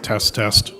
Test, test.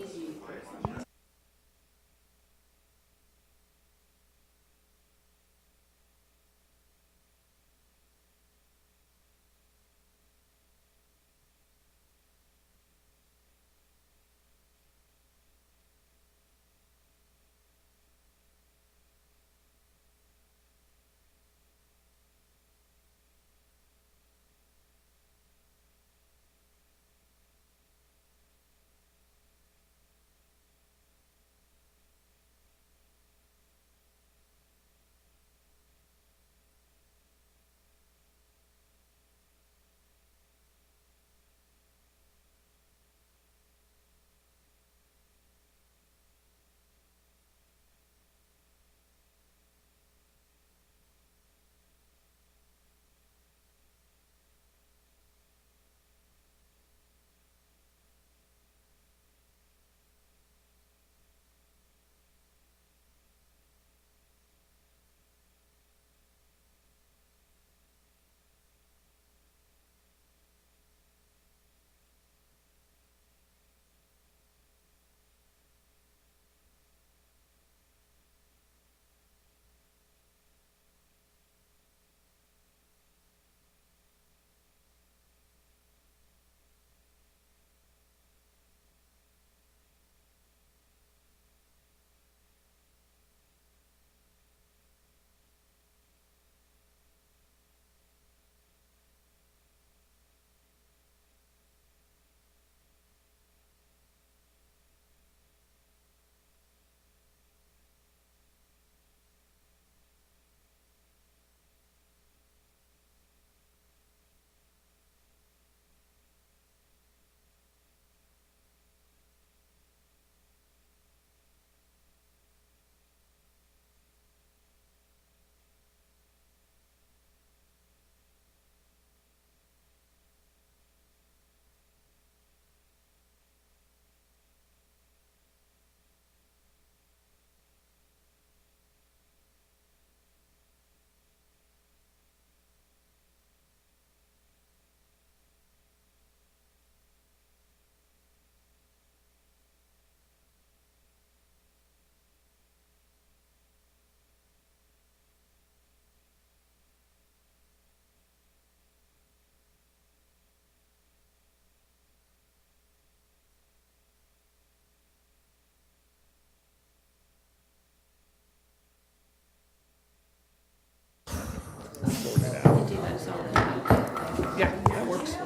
Yeah, that works.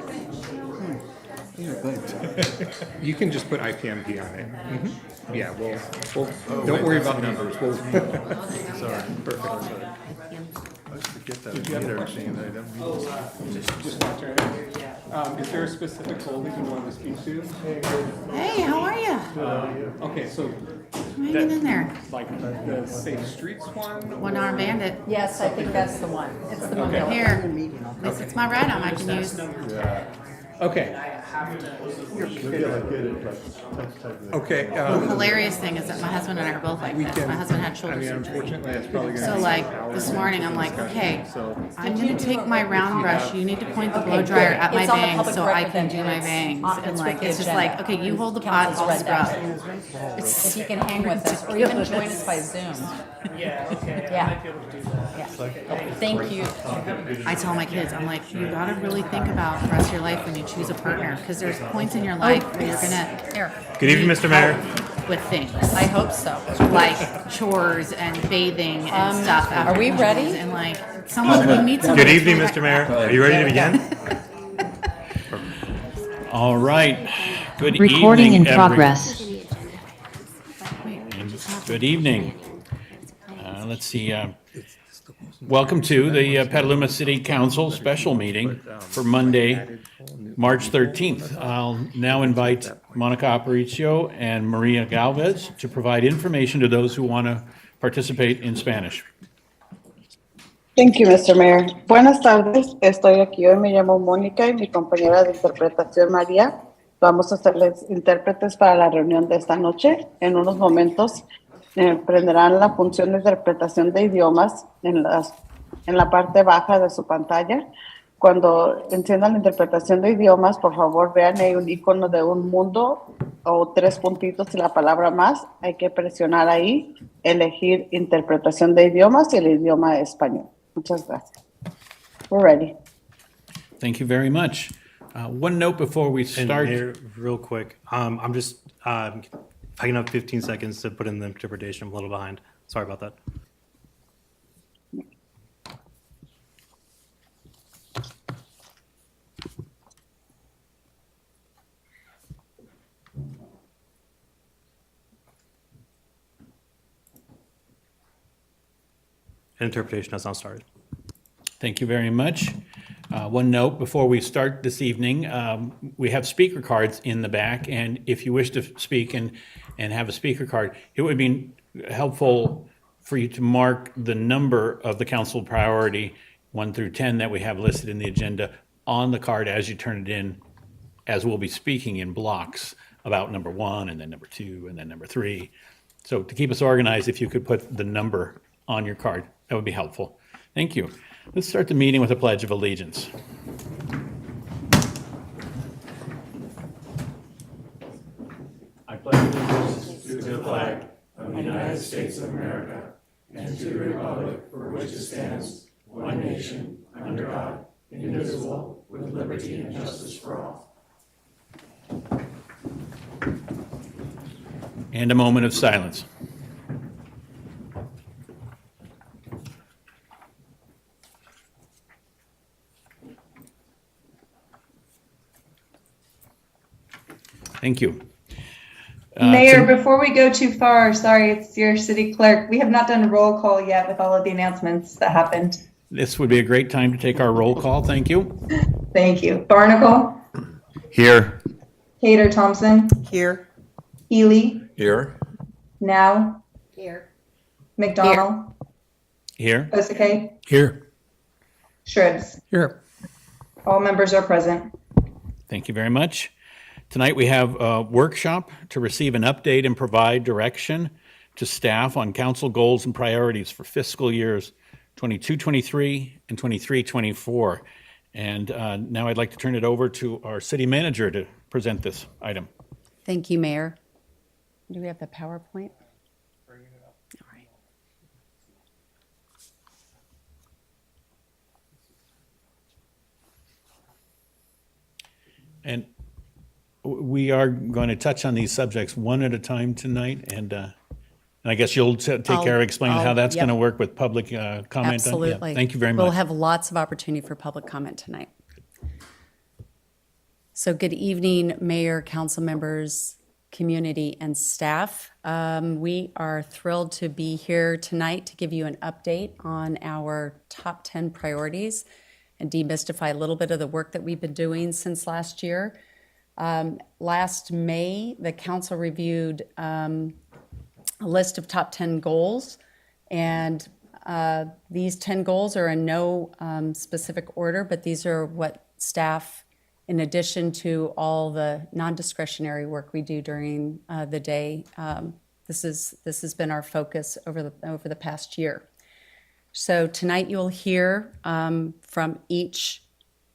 You can just put IPMP on it. Yeah, don't worry about numbers. Sorry. Perfect. I just forget that I need everything that I don't need. Just want to, is there a specific goal that you want to speak to? Hey, how are you? Okay, so I'm hanging in there. like the Safe Streets one? One arm bandit. Yes, I think that's the one. It's the mobility. Here, at least it's my right arm I can use. Okay. Okay, The hilarious thing is that my husband and I are both like this. My husband had I shoulder mean, surgery. unfortunately, that's probably gonna. So like this morning, I'm like, okay, I'm gonna take my round brush. You need to point the blow dryer at my It's on the bangs public so I record can then, do my and bangs. it's And like, with the it's just agenda. like, okay, you hold the pot, Council's I'll read that. scrub. If you can hang with us, or you can join us by Zoom. Yeah, okay, I Yeah. might be able to do that. Yeah. Thank you. I tell my kids, I'm like, you gotta really think about the rest of your life when you choose a partner, because there's points in your life where you're gonna Here, Good evening, Mr. Mayor. help with things. I hope so. Like chores and bathing and stuff. After are we meals, ready? And like someone, you meet someone. Good that's evening, really Mr. Mayor. Are you ready to begin? All right. Good Recording evening, in progress. Good evening. Let's see. Welcome to the Petaluma City Council special meeting for Monday, March 13th. I'll now invite Monica Aparicio and Maria Galvez to provide information to those who want to participate in Spanish. Thank you, Mr. Mayor. Buenas tardes, estoy aquí hoy, me llamo Mónica y mi compañera de interpretación María. Vamos a serles intérpretes para la reunión de esta noche. En unos momentos prenderán la función de interpretación de idiomas en la parte baja de su pantalla. Cuando enciendan la interpretación de idiomas, por favor vean, hay un icono de un mundo o 3 puntitos y la palabra más. Hay que presionar ahí, elegir interpretación de idiomas y el idioma español. Muchas gracias. We're ready. Thank you very much. One note before we And start. Mayor, real quick, I'm just, I can have 15 seconds to put in the interpretation. I'm a little behind. Sorry about that. Interpretation has not started. Thank you very much. One note before we start this evening, we have speaker cards in the back, and if you wish to speak and have a speaker card, it would be helpful for you to mark the number of the council priority 1 through 10 that we have listed in the agenda on the card as you turn it in, as we'll be speaking in blocks about number 1 and then number 2 and then number 3. So to keep us organized, if you could put the number on your card, that would be helpful. Thank you. Let's start the meeting with a Pledge of Allegiance. I pledge allegiance to the flag of the United States of America and to the republic for which it stands, one nation, under God, indivisible, with liberty and justice for all. And a moment of silence. Thank you. Mayor, before we go too far, sorry, it's your city clerk. We have not done a roll call yet with all of the announcements that happened. This would be a great time to take our roll call. Thank you. Thank you. Barnacle, Here. Cater Thompson, Here. Healy, Here. Now, Here. McDonald, Here. Osake, Here. Shribs. Here. All members are present. Thank you very much. Tonight we have a workshop to receive an update and provide direction to staff on council goals and priorities for fiscal years 22-23 and 23-24. And now I'd like to turn it over to our city manager to present this item. Thank you, Mayor. Do we have the PowerPoint? All right. And we are going to touch on these subjects one at a time tonight, and I guess you'll take care of explaining how that's going to work with public comment. Absolutely. Yeah. Thank you very much. We'll have lots of opportunity for public comment tonight. So good evening, Mayor, council members, community, and staff. We are thrilled to be here tonight to give you an update on our top 10 priorities and demystify a little bit of the work that we've been doing since last year. Last May, the council reviewed a list of top 10 goals, and these 10 goals are in no specific order, but these are what staff, in addition to all the non-discretionary work we do during the day, this has been our focus over the past year. So tonight you'll hear from each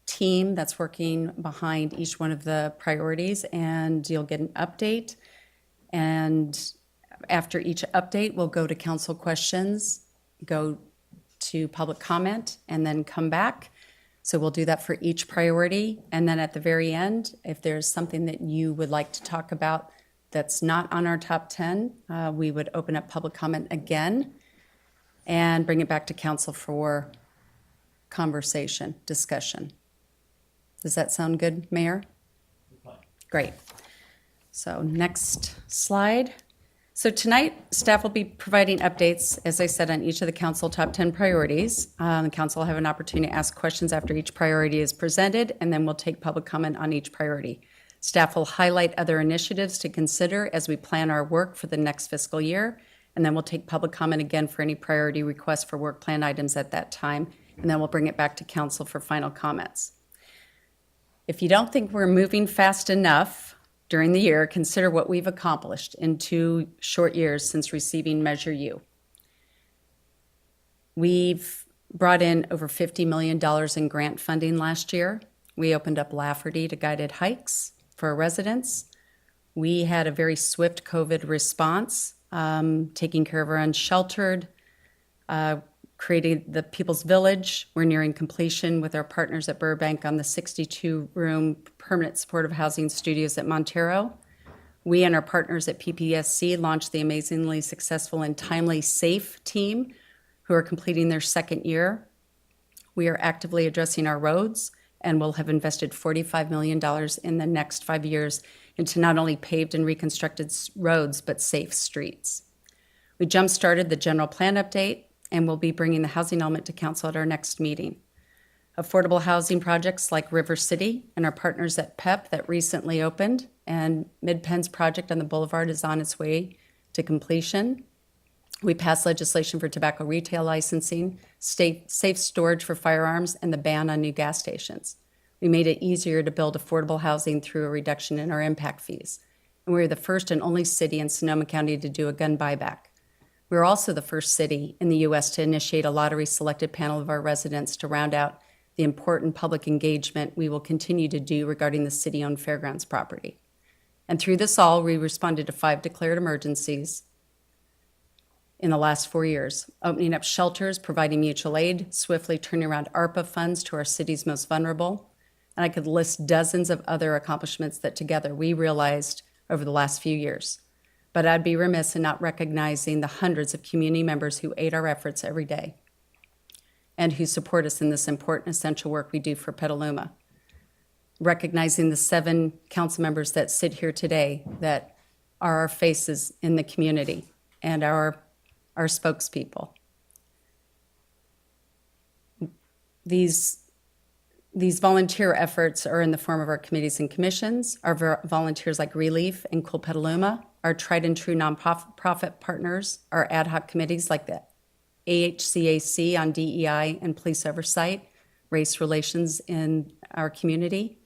team that's working behind each one of the priorities, and you'll get an update. And after each update, we'll go to council questions, go to public comment, and then come back. So we'll do that for each priority. And then at the very end, if there's something that you would like to talk about that's not on our top 10, we would open up public comment again and bring it back to council for conversation, discussion. Does that sound good, Mayor? Great. So next slide. So tonight, staff will be providing updates, as I said, on each of the council top 10 priorities. The council will have an opportunity to ask questions after each priority is presented, and then we'll take public comment on each priority. Staff will highlight other initiatives to consider as we plan our work for the next fiscal year, and then we'll take public comment again for any priority requests for work plan items at that time, and then we'll bring it back to council for final comments. If you don't think we're moving fast enough during the year, consider what we've accomplished in 2 short years since receiving Measure U. We've brought in over $50 million in grant funding last year. We opened up Lafferty to guided hikes for our residents. We had a very swift COVID response, taking care of our unsheltered, creating the People's Village. We're nearing completion with our partners at Burbank on the 62-room permanent supportive housing studios at Montero. We and our partners at PPSC launched the amazingly successful and timely SAFE team, who are completing their second year. We are actively addressing our roads and will have invested $45 million in the next 5 years into not only paved and reconstructed roads, but safe streets. We jump-started the general plan update, and we'll be bringing the housing element to council at our next meeting. Affordable housing projects like River City and our partners at PEP that recently opened, and Mid-Penn's project on the Boulevard is on its way to completion. We passed legislation for tobacco retail licensing, safe storage for firearms, and the ban on new gas stations. We made it easier to build affordable housing through a reduction in our impact fees. And we were the first and only city in Sonoma County to do a gun buyback. We're also the first city in the U.S. to initiate a lottery-selected panel of our residents to round out the important public engagement we will continue to do regarding the city-owned fairgrounds property. And through this all, we responded to 5 declared emergencies in the last 4 years, opening up shelters, providing mutual aid, swiftly turning around ARPA funds to our city's most vulnerable. And I could list dozens of other accomplishments that together we realized over the last few years. But I'd be remiss in not recognizing the hundreds of community members who aid our efforts every day and who support us in this important, essential work we do for Petaluma. Recognizing the 7 council members that sit here today that are our faces in the community and our spokespeople. These volunteer efforts are in the form of our committees and commissions, our volunteers like Relief and Cool Petaluma, our tried and true nonprofit partners, our ad hoc committees like the AHCAC on DEI and police oversight, race relations in our community,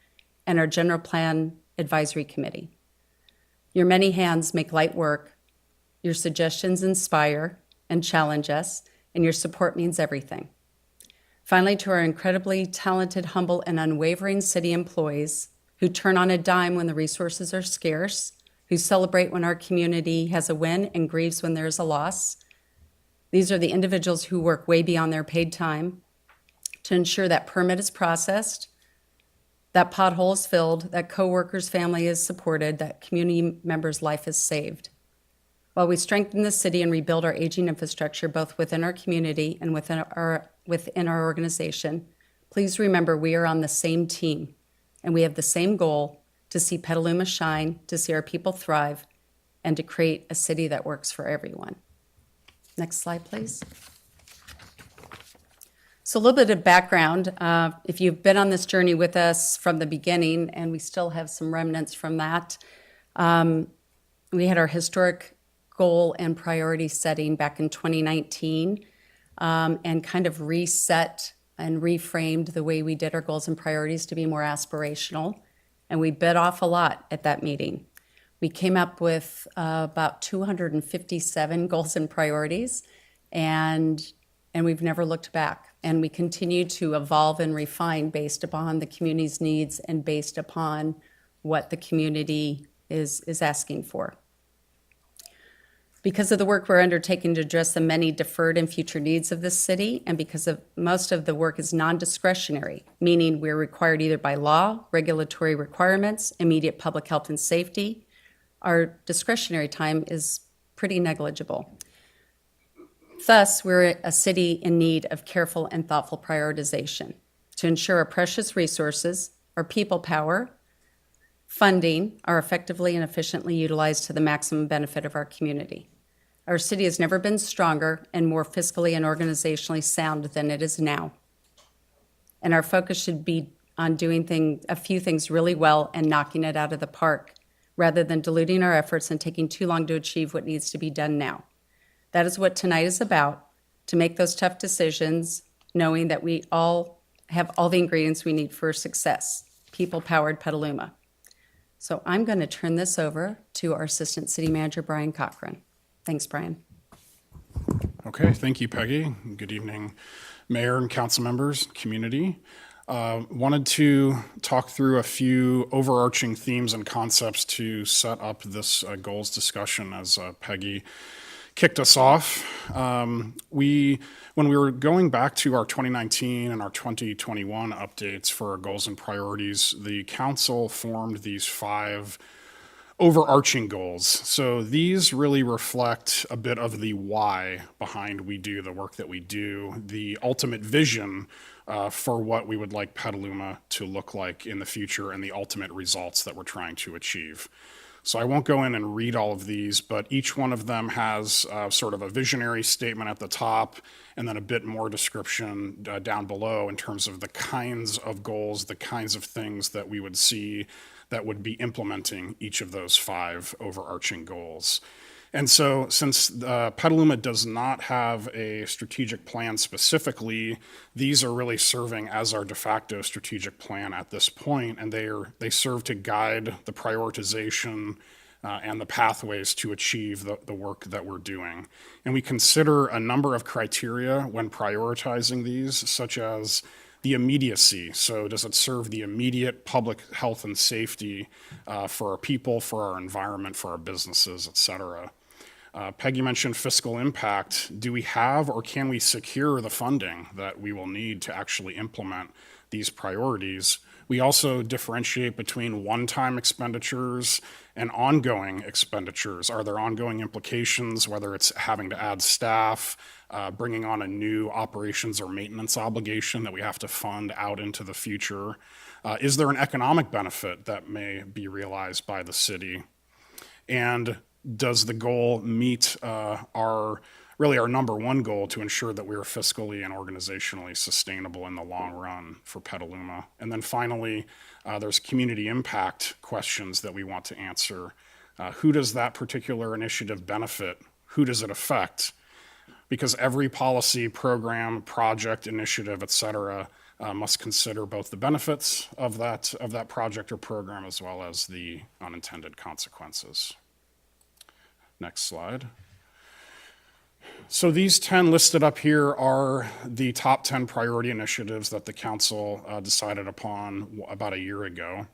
and our general plan advisory committee. Your many hands make light work, your suggestions inspire and challenge us, and your support means everything. Finally, to our incredibly talented, humble, and unwavering city employees who turn on a dime when the resources are scarce, who celebrate when our community has a win and grieves when there is a loss. These are the individuals who work way beyond their paid time to ensure that permit is processed, that pothole is filled, that coworker's family is supported, that community member's life is saved. While we strengthen the city and rebuild our aging infrastructure, both within our community and within our organization, please remember we are on the same team and we have the same goal: to see Petaluma shine, to see our people thrive, and to create a city that works for everyone. Next slide, please. So a little bit of background. If you've been on this journey with us from the beginning, and we still have some remnants from that, we had our historic goal and priority setting back in 2019, and kind of reset and reframed the way we did our goals and priorities to be more aspirational. And we bit off a lot at that meeting. We came up with about 257 goals and priorities, and we've never looked back. And we continue to evolve and refine based upon the community's needs and based upon what the community is asking for. Because of the work we're undertaking to address the many deferred and future needs of this city, and because of most of the work is non-discretionary, meaning we're required either by law, regulatory requirements, immediate public health and safety, our discretionary time is pretty negligible. Thus, we're a city in need of careful and thoughtful prioritization to ensure our precious resources, our people power, funding are effectively and efficiently utilized to the maximum benefit of our community. Our city has never been stronger and more fiscally and organizationally sound than it is now. And our focus should be on doing a few things really well and knocking it out of the park, rather than diluting our efforts and taking too long to achieve what needs to be done now. That is what tonight is about, to make those tough decisions, knowing that we all have all the ingredients we need for success. People-powered Petaluma. So I'm going to turn this over to our Assistant City Manager, Brian Cochran. Thanks, Brian. Okay, thank you, Peggy. Good evening, Mayor and council members, community. Wanted to talk through a few overarching themes and concepts to set up this goals discussion as Peggy kicked us off. When we were going back to our 2019 and our 2021 updates for our goals and priorities, the council formed these 5 overarching goals. So these really reflect a bit of the why behind we do the work that we do, the ultimate vision for what we would like Petaluma to look like in the future, and the ultimate results that we're trying to achieve. So I won't go in and read all of these, but each one of them has sort of a visionary statement at the top and then a bit more description down below in terms of the kinds of goals, the kinds of things that we would see that would be implementing each of those 5 overarching goals. And so since Petaluma does not have a strategic plan specifically, these are really serving as our de facto strategic plan at this point, and they serve to guide the prioritization and the pathways to achieve the work that we're doing. And we consider a number of criteria when prioritizing these, such as the immediacy. So does it serve the immediate public health and safety for our people, for our environment, for our businesses, et cetera? Peggy mentioned fiscal impact. Do we have or can we secure the funding that we will need to actually implement these priorities? We also differentiate between one-time expenditures and ongoing expenditures. Are there ongoing implications, whether it's having to add staff, bringing on a new operations or maintenance obligation that we have to fund out into the future? Is there an economic benefit that may be realized by the city? And does the goal meet our number one goal to ensure that we are fiscally and organizationally sustainable in the long run for Petaluma? And then finally, there's community impact questions that we want to answer. Who does that particular initiative benefit? Who does it affect? Because every policy, program, project, initiative, et cetera, must consider both the benefits of that project or program as well as the unintended consequences. Next slide. So these 10 listed up here are the top 10 priority initiatives that the council decided upon about a year ago.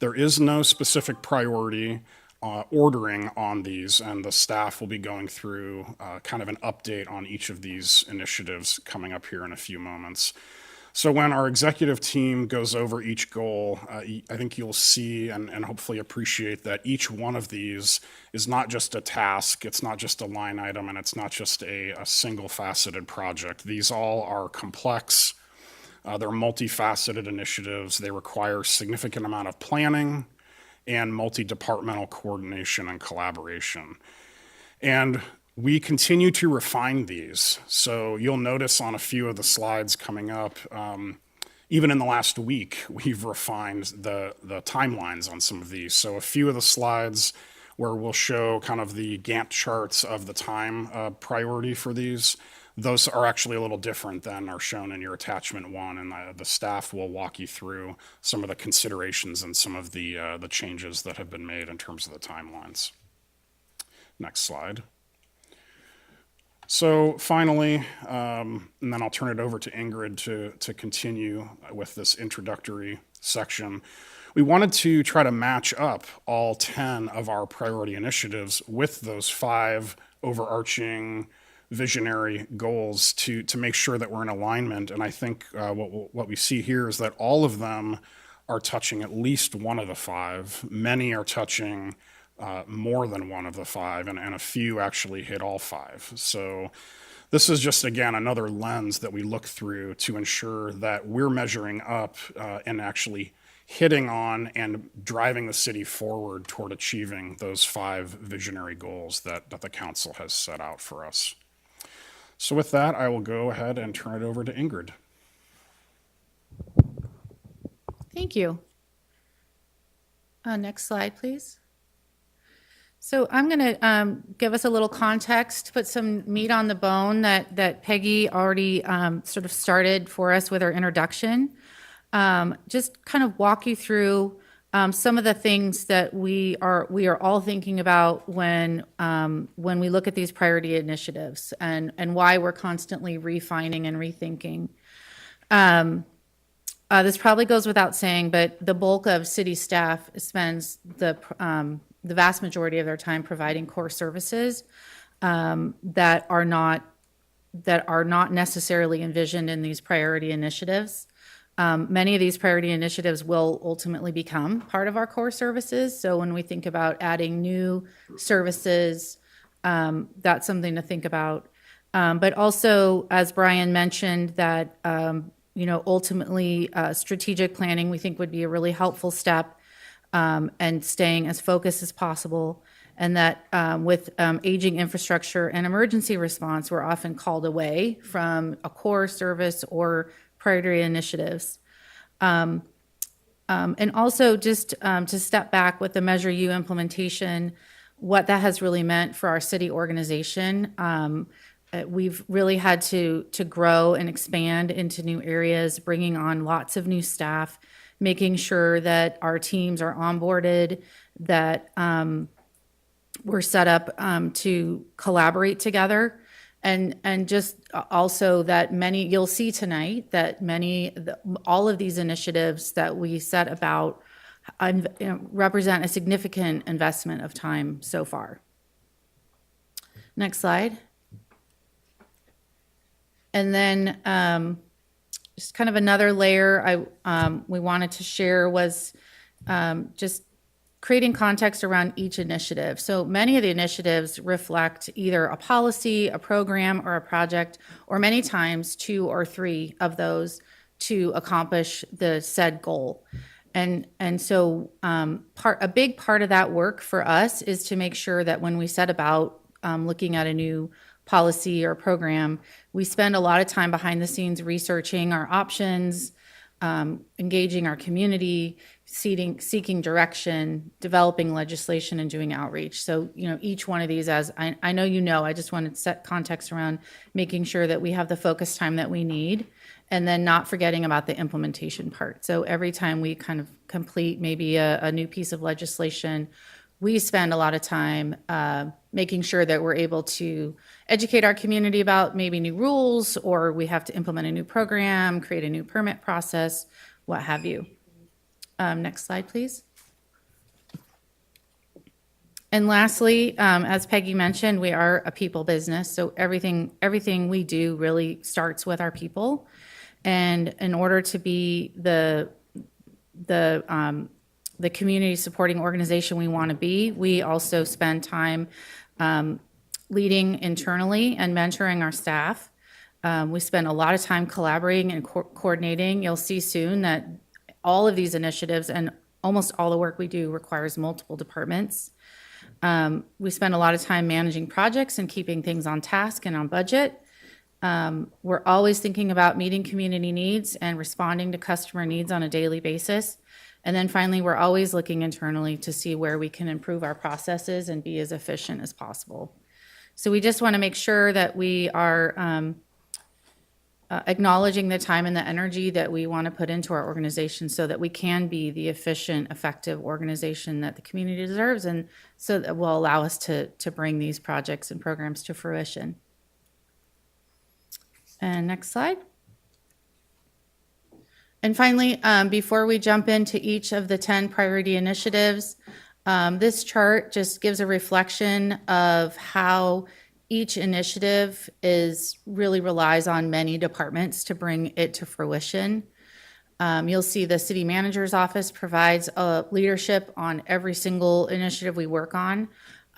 There is no specific priority ordering on these, and the staff will be going through kind of an update on each of these initiatives coming up here in a few moments. So when our executive team goes over each goal, I think you'll see and hopefully appreciate that each one of these is not just a task, it's not just a line item, and it's not just a single faceted project. These all are complex, they're multifaceted initiatives, they require significant amount of planning and multi-departmental coordination and collaboration. And we continue to refine these. So you'll notice on a few of the slides coming up, even in the last week, we've refined the timelines on some of these. So a few of the slides where we'll show kind of the Gantt charts of the time priority for these, those are actually a little different than are shown in your attachment 1, and the staff will walk you through some of the considerations and some of the changes that have been made in terms of the timelines. Next slide. So finally, and then I'll turn it over to Ingrid to continue with this introductory section. We wanted to try to match up all 10 of our priority initiatives with those 5 overarching visionary goals to make sure that we're in alignment. And I think what we see here is that all of them are touching at least one of the 5. Many are touching more than one of the 5, and a few actually hit all 5. So This is just, again, another lens that we look through to ensure that we're measuring up and actually hitting on and driving the city forward toward achieving those 5 visionary goals that the council has set out for us. So with that, I will go ahead and turn it over to Ingrid. Thank you. Next slide, please. So I'm going to give us a little context, put some meat on the bone that Peggy already sort of started for us with her introduction. Just kind of walk you through some of the things that we are all thinking about when we look at these priority initiatives and why we're constantly refining and rethinking. This probably goes without saying, but the bulk of city staff spends the vast majority of their time providing core services that are not necessarily envisioned in these priority initiatives. Many of these priority initiatives will ultimately become part of our core services. So when we think about adding new services, that's something to think about. But also, as Brian mentioned, that ultimately strategic planning we think would be a really helpful step, and staying as focused as possible. And that with aging infrastructure and emergency response, we're often called away from a core service or priority initiatives. And also just to step back with the Measure U implementation, what that has really meant for our city organization. We've really had to grow and expand into new areas, bringing on lots of new staff, making sure that our teams are onboarded, that we're set up to collaborate together. And just also that you'll see tonight that all of these initiatives that we set about represent a significant investment of time so far. Next slide. And then just kind of another layer we wanted to share was just creating context around each initiative. So many of the initiatives reflect either a policy, a program, or a project, or many times 2 or 3 of those to accomplish the said goal. And so a big part of that work for us is to make sure that when we set about looking at a new policy or program, we spend a lot of time behind the scenes researching our options, engaging our community, seeking direction, developing legislation, and doing outreach. So, each one of these, as I know, I just wanted to set context around making sure that we have the focus time that we need, and then not forgetting about the implementation part. So every time we kind of complete maybe a new piece of legislation, we spend a lot of time making sure that we're able to educate our community about maybe new rules, or we have to implement a new program, create a new permit process, what have you. Next slide, please. And lastly, as Peggy mentioned, we are a people business, so everything we do really starts with our people. And in order to be the community supporting organization we want to be, we also spend time leading internally and mentoring our staff. We spend a lot of time collaborating and coordinating. You'll see soon that all of these initiatives and almost all the work we do requires multiple departments. We spend a lot of time managing projects and keeping things on task and on budget. We're always thinking about meeting community needs and responding to customer needs on a daily basis. And then finally, we're always looking internally to see where we can improve our processes and be as efficient as possible. So we just want to make sure that we are acknowledging the time and the energy that we want to put into our organization so that we can be the efficient, effective organization that the community deserves, and so that will allow us to bring these projects and programs to fruition. And next slide. And finally, before we jump into each of the 10 priority initiatives, this chart just gives a reflection of how each initiative really relies on many departments to bring it to fruition. You'll see the city manager's office provides leadership on every single initiative we work on.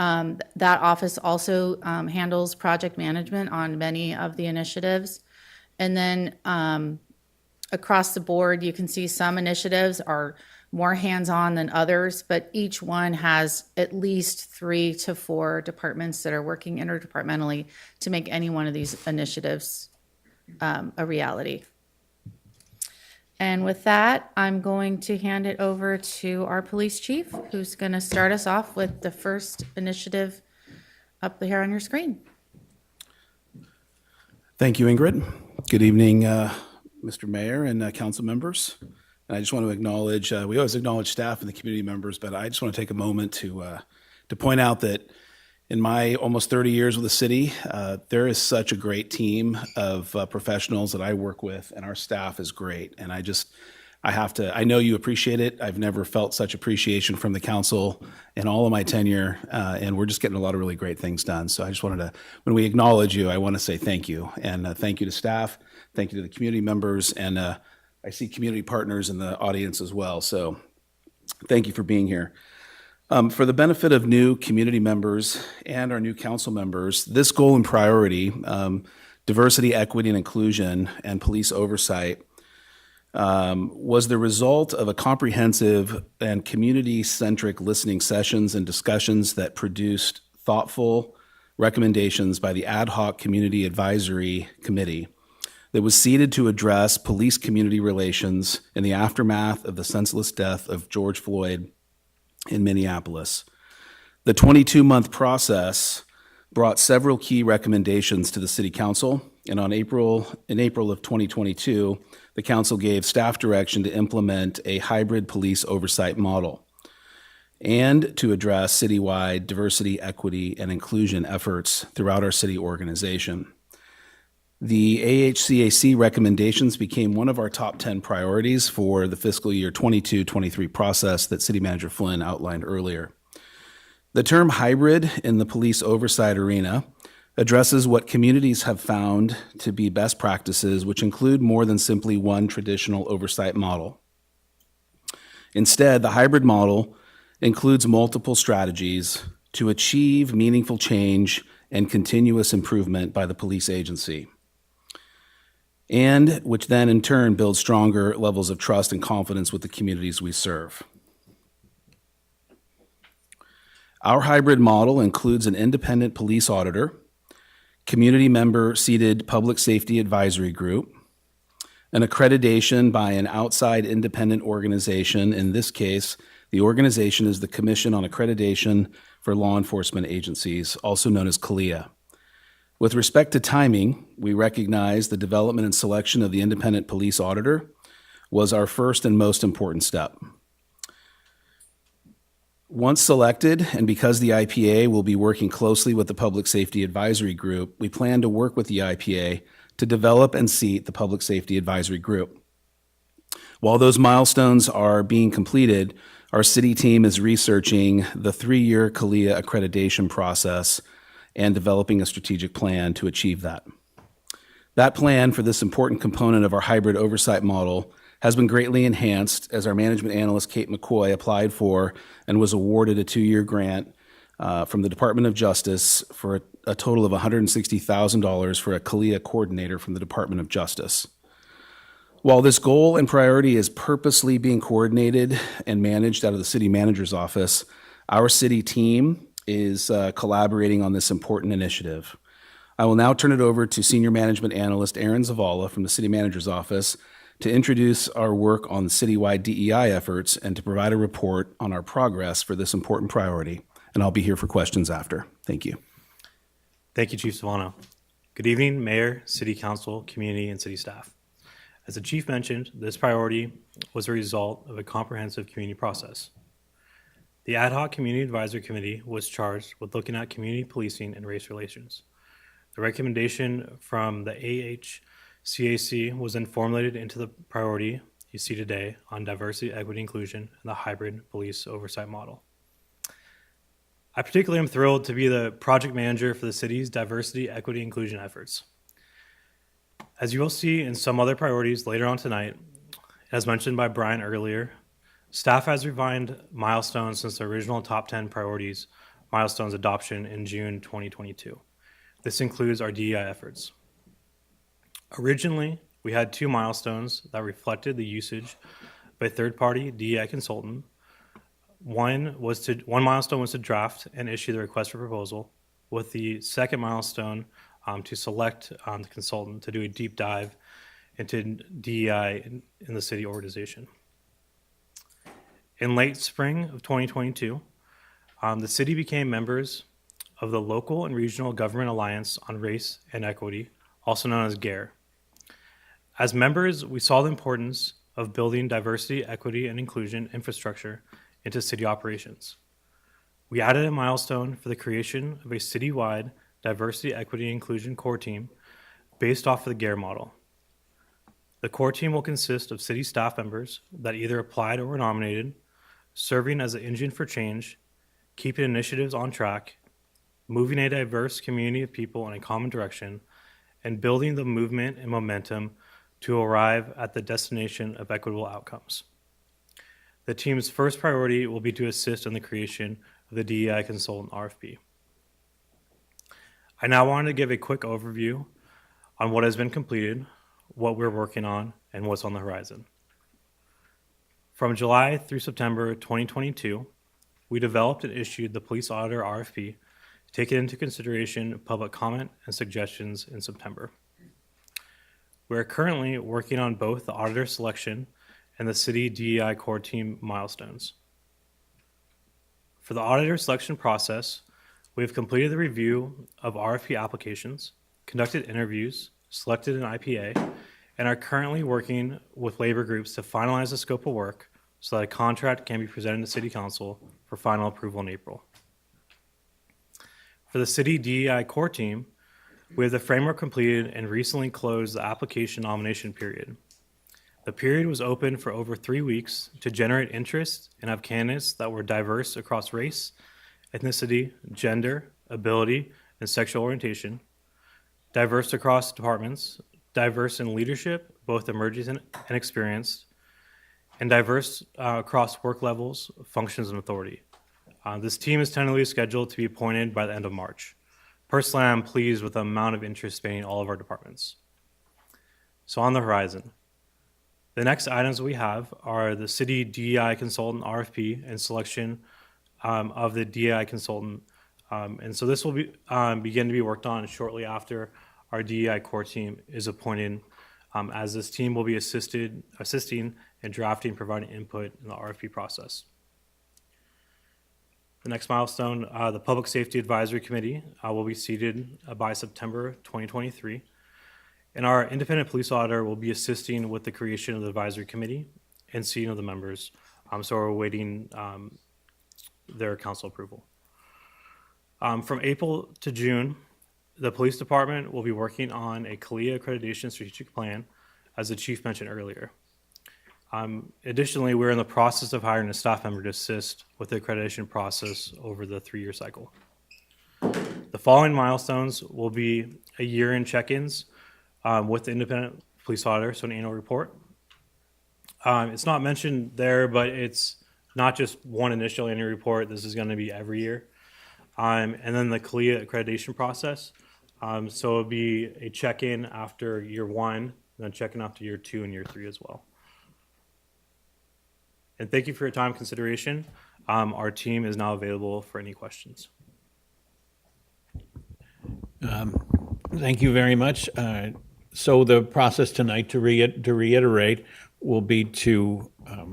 That office also handles project management on many of the initiatives. And then across the board, you can see some initiatives are more hands-on than others, but each one has at least 3 to 4 departments that are working interdepartmentally to make any one of these initiatives a reality. And with that, I'm going to hand it over to our police chief, who's going to start us off with the first initiative up here on your screen. Thank you, Ingrid. Good evening, Mr. Mayor and council members. And I just want to acknowledge, we always acknowledge staff and the community members, but I just want to take a moment to point out that in my almost 30 years with the city, there is such a great team of professionals that I work with, and our staff is great. And I know you appreciate it. I've never felt such appreciation from the council in all of my tenure, and we're just getting a lot of really great things done. So I just wanted to, when we acknowledge you, I want to say thank you. And thank you to staff, thank you to the community members, and I see community partners in the audience as well. So thank you for being here. For the benefit of new community members and our new council members, this goal and priority, diversity, equity, and inclusion, and police oversight, was the result of a comprehensive and community-centric listening sessions and discussions that produced thoughtful recommendations by the Ad Hoc Community Advisory Committee that was seated to address police-community relations in the aftermath of the senseless death of George Floyd in Minneapolis. The 22-month process brought several key recommendations to the City Council, and in April of 2022, the Council gave staff direction to implement a hybrid police oversight model and to address citywide diversity, equity, and inclusion efforts throughout our city organization. The AHCAC recommendations became one of our top 10 priorities for the fiscal year 22-23 process that City Manager Flynn outlined earlier. The term hybrid in the police oversight arena addresses what communities have found to be best practices, which include more than simply one traditional oversight model. Instead, the hybrid model includes multiple strategies to achieve meaningful change and continuous improvement by the police agency, and which then in turn builds stronger levels of trust and confidence with the communities we serve. Our hybrid model includes an independent police auditor, community member seated public safety advisory group, an accreditation by an outside independent organization. In this case, the organization is the Commission on Accreditation for Law Enforcement Agencies, also known as CALEA. With respect to timing, we recognize the development and selection of the independent police auditor was our first and most important step. Once selected, and because the IPA will be working closely with the Public Safety Advisory Group, we plan to work with the IPA to develop and seat the Public Safety Advisory Group. While those milestones are being completed, our city team is researching the 3-year CALEA accreditation process and developing a strategic plan to achieve that. That plan for this important component of our hybrid oversight model has been greatly enhanced as our management analyst, Kate McCoy, applied for and was awarded a 2-year grant from the Department of Justice for a total of $160,000 for a CALEA coordinator from the Department of Justice. While this goal and priority is purposely being coordinated and managed out of the city manager's office, our city team is collaborating on this important initiative. I will now turn it over to Senior Management Analyst Aaron Zavala from the City Manager's Office to introduce our work on the citywide DEI efforts and to provide a report on our progress for this important priority. And I'll be here for questions after. Thank you. Thank you, Chief Savano. Good evening, Mayor, City Council, community, and city staff. As the Chief mentioned, this priority was a result of a comprehensive community process. The Ad Hoc Community Advisory Committee was charged with looking at community policing and race relations. The recommendation from the AHCAC was then formulated into the priority you see today on diversity, equity, inclusion, and the hybrid police oversight model. I particularly am thrilled to be the project manager for the city's diversity, equity, inclusion efforts. As you will see in some other priorities later on tonight, as mentioned by Brian earlier, staff has refined milestones since the original top 10 priorities milestones adoption in June 2022. This includes our DEI efforts. Originally, we had 2 milestones that reflected the usage of a third-party DEI consultant. One milestone was to draft and issue the request for proposal, with the second milestone to select the consultant to do a deep dive into DEI in the city organization. In late spring of 2022, the city became members of the Local and Regional Government Alliance on Race and Equity, also known as GARE. As members, we saw the importance of building diversity, equity, and inclusion infrastructure into city operations. We added a milestone for the creation of a citywide diversity, equity, and inclusion core team based off of the GARE model. The core team will consist of city staff members that either applied or were nominated, serving as an engine for change, keeping initiatives on track, moving a diverse community of people in a common direction, and building the movement and momentum to arrive at the destination of equitable outcomes. The team's first priority will be to assist in the creation of the DEI consultant RFP. I now wanted to give a quick overview on what has been completed, what we're working on, and what's on the horizon. From July through September 2022, we developed and issued the police auditor RFP, taking into consideration public comment and suggestions in September. We are currently working on both the auditor selection and the city DEI core team milestones. For the auditor selection process, we have completed the review of RFP applications, conducted interviews, selected an IPA, and are currently working with labor groups to finalize the scope of work so that a contract can be presented to City Council for final approval in April. For the city DEI core team, we have the framework completed and recently closed the application nomination period. The period was open for over 3 weeks to generate interest and have candidates that were diverse across race, ethnicity, gender, ability, and sexual orientation, diverse across departments, diverse in leadership, both emerging and experienced, and diverse across work levels, functions, and authority. This team is tentatively scheduled to be appointed by the end of March. Personally, I'm pleased with the amount of interest spanning all of our departments. So on the horizon, the next items we have are the city DEI consultant RFP and selection of the DEI consultant. And so this will be begin to be worked on shortly after our DEI core team is appointed, as this team will be assisting in drafting, providing input in the RFP process. The next milestone, the Public Safety Advisory Committee will be seated by September 2023. And our independent police auditor will be assisting with the creation of the advisory committee and seating of the members. So we're awaiting their council approval. From April to June, the police department will be working on a CALIA accreditation strategic plan, as the chief mentioned earlier. Additionally, we're in the process of hiring a staff member to assist with the accreditation process over the 3-year cycle. The following milestones will be a year-end check-ins with the independent police auditor, so an annual report. It's not mentioned there, but it's not just one initial annual report. This is going to be every year. And then the CALIA accreditation process. So it'll be a check-in after year 1, and then check-in after year 2 and year 3 as well. And thank you for your time and consideration. Our team is now available for any questions. Thank you very much. So the process tonight, to reiterate, will be to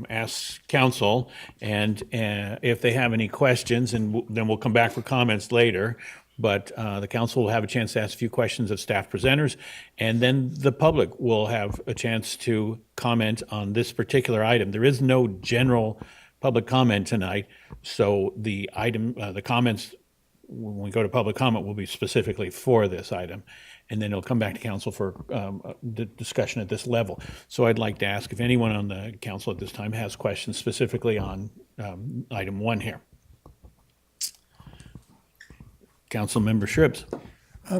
ask council, and if they have any questions, and then we'll come back for comments later. But the council will have a chance to ask a few questions of staff presenters, and then the public will have a chance to comment on this particular item. There is no general public comment tonight, so the item, the comments, when we go to public comment, will be specifically for this item, and then it'll come back to council for the discussion at this level. So I'd like to ask if anyone on the council at this time has questions specifically on item 1 here. Councilmember Shribs.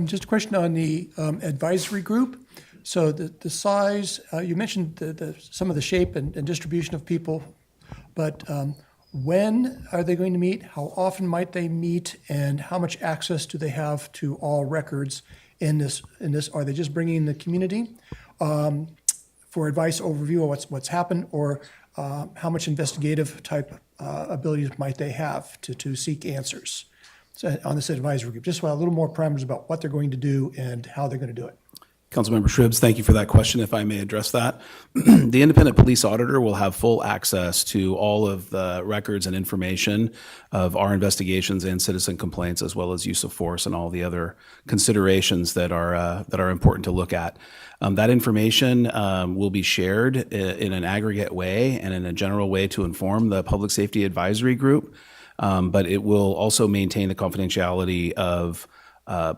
Just a question on the advisory group. So the size, you mentioned some of the shape and distribution of people, but When are they going to meet? How often might they meet? And how much access do they have to all records in this? Are they just bringing the community for advice, overview of what's happened, or how much investigative type abilities might they have to seek answers on this advisory group? Just a little more parameters about what they're going to do and how they're going to do it. Councilmember Shribs, thank you for that question, if I may address that. The independent police auditor will have full access to all of the records and information of our investigations and citizen complaints, as well as use of force and all the other considerations that are important to look at. That information will be shared in an aggregate way and in a general way to inform the Public Safety Advisory Group, but it will also maintain the confidentiality of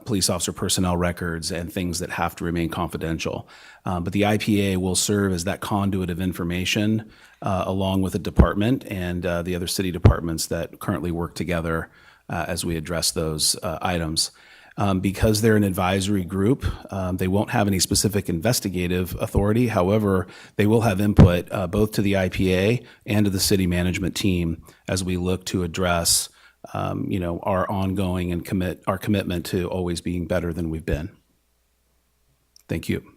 police officer personnel records and things that have to remain confidential. But the IPA will serve as that conduit of information along with the department and the other city departments that currently work together as we address those items. Because they're an advisory group, they won't have any specific investigative authority. However, they will have input both to the IPA and to the city management team as we look to address our ongoing and our commitment to always being better than we've been. Thank you.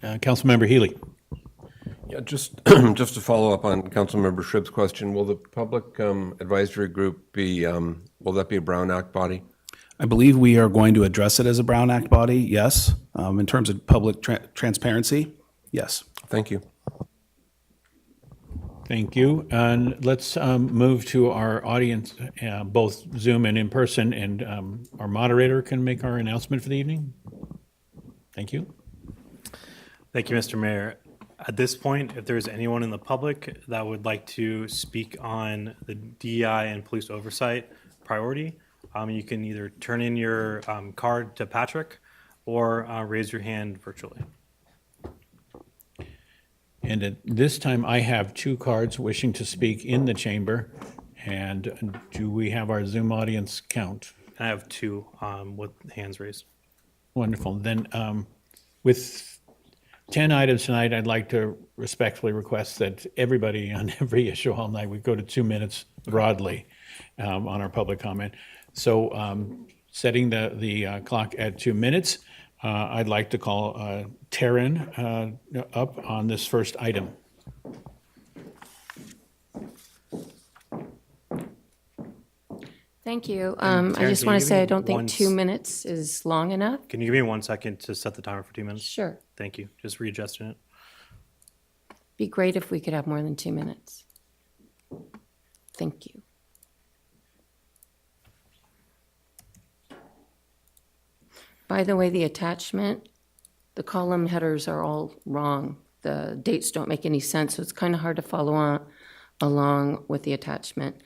Councilmember Healy. Yeah, just to follow up on Councilmember Shrib's question, will the Public Advisory Group be, will that be a Brown Act body? I believe we are going to address it as a Brown Act body, yes. In terms of public transparency, yes. Thank you. Thank you. And let's move to our audience, both Zoom and in person, and our moderator can make our announcement for the evening. Thank you. Thank you, Mr. Mayor. At this point, if there's anyone in the public that would like to speak on the DEI and police oversight priority, you can either turn in your card to Patrick or raise your hand virtually. And at this time, I have 2 cards wishing to speak in the chamber. And do we have our Zoom audience count? I have 2 with hands raised. Wonderful. Then with 10 items tonight, I'd like to respectfully request that everybody on every issue all night, we go to 2 minutes broadly on our public comment. So setting the clock at 2 minutes, I'd like to call Taryn up on this first item. Thank you. I just want to say I don't think 2 minutes is long enough. Can you give me 1 second to set the timer for 2 minutes? Sure. Thank you. Just readjusting it. Be great if we could have more than 2 minutes. Thank you. By the way, the attachment, the column headers are all wrong. The dates don't make any sense, so it's kind of hard to follow along with the attachment.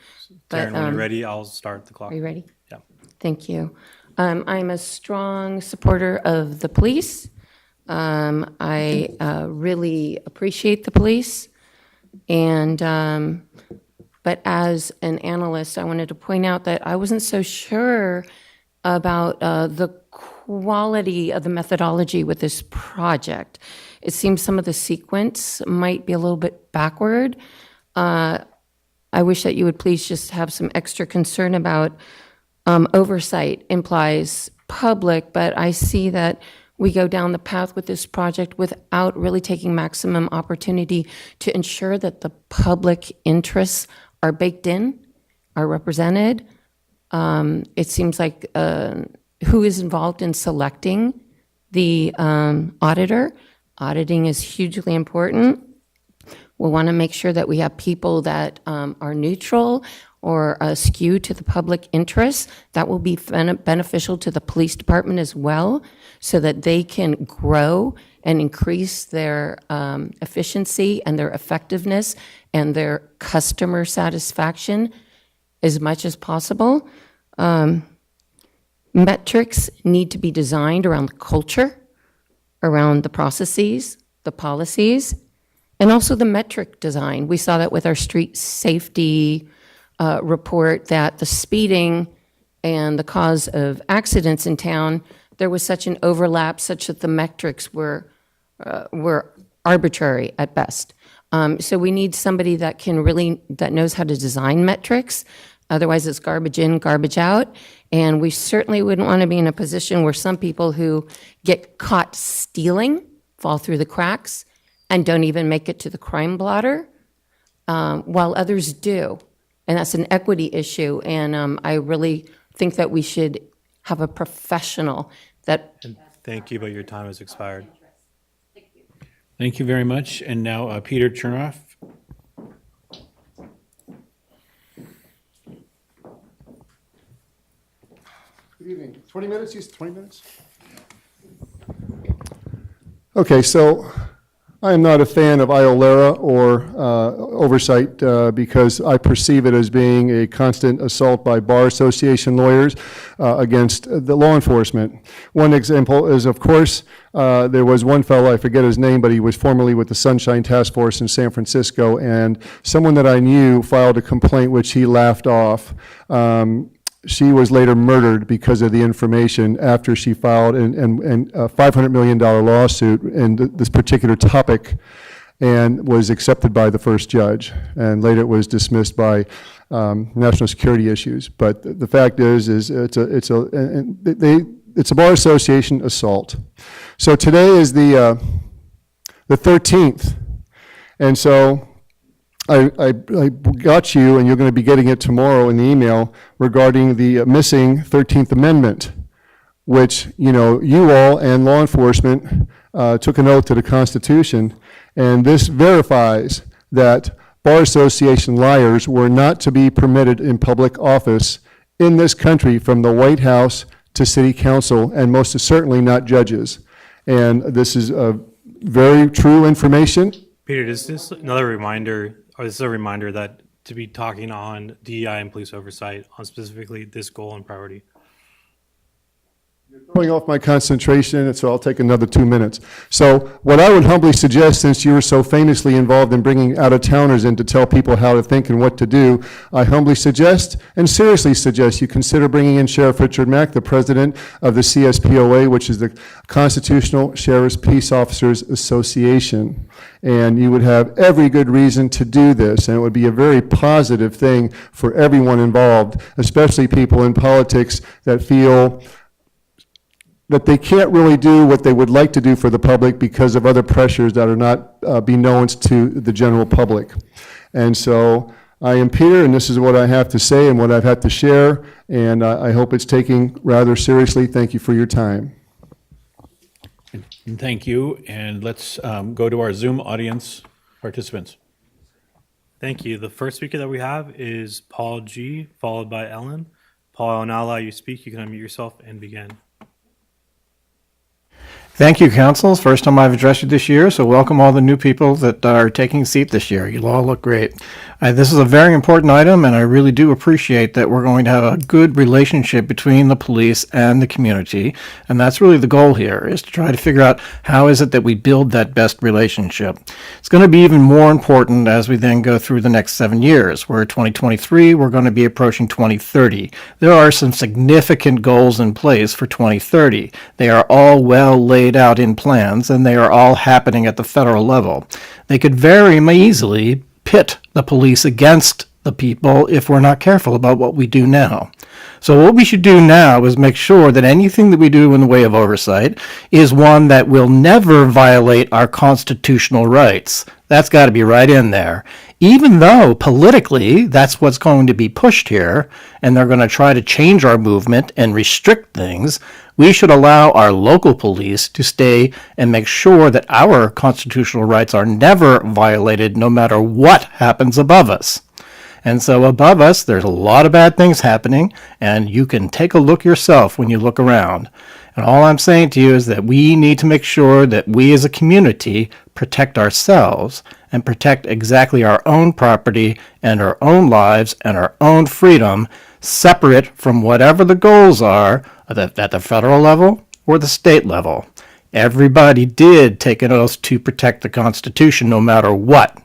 Taryn, when you're ready, I'll start the clock. Are you ready? Yeah. Thank you. I'm a strong supporter of the police. I really appreciate the police. And but as an analyst, I wanted to point out that I wasn't so sure about the quality of the methodology with this project. It seems some of the sequence might be a little bit backward. I wish that you would please just have some extra concern about oversight implies public, but I see that we go down the path with this project without really taking maximum opportunity to ensure that the public interests are baked in, are represented. It seems like who is involved in selecting the auditor. Auditing is hugely important. We want to make sure that we have people that are neutral or skew to the public interest. That will be beneficial to the police department as well, so that they can grow and increase their efficiency and their effectiveness and their customer satisfaction as much as possible. Metrics need to be designed around the culture, around the processes, the policies, and also the metric design. We saw that with our street safety report, that the speeding and the cause of accidents in town, there was such an overlap such that the metrics were arbitrary at best. So we need somebody that knows how to design metrics. Otherwise, it's garbage in, garbage out. And we certainly wouldn't want to be in a position where some people who get caught stealing fall through the cracks and don't even make it to the crime blotter, while others do. And that's an equity issue. And I really think that we should have a professional that. Thank you, but your time has expired. Thank you very much. And now Peter Chernoff. Good evening. 20 minutes, Use 20 minutes? Okay, so I am not a fan of IOLERA or oversight because I perceive it as being a constant assault by Bar Association lawyers against the law enforcement. One example is, of course, there was one fellow, I forget his name, but he was formerly with the Sunshine Task Force in San Francisco, and someone that I knew filed a complaint which he laughed off. She was later murdered because of the information after she filed a $500 million lawsuit in this particular topic and was accepted by the first judge. And later it was dismissed by national security issues. But the fact is it's a Bar Association assault. So today is the 13th. And so I got you, and you're going to be getting it tomorrow in the email regarding the missing 13th Amendment, which, you all and law enforcement took an oath to the Constitution, and this verifies that Bar Association liars were not to be permitted in public office in this country, from the White House to City Council, and most certainly not judges. And this is very true information. Peter, is this another reminder, or this is a reminder that to be talking on DEI and police oversight on specifically this goal and priority? Throwing off my concentration, and so I'll take another 2 minutes. So what I would humbly suggest, since you were so famously involved in bringing out-of-towners in to tell people how to think and what to do, I humbly suggest and seriously suggest you consider bringing in Sheriff Richard Mack, the president of the CSPOA, which is the Constitutional Sheriff's Peace Officers Association. And you would have every good reason to do this, and it would be a very positive thing for everyone involved, especially people in politics that feel that they can't really do what they would like to do for the public because of other pressures that are not beknownst to the general public. And so I am Peter, and this is what I have to say and what I've had to share, and I hope it's taken rather seriously. Thank you for your time. Thank you. And let's go to our Zoom audience participants. Thank you. The first speaker that we have is Paul G., followed by Ellen. Paul, I'll now allow you to speak. You can unmute yourself and begin. Thank you, Council. First time I've addressed you this year, so welcome all the new people that are taking a seat this year. You'll all look great. This is a very important item, and I really do appreciate that we're going to have a good relationship between the police and the community, and that's really the goal here, is to try to figure out how is it that we build that best relationship. It's going to be even more important as we then go through the next 7 years. We're 2023, we're going to be approaching 2030. There are some significant goals in place for 2030. They are all well laid out in plans, and they are all happening at the federal level. They could very easily pit the police against the people if we're not careful about what we do now. So what we should do now is make sure that anything that we do in the way of oversight is one that will never violate our constitutional rights. That's got to be right in there. Even though politically that's what's going to be pushed here, and they're going to try to change our movement and restrict things, we should allow our local police to stay and make sure that our constitutional rights are never violated no matter what happens above us. And so above us, there's a lot of bad things happening, and you can take a look yourself when you look around. And all I'm saying to you is that we need to make sure that we as a community protect ourselves and protect exactly our own property and our own lives and our own freedom, separate from whatever the goals are at the federal level or the state level. Everybody did take an oath to protect the Constitution no matter what.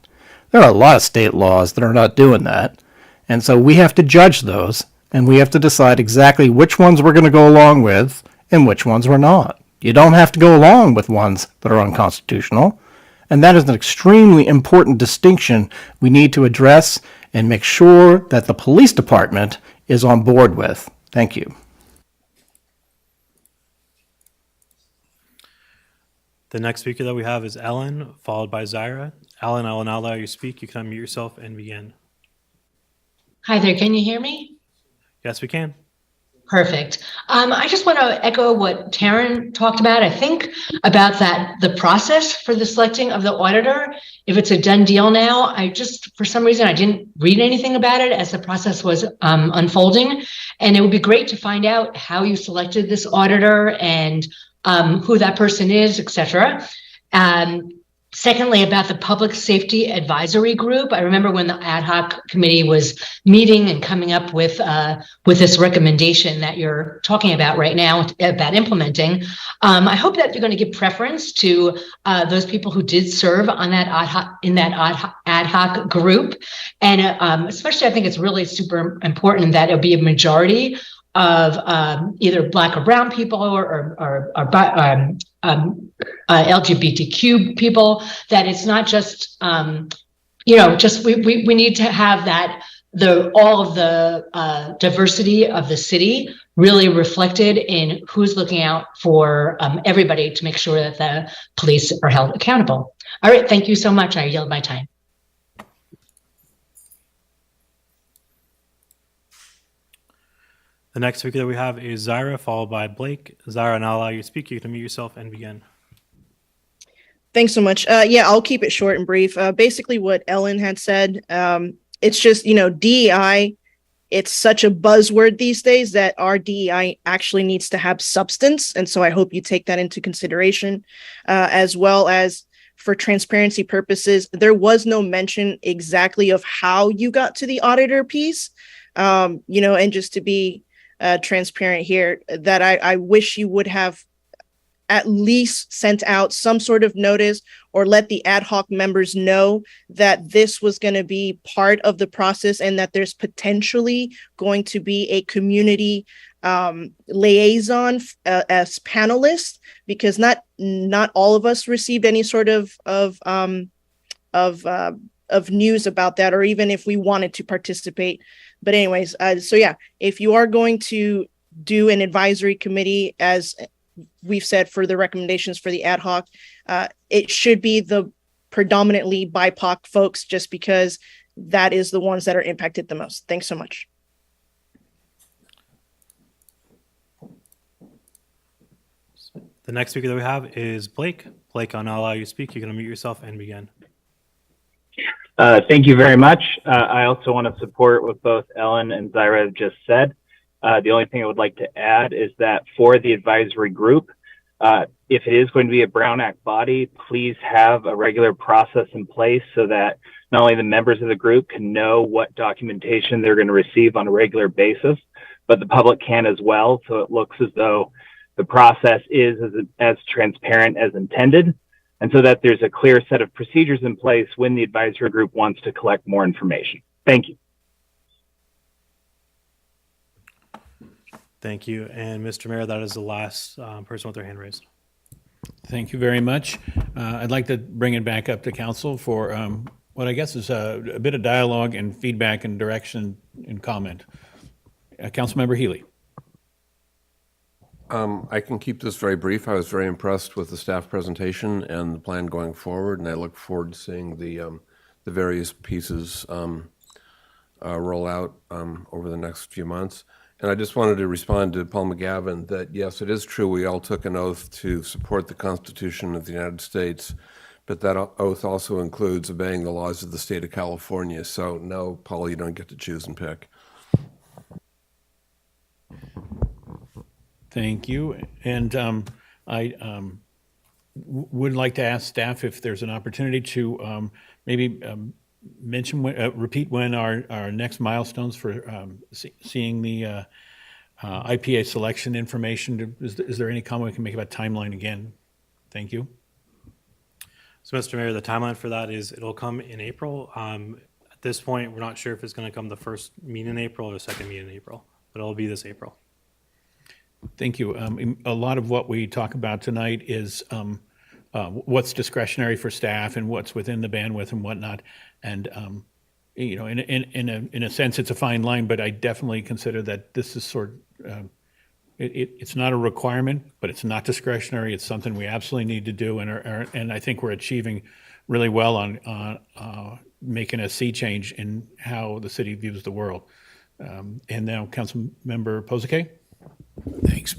There are a lot of state laws that are not doing that. And so we have to judge those, and we have to decide exactly which ones we're going to go along with and which ones we're not. You don't have to go along with ones that are unconstitutional. And that is an extremely important distinction we need to address and make sure that the police department is on board with. Thank you. The next speaker that we have is Ellen, followed by Zaira. Ellen, I will now allow you to speak. You can unmute yourself and begin. Hi there, can you hear me? Yes, we can. Perfect. I just want to echo what Taryn talked about. I think about the process for the selecting of the auditor. If it's a done deal now, for some reason, I didn't read anything about it as the process was unfolding. And it would be great to find out how you selected this auditor and who that person is, et cetera. Secondly, about the Public Safety Advisory Group, I remember when the ad hoc committee was meeting and coming up with this recommendation that you're talking about right now about implementing. I hope that you're going to give preference to those people who did serve on that ad hoc group, and especially I think it's really super important that it'll be a majority of either Black or Brown people or LGBTQ people, that it's not just, we need to have that, all of the diversity of the city really reflected in who's looking out for everybody to make sure that the police are held accountable. All right, thank you so much. I yield my time. The next speaker that we have is Zaira, followed by Blake. Zaira, now allow you to speak. You can unmute yourself and begin. Thanks so much. Yeah, I'll keep it short and brief. Basically what Ellen had said, it's just, DEI, it's such a buzzword these days that our DEI actually needs to have substance. And so I hope you take that into consideration, as well as for transparency purposes. There was no mention exactly of how you got to the auditor piece, and just to be transparent here, that I wish you would have at least sent out some sort of notice or let the ad hoc members know that this was going to be part of the process and that there's potentially going to be a community liaison as panelists, because not all of us received any sort of news about that, or even if we wanted to participate. But anyways, so yeah, if you are going to do an advisory committee, as we've said for the recommendations for the ad hoc, it should be the predominantly BIPOC folks, just because that is the ones that are impacted the most. Thanks so much. The next speaker that we have is Blake. Blake, I'll now allow you to speak. You can unmute yourself and begin. Thank you very much. I also want to support what both Ellen and Zaira have just said. The only thing I would like to add is that for the advisory group, if it is going to be a Brown Act body, please have a regular process in place so that not only the members of the group can know what documentation they're going to receive on a regular basis, but the public can as well. So it looks as though the process is as transparent as intended, and so that there's a clear set of procedures in place when the advisory group wants to collect more information. Thank you. Thank you. And Mr. Mayor, that is the last person with their hand raised. Thank you very much. I'd like to bring it back up to council for what I guess is a bit of dialogue and feedback and direction and comment. Councilmember Healy. I can keep this very brief. I was very impressed with the staff presentation and the plan going forward, and I look forward to seeing the various pieces roll out over the next few months. And I just wanted to respond to Paul McGavin that, yes, it is true we all took an oath to support the Constitution of the United States, but that oath also includes obeying the laws of the state of California. So no, Paul, you don't get to choose and pick. Thank you. And I would like to ask staff if there's an opportunity to maybe mention, repeat when our next milestones for seeing the IPA selection information. Is there any comment we can make about timeline again? Thank you. So, Mr. Mayor, the timeline for that is it'll come in April. At this point, we're not sure if it's going to come the first meeting in April or the second meeting in April, but it'll be this April. Thank you. A lot of what we talk about tonight is what's discretionary for staff and what's within the bandwidth and whatnot. And, you know, in a sense, it's a fine line, but I definitely consider that this is it's not a requirement, but it's not discretionary. It's something we absolutely need to do, and I think we're achieving really well on making a sea change in how the city views the world. And now, Councilmember Pozike. Thanks,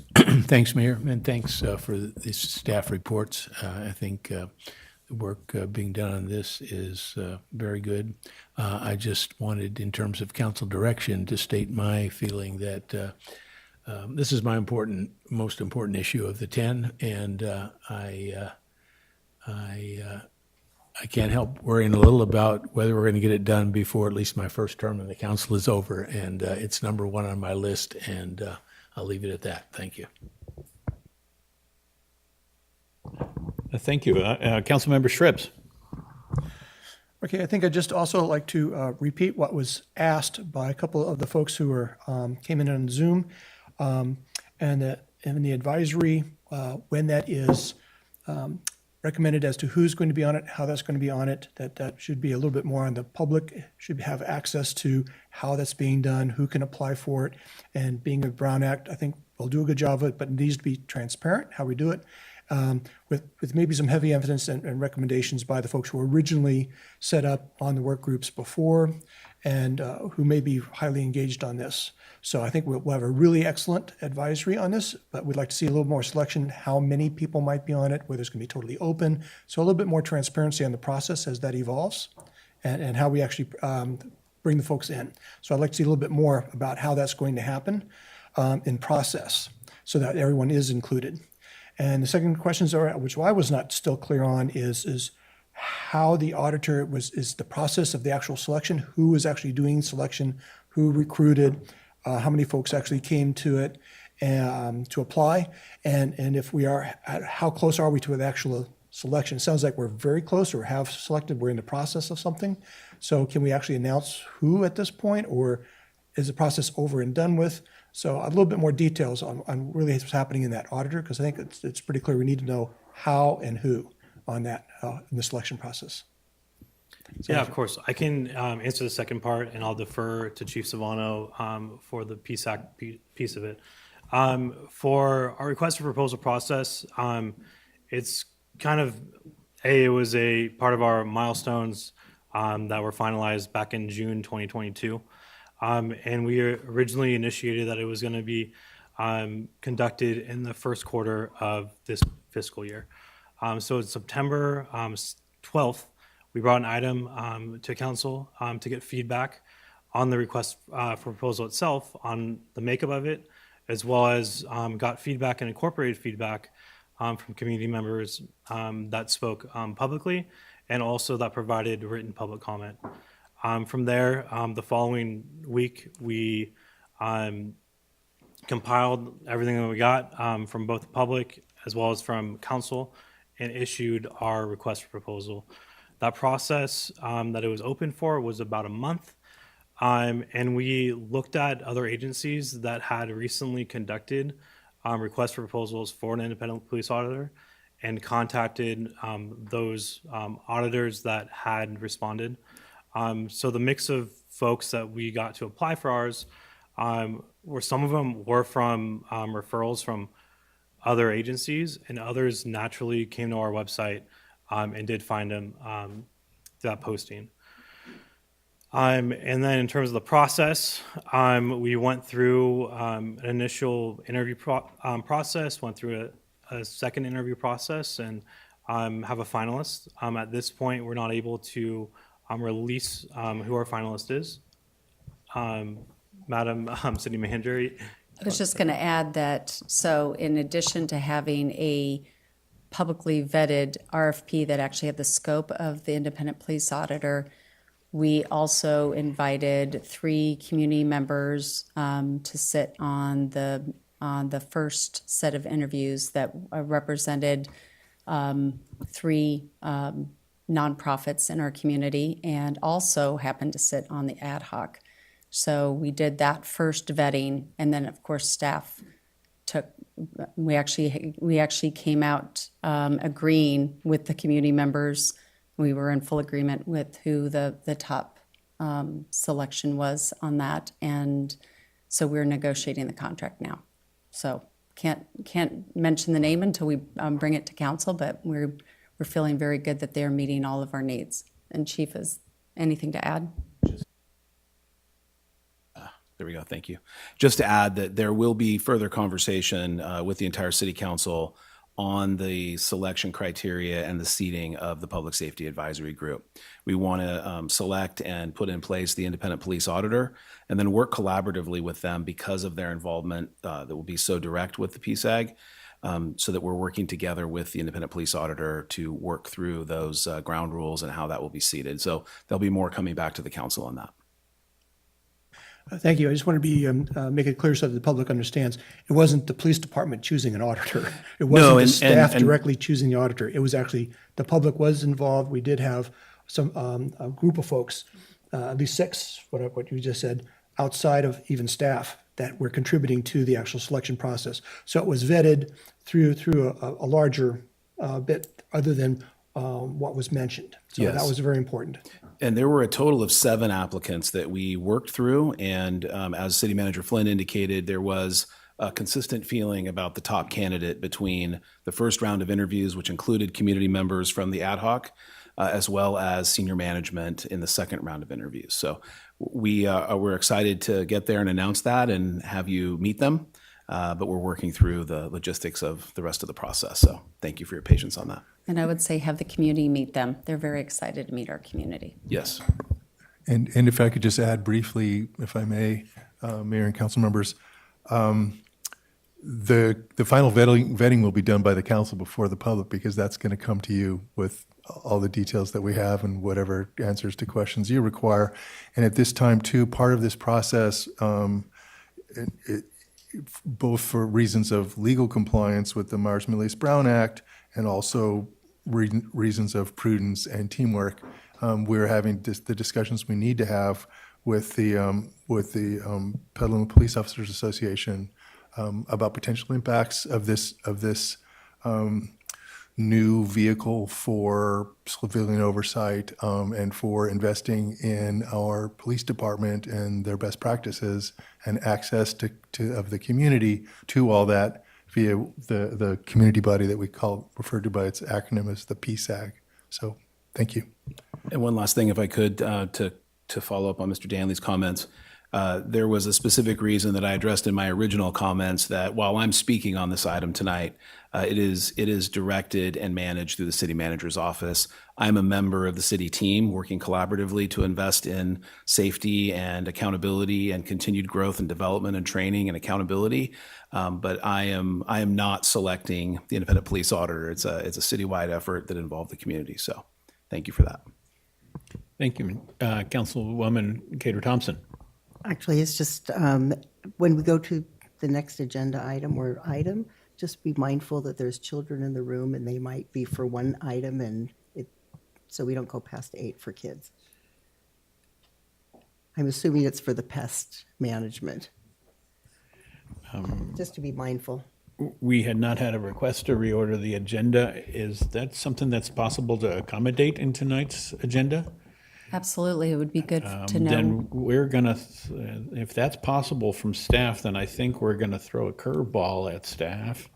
thanks, Mayor, and thanks for these staff reports. I think the work being done on this is very good. I just wanted, in terms of council direction, to state my feeling that this is my most important issue of the 10, and I can't help worrying a little about whether we're going to get it done before at least my first term in the council is over, and it's number one on my list, and I'll leave it at that. Thank you. Thank you. Councilmember Shribs. Okay, I think I'd just also like to repeat what was asked by a couple of the folks who were came in on Zoom, and that in the advisory, when that is recommended as to who's going to be on it, how that's going to be on it, that should be a little bit more on the public, should have access to how that's being done, who can apply for it, and being a Brown Act, I think we'll do a good job of it, but it needs to be transparent how we do it, with maybe some heavy evidence and recommendations by the folks who originally set up on the work groups before and who may be highly engaged on this. So I think we'll have a really excellent advisory on this, but we'd like to see a little more selection, how many people might be on it, whether it's going to be totally open. So a little bit more transparency on the process as that evolves and how we actually bring the folks in. So I'd like to see a little bit more about how that's going to happen in process so that everyone is included. And the second questions, which I was not still clear on, is how the auditor is the process of the actual selection, who is actually doing selection, who recruited, how many folks actually came to it to apply, and if we are, how close are we to an actual selection? It sounds like we're very close or have selected, we're in the process of something. So can we actually announce who at this point, or is the process over and done with? So a little bit more details on really what's happening in that auditor, because I think it's pretty clear we need to know how and who on that in the selection process. So yeah, of course. I can answer the second part, and I'll defer to Chief Savano for the PSAC piece of it. For our request for proposal process, it's kind of, it was a part of our milestones that were finalized back in June 2022. And we originally initiated that it was going to be conducted in the first quarter of this fiscal year. So it's September 12th, we brought an item to council to get feedback on the request for proposal itself, on the makeup of it, as well as got feedback and incorporated feedback from community members that spoke publicly, and also that provided written public comment. From there, the following week, we compiled everything that we got from both the public as well as from council and issued our request for proposal. That process that it was open for was about a month. And we looked at other agencies that had recently conducted requests for proposals for an independent police auditor and contacted those auditors that had responded. So the mix of folks that we got to apply for ours, were some of them were from referrals from other agencies, and others naturally came to our website and did find them that posting. And then in terms of the process, we went through an initial interview process, went through a second interview process, and have a finalist. At this point, we're not able to release who our finalist is. Madam City Manager. I was just going to add that, so in addition to having a publicly vetted RFP that actually had the scope of the independent police auditor, we also invited 3 community members to sit on the first set of interviews that represented 3 nonprofits in our community, and also happened to sit on the ad hoc. So we did that first vetting, and then of course staff we actually came out agreeing with the community members. We were in full agreement with who the top selection was on that, and so we're negotiating the contract now. So can't mention the name until we bring it to council, but we're feeling very good that they're meeting all of our needs. And Chief, is anything to add? There we go. Thank you. Just to add that there will be further conversation with the entire city council on the selection criteria and the seating of the Public Safety Advisory Group. We want to select and put in place the independent police auditor and then work collaboratively with them because of their involvement that will be so direct with the PSAG, so that we're working together with the independent police auditor to work through those ground rules and how that will be seated. So there'll be more coming back to the council on that. Thank you. I just want to be make it clear so that the public understands. It wasn't the police department choosing an auditor. It wasn't the staff directly choosing the auditor. It was actually the public was involved. We did have some a group of folks, at least 6, what you just said, outside of even staff that were contributing to the actual selection process. So it was vetted through a larger bit other than what was mentioned. So Yes. that was very important. And there were a total of 7 applicants that we worked through. And as City Manager Flynn indicated, there was a consistent feeling about the top candidate between the first round of interviews, which included community members from the ad hoc, as well as senior management in the second round of interviews. So we're excited to get there and announce that and have you meet them. But we're working through the logistics of the rest of the process. So thank you for your patience on that. And I would say have the community meet them. They're very excited to meet our community. Yes. And if I could just add briefly, if I may, Mayor and council members, the final vetting will be done by the council before the public, because that's going to come to you with all the details that we have and whatever answers to questions you require. And at this time, too, part of this process, both for reasons of legal compliance with the Myers-Millis-Brown Act and also reasons of prudence and teamwork, we're having the discussions we need to have with the Petaluma Police Officers Association about potential impacts of this new vehicle for civilian oversight and for investing in our police department and their best practices and access of the community to all that via the community body that we referred to by its acronym as the PSAG. So thank you. And one last thing, if I could, to follow up on Mr. Danley's comments. There was a specific reason that I addressed in my original comments that while I'm speaking on this item tonight, it is directed and managed through the city manager's office. I'm a member of the city team working collaboratively to invest in safety and accountability and continued growth and development and training and accountability. But I am not selecting the independent police auditor. It's a citywide effort that involved the community. So thank you for that. Thank you. Councilwoman Cater Thompson. Actually, it's just when we go to the next agenda item or item, just be mindful that there's children in the room and they might be for one item, and so we don't go past 8 for kids. I'm assuming it's for the pest management. Just to be mindful. We had not had a request to reorder the agenda. Is that something that's possible to accommodate in tonight's agenda? Absolutely, it would be good to know. Then we're gonna, if that's possible from staff, then I think we're gonna throw a curveball at staff.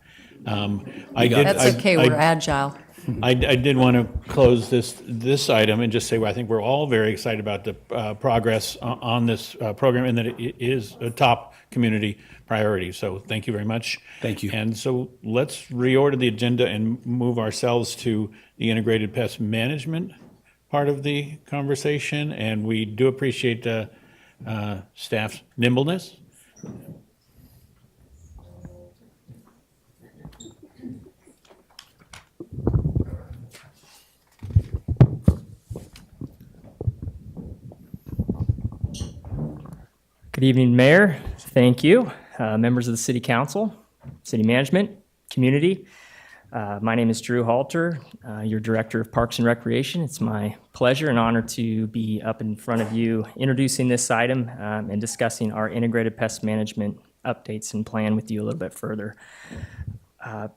That's okay, we're agile. I did want to close this item and just say, well, I think we're all very excited about the progress on this program and that it is a top community priority. So thank you very much. Thank you. And so let's reorder the agenda and move ourselves to the integrated pest management part of the conversation. And we do appreciate staff's nimbleness. Good evening, Mayor. Thank you. Members of the City Council, City Management, community. My name is Drew Halter, your Director of Parks and Recreation. It's my pleasure and honor to be up in front of you introducing this item and discussing our integrated pest management updates and plan with you a little bit further.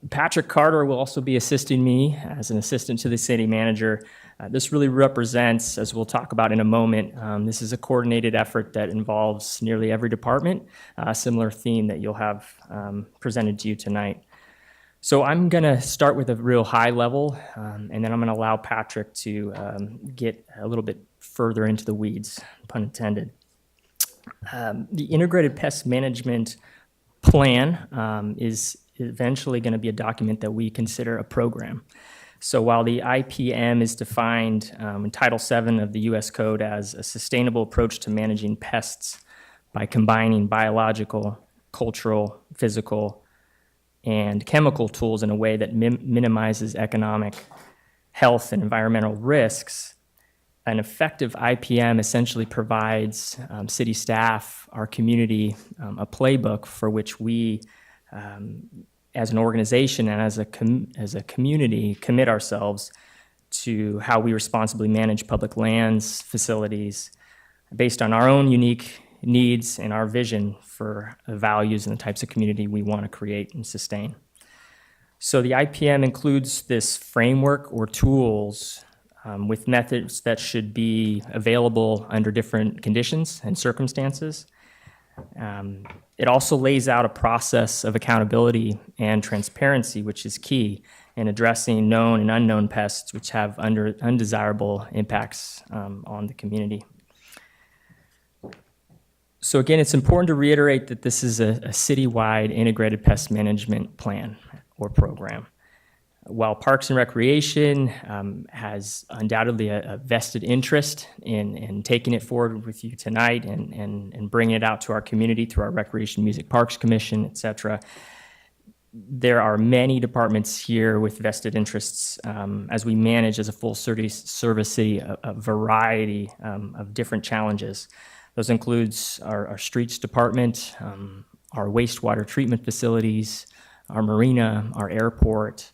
Patrick Carter will also be assisting me as an assistant to the city manager. This really represents, as we'll talk about in a moment, this is a coordinated effort that involves nearly every department, a similar theme that you'll have presented to you tonight. So I'm going to start with a real high level, and then I'm going to allow Patrick to get a little bit further into the weeds, pun intended. The Integrated Pest Management Plan is eventually going to be a document that we consider a program. So while the IPM is defined in Title VII of the U.S. Code as a sustainable approach to managing pests by combining biological, cultural, physical, and chemical tools in a way that minimizes economic, health, and environmental risks, an effective IPM essentially provides city staff, our community, a playbook for which we, as an organization and as a community, commit ourselves to how we responsibly manage public lands, facilities, based on our own unique needs and our vision for the values and the types of community we want to create and sustain. So the IPM includes this framework or tools with methods that should be available under different conditions and circumstances. It also lays out a process of accountability and transparency, which is key in addressing known and unknown pests which have undesirable impacts on the community. So again, it's important to reiterate that this is a citywide integrated pest management plan or program. While Parks and Recreation has undoubtedly a vested interest in taking it forward with you tonight and bringing it out to our community through our Recreation Music Parks Commission, et cetera, there are many departments here with vested interests as we manage as a full service city a variety of different challenges. Those includes our streets department, our wastewater treatment facilities, our marina, our airport,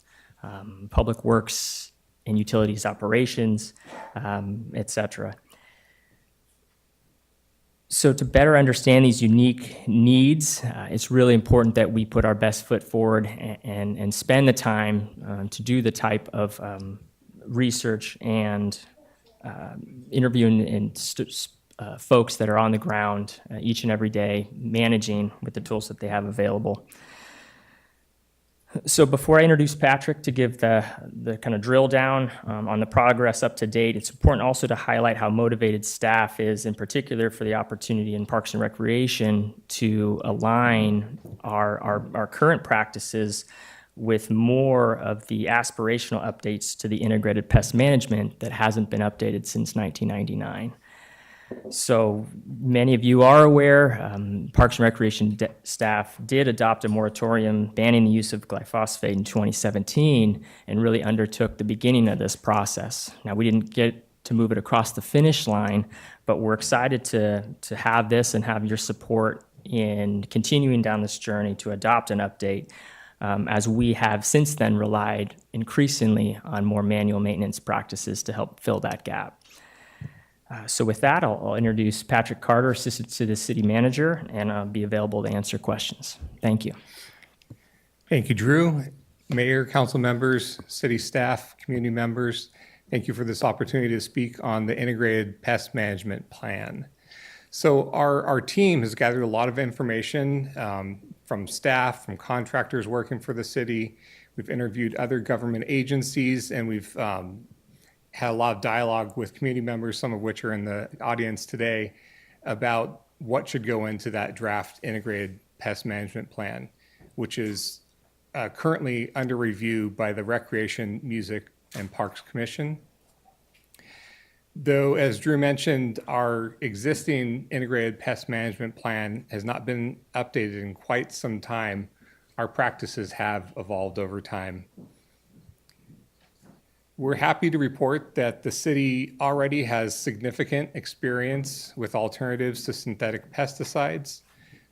public works and utilities operations, et cetera. So to better understand these unique needs, it's really important that we put our best foot forward and spend the time to do the type of research and interviewing folks that are on the ground each and every day, managing with the tools that they have available. So before I introduce Patrick to give the kind of drill down on the progress up to date, it's important also to highlight how motivated staff is, in particular for the opportunity in Parks and Recreation to align our current practices with more of the aspirational updates to the integrated pest management that hasn't been updated since 1999. So many of you are aware, Parks and Recreation staff did adopt a moratorium banning the use of glyphosate in 2017 and really undertook the beginning of this process. Now, we didn't get to move it across the finish line, but we're excited to have this and have your support in continuing down this journey to adopt an update, as we have since then relied increasingly on more manual maintenance practices to help fill that gap. So with that, I'll introduce Patrick Carter, Assistant to the City Manager, and I'll be available to answer questions. Thank you. Thank you, Drew. Mayor, council members, city staff, community members, thank you for this opportunity to speak on the Integrated Pest Management Plan. So our team has gathered a lot of information from staff, from contractors working for the city. We've interviewed other government agencies, and we've had a lot of dialogue with community members, some of which are in the audience today, about what should go into that draft integrated pest management plan, which is currently under review by the Recreation, Music, and Parks Commission. Though, as Drew mentioned, our existing integrated pest management plan has not been updated in quite some time, our practices have evolved over time. We're happy to report that the city already has significant experience with alternatives to synthetic pesticides.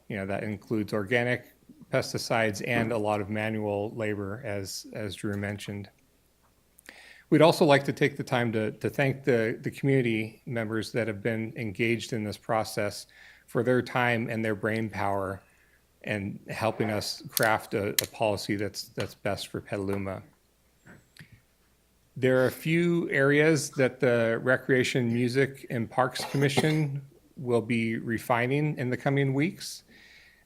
That includes organic pesticides and a lot of manual labor, as Drew mentioned. We'd also like to take the time to thank the community members that have been engaged in this process for their time and their brain power and helping us craft a policy that's best for Petaluma. There are a few areas that the Recreation, Music, and Parks Commission will be refining in the coming weeks.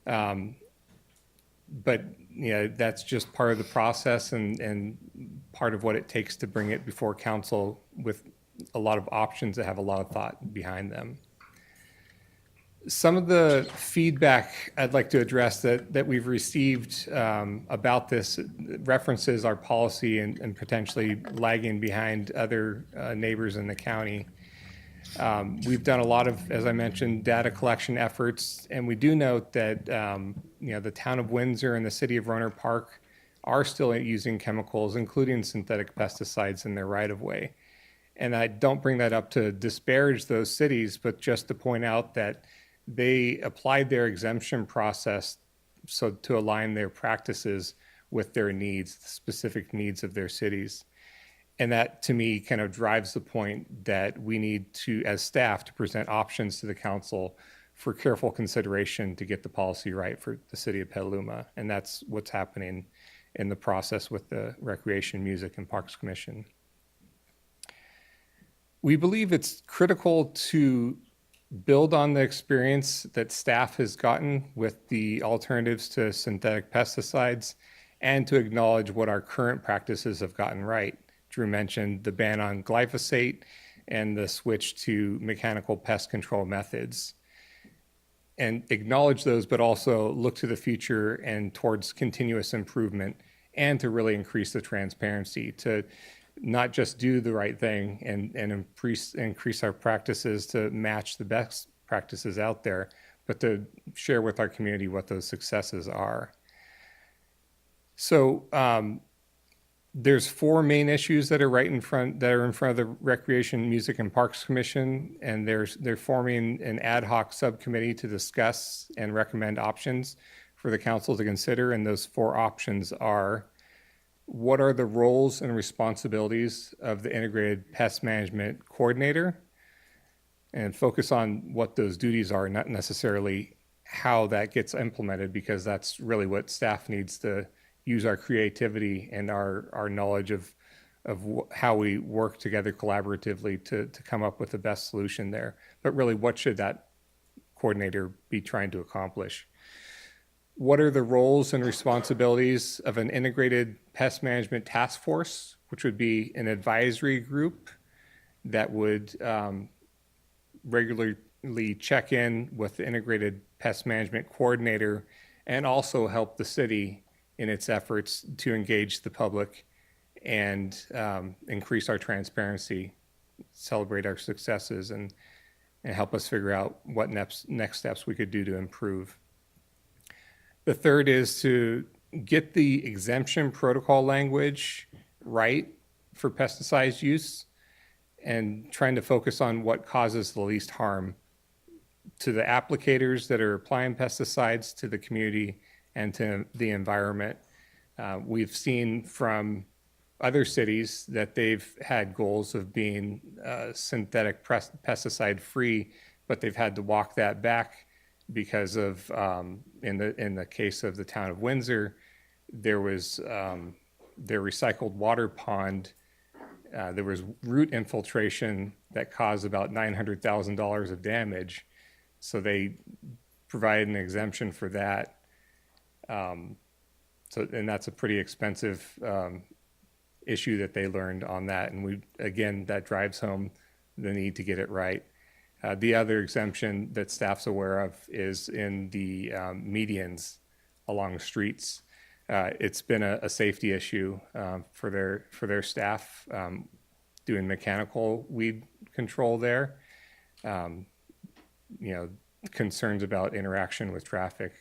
But that's just part of the process and part of what it takes to bring it before council with a lot of options that have a lot of thought behind them. Some of the feedback I'd like to address that we've received about this references our policy and potentially lagging behind other neighbors in the county. We've done a lot of, as I mentioned, data collection efforts, and we do note that the town of Windsor and the city of Rohnert Park are still using chemicals, including synthetic pesticides, in their right-of-way. And I don't bring that up to disparage those cities, but just to point out that they applied their exemption process so to align their practices with their needs, the specific needs of their cities. And that, to me, kind of drives the point that we need to, as staff, to present options to the council for careful consideration to get the policy right for the city of Petaluma. And that's what's happening in the process with the Recreation, Music, and Parks Commission. We believe it's critical to build on the experience that staff has gotten with the alternatives to synthetic pesticides and to acknowledge what our current practices have gotten right. Drew mentioned the ban on glyphosate and the switch to mechanical pest control methods. And acknowledge those, but also look to the future and towards continuous improvement and to really increase the transparency, to not just do the right thing and increase our practices to match the best practices out there, but to share with our community what those successes are. So there's 4 main issues that are in front of the Recreation, Music, and Parks Commission, and they're forming an ad hoc subcommittee to discuss and recommend options for the council to consider. And those 4 options are: what are the roles and responsibilities of the Integrated Pest Management Coordinator? And focus on what those duties are, not necessarily how that gets implemented, because that's really what staff needs to use our creativity and our knowledge of how we work together collaboratively to come up with the best solution there. But really, what should that coordinator be trying to accomplish? What are the roles and responsibilities of an integrated pest management task force, which would be an advisory group that would regularly check in with the integrated pest management coordinator and also help the city in its efforts to engage the public and increase our transparency, celebrate our successes, and help us figure out what next steps we could do to improve. The third is to get the exemption protocol language right for pesticide use and trying to focus on what causes the least harm to the applicators that are applying pesticides, to the community, and to the environment. We've seen from other cities that they've had goals of being synthetic pesticide free, but they've had to walk that back because of, in the case of the town of Windsor, there was their recycled water pond, there was root infiltration that caused about $900,000 of damage. So they provided an exemption for that. And that's a pretty expensive issue that they learned on that. And again, that drives home the need to get it right. The other exemption that staff's aware of is in the medians along streets. It's been a safety issue for their staff doing mechanical weed control there. Concerns about interaction with traffic,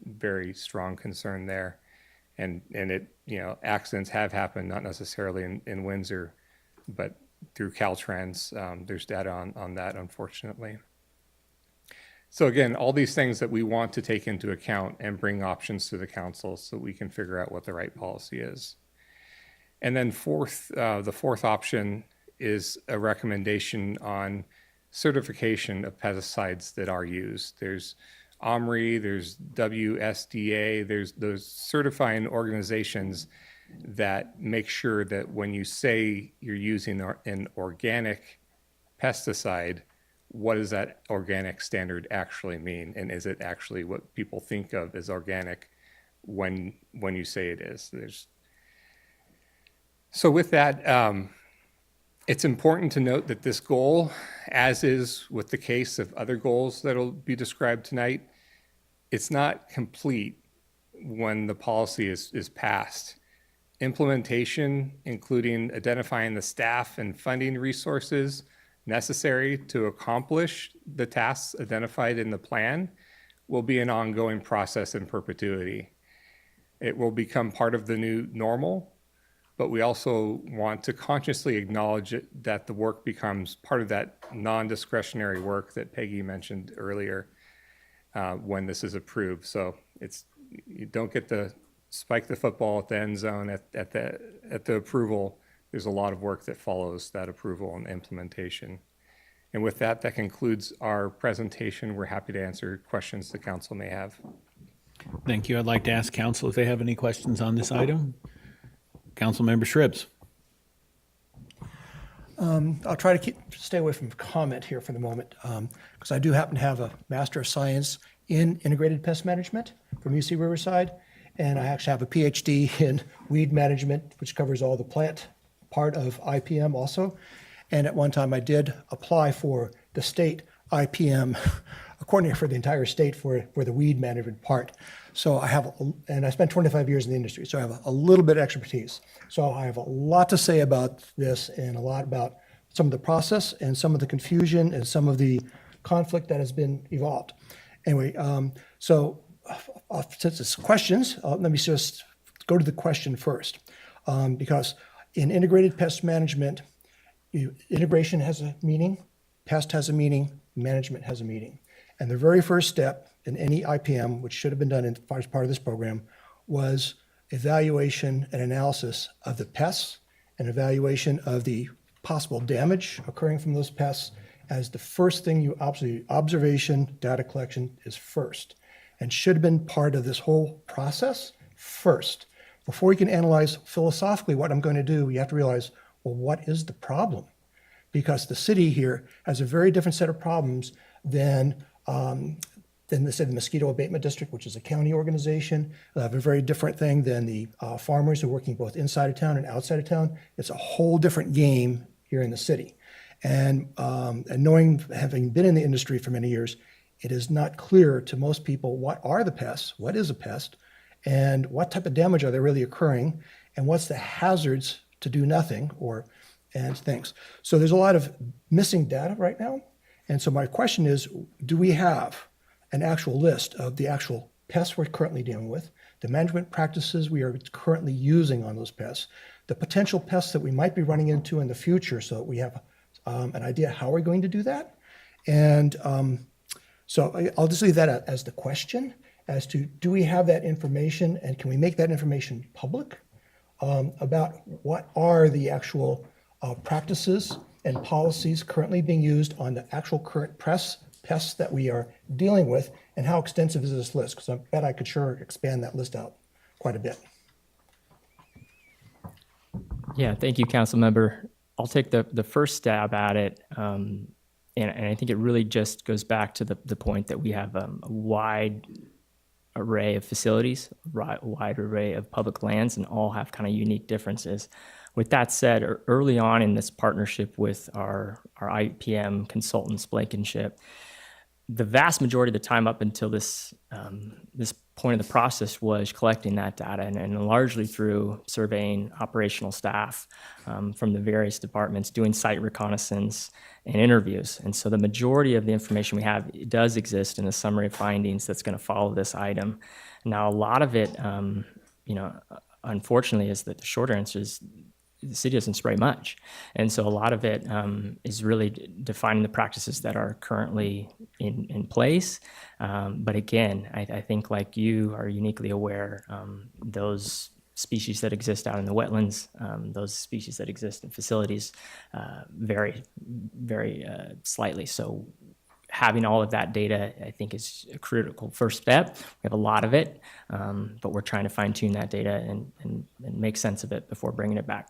very strong concern there. And it, accidents have happened, not necessarily in Windsor, but through Caltrans, there's data on that, unfortunately. So again, all these things that we want to take into account and bring options to the council so we can figure out what the right policy is. And then the fourth option is a recommendation on certification of pesticides that are used. There's OMRI, there's WSDA, there's those certifying organizations that make sure that when you say you're using an organic pesticide, what does that organic standard actually mean? And is it actually what people think of as organic when you say it is? So with that, it's important to note that this goal, as is with the case of other goals that will be described tonight, it's not complete when the policy is passed. Implementation, including identifying the staff and funding resources necessary to accomplish the tasks identified in the plan, will be an ongoing process in perpetuity. It will become part of the new normal, but we also want to consciously acknowledge that the work becomes part of that non-discretionary work that Peggy mentioned earlier when this is approved. So you don't get to spike the football at the end zone at the approval. There's a lot of work that follows that approval and implementation. And with that concludes our presentation. We're happy to answer questions the council may have. Thank you. I'd like to ask council if they have any questions on this item. Councilmember Shribs. I'll try to stay away from comment here for the moment, because I do happen to have a Master of Science in Integrated Pest Management from UC Riverside, and I actually have a PhD in Weed Management, which covers all the plant part of IPM also. And at one time I did apply for the state IPM coordinator for the entire state for the weed management part. So and I spent 25 years in the industry, so I have a little bit of expertise. So I have a lot to say about this and a lot about some of the process and some of the confusion and some of the conflict that has been evolved. Anyway, since it's questions, let me just go to the question first. Because in integrated pest management, integration has a meaning, pest has a meaning, management has a meaning. And the very first step in any IPM, which should have been done as part of this program, was evaluation and analysis of the pests and evaluation of the possible damage occurring from those pests as the first thing observation, data collection is first, and should have been part of this whole process first. Before you can analyze philosophically what I'm going to do, you have to realize, well, what is the problem? Because the city here has a very different set of problems than the Mosquito Abatement District, which is a county organization. They have a very different thing than the farmers who are working both inside of town and outside of town. It's a whole different game here in the city. And having been in the industry for many years, it is not clear to most people what are the pests, what is a pest, and what type of damage are they really occurring, and what's the hazards to do nothing and things. So there's a lot of missing data right now. And so my question is, do we have an actual list of the actual pests we're currently dealing with, the management practices we are currently using on those pests, the potential pests that we might be running into in the future, so that we have an idea how we're going to do that? And so I'll just leave that as the question as to, do we have that information, and can we make that information public about what are the actual practices and policies currently being used on the actual current pests that we are dealing with, and how extensive is this list? Because I bet I could sure expand that list out quite a bit. Yeah, thank you, Council Member. I'll take the first stab at it. And I think it really just goes back to the point that we have a wide array of facilities, a wide array of public lands, and all have kind of unique differences. With that said, early on in this partnership with our IPM consultants, Blankenship, the vast majority of the time up until this point of the process was collecting that data, and largely through surveying operational staff from the various departments, doing site reconnaissance and interviews. And so the majority of the information we have does exist in a summary of findings that's going to follow this item. Now, a lot of it, unfortunately, is that the short answer is the city doesn't spray much. And so a lot of it is really defining the practices that are currently in place. But again, I think, like you are uniquely aware, those species that exist out in the wetlands, those species that exist in facilities vary very slightly. So having all of that data, I think, is a critical first step. We have a lot of it, but we're trying to fine tune that data and make sense of it before bringing it back.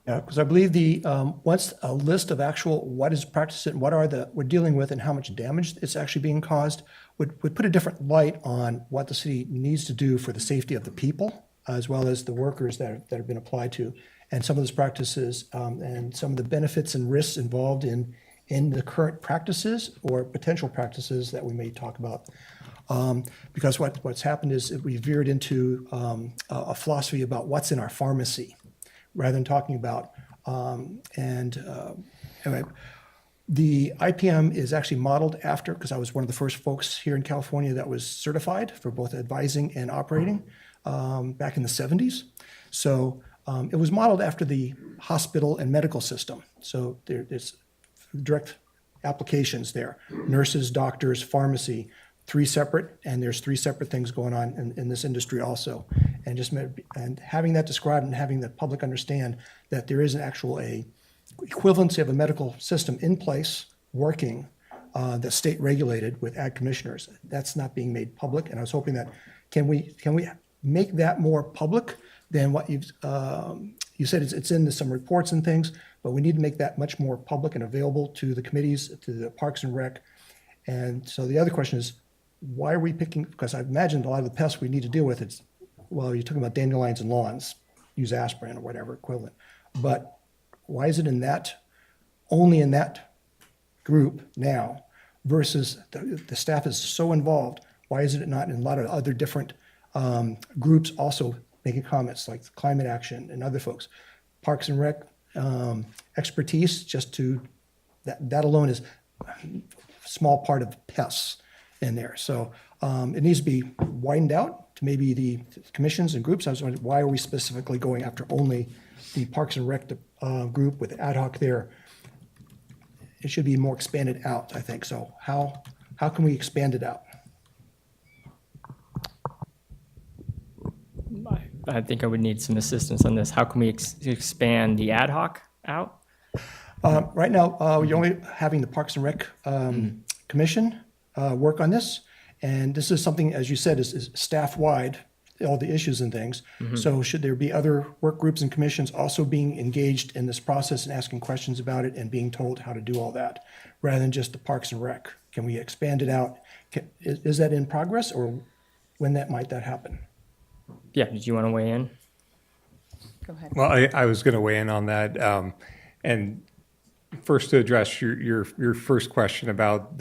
Yeah, because I believe once a list of actual what is practiced and what we're dealing with and how much damage it's actually being caused would put a different light on what the city needs to do for the safety of the people, as well as the workers that have been applied to, and some of those practices and some of the benefits and risks involved in the current practices or potential practices that we may talk about. Because what's happened is we veered into a philosophy about what's in our pharmacy, rather than talking about, anyway, the IPM is actually modeled after, because I was one of the first folks here in California that was certified for both advising and operating back in the 70s. So it was modeled after the hospital and medical system. So there's direct applications there. Nurses, doctors, pharmacy, there's three separate things going on in this industry also. And having that described and having the public understand that there is an actual equivalency of a medical system in place working that's state regulated with ag commissioners. That's not being made public, and I was hoping that can we make that more public than what you said? It's in some reports and things, but we need to make that much more public and available to the committees, to the Parks and Rec. And so the other question is, why are we picking? Because I imagined a lot of the pests we need to deal with. It's, well, you're talking about dandelions and lawns, use aspirin or whatever equivalent. But why is it only in that group now versus the staff is so involved? Why is it not in a lot of other different groups also making comments like Climate Action and other folks? Parks and Rec expertise, that alone is a small part of pests in there. So it needs to be widened out to maybe the commissions and groups. I was wondering, why are we specifically going after only the Parks and Rec group with ad hoc there? It should be more expanded out, I think. So how can we expand it out? I think I would need some assistance on this. How can we expand the ad hoc out? Right now, you're only having the Parks and Rec Commission work on this. And this is something, as you said, is staff-wide, all the issues and things. Mm-hmm. So should there be other work groups and commissions also being engaged in this process and asking questions about it and being told how to do all that, rather than just the Parks and Rec? Can we expand it out? Is that in progress, or when might that happen? Yeah, did you want to weigh in? Go ahead. Well, I was going to weigh in on that. And first, to address your first question about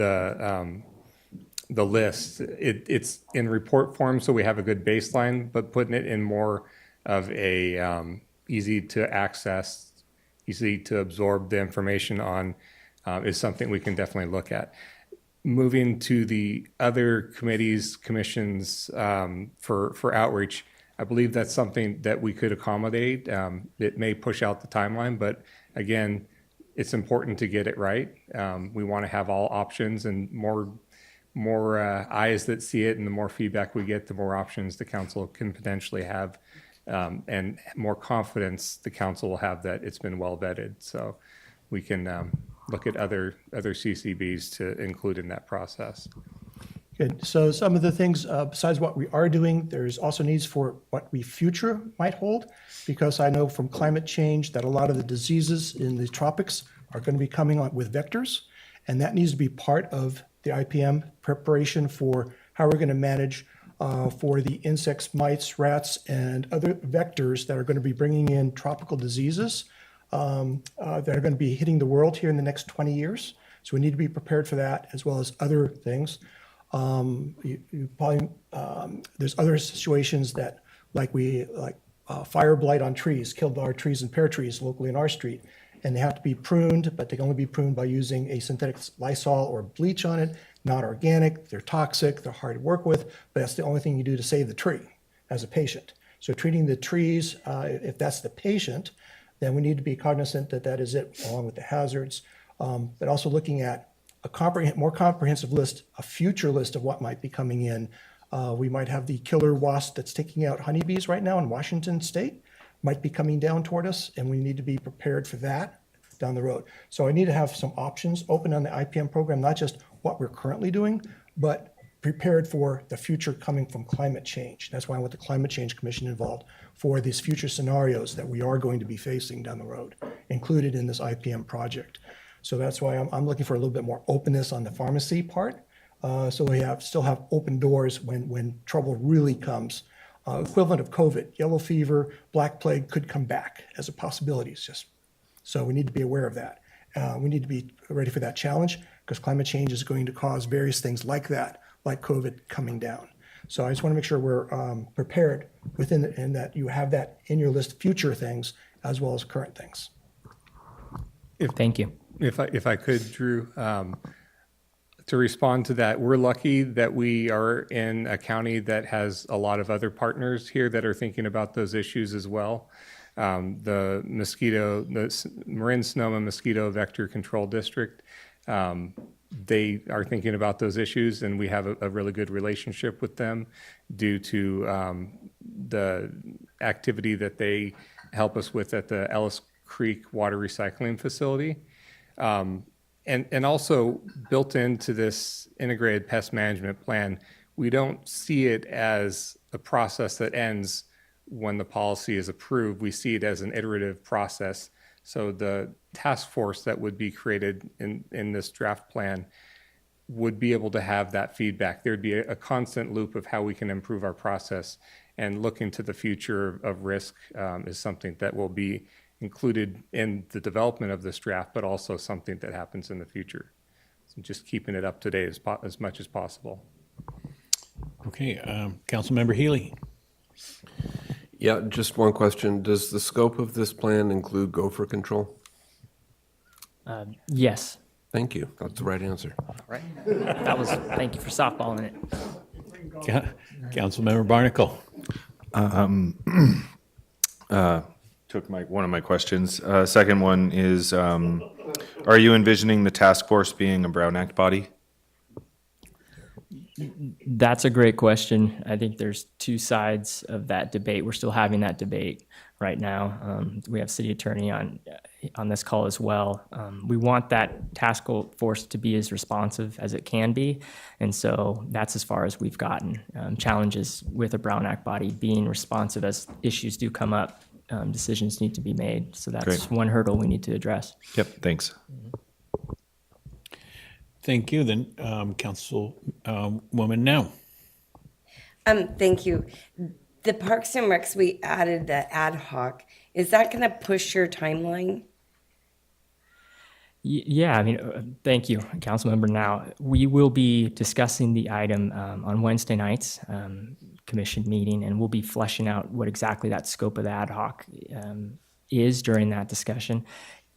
the list, it's in report form, so we have a good baseline, but putting it in more of a easy to access, easy to absorb the information on is something we can definitely look at. Moving to the other committees, commissions for outreach, I believe that's something that we could accommodate. It may push out the timeline, but again, it's important to get it right. We want to have all options, and more eyes that see it, and the more feedback we get, the more options the council can potentially have, and more confidence the council will have that it's been well vetted. So we can look at other CCBs to include in that process. Good. So some of the things, besides what we are doing, there's also needs for what we future might hold, because I know from climate change that a lot of the diseases in the tropics are going to be coming on with vectors, and that needs to be part of the IPM preparation for how we're going to manage for the insects, mites, rats, and other vectors that are going to be bringing in tropical diseases that are going to be hitting the world here in the next 20 years. So we need to be prepared for that, as well as other things. There's other situations that, like fire blight on trees, killed our trees and pear trees locally in our street, and they have to be pruned, but they can only be pruned by using a synthetic Lysol or bleach on it, not organic. They're toxic, they're hard to work with, but that's the only thing you do to save the tree as a patient. So treating the trees, if that's the patient, then we need to be cognizant that that is it, along with the hazards, but also looking at a more comprehensive list, a future list of what might be coming in. We might have the killer wasp that's taking out honeybees right now in Washington State, might be coming down toward us, and we need to be prepared for that down the road. So I need to have some options open on the IPM program, not just what we're currently doing, but prepared for the future coming from climate change. That's why I want the Climate Change Commission involved for these future scenarios that we are going to be facing down the road, included in this IPM project. So that's why I'm looking for a little bit more openness on the pharmacy part. So we still have open doors when trouble really comes. Equivalent of COVID, yellow fever, black plague could come back as a possibility. So we need to be aware of that. We need to be ready for that challenge because climate change is going to cause various things like that, like COVID coming down. So I just want to make sure we're prepared and that you have that in your list, future things as well as current things. Thank you. If I could, Drew, to respond to that, we're lucky that we are in a county that has a lot of other partners here that are thinking about those issues as well. The Marin Sonoma Mosquito Vector Control District, they are thinking about those issues, and we have a really good relationship with them due to the activity that they help us with at the Ellis Creek Water Recycling Facility. And also built into this integrated pest management plan, we don't see it as a process that ends when the policy is approved. We see it as an iterative process. So the task force that would be created in this draft plan would be able to have that feedback. There'd be a constant loop of how we can improve our process, and looking to the future of risk is something that will be included in the development of this draft, but also something that happens in the future. So just keeping it up to date as much as possible. Okay, Councilmember Healy. Yeah, just one question. Does the scope of this plan include gopher control? Yes. Thank you. That's the right answer. All right. Thank you for softballing it. Councilmember Barnacle. Took one of my questions. Second one is, are you envisioning the task force being a Brown Act body? That's a great question. I think there's two sides of that debate. We're still having that debate right now. We have city attorney on this call as well. We want that task force to be as responsive as it can be, and so that's as far as we've gotten. Challenges with a Brown Act body being responsive as issues do come up. Decisions need to be made. So that's Great. one hurdle we need to address. Yep, thanks. Thank you. Then Councilwoman Now. Thank you. The Parks and Recs, we added the ad hoc. Is that going to push your timeline? Yeah, I mean, thank you, Councilmember. Now, we will be discussing the item on Wednesday night's commission meeting, and we'll be fleshing out what exactly that scope of the ad hoc is during that discussion.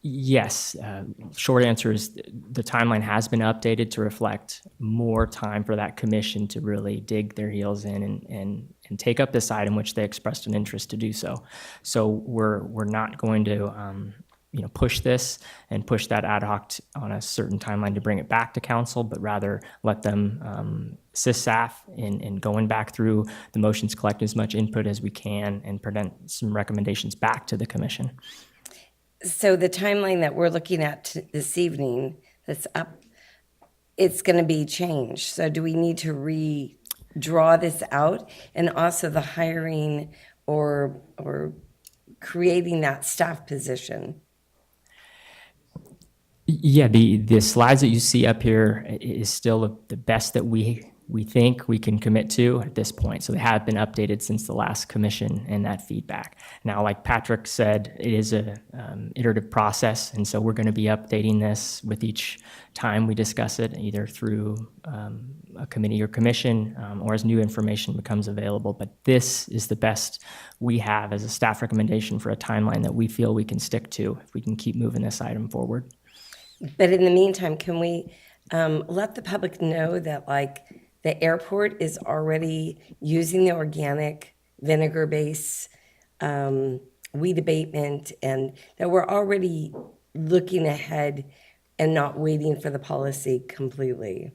Yes, short answer is the timeline has been updated to reflect more time for that commission to really dig their heels in and take up this item, which they expressed an interest to do so. So we're not going to push this and push that ad hoc on a certain timeline to bring it back to council, but rather let them assist staff in going back through the motions, collect as much input as we can, and present some recommendations back to the commission. So the timeline that we're looking at this evening that's up, it's going to be changed. So do we need to redraw this out? And also the hiring or creating that staff position? Yeah, the slides that you see up here is still the best that we think we can commit to at this point. So they have been updated since the last commission and that feedback. Now, like Patrick said, it is a iterative process, and so we're going to be updating this with each time we discuss it, either through a committee or commission or as new information becomes available. But this is the best we have as a staff recommendation for a timeline that we feel we can stick to if we can keep moving this item forward. But in the meantime, can we let the public know that the airport is already using the organic vinegar base weed abatement, and that we're already looking ahead and not waiting for the policy completely?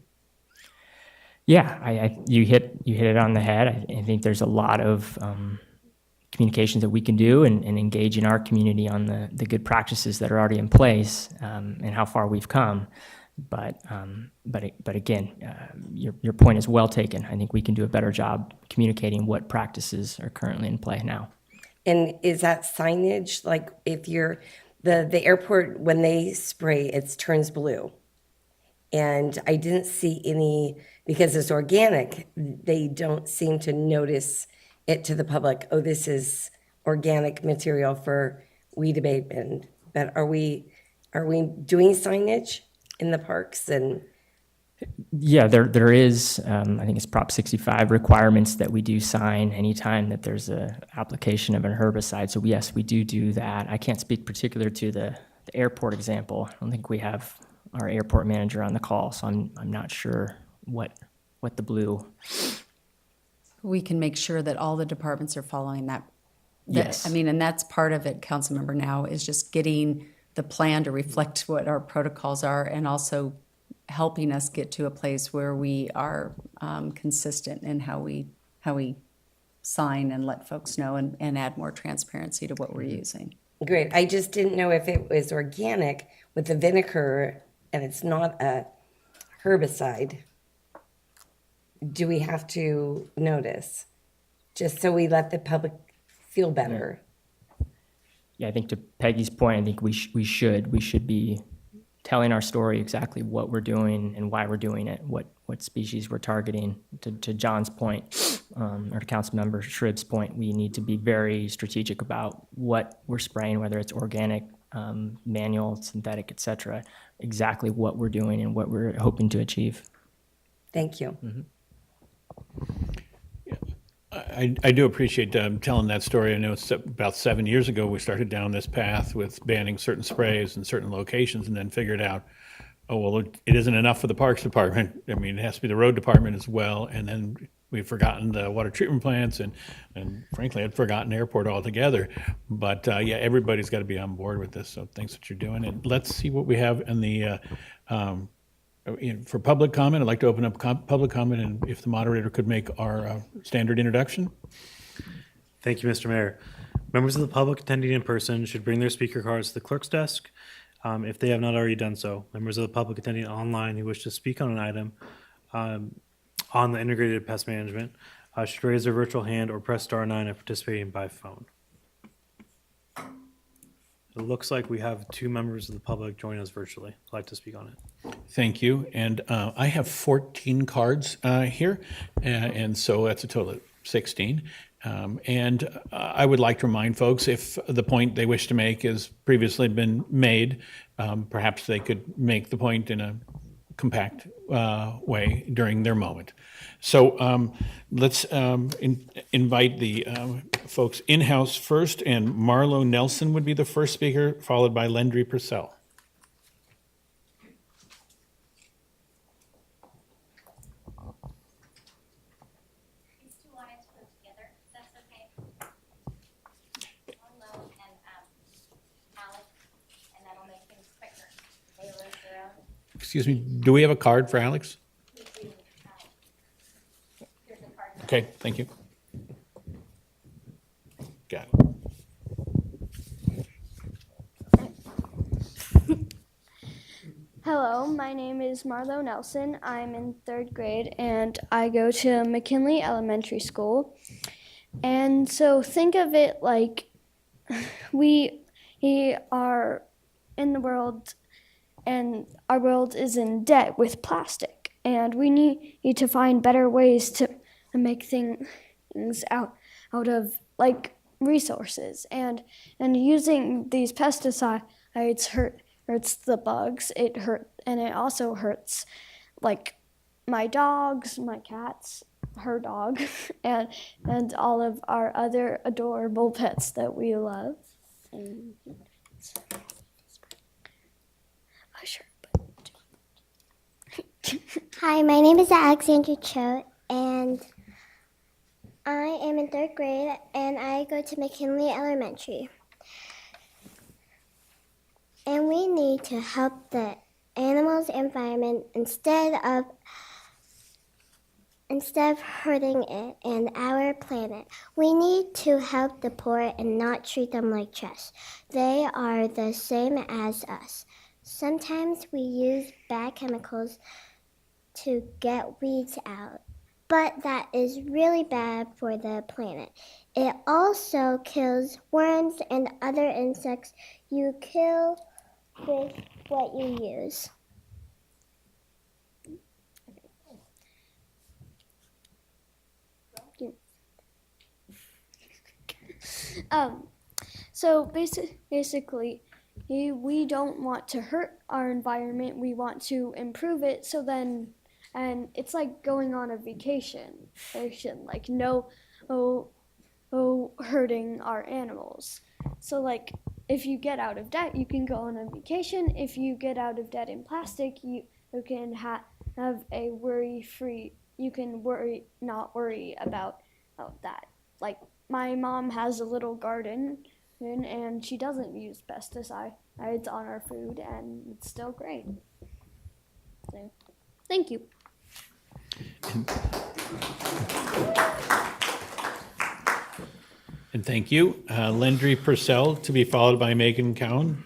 Yeah, you hit it on the head. I think there's a lot of communications that we can do and engaging our community on the good practices that are already in place and how far we've come. But again, your point is well taken. I think we can do a better job communicating what practices are currently in play now. And is that signage, like if you're, the airport, when they spray, it turns blue. And I didn't see any, because it's organic, they don't seem to notice it to the public, oh, this is organic material for weed abatement. But are we doing signage in the parks? And Yeah, there is, I think it's Prop 65 requirements that we do sign anytime that there's a application of an herbicide. So yes, we do that. I can't speak particular to the airport example. I don't think we have our airport manager on the call, so I'm not sure what the blue. We can make sure that all the departments are following that. Yes. I mean, and that's part of it, Councilmember, now, is just getting the plan to reflect what our protocols are and also helping us get to a place where we are consistent in how we sign and let folks know and add more transparency to what we're using. great, I just didn't know if it was organic with the vinegar and it's not a herbicide. Do we have to notice? Just so we let the public feel better. Yeah, I think to Peggy's point, I think we should be telling our story exactly what we're doing and why we're doing it, what species we're targeting. To John's point, or to Councilmember Shrib's point, we need to be very strategic about what we're spraying, whether it's organic, manual, synthetic, et cetera, exactly what we're doing and what we're hoping to achieve. Thank you. Mm-hmm. I do appreciate telling that story. I know it's about 7 years ago we started down this path with banning certain sprays in certain locations and then figured out, oh, well, it isn't enough for the Parks Department. I mean, it has to be the Road Department as well. And then we've forgotten the water treatment plants and frankly, I'd forgotten airport altogether. But yeah, everybody's got to be on board with this. So thanks what you're doing. And let's see what we have in the for public comment. I'd like to open up public comment, and if the moderator could make our standard introduction. Thank you, Mr. Mayor. Members of the public attending in person should bring their speaker cards to the clerk's desk if they have not already done so. Members of the public attending online who wish to speak on an item on the integrated pest management should raise their virtual hand or press star 9 if participating by phone. It looks like we have 2 members of the public joining us virtually. I'd like to speak on it. Thank you. And I have 14 cards here, and so that's a total of 16. And I would like to remind folks, if the point they wish to make has previously been made, perhaps they could make the point in a compact way during their moment. So let's invite the folks in-house first, and Marlo Nelson would be the first speaker, followed by Lendry Purcell. Excuse me, do we have a card for Alex? Okay, thank you. Got it. Hello, my name is Marlo Nelson. I'm in 3rd grade and I go to McKinley Elementary School. And so think of it like we are in the world and our world is in debt with plastic. And we need to find better ways to make things out of like resources. And using these pesticides hurts the bugs. It also hurts like my dogs, my cats, her dog, and all of our other adorable pets that we love. Hi, my name is Alexandra Cho, and I am in 3rd grade, and I go to McKinley Elementary. And we need to help the animals' environment instead of instead of hurting it and our planet. We need to help the poor and not treat them like trash. They are the same as us. Sometimes we use bad chemicals to get weeds out, but that is really bad for the planet. It also kills worms and other insects you kill with what you use. So basically, we don't want to hurt our environment. We want to improve it. So then, and it's like going on a vacation, like no hurting our animals. So like, if you get out of debt, you can go on a vacation. If you get out of debt in plastic, you can have a worry-free. You can not worry about that. Like, my mom has a little garden, and she doesn't use pesticides on our food, and it's still great. So, thank you. And thank you. Lendry Purcell, to be followed by Megan Cowan.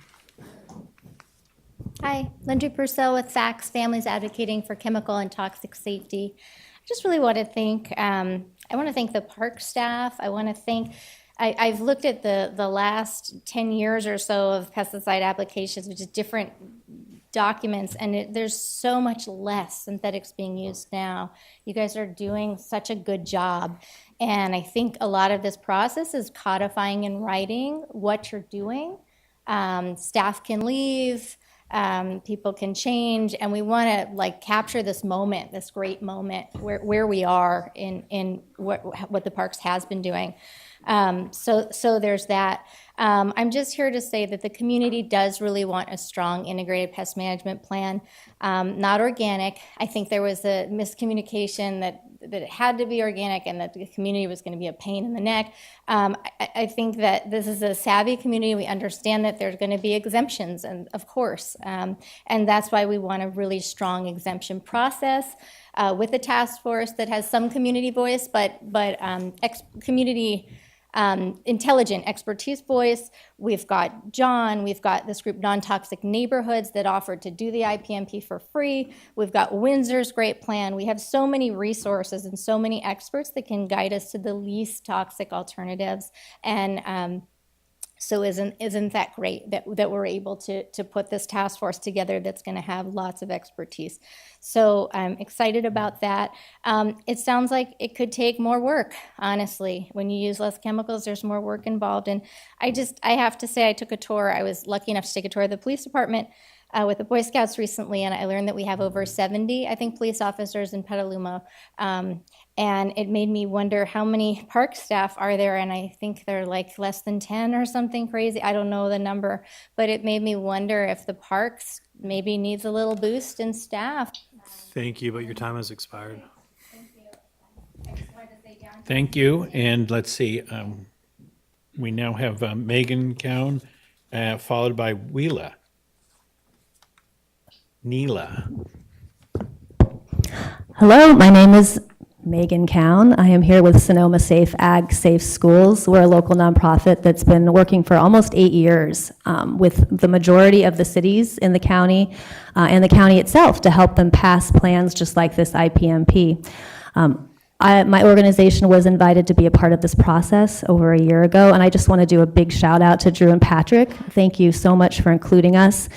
Hi, Lendry Purcell with FACTS, Families Advocating for Chemical and Toxic Safety. I just really want to thank, I want to thank the park staff. I want to thank, I've looked at the last 10 years or so of pesticide applications, which is different documents, and there's so much less synthetics being used now. You guys are doing such a good job. And I think a lot of this process is codifying in writing what you're doing. Staff can leave, people can change, and we want to like capture this moment, this great moment where we are in what the parks has been doing. So there's that. I'm just here to say that the community does really want a strong integrated pest management plan, not organic. I think there was a miscommunication that it had to be organic and that the community was going to be a pain in the neck. I think that this is a savvy community. We understand that there's going to be exemptions, and of course, and that's why we want a really strong exemption process with a task force that has some community voice, but community intelligent expertise voice. We've got John, we've got this group Non-Toxic Neighborhoods that offered to do the IPMP for free. We've got Windsor's great plan. We have so many resources and so many experts that can guide us to the least toxic alternatives. And so isn't that great that we're able to put this task force together that's going to have lots of expertise. So I'm excited about that. It sounds like it could take more work, honestly. When you use less chemicals, there's more work involved. And I have to say, I took a tour. I was lucky enough to take a tour of the police department with the Boy Scouts recently, and I learned that we have over 70, I think, police officers in Petaluma. And it made me wonder how many park staff are there, and I think they're like less than 10 or something crazy. I don't know the number, but it made me wonder if the parks maybe needs a little boost in staff. Thank you, but your time has expired. Thank you. And let's see, we now have Megan Cowan, followed by Neela. Hello, my name is Megan Cowan. I am here with Sonoma Safe Ag Safe Schools. We're a local nonprofit that's been working for almost 8 years with the majority of the cities in the county and the county itself to help them pass plans just like this IPMP. My organization was invited to be a part of this process over a year ago, and I just want to do a big shout out to Drew and Patrick. Thank you so much for including us.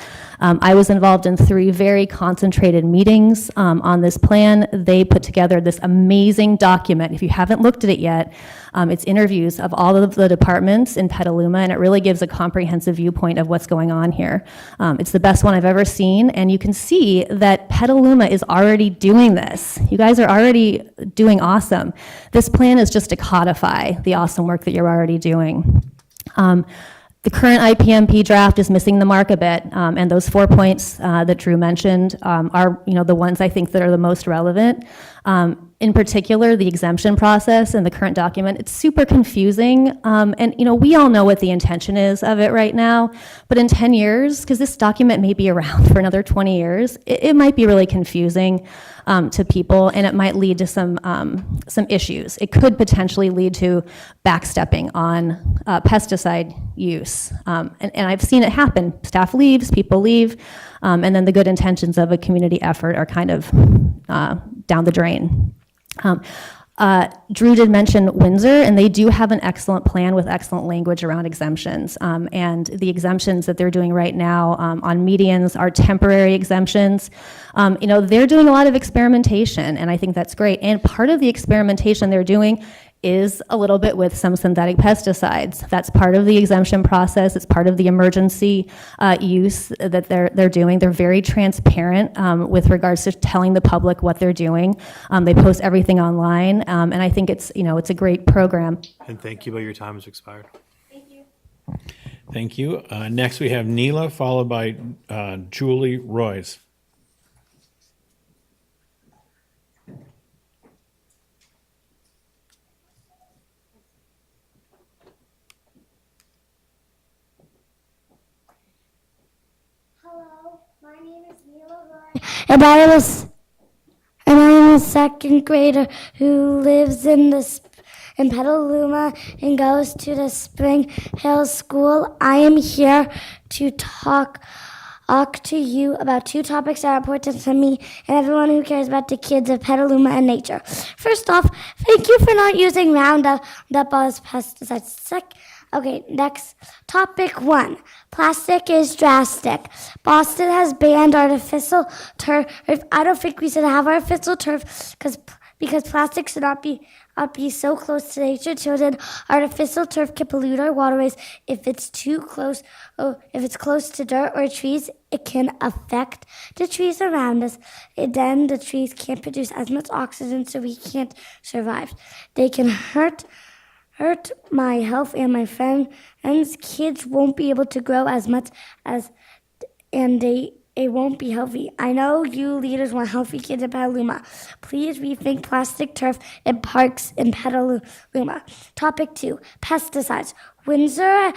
I was involved in 3 very concentrated meetings on this plan. They put together this amazing document. If you haven't looked at it yet, it's interviews of all of the departments in Petaluma, and it really gives a comprehensive viewpoint of what's going on here. It's the best one I've ever seen, and you can see that Petaluma is already doing this. You guys are already doing awesome. This plan is just to codify the awesome work that you're already doing. The current IPMP draft is missing the mark a bit, and those 4 points that Drew mentioned are, the ones I think that are the most relevant. In particular, the exemption process in the current document, it's super confusing. And, we all know what the intention is of it right now, but in 10 years, because this document may be around for another 20 years, it might be really confusing to people, and it might lead to some issues. It could potentially lead to backstepping on pesticide use. And I've seen it happen. Staff leaves, people leave, and then the good intentions of a community effort are kind of down the drain. Drew did mention Windsor, and they do have an excellent plan with excellent language around exemptions. And the exemptions that they're doing right now on medians are temporary exemptions. They're doing a lot of experimentation, and I think that's great. And part of the experimentation they're doing is a little bit with some synthetic pesticides. That's part of the exemption process. It's part of the emergency use that they're doing. They're very transparent with regards to telling the public what they're doing. They post everything online, and I think it's a great program. And thank you, but your time has expired. Thank you. Next, we have Neela, followed by Julie Royce. My name is Neela Roy, and I am a second grader who lives in Petaluma and goes to the Spring Hill School. I am here to talk to you about two topics that are important to me and everyone who cares about the kids of Petaluma and nature. First off, thank you for not using Roundup as pesticides. Okay, next. Topic 1. Plastic is drastic. Boston has banned artificial turf. I don't think we should have artificial turf because plastic should not be so close to nature. Children, artificial turf can pollute our waterways. If it's too close, if it's close to dirt or trees, it can affect the trees around us. And then the trees can't produce as much oxygen, so we can't survive. They can hurt my health and my friends. Kids won't be able to grow as much and it won't be healthy. I know you leaders want healthy kids in Petaluma. Please rethink plastic turf in parks in Petaluma. Topic 2, pesticides. Windsor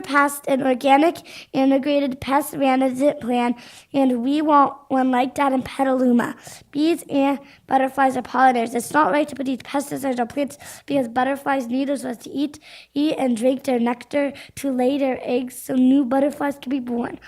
passed an organic integrated pest management plan, and we want one like that in Petaluma. Bees and butterflies are pollinators. It's not right to put these pesticides on plants because butterflies need us to eat and drink their nectar to lay their eggs so new butterflies can be born.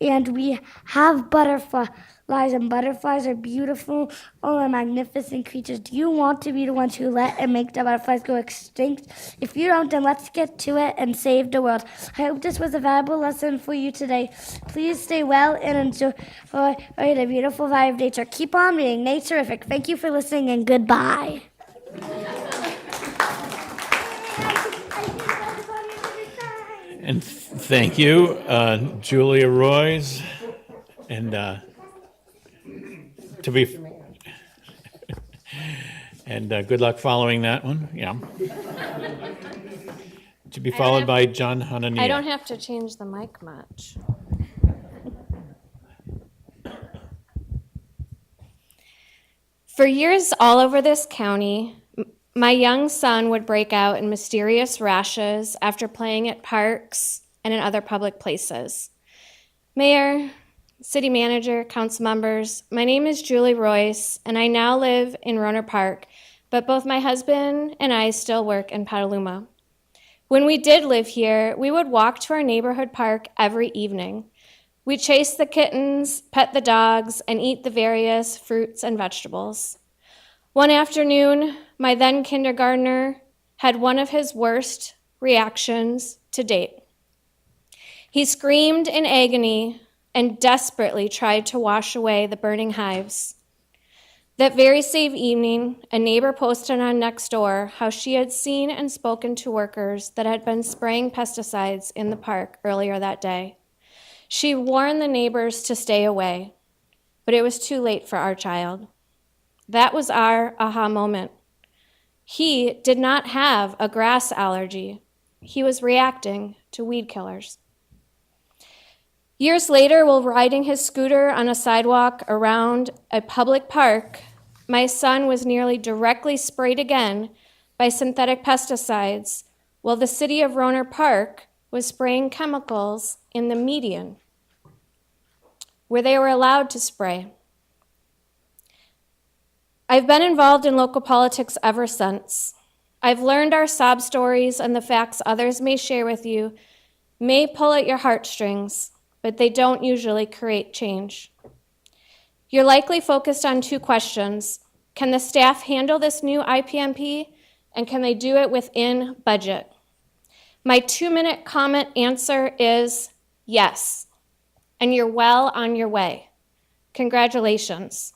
And we have butterflies, and butterflies are beautiful, and magnificent creatures. Do you want to be the ones who let and make the butterflies go extinct? If you don't, then let's get to it and save the world. I hope this was a valuable lesson for you today. Please stay well and enjoy the beautiful vibe of nature. Keep on being nature-ific. Thank you for listening, and goodbye. And thank you, Julia Royce, and good luck following that one. Yeah. To be followed by John Hanania. I don't have to change the mic much. For years all over this county, my young son would break out in mysterious rashes after playing at parks and in other public places. Mayor, city manager, council members, my name is Julie Royce, and I now live in Rohnert Park, but both my husband and I still work in Petaluma. When we did live here, we would walk to our neighborhood park every evening. We'd chase the kittens, pet the dogs, and eat the various fruits and vegetables. One afternoon, my then kindergartner had one of his worst reactions to date. He screamed in agony and desperately tried to wash away the burning hives. That very same evening, a neighbor posted on Nextdoor how she had seen and spoken to workers that had been spraying pesticides in the park earlier that day. She warned the neighbors to stay away, but it was too late for our child. That was our aha moment. He did not have a grass allergy. He was reacting to weed killers. Years later, while riding his scooter on a sidewalk around a public park, my son was nearly directly sprayed again by synthetic pesticides while the city of Rohnert Park was spraying chemicals in the median where they were allowed to spray. I've been involved in local politics ever since. I've learned our sob stories and the facts others may share with you may pull at your heartstrings, but they don't usually create change. You're likely focused on two questions. Can the staff handle this new IPMP, and can they do it within budget? My 2-minute comment answer is yes, and you're well on your way. Congratulations.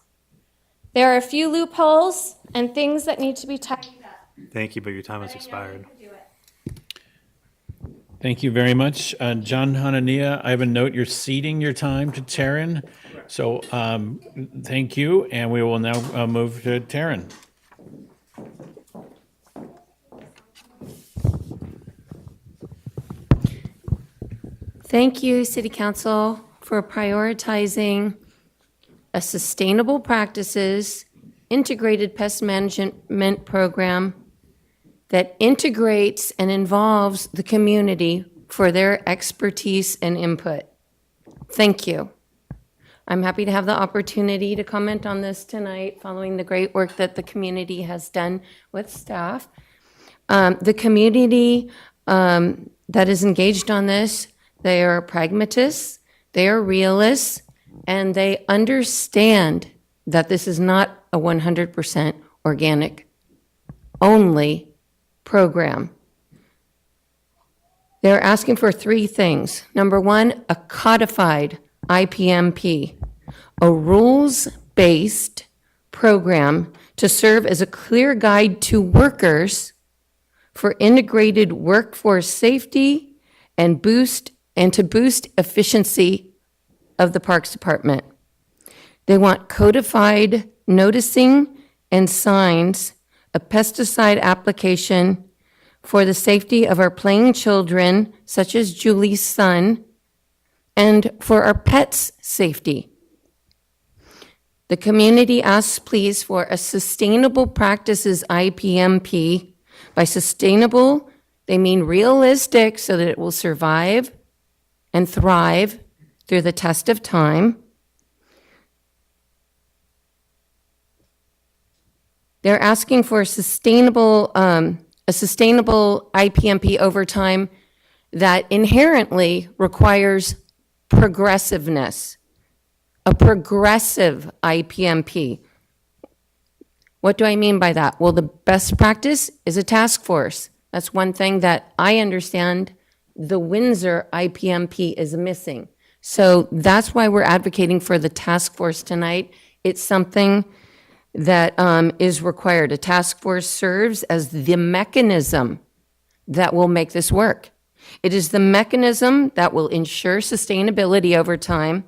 There are a few loopholes and things that need to be tightened up. Thank you, but your time has expired. Thank you very much. John Hanania, I have a note, you're ceding your time to Taryn. So thank you, and we will now move to Taryn. Thank you, City Council, for prioritizing a sustainable practices, integrated pest management program that integrates and involves the community for their expertise and input. Thank you. I'm happy to have the opportunity to comment on this tonight following the great work that the community has done with staff. The community that is engaged on this, they are pragmatists, they are realists, and they understand that this is not a 100% organic only program. They're asking for three things. Number one, a codified IPMP, a rules-based program to serve as a clear guide to workers for integrated workforce safety and to boost efficiency of the Parks Department. They want codified noticing and signs, a pesticide application for the safety of our playing children, such as Julie's son, and for our pets' safety. The community asks, please, for a sustainable practices IPMP. By sustainable, they mean realistic so that it will survive and thrive through the test of time. They're asking for a sustainable IPMP over time that inherently requires progressiveness, a progressive IPMP. What do I mean by that? Well, the best practice is a task force. That's one thing that I understand the Windsor IPMP is missing. So that's why we're advocating for the task force tonight. It's something that is required. A task force serves as the mechanism that will make this work. It is the mechanism that will ensure sustainability over time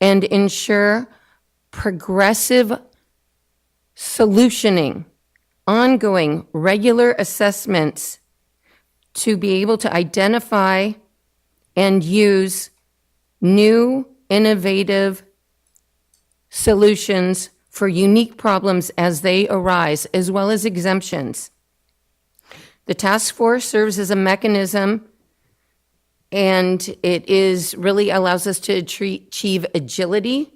and ensure progressive solutioning, ongoing regular assessments to be able to identify and use new, innovative solutions for unique problems as they arise, as well as exemptions. The task force serves as a mechanism, and it really allows us to achieve agility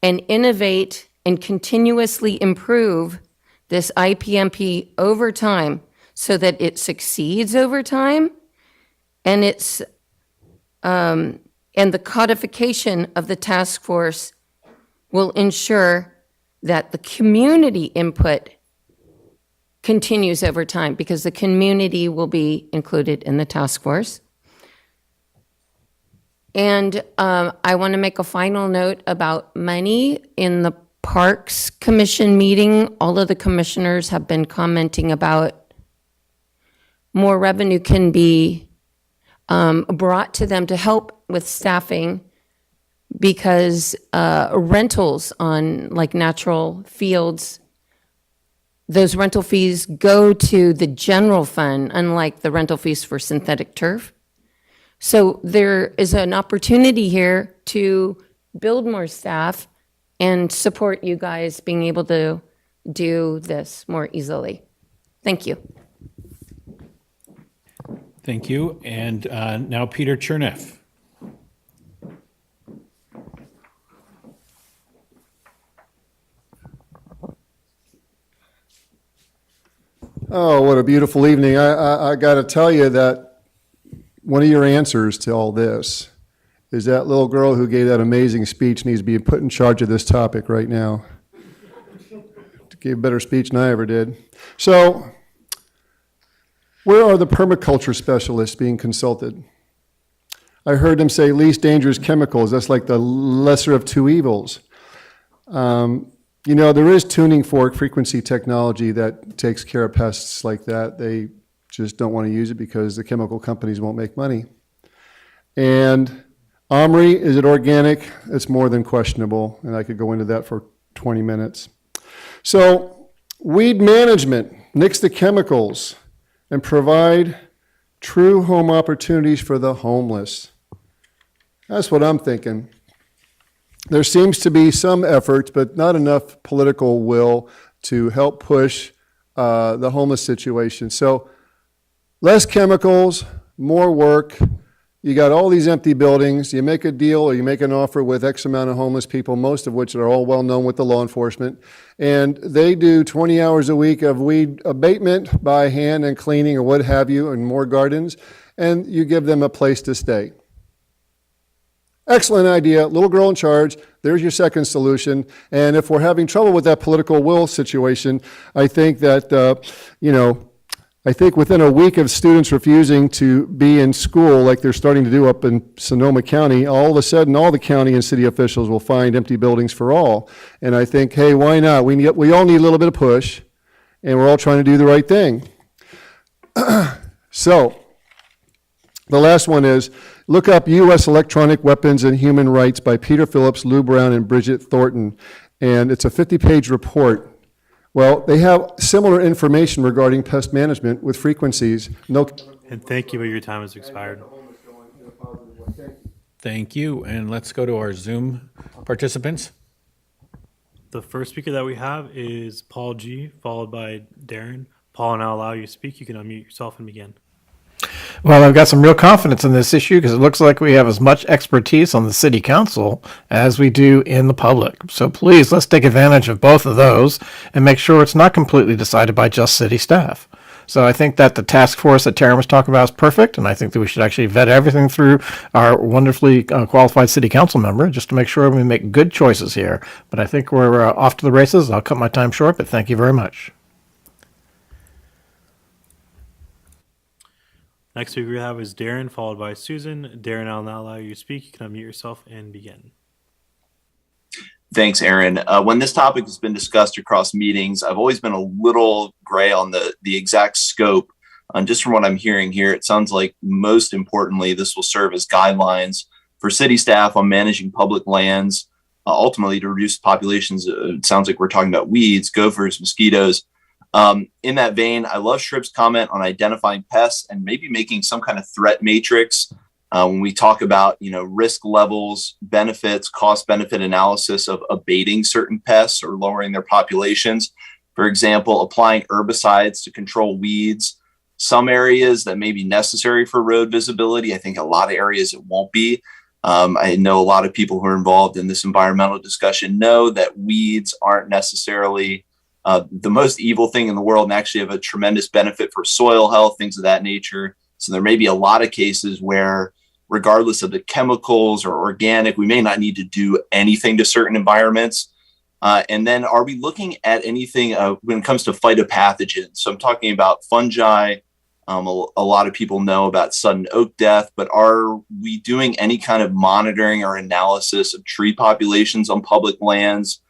and innovate and continuously improve this IPMP over time so that it succeeds over time, and and the codification of the task force will ensure that the community input continues over time because the community will be included in the task force. And I want to make a final note about money. In the Parks Commission meeting, all of the commissioners have been commenting about more revenue can be brought to them to help with staffing because rentals on like natural fields, those rental fees go to the general fund, unlike the rental fees for synthetic turf. So there is an opportunity here to build more staff and support you guys being able to do this more easily. Thank you. Thank you. And now Peter Cherneff. Oh, what a beautiful evening. I got to tell you that one of your answers to all this is that little girl who gave that amazing speech needs to be put in charge of this topic right now. Gave a better speech than I ever did. So, where are the permaculture specialists being consulted? I heard them say least dangerous chemicals. That's like the lesser of two evils. You know, there is tuning fork frequency technology that takes care of pests like that. They just don't want to use it because the chemical companies won't make money. And OMRI, is it organic? It's more than questionable, and I could go into that for 20 minutes. So, weed management, nix the chemicals, and provide true home opportunities for the homeless. That's what I'm thinking. There seems to be some effort, but not enough political will to help push the homeless situation. So less chemicals, more work. You got all these empty buildings. You make a deal or you make an offer with X amount of homeless people, most of which are all well known with the law enforcement. And they do 20 hours a week of weed abatement by hand and cleaning or what have you, and more gardens. And you give them a place to stay. Excellent idea, little girl in charge, there's your second solution. And if we're having trouble with that political will situation, I think that, I think within a week of students refusing to be in school like they're starting to do up in Sonoma County, all of a sudden all the county and city officials will find empty buildings for all. And I think, hey, why not? We all need a little bit of push, and we're all trying to do the right thing. So, the last one is, look up U.S. Electronic Weapons and Human Rights by Peter Phillips, Lou Brown, and Bridget Thornton. And it's a 50-page report. Well, they have similar information regarding pest management with frequencies. And thank you, but your time has expired. Thank you. And let's go to our Zoom participants. The first speaker that we have is Paul G., followed by Darren. Paul, and I'll allow you to speak. You can unmute yourself and begin. Well, I've got some real confidence in this issue because it looks like we have as much expertise on the city council as we do in the public. So please, let's take advantage of both of those and make sure it's not completely decided by just city staff. So I think that the task force that Taryn was talking about is perfect, and I think that we should actually vet everything through our wonderfully qualified city council member just to make sure we make good choices here. But I think we're off to the races. I'll cut my time short, but thank you very much. Next speaker we have is Darren, followed by Susan. Darren, I'll now allow you to speak. You can unmute yourself and begin. Thanks, Aaron. When this topic has been discussed across meetings, I've always been a little gray on the exact scope. Just from what I'm hearing here, it sounds like most importantly, this will serve as guidelines for city staff on managing public lands, ultimately to reduce populations. It sounds like we're talking about weeds, gophers, mosquitoes. In that vein, I love Shrib's comment on identifying pests and maybe making some kind of threat matrix when we talk about, risk levels, benefits, cost benefit analysis of abating certain pests or lowering their populations. For example, applying herbicides to control weeds. Some areas that may be necessary for road visibility. I think a lot of areas it won't be. I know a lot of people who are involved in this environmental discussion know that weeds aren't necessarily the most evil thing in the world and actually have a tremendous benefit for soil health, things of that nature. So there may be a lot of cases where, regardless of the chemicals or organic, we may not need to do anything to certain environments. And then are we looking at anything when it comes to phytopathogens? So I'm talking about fungi. A lot of people know about sudden oak death, but are we doing any kind of monitoring or analysis of tree populations on public lands?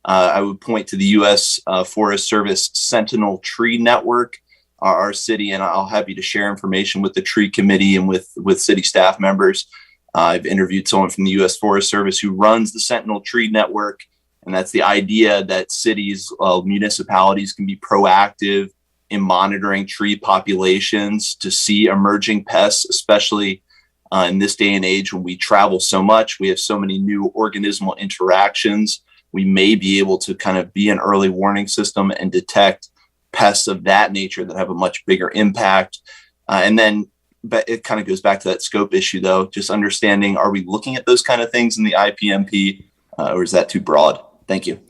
I would point to the U.S. Forest Service Sentinel Tree Network, our city, and I'll happy to share information with the tree committee and with city staff members. I've interviewed someone from the U.S. Forest Service who runs the Sentinel Tree Network, and that's the idea that cities, municipalities can be proactive in monitoring tree populations to see emerging pests, especially in this day and age when we travel so much. We have so many new organismal interactions we may be able to kind of be an early warning system and detect pests of that nature that have a much bigger impact. But it kind of goes back to that scope issue, though, just understanding, are we looking at those kind of things in the IPMP, or is that too broad? Thank you.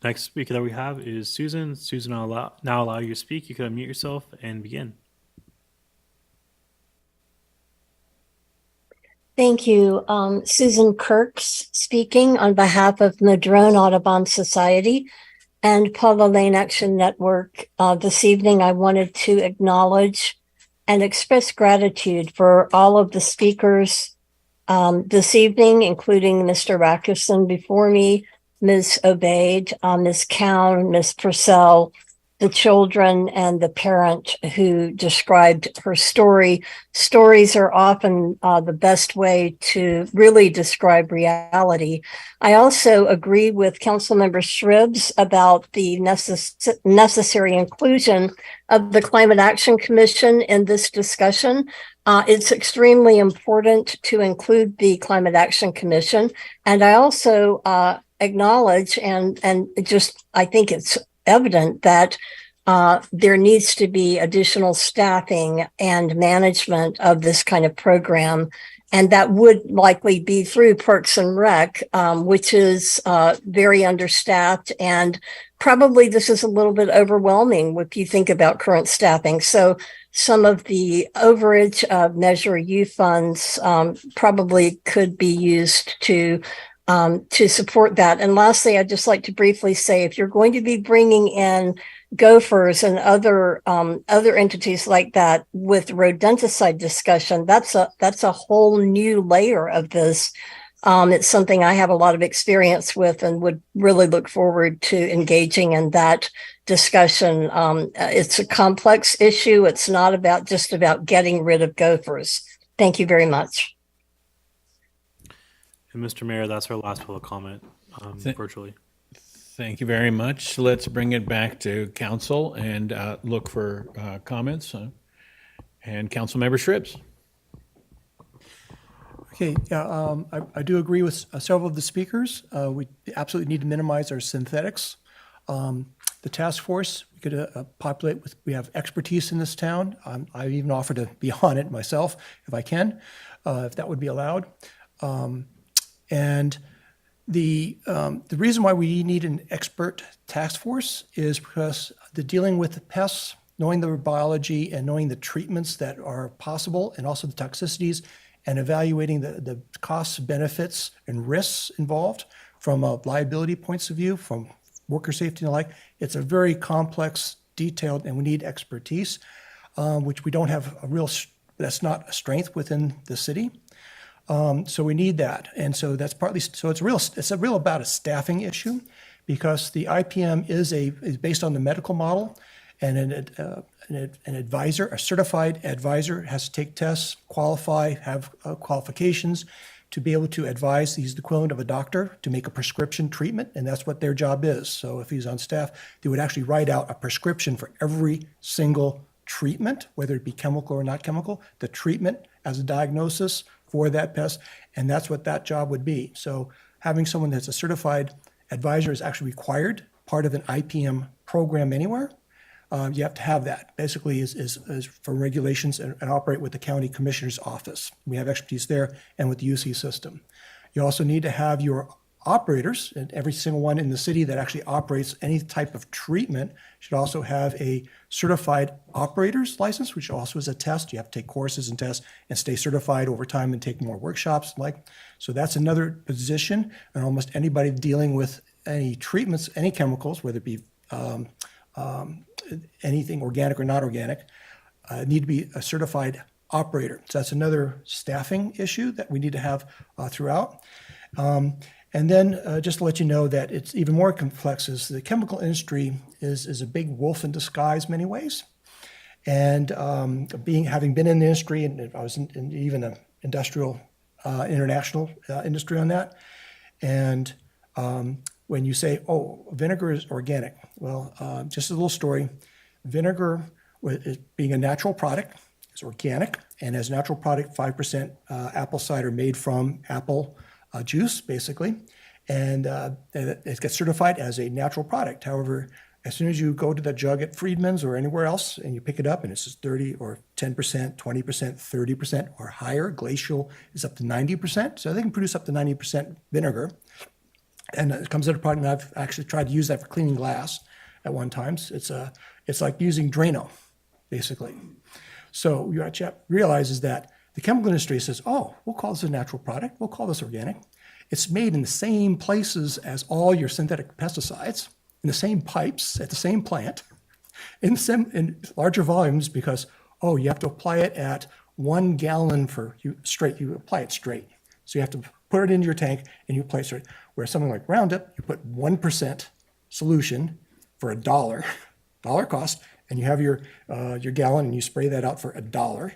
Next speaker that we have is Susan. Susan, I'll now allow you to speak. You can unmute yourself and begin. Thank you. Susan Kirks speaking on behalf of Madrone Audubon Society and Paula Lane Action Network. This evening, I wanted to acknowledge and express gratitude for all of the speakers this evening, including Mr. Rackerson before me, Ms. Obaid, Ms. Cowan, Ms. Purcell, the children, and the parent who described her story. Stories are often the best way to really describe reality. I also agree with Councilmember Shribs about the necessary inclusion of the Climate Action Commission in this discussion. It's extremely important to include the Climate Action Commission. And I also acknowledge and just, I think it's evident that there needs to be additional staffing and management of this kind of program. And that would likely be through Parks and Rec, which is very understaffed. And probably this is a little bit overwhelming if you think about current staffing. So some of the overage of Measure U funds probably could be used to support that. And lastly, I'd just like to briefly say, if you're going to be bringing in gophers and other entities like that with rodenticide discussion, that's a whole new layer of this. It's something I have a lot of experience with and would really look forward to engaging in that discussion. It's a complex issue. It's not just about getting rid of gophers. Thank you very much. And Mr. Mayor, that's our last public comment virtually. Thank you very much. Let's bring it back to council and look for comments. And Councilmember Shribs. Okay, yeah, I do agree with several of the speakers. We absolutely need to minimize our synthetics. The task force, we could populate with, we have expertise in this town. I even offer to be on it myself if I can, if that would be allowed. And the reason why we need an expert task force is because the dealing with the pests, knowing the biology and knowing the treatments that are possible and also the toxicities and evaluating the costs, benefits, and risks involved from a liability points of view, from worker safety and the like. It's a very complex, detailed, and we need expertise, which we don't have that's not a strength within the city. So we need that. And so that's partly, so it's real about a staffing issue, because the IPM is based on the medical model, and an advisor, a certified advisor, has to take tests, qualify, have qualifications to be able to advise. He's the equivalent of a doctor to make a prescription treatment, and that's what their job is. So if he's on staff, they would actually write out a prescription for every single treatment, whether it be chemical or not chemical, the treatment as a diagnosis for that pest, and that's what that job would be. So having someone that's a certified advisor is actually required, part of an IPM program anywhere. You have to have that. Basically is for regulations and operate with the county commissioner's office. We have expertise there, and with the UC system. You also need to have your operators, and every single one in the city that actually operates any type of treatment should also have a certified operator's license, which also is a test. You have to take courses and tests and stay certified over time and take more workshops. So that's another position, and almost anybody dealing with any treatments, any chemicals, whether it be anything organic or not organic, need to be a certified operator. So that's another staffing issue that we need to have throughout. And then just to let you know that it's even more complex, is the chemical industry is a big wolf in disguise in many ways. And having been in the industry, and I was in even an industrial, international industry on that. And when you say, oh, vinegar is organic, well, just a little story. Vinegar, being a natural product, is organic, and as a natural product, 5% apple cider made from apple juice, basically, and it gets certified as a natural product. However, as soon as you go to the jug at Friedman's or anywhere else and you pick it up and it's just 30 or 10%, 20%, 30% or higher, Glacial is up to 90%. So they can produce up to 90% vinegar. And it comes out of a product, and I've actually tried to use that for cleaning glass at one time. It's like using Drano, basically. So what you have to realize is that the chemical industry says, oh, we'll call this a natural product. We'll call this organic. It's made in the same places as all your synthetic pesticides, in the same pipes, at the same plant, in larger volumes because, oh, you have to apply it at 1 gallon straight. You apply it straight. So you have to put it into your tank and you apply it straight. Whereas something like Roundup, you put 1% solution for $1 cost, and you have your gallon and you spray that out for $1.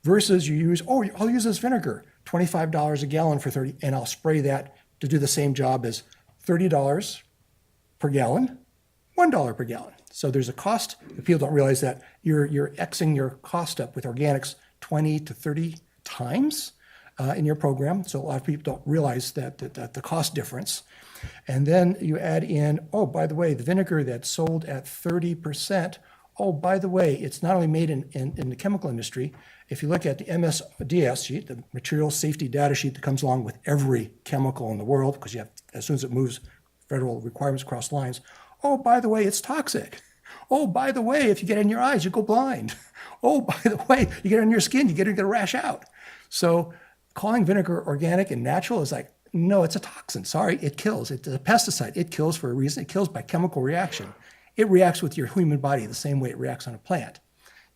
Versus you use, oh, I'll use this vinegar, $25 a gallon for 30, and I'll spray that to do the same job as $30 per gallon, $1 per gallon. So there's a cost. People don't realize that you're Xing your cost up with organics 20 to 30 times in your program. So a lot of people don't realize that the cost difference. And then you add in, oh, by the way, the vinegar that's sold at 30%, oh, by the way, it's not only made in the chemical industry. If you look at the MSDS sheet, the material safety data sheet that comes along with every chemical in the world, because you have, as soon as it moves federal requirements across lines, oh, by the way, it's toxic. Oh, by the way, if you get it in your eyes, you go blind. Oh, by the way, you get it on your skin, you get a rash out. So calling vinegar organic and natural is like, no, it's a toxin. Sorry, it kills. It's a pesticide. It kills for a reason. It kills by chemical reaction. It reacts with your human body the same way it reacts on a plant.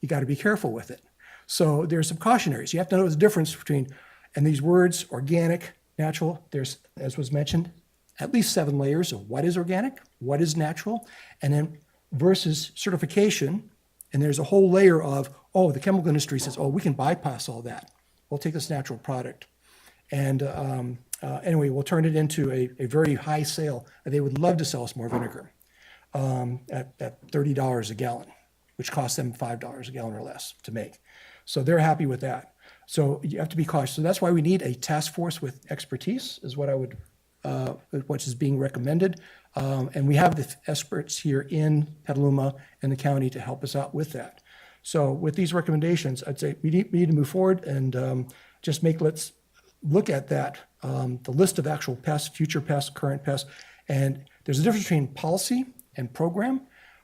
You got to be careful with it. So there's some cautionaries. You have to know the difference between, and these words, organic, natural, there's, as was mentioned, at least 7 layers of what is organic, what is natural, and then versus certification. And there's a whole layer of, oh, the chemical industry says, oh, we can bypass all that. We'll take this natural product. And anyway, we'll turn it into a very high sale. They would love to sell us more vinegar at $30 a gallon, which costs them $5 a gallon or less to make. So they're happy with that. So you have to be cautious. So that's why we need a task force with expertise, is what I would, which is being recommended. And we have the experts here in Petaluma and the county to help us out with that. So with these recommendations, I'd say we need to move forward and let's look at that, the list of actual pests, future pests, current pests. And there's a difference between policy and program.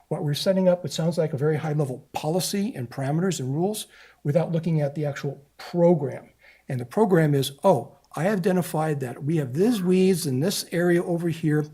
What we're setting up, it sounds like a very high level policy and parameters and rules without looking at the actual program. And the program is, oh, I identified that we have these weeds in this area over here.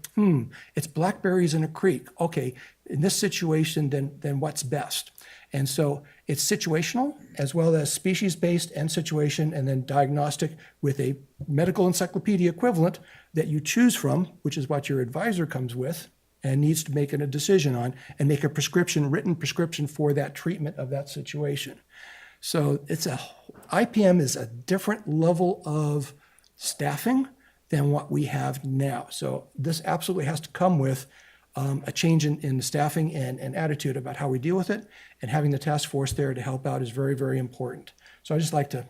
It's blackberries in a creek. Okay, in this situation, then what's best? And so it's situational as well as species-based and situation, and then diagnostic with a medical encyclopedia equivalent that you choose from, which is what your advisor comes with and needs to make a decision on and make a written prescription for that treatment of that situation. So IPM is a different level of staffing than what we have now. So this absolutely has to come with a change in the staffing and attitude about how we deal with it, and having the task force there to help out is very, very important. So I just like to,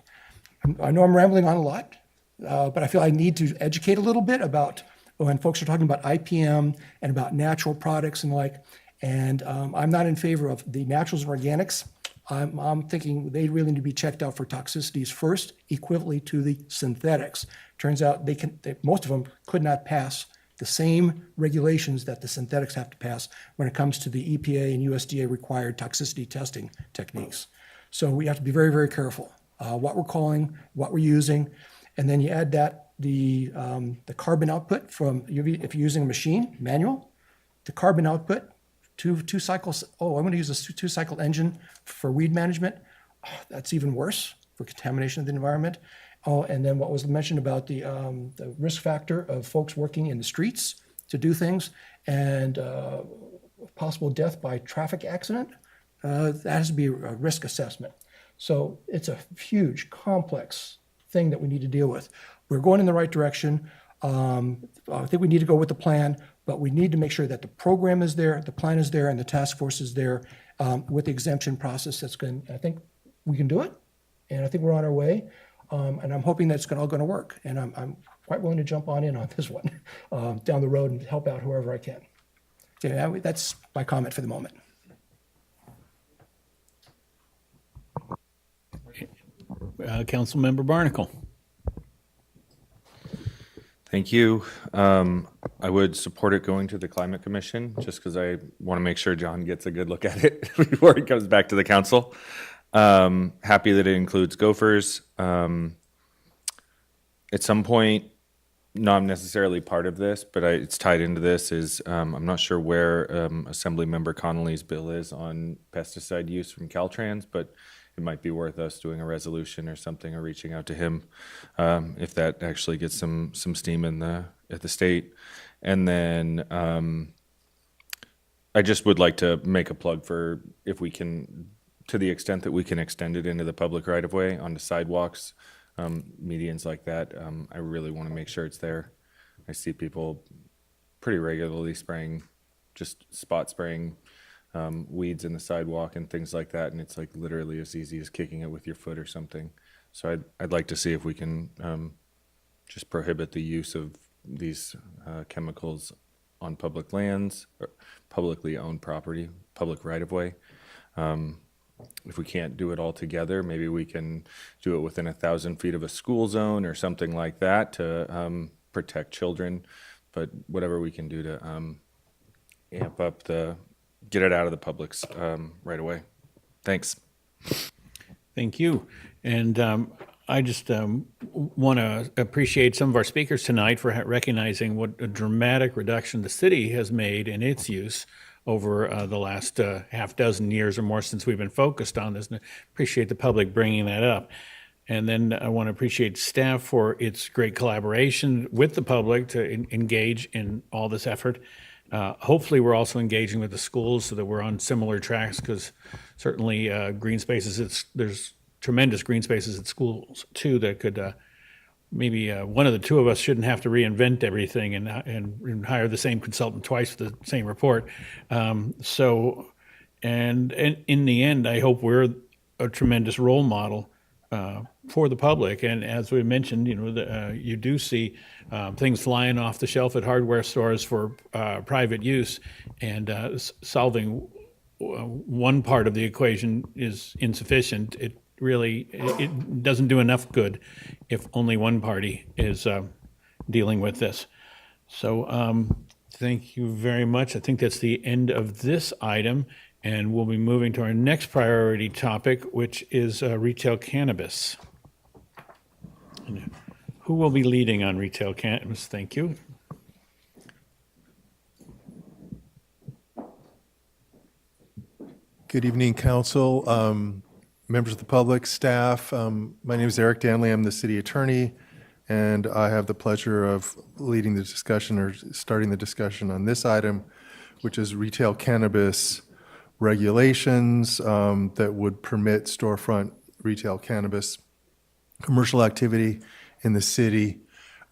I know I'm rambling on a lot, but I feel I need to educate a little bit about when folks are talking about IPM and about natural products and the like. And I'm not in favor of the naturals and organics. I'm thinking they really need to be checked out for toxicities first, equivalently to the synthetics. Turns out most of them could not pass the same regulations that the synthetics have to pass when it comes to the EPA and USDA required toxicity testing techniques. So we have to be very, very careful what we're calling, what we're using, and then you add that the carbon output from, if you're using a machine, manual, the carbon output, two cycles. Oh, I'm going to use a 2-cycle engine for weed management. Oh, that's even worse for contamination of the environment. Oh, and then what was mentioned about the risk factor of folks working in the streets to do things, and possible death by traffic accident, that has to be a risk assessment. So it's a huge, complex thing that we need to deal with. We're going in the right direction. I think we need to go with the plan, but we need to make sure that the program is there, the plan is there, and the task force is there with the exemption process. I think we can do it, and I think we're on our way. And I'm hoping that's all going to work. And I'm quite willing to jump on in on this one down the road and help out whoever I can. Yeah, that's my comment for the moment. Councilmember Barnacle. Thank you. I would support it going to the Climate Commission, just because I want to make sure John gets a good look at it before it comes back to the council. Happy that it includes gophers. At some point, not necessarily part of this, but it's tied into this, is I'm not sure where Assemblymember Connolly's bill is on pesticide use from Caltrans, but it might be worth us doing a resolution or something, or reaching out to him if that actually gets some steam at the state. And then I just would like to make a plug for, if we can, to the extent that we can extend it into the public right of way, onto sidewalks, medians like that. I really want to make sure it's there. I see people pretty regularly spraying, just spot spraying weeds in the sidewalk and things like that, and it's like literally as easy as kicking it with your foot or something. So I'd like to see if we can just prohibit the use of these chemicals on public lands, or publicly owned property, public right of way. If we can't do it all together, maybe we can do it within 1,000 feet of a school zone or something like that to protect children. But whatever we can do to amp up get it out of the public's right away. Thanks. Thank you. And I just want to appreciate some of our speakers tonight for recognizing what a dramatic reduction the city has made in its use over the last half dozen years or more since we've been focused on this. And I appreciate the public bringing that up. And then I want to appreciate staff for its great collaboration with the public to engage in all this effort. Hopefully, we're also engaging with the schools so that we're on similar tracks, because certainly green spaces, there's tremendous green spaces at schools too that could maybe one of the two of us shouldn't have to reinvent everything and hire the same consultant twice for the same report. And in the end, I hope we're a tremendous role model for the public. And as we mentioned, you do see things flying off the shelf at hardware stores for private use, and solving one part of the equation is insufficient. It doesn't do enough good if only one party is dealing with this. So thank you very much. I think that's the end of this item, and we'll be moving to our next priority topic, which is retail cannabis. And who will be leading on retail cannabis? Thank you. Good evening, Council, members of the public, staff. My name is Eric Danley. I'm the city attorney, and I have the pleasure of leading the discussion, or starting the discussion on this item, which is retail cannabis regulations that would permit storefront retail cannabis commercial activity in the city.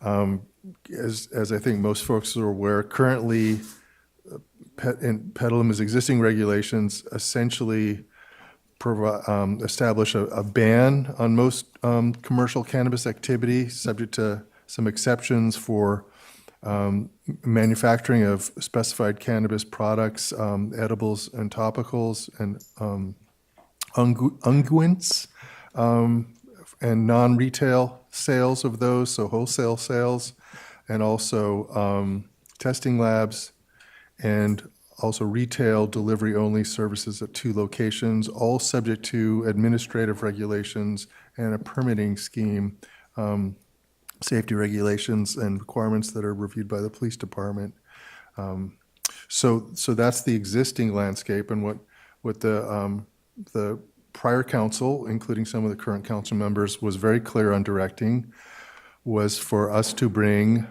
As I think most folks are aware, currently in Petaluma's existing regulations essentially establish a ban on most commercial cannabis activity, subject to some exceptions for manufacturing of specified cannabis products, edibles and topicals, and unguents, and non-retail sales of those, so wholesale sales, and also testing labs, and also retail delivery-only services at 2 locations, all subject to administrative regulations and a permitting scheme, safety regulations and requirements that are reviewed by the police department. So that's the existing landscape, and what the prior council, including some of the current council members, was very clear on directing was for us to bring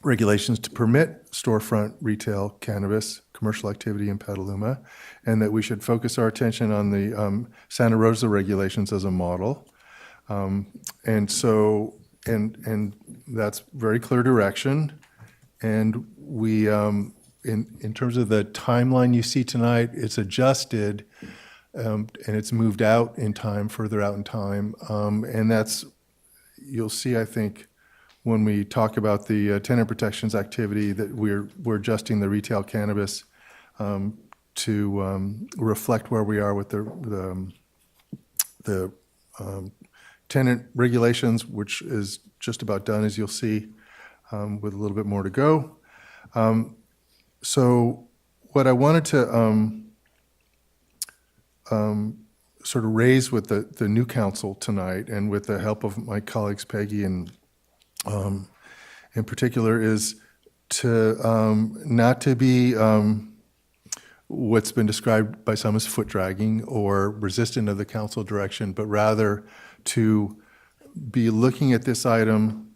regulations to permit storefront retail cannabis commercial activity in Petaluma, and that we should focus our attention on the Santa Rosa regulations as a model. And that's very clear direction. And we, in terms of the timeline you see tonight, it's adjusted and it's moved out in time, further out in time. And that's, you'll see, I think, when we talk about the tenant protections activity, that we're adjusting the retail cannabis to reflect where we are with the tenant regulations, which is just about done, as you'll see, with a little bit more to go. So what I wanted to sort of raise with the new council tonight, and with the help of my colleagues Peggy and in particular, is to not to be what's been described by some as foot dragging or resistant of the council direction, but rather to be looking at this item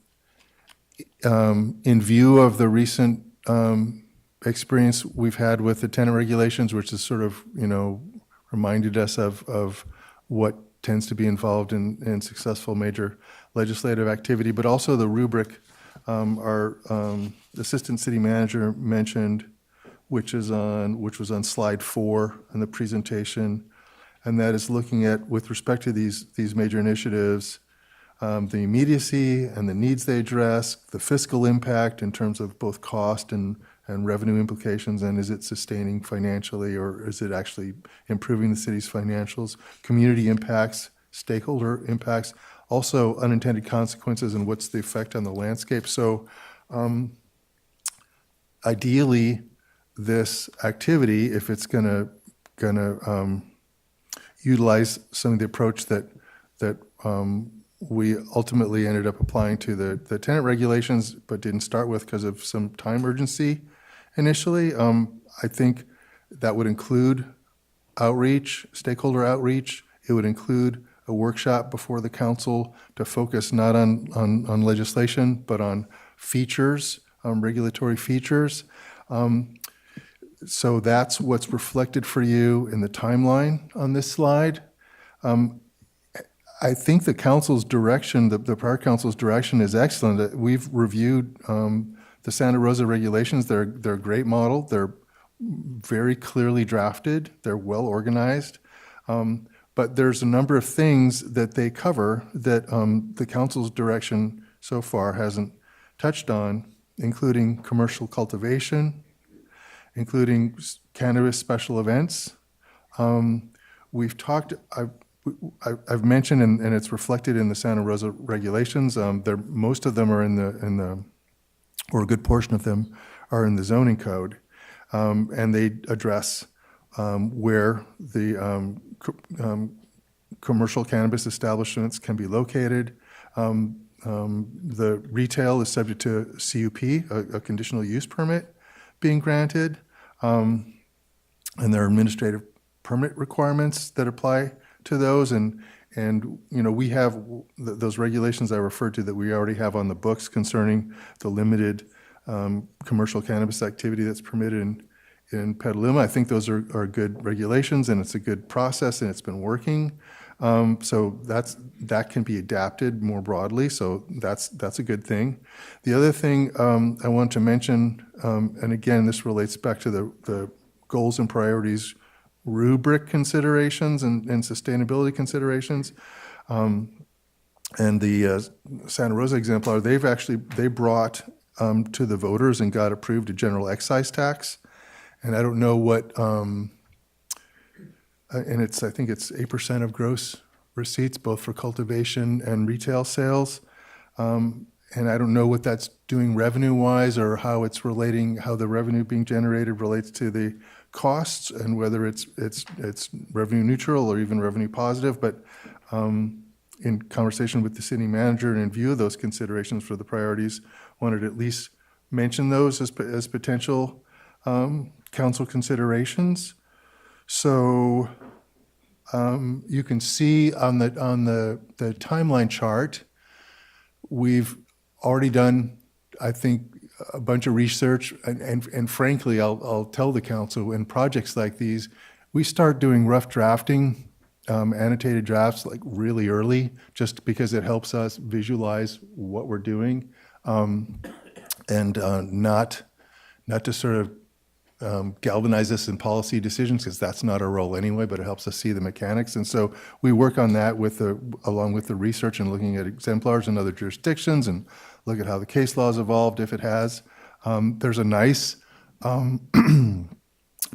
in view of the recent experience we've had with the tenant regulations, which has sort of, reminded us of what tends to be involved in successful major legislative activity, but also the rubric our assistant city manager mentioned, which was on slide 4 in the presentation, and that is looking at, with respect to these major initiatives, the immediacy and the needs they address, the fiscal impact in terms of both cost and revenue implications, and is it sustaining financially, or is it actually improving the city's financials, community impacts, stakeholder impacts, also unintended consequences, and what's the effect on the landscape. So ideally, this activity, if it's gonna utilize some of the approach that we ultimately ended up applying to the tenant regulations, but didn't start with because of some time urgency initially, I think that would include outreach, stakeholder outreach. It would include a workshop before the council to focus not on legislation, but on features, regulatory features. So that's what's reflected for you in the timeline on this slide. I think the council's direction, the prior council's direction, is excellent. We've reviewed the Santa Rosa regulations. They're a great model. They're very clearly drafted. They're well organized. But there's a number of things that they cover that the council's direction so far hasn't touched on, including commercial cultivation, including cannabis special events. We've talked, I've mentioned, and it's reflected in the Santa Rosa regulations. Most of them are in the, or a good portion of them are in the zoning code, and they address where the commercial cannabis establishments can be located. The retail is subject to CUP, a conditional use permit being granted, and there are administrative permit requirements that apply to those. And we have those regulations I referred to that we already have on the books concerning the limited commercial cannabis activity that's permitted in Petaluma. I think those are good regulations, and it's a good process, and it's been working. So that can be adapted more broadly. So that's a good thing. The other thing I want to mention, and again, this relates back to the goals and priorities rubric considerations and sustainability considerations. And the Santa Rosa exemplar, they brought to the voters and got approved a general excise tax. And I don't know what, and I think it's 8% of gross receipts, both for cultivation and retail sales. And I don't know what that's doing revenue-wise, or how it's relating, how the revenue being generated relates to the costs, and whether it's revenue neutral or even revenue positive. But in conversation with the city manager and in view of those considerations for the priorities, wanted to at least mention those as potential council considerations. So you can see on the timeline chart, we've already done, I think, a bunch of research, and frankly, I'll tell the council, in projects like these, we start doing rough drafting, annotated drafts, like really early, just because it helps us visualize what we're doing, and not to sort of galvanize us in policy decisions, because that's not our role anyway, but it helps us see the mechanics. And so we work on that along with the research and looking at exemplars in other jurisdictions and look at how the case law has evolved, if it has. There's a nice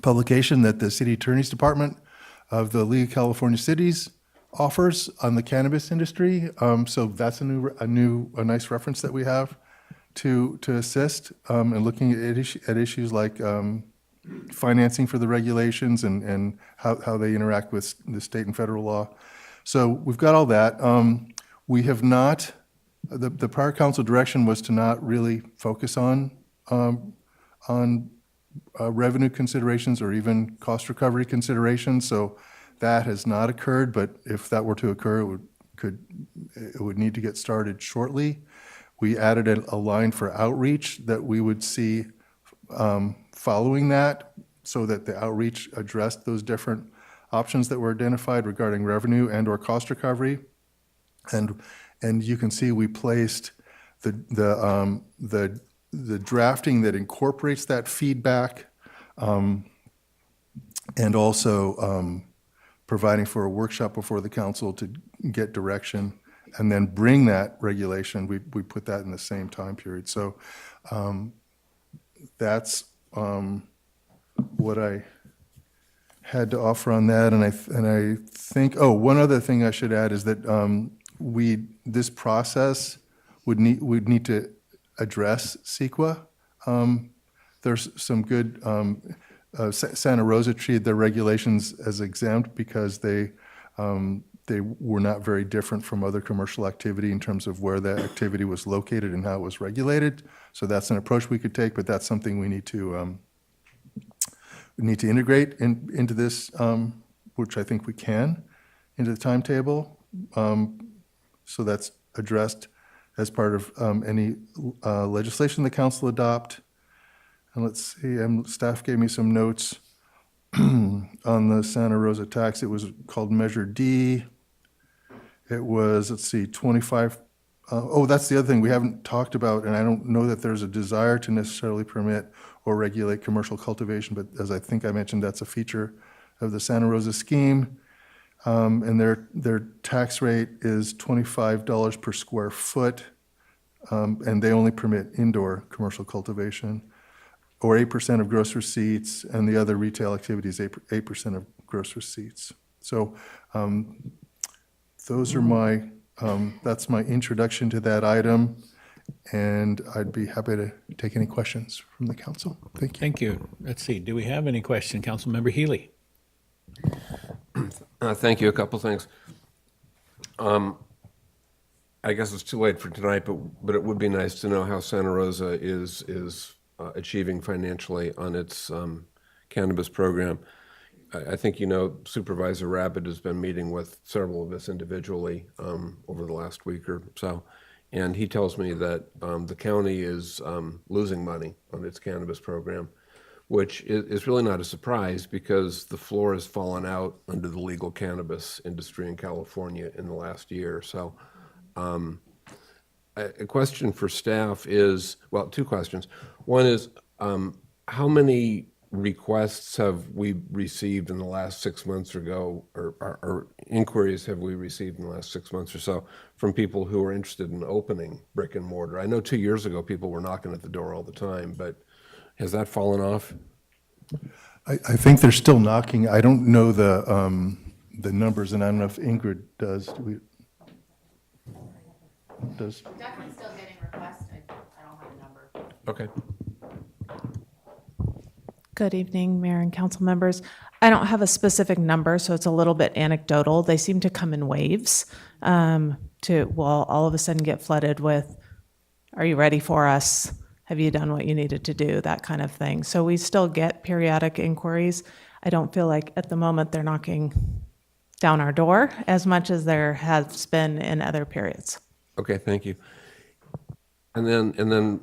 publication that the City Attorney's Department of the League of California Cities offers on the cannabis industry. So that's a nice reference that we have to assist in looking at issues like financing for the regulations and how they interact with the state and federal law. So we've got all that. We have not, the prior council direction was to not really focus on revenue considerations or even cost recovery considerations. So that has not occurred, but if that were to occur, it would need to get started shortly. We added a line for outreach that we would see following that, so that the outreach addressed those different options that were identified regarding revenue and or cost recovery. And you can see we placed the drafting that incorporates that feedback, and also providing for a workshop before the council to get direction, and then bring that regulation. We put that in the same time period. So that's what I had to offer on that. And I think, one other thing I should add is that this process would need to address CEQA. There's some good, Santa Rosa treated their regulations as exempt because they were not very different from other commercial activity in terms of where that activity was located and how it was regulated. So that's an approach we could take, but that's something we need to integrate into this, which I think we can, into the timetable. So that's addressed as part of any legislation the council adopt. And let's see, staff gave me some notes on the Santa Rosa tax. It was called Measure D. It was, let's see, 25. That's the other thing we haven't talked about, and I don't know that there's a desire to necessarily permit or regulate commercial cultivation, but as I think I mentioned, that's a feature of the Santa Rosa scheme. And their tax rate is $25 per square foot, and they only permit indoor commercial cultivation, or 8% of gross receipts, and the other retail activities, 8% of gross receipts. So those are that's my introduction to that item, and I'd be happy to take any questions from the council. Thank you. Thank you. Let's see, do we have any question? Councilmember Healy. Thank you. A couple things. I guess it's too late for tonight, but it would be nice to know how Santa Rosa is achieving financially on its cannabis program. I think Supervisor Rabbit has been meeting with several of us individually over the last week or so, and he tells me that the county is losing money on its cannabis program, which is really not a surprise because the floor has fallen out under the legal cannabis industry in California in the last year. So a question for staff is, well, two questions. One is, how many requests have we received in the last 6 months or inquiries have we received in the last 6 months or so from people who are interested in opening brick and mortar? I know 2 years ago people were knocking at the door all the time, but has that fallen off? I think they're still knocking. I don't know the numbers, and I don't know if Ingrid does. Definitely still getting requests. I don't have a number. Okay. Good evening, Mayor and council members. I don't have a specific number, so it's a little bit anecdotal. They seem to come in waves all of a sudden get flooded with, are you ready for us? Have you done what you needed to do? That kind of thing. So we still get periodic inquiries. I don't feel like at the moment they're knocking down our door as much as there has been in other periods. Okay, thank you. And then,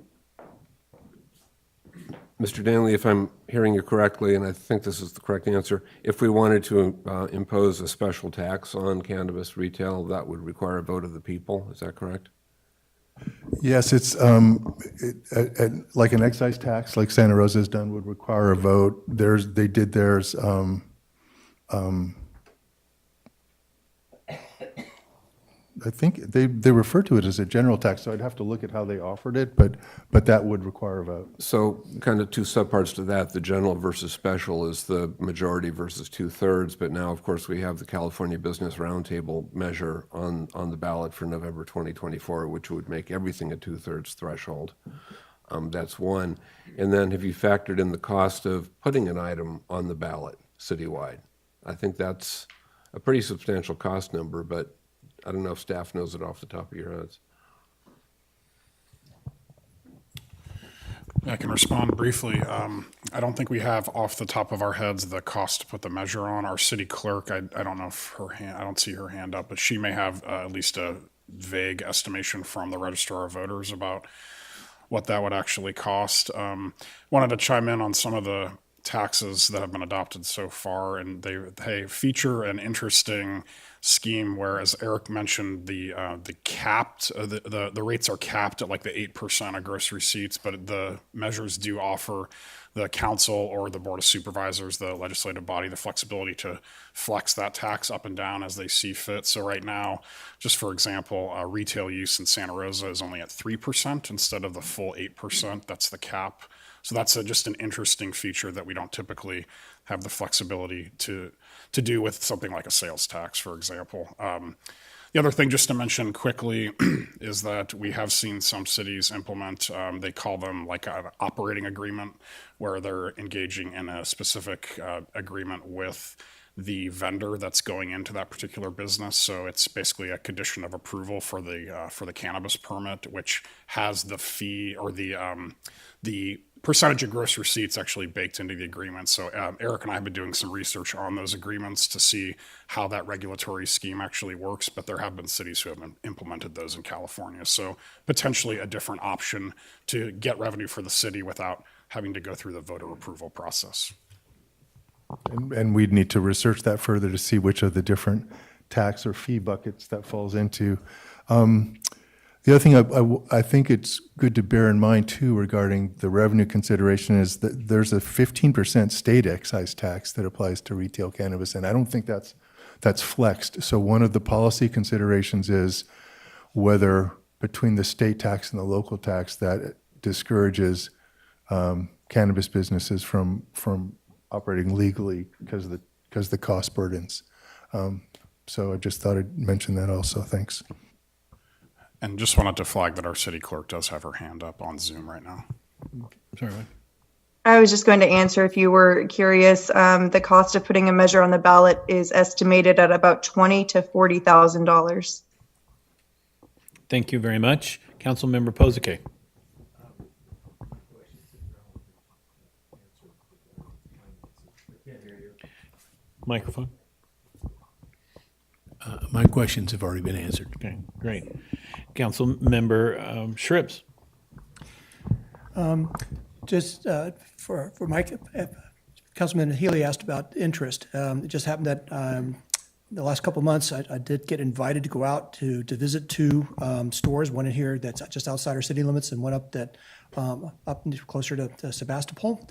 Mr. Danley, if I'm hearing you correctly, and I think this is the correct answer, if we wanted to impose a special tax on cannabis retail, that would require a vote of the people. Is that correct? Yes, it's like an excise tax, like Santa Rosa has done, would require a vote. They did theirs. I think they refer to it as a general tax, so I'd have to look at how they offered it, but that would require a vote. So kind of two subparts to that. The general versus special is the majority versus 2/3. But now, of course, we have the California Business Roundtable measure on the ballot for November 2024, which would make everything a 2/3 threshold. That's one. And then have you factored in the cost of putting an item on the ballot citywide? I think that's a pretty substantial cost number, but I don't know if staff knows it off the top of your heads. I can respond briefly. I don't think we have off the top of our heads the cost to put the measure on. Our city clerk, I don't know if I don't see her hand up, but she may have at least a vague estimation from the Registrar of Voters about what that would actually cost. Wanted to chime in on some of the taxes that have been adopted so far, and they feature an interesting scheme where, as Eric mentioned, the rates are capped at like the 8% of gross receipts, but the measures do offer the council or the board of supervisors, the legislative body, the flexibility to flex that tax up and down as they see fit. So right now, just for example, retail use in Santa Rosa is only at 3% instead of the full 8%. That's the cap. So that's just an interesting feature that we don't typically have the flexibility to do with something like a sales tax, for example. The other thing just to mention quickly is that we have seen some cities implement, they call them like an operating agreement, where they're engaging in a specific agreement with the vendor that's going into that particular business. So it's basically a condition of approval for the cannabis permit, which has the fee or the percentage of gross receipts actually baked into the agreement. So Eric and I have been doing some research on those agreements to see how that regulatory scheme actually works, but there have been cities who have implemented those in California. So potentially a different option to get revenue for the city without having to go through the voter approval process. And we'd need to research that further to see which of the different tax or fee buckets that falls into. The other thing I think it's good to bear in mind too regarding the revenue consideration is that there's a 15% state excise tax that applies to retail cannabis, and I don't think that's flexed. So one of the policy considerations is whether between the state tax and the local tax that discourages cannabis businesses from operating legally because of the cost burdens. So I just thought I'd mention that also. Thanks. And just wanted to flag that our city clerk does have her hand up on Zoom right now. Sorry. I was just going to answer if you were curious. The cost of putting a measure on the ballot is estimated at about $20,000 to $40,000. Thank you very much. Councilmember Pozike. Microphone. My questions have already been answered. Okay, great. Councilmember Shribs. Just for Mike, Councilman Healy asked about interest. It just happened that the last couple of months, I did get invited to go out to visit two stores, one in here that's just outside our city limits and one up closer to Sebastopol.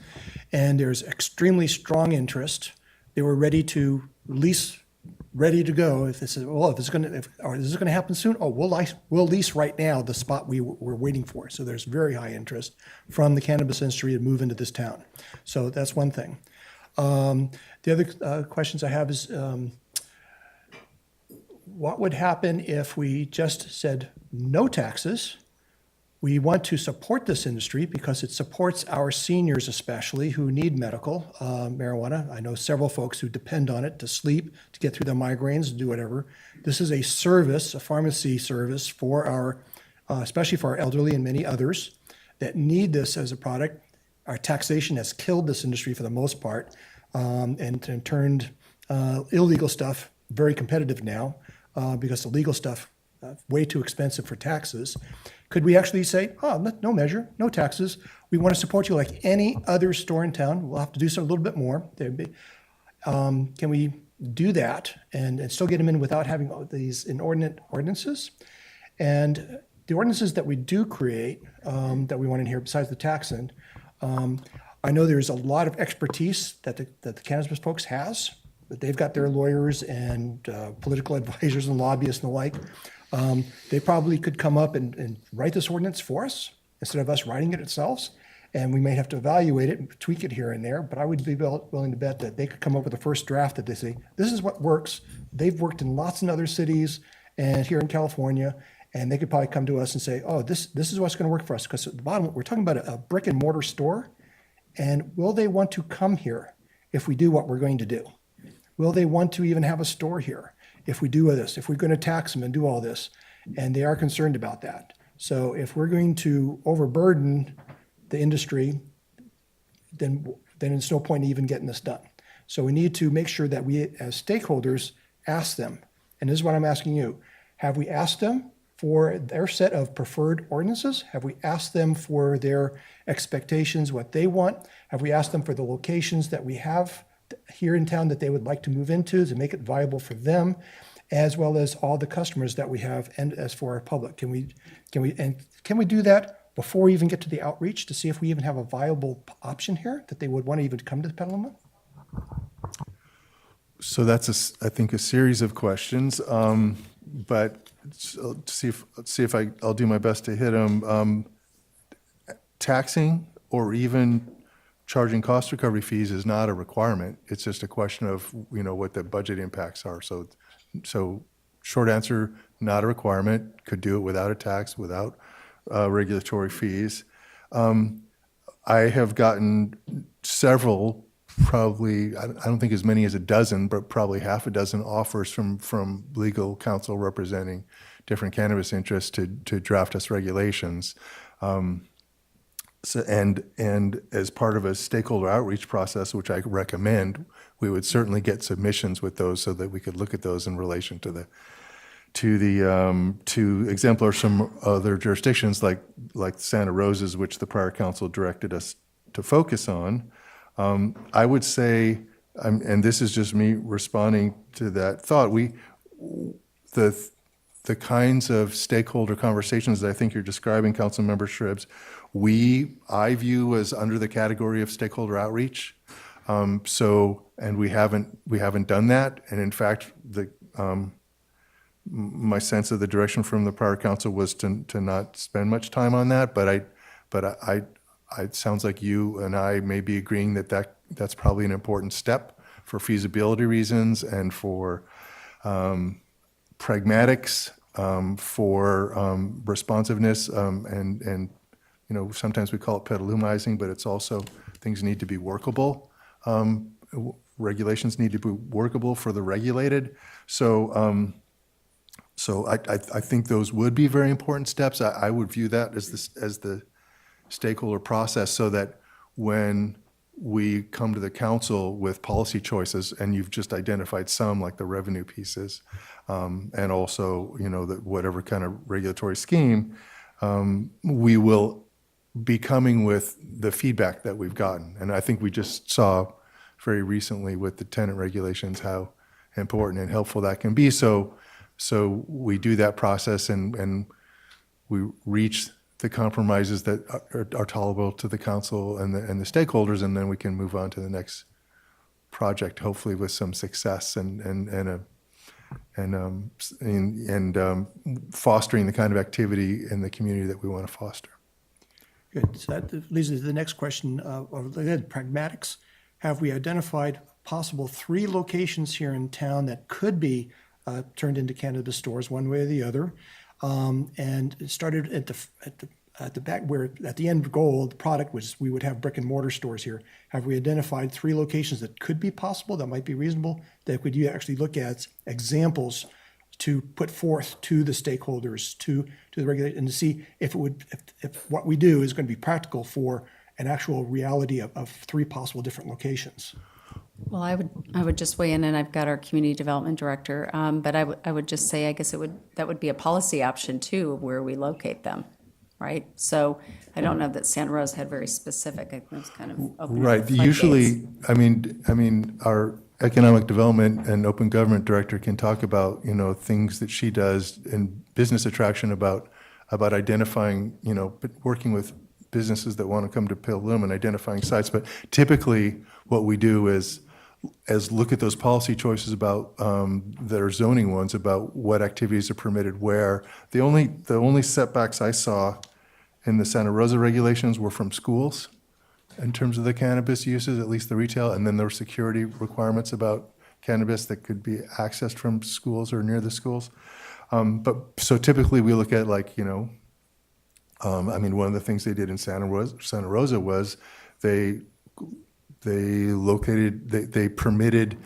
And there's extremely strong interest. They were ready to lease, ready to go. If this is going to happen soon, we'll lease right now the spot we're waiting for. So there's very high interest from the cannabis industry to move into this town. So that's one thing. The other questions I have is, what would happen if we just said no taxes? We want to support this industry because it supports our seniors especially who need medical marijuana. I know several folks who depend on it to sleep, to get through their migraines, to do whatever. This is a service, a pharmacy service for our, especially for our elderly and many others that need this as a product. Our taxation has killed this industry for the most part and turned illegal stuff very competitive now because the legal stuff way too expensive for taxes. Could we actually say, no measure, no taxes. We want to support you like any other store in town. We'll have to do so a little bit more. Can we do that and still get them in without having all these inordinate ordinances? And the ordinances that we do create that we want in here, besides the tax end, I know there's a lot of expertise that the cannabis folks has, but they've got their lawyers and political advisors and lobbyists and the like. They probably could come up and write this ordinance for us instead of us writing it ourselves. And we may have to evaluate it and tweak it here and there, but I would be willing to bet that they could come up with a first draft that they say, this is what works. They've worked in lots of other cities and here in California, and they could probably come to us and say, oh, this is what's going to work for us. Because at the bottom, we're talking about a brick and mortar store, and will they want to come here if we do what we're going to do? Will they want to even have a store here if we do this, if we're going to tax them and do all this? And they are concerned about that. So if we're going to overburden the industry, then there's no point in even getting this done. So we need to make sure that we, as stakeholders, ask them, and this is what I'm asking you, have we asked them for their set of preferred ordinances? Have we asked them for their expectations, what they want? Have we asked them for the locations that we have here in town that they would like to move into to make it viable for them, as well as all the customers that we have, and as for our public? Can we do that before we even get to the outreach to see if we even have a viable option here that they would want to even come to the Petaluma? So that's, I think, a series of questions, but see if I'll do my best to hit them. Taxing or even charging cost recovery fees is not a requirement. It's just a question of, what the budget impacts are. So short answer, not a requirement. Could do it without a tax, without regulatory fees. I have gotten several, probably, I don't think as many as a dozen, but probably half a dozen offers from legal counsel representing different cannabis interests to draft us regulations. And as part of a stakeholder outreach process, which I recommend, we would certainly get submissions with those so that we could look at those in relation to exemplars from other jurisdictions like Santa Rosa's, which the prior council directed us to focus on. I would say, and this is just me responding to that thought, the kinds of stakeholder conversations that I think you're describing, Councilmember Shribs, I view as under the category of stakeholder outreach. And we haven't done that. And in fact, my sense of the direction from the prior council was to not spend much time on that. But it sounds like you and I may be agreeing that's probably an important step for feasibility reasons and for pragmatics, for responsiveness, and sometimes we call it petalumizing, but it's also things need to be workable. Regulations need to be workable for the regulated. So I think those would be very important steps. I would view that as the stakeholder process, so that when we come to the council with policy choices, and you've just identified some, like the revenue pieces, and also, whatever kind of regulatory scheme, we will be coming with the feedback that we've gotten. And I think we just saw very recently with the tenant regulations how important and helpful that can be. So we do that process and we reach the compromises that are tolerable to the council and the stakeholders, and then we can move on to the next project, hopefully with some success and fostering the kind of activity in the community that we want to foster. Good. So that leads us to the next question of pragmatics. Have we identified possible 3 locations here in town that could be turned into cannabis stores one way or the other? And it started at the back, where at the end goal, the product was we would have brick and mortar stores here. Have we identified 3 locations that could be possible, that might be reasonable, that could you actually look at examples to put forth to the stakeholders, to the regulator, and to see if what we do is going to be practical for an actual reality of 3 possible different locations? Well, I would just weigh in, and I've got our community development director, but I would just say, I guess that would be a policy option too, of where we locate them, right? So I don't know that Santa Rosa had very specific. I think it was kind of open. Right. Usually, I mean, our economic development and open government director can talk about things that she does in business attraction about identifying, working with businesses that want to come to Petaluma and identifying sites. But typically, what we do is look at those policy choices about, that are zoning ones, about what activities are permitted where. The only setbacks I saw in the Santa Rosa regulations were from schools in terms of the cannabis uses, at least the retail, and then there were security requirements about cannabis that could be accessed from schools or near the schools. So typically we look at like, I mean, one of the things they did in Santa Rosa was they permitted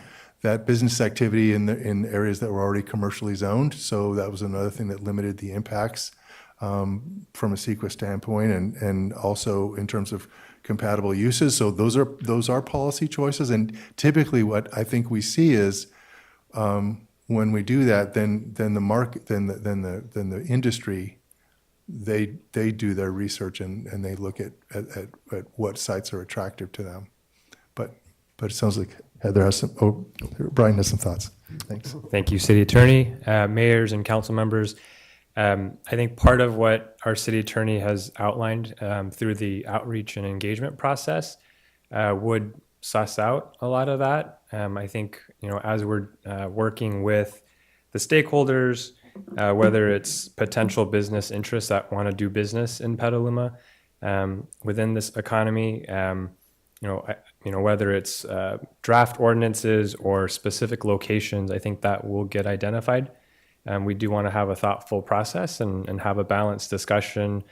that business activity in areas that were already commercially zoned. So that was another thing that limited the impacts from a CEQA standpoint, and also in terms of compatible uses. So those are policy choices. And typically, what I think we see is when we do that, then the market, then the industry, they do their research and they look at what sites are attractive to them. But it sounds like Heather has some. Brian has some thoughts. Thanks. Thank you, City Attorney, mayors, and council members. I think part of what our city attorney has outlined through the outreach and engagement process would suss out a lot of that. I think, as we're working with the stakeholders, whether it's potential business interests that want to do business in Petaluma within this economy, whether it's draft ordinances or specific locations, I think that will get identified. We do want to have a thoughtful process and have a balanced discussion,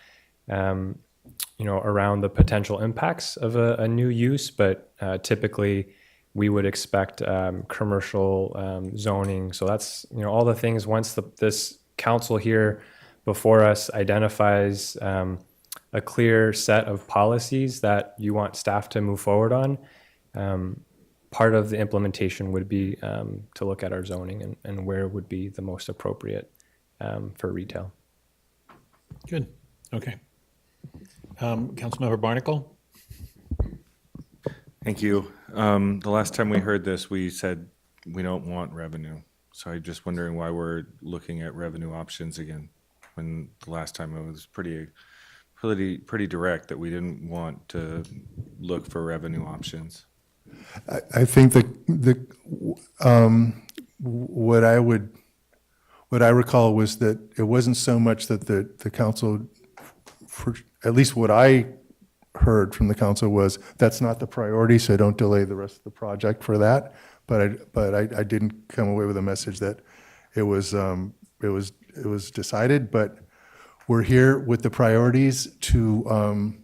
around the potential impacts of a new use. But typically, we would expect commercial zoning. So that's all the things. Once this council here before us identifies a clear set of policies that you want staff to move forward on, part of the implementation would be to look at our zoning and where would be the most appropriate for retail. Good. Okay. Councilmember Barnacle? Thank you. The last time we heard this, we said we don't want revenue. So I'm just wondering why we're looking at revenue options again, when the last time it was pretty direct that we didn't want to look for revenue options. I think what I recall was that it wasn't so much that the council, for at least what I heard from the council, was that's not the priority, so don't delay the rest of the project for that. But I didn't come away with a message that it was decided. But we're here with the priorities to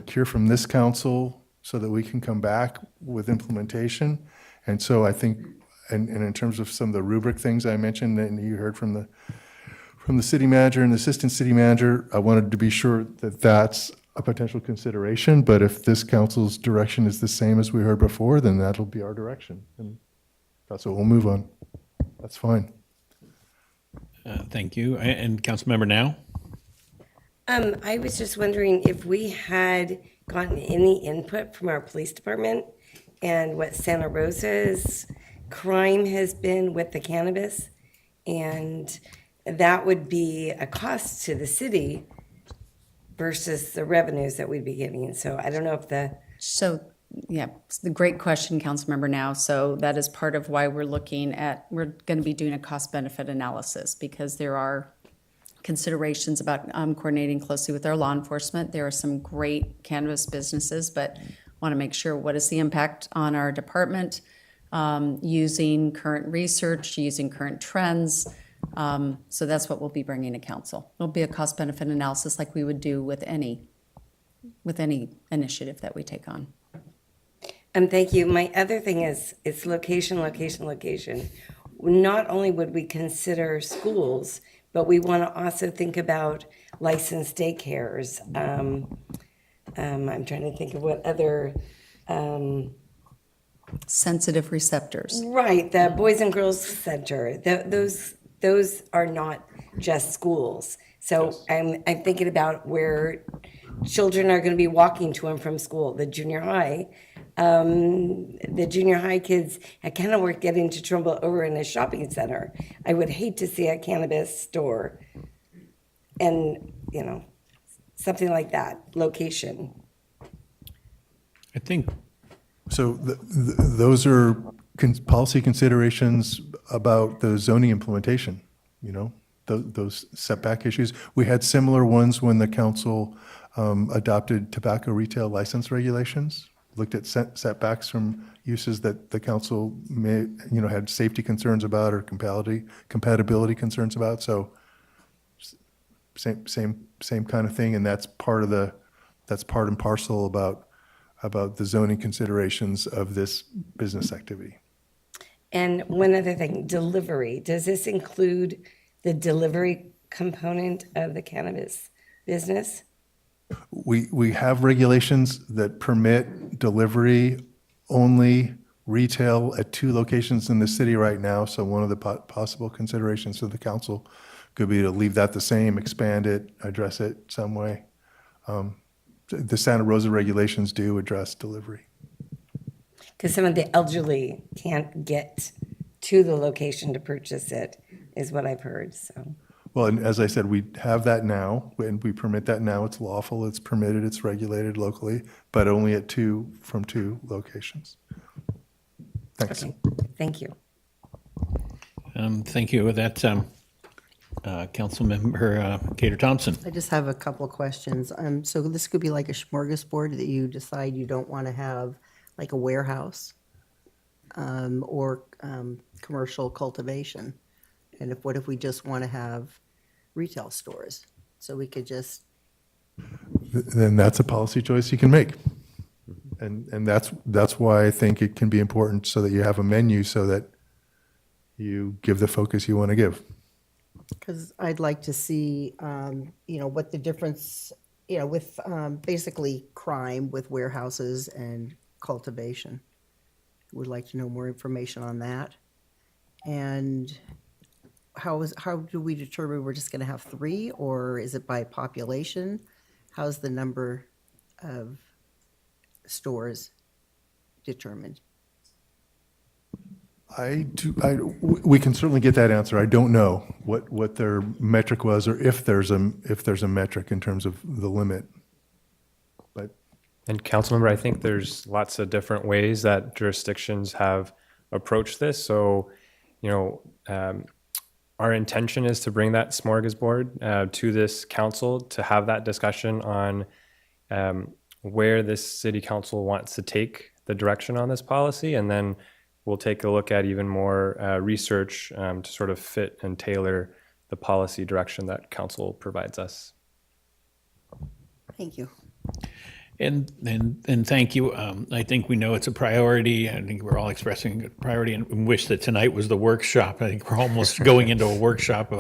hear from this council so that we can come back with implementation. And so I think, and in terms of some of the rubric things I mentioned, and you heard from the city manager and the assistant city manager, I wanted to be sure that that's a potential consideration. But if this council's direction is the same as we heard before, then that'll be our direction. And that's what we'll move on. That's fine. Thank you. And Councilmember Now? I was just wondering if we had gotten any input from our police department and what Santa Rosa's crime has been with the cannabis, and that would be a cost to the city versus the revenues that we'd be getting. So I don't know if it's the great question, Councilmember Now. So that is part of why we're going to be doing a cost benefit analysis, because there are considerations about coordinating closely with our law enforcement. There are some great cannabis businesses, but want to make sure what is the impact on our department, using current research, using current trends. So that's what we'll be bringing to council. It'll be a cost benefit analysis like we would do with any initiative that we take on. Thank you. My other thing is it's location. Not only would we consider schools, but we want to also think about licensed daycares. I'm trying to think of what other sensitive receptors. Right, the Boys and Girls Center. Those are not just schools. So I'm thinking about where children are going to be walking to and from school. The junior high kids at Kenilworth get into trouble over in a shopping center. I would hate to see a cannabis store and, something like that, location. I think So those are policy considerations about the zoning implementation, you know, those setback issues. We had similar ones when the council adopted tobacco retail license regulations, looked at setbacks from uses that the council may, you know, had safety concerns about or compatibility concerns about. So same kind of thing, and that's part and parcel about the zoning considerations of this business activity. And one other thing, delivery. Does this include the delivery component of the cannabis business? We have regulations that permit delivery only retail at 2 locations in the city right now. So one of the possible considerations of the council could be to leave that the same, expand it, address it some way. The Santa Rosa regulations do address delivery. Because some of the elderly can't get to the location to purchase it, is what I've heard, so. Well, and as I said, we have that now, and we permit that now. It's lawful, it's permitted, it's regulated locally, but only at 2 locations. Thanks. Okay. Thank you. Thank you. With that, Councilmember Gator Thompson. I just have a couple of questions. So this could be like a smorgasbord that you decide you don't want to have like a warehouse or commercial cultivation. And what if we just want to have retail stores? So we could just. Then that's a policy choice you can make. And that's why I think it can be important so that you have a menu so that you give the focus you want to give. Because I'd like to see, you know, what the difference, you know, with basically crime with warehouses and cultivation. Would like to know more information on that. And how do we determine we're just going to have 3, or is it by population? How's the number of stores determined? We can certainly get that answer. I don't know what their metric was, or if there's a metric in terms of the limit. And Councilmember, I think there's lots of different ways that jurisdictions have approached this. So, you know, our intention is to bring that smorgasbord to this council to have that discussion on where this city council wants to take the direction on this policy, and then we'll take a look at even more research to sort of fit and tailor the policy direction that council provides us. Thank you. And thank you. I think we know it's a priority. I think we're all expressing a priority and wish that tonight was the workshop. I think we're almost going into a workshop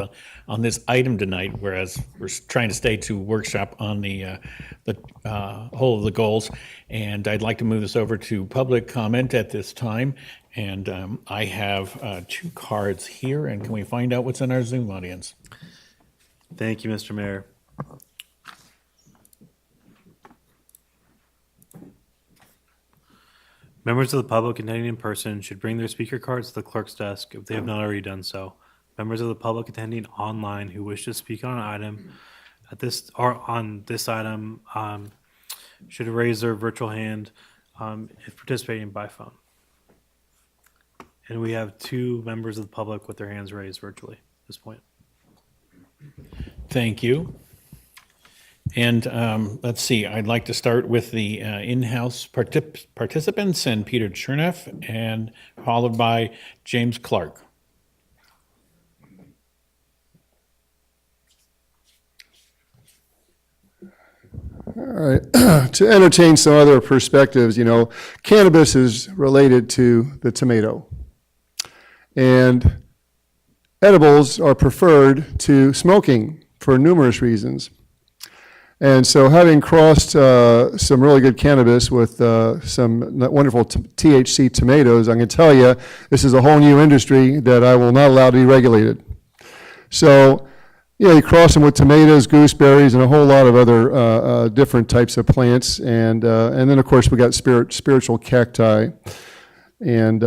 on this item tonight, whereas we're trying to stay to workshop on the whole of the goals. And I'd like to move this over to public comment at this time. And I have 2 cards here. And can we find out what's in our Zoom audience? Thank you, Mr. Mayor. Members of the public attending in person should bring their speaker cards to the clerk's desk if they have not already done so. Members of the public attending online who wish to speak on an item on this item should raise their virtual hand if participating by phone. And we have 2 members of the public with their hands raised virtually at this point. Thank you. And let's see, I'd like to start with the in-house participants and Peter Cherneff, and followed by James Clark. All right. To entertain some other perspectives, you know, cannabis is related to the tomato. And edibles are preferred to smoking for numerous reasons. And so having crossed some really good cannabis with some wonderful THC tomatoes, I can tell you this is a whole new industry that I will not allow to be regulated. So, you know, you cross them with tomatoes, gooseberries, and a whole lot of other different types of plants. And then, of course, we got spiritual cacti. And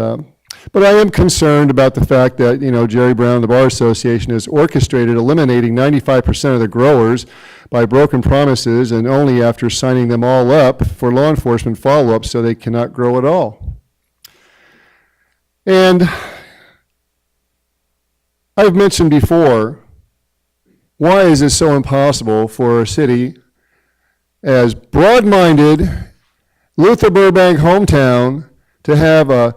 But I am concerned about the fact that, Jerry Brown, the Bar Association, has orchestrated eliminating 95% of the growers by broken promises and only after signing them all up for law enforcement follow-up so they cannot grow at all. And I've mentioned before, why is it so impossible for a city as broad-minded Luther Burbank hometown to have a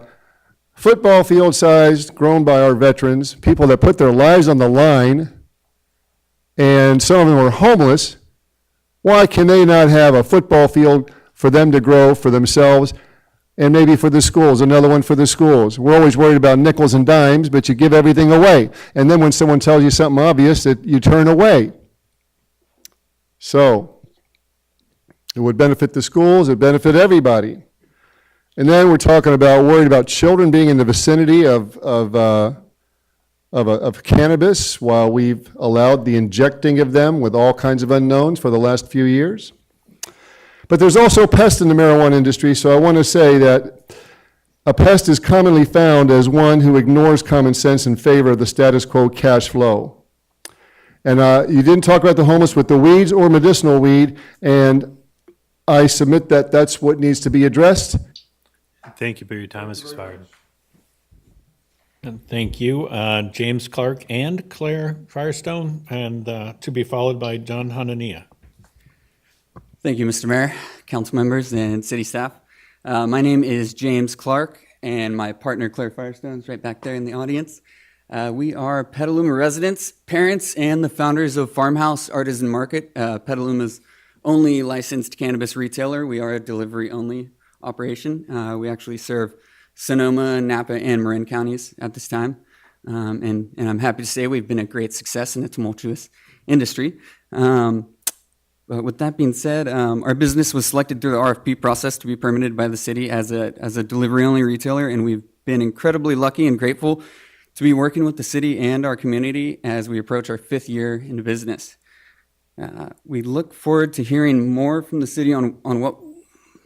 football field sized, grown by our veterans, people that put their lives on the line, and some of them are homeless? Why can they not have a football field for them to grow for themselves and maybe for the schools, another one for the schools? We're always worried about nickels and dimes, but you give everything away. And then when someone tells you something obvious, that you turn away. So it would benefit the schools, it would benefit everybody. And then we're talking about worried about children being in the vicinity of cannabis while we've allowed the injecting of them with all kinds of unknowns for the last few years. But there's also pests in the marijuana industry, so I want to say that a pest is commonly found as one who ignores common sense in favor of the status quo cash flow. And you didn't talk about the homeless with the weeds or medicinal weed, and I submit that that's what needs to be addressed. Thank you, but your time has expired. And thank you, James Clark and Claire Firestone, and to be followed by John Hanania. Thank you, Mr. Mayor, council members, and city staff. My name is James Clark, and my partner Claire Firestone is right back there in the audience. We are Petaluma residents, parents, and the founders of Farmhouse Artisan Market, Petaluma's only licensed cannabis retailer. We are a delivery-only operation. We actually serve Sonoma, Napa, and Marin counties at this time. And I'm happy to say we've been a great success in a tumultuous industry. But with that being said, our business was selected through the RFP process to be permitted by the city as a delivery-only retailer, and we've been incredibly lucky and grateful to be working with the city and our community as we approach our 5th year into business. We look forward to hearing more from the city on what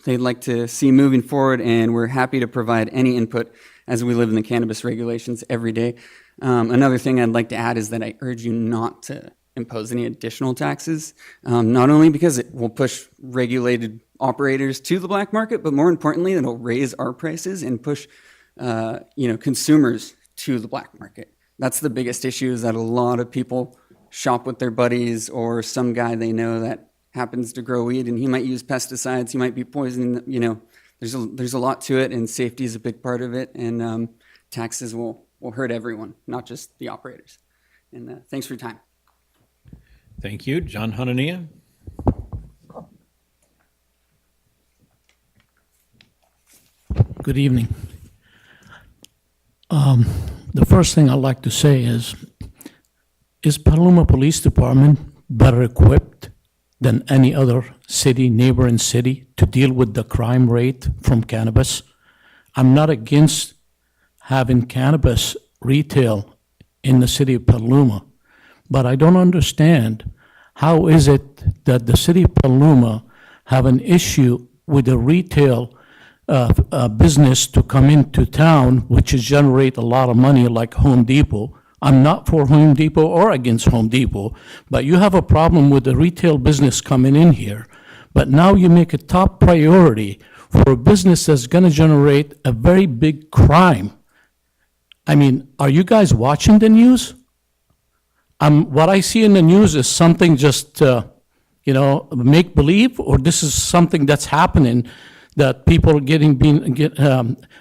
they'd like to see moving forward, and we're happy to provide any input as we live in the cannabis regulations every day. Another thing I'd like to add is that I urge you not to impose any additional taxes, not only because it will push regulated operators to the black market, but more importantly, it'll raise our prices and push consumers to the black market. That's the biggest issue, is that a lot of people shop with their buddies or some guy they know that happens to grow weed, and he might use pesticides, he might be poisoning, there's a lot to it, and safety is a big part of it, and taxes will hurt everyone, not just the operators. And thanks for your time. Thank you. John Hanania. Good evening. The first thing I'd like to say is Petaluma Police Department better equipped than any other city, neighboring city, to deal with the crime rate from cannabis? I'm not against having cannabis retail in the city of Petaluma, but I don't understand how is it that the city of Petaluma have an issue with the retail business to come into town, which is generate a lot of money like Home Depot. I'm not for Home Depot or against Home Depot, but you have a problem with the retail business coming in here. But now you make a top priority for a business that's going to generate a very big crime. I mean, are you guys watching the news? What I see in the news is something just, make believe, or this is something that's happening, that people are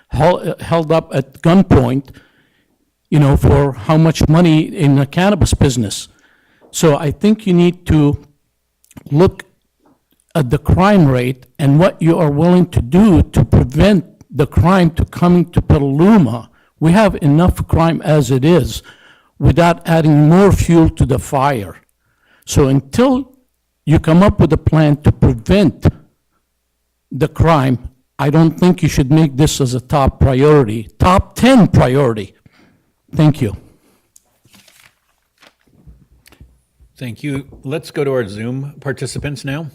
held up at gunpoint, for how much money in the cannabis business. So I think you need to look at the crime rate and what you are willing to do to prevent the crime to coming to Petaluma. We have enough crime as it is without adding more fuel to the fire. So until you come up with a plan to prevent the crime, I don't think you should make this as a top priority, top 10 priority. Thank you. Thank you. Let's go to our Zoom participants now.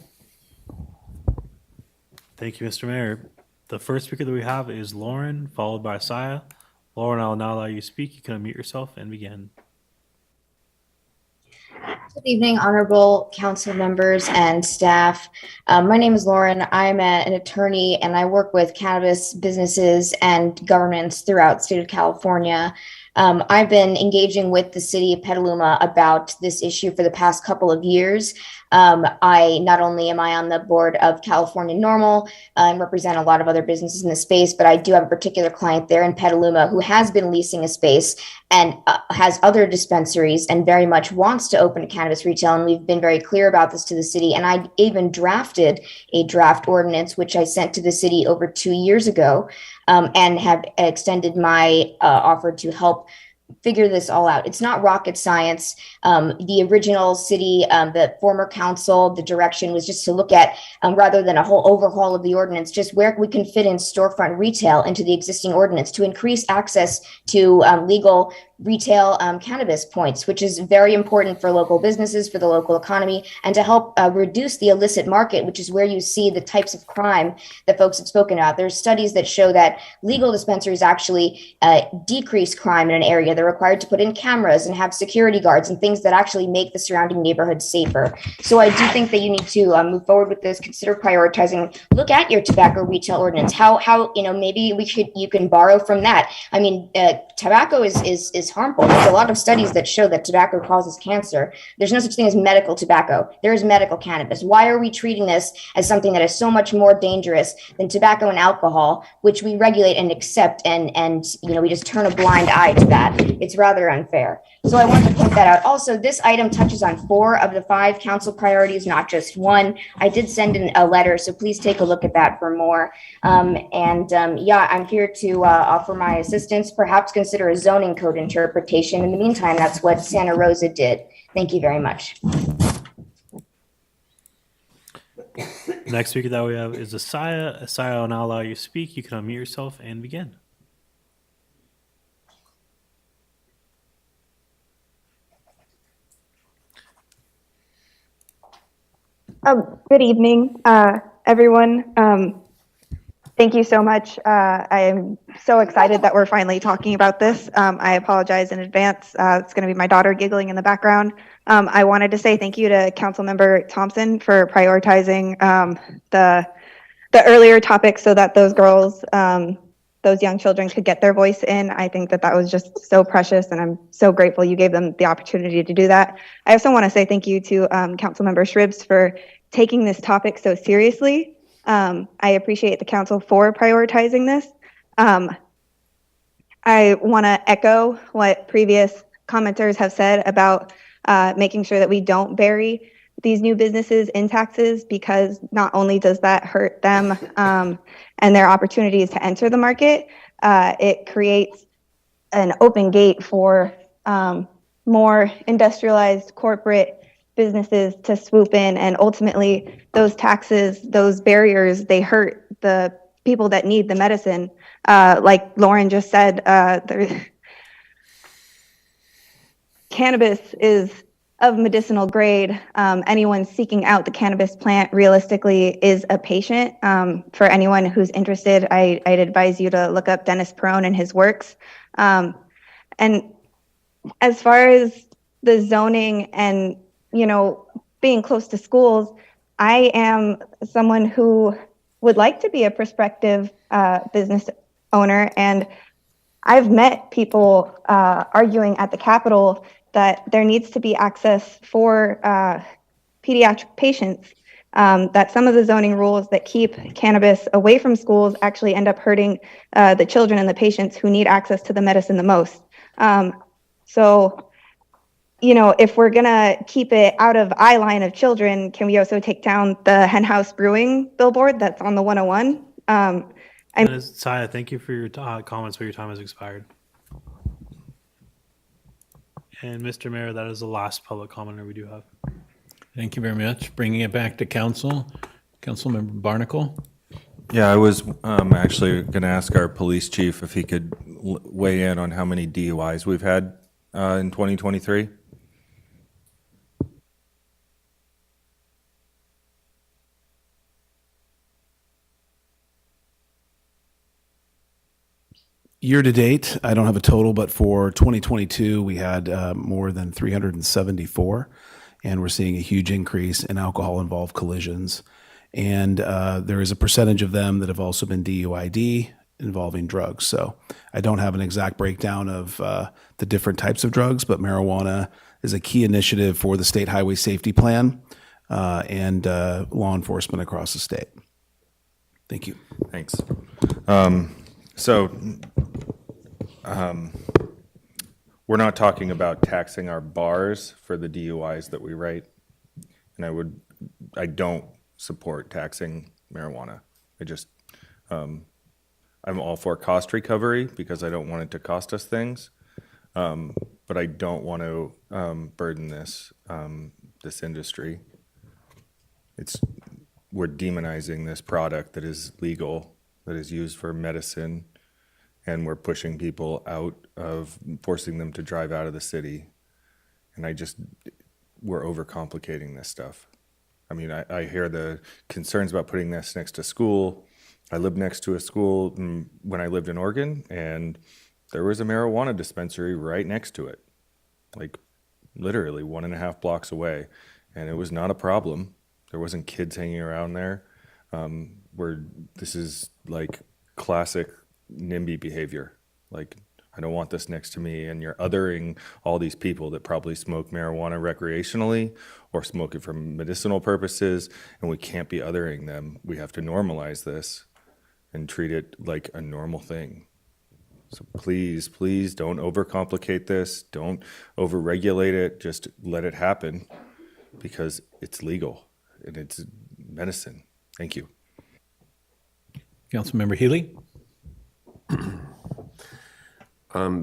Thank you, Mr. Mayor. The first speaker that we have is Lauren, followed by Saya, Lauren, I'll now allow you to speak. You can unmute yourself and begin. Good evening, honorable council members and staff. My name is Lauren. I'm an attorney and I work with cannabis businesses and governments throughout the state of California. I've been engaging with the city of Petaluma about this issue for the past couple of years. I not only am I on the board of California Normal and represent a lot of other businesses in the space, but I do have a particular client there in Petaluma who has been leasing a space and has other dispensaries and very much wants to open a cannabis retail. And we've been very clear about this to the city. And I even drafted a draft ordinance, which I sent to the city over 2 years ago, and have extended my offer to help figure this all out. It's not rocket science. The original city, the former council, the direction was just to look at, rather than a whole overhaul of the ordinance, just where we can fit in storefront retail into the existing ordinance to increase access to legal retail cannabis points, which is very important for local businesses, for the local economy, and to help reduce the illicit market, which is where you see the types of crime that folks have spoken about. There's studies that show that legal dispensaries actually decrease crime in an area. They're required to put in cameras and have security guards and things that actually make the surrounding neighborhood safer. So I do think that you need to move forward with this, consider prioritizing, look at your tobacco retail ordinance, how maybe you can borrow from that. I mean, tobacco is harmful. There's a lot of studies that show that tobacco causes cancer. There's no such thing as medical tobacco. There is medical cannabis. Why are we treating this as something that is so much more dangerous than tobacco and alcohol, which we regulate and accept, and we just turn a blind eye to that? It's rather unfair. So I want to point that out. Also, this item touches on 4 of the 5 council priorities, not just 1. I did send in a letter, so please take a look at that for more. I'm here to offer my assistance. Perhaps consider a zoning code interpretation. In the meantime, that's what Santa Rosa did. Thank you very much. Next speaker that we have is Asaya. Asaya, I'll now allow you to speak. You can unmute yourself and begin. Good evening, everyone. Thank you so much. I am so excited that we're finally talking about this. I apologize in advance. It's going to be my daughter giggling in the background. I wanted to say thank you to Councilmember Thompson for prioritizing the earlier topic so that those girls, those young children could get their voice in. I think that was just so precious, and I'm so grateful you gave them the opportunity to do that. I also want to say thank you to Councilmember Shribs for taking this topic so seriously. I appreciate the council for prioritizing this. I want to echo what previous commenters have said about making sure that we don't bury these new businesses in taxes, because not only does that hurt them and their opportunities to enter the market, it creates an open gate for more industrialized corporate businesses to swoop in, and ultimately those taxes, those barriers, they hurt the people that need the medicine. Like Lauren just said, cannabis is of medicinal grade. Anyone seeking out the cannabis plant realistically is a patient. For anyone who's interested, I'd advise you to look up Dennis Perone and his works. And as far as the zoning and being close to schools, I am someone who would like to be a prospective business owner, and I've met people arguing at the Capitol that there needs to be access for pediatric patients, that some of the zoning rules that keep cannabis away from schools actually end up hurting the children and the patients who need access to the medicine the most. If we're gonna keep it out of eye line of children, can we also take down the Hen House Brewing billboard that's on the 101? Saya, thank you for your comments, but your time has expired. And Mr. Mayor, that is the last public commenter we do have. Thank you very much. Bringing it back to council, Councilmember Barnacle. Yeah, I was actually going to ask our police chief if he could weigh in on how many DUIs we've had in 2023. Year to date, I don't have a total, but for 2022, we had more than 374, and we're seeing a huge increase in alcohol-involved collisions. And there is a percentage of them that have also been DUID involving drugs. So I don't have an exact breakdown of the different types of drugs, but marijuana is a key initiative for the State Highway Safety Plan and law enforcement across the state. Thank you. Thanks. We're not talking about taxing our bars for the DUIs that we write, and I don't support taxing marijuana. I'm all for cost recovery because I don't want it to cost us things, but I don't want to burden this industry. We're demonizing this product that is legal, that is used for medicine, and we're pushing people out of, forcing them to drive out of the city. And we're overcomplicating this stuff. I mean, I hear the concerns about putting this next to school. I lived next to a school when I lived in Oregon, and there was a marijuana dispensary right next to it, like literally 1.5 blocks away. And it was not a problem. There wasn't kids hanging around there. This is like classic NIMBY behavior. Like, I don't want this next to me, and you're othering all these people that probably smoke marijuana recreationally or smoke it for medicinal purposes, and we can't be othering them. We have to normalize this and treat it like a normal thing. So please, please don't overcomplicate this. Don't overregulate it. Just let it happen because it's legal and it's medicine. Thank you. Councilmember Healy?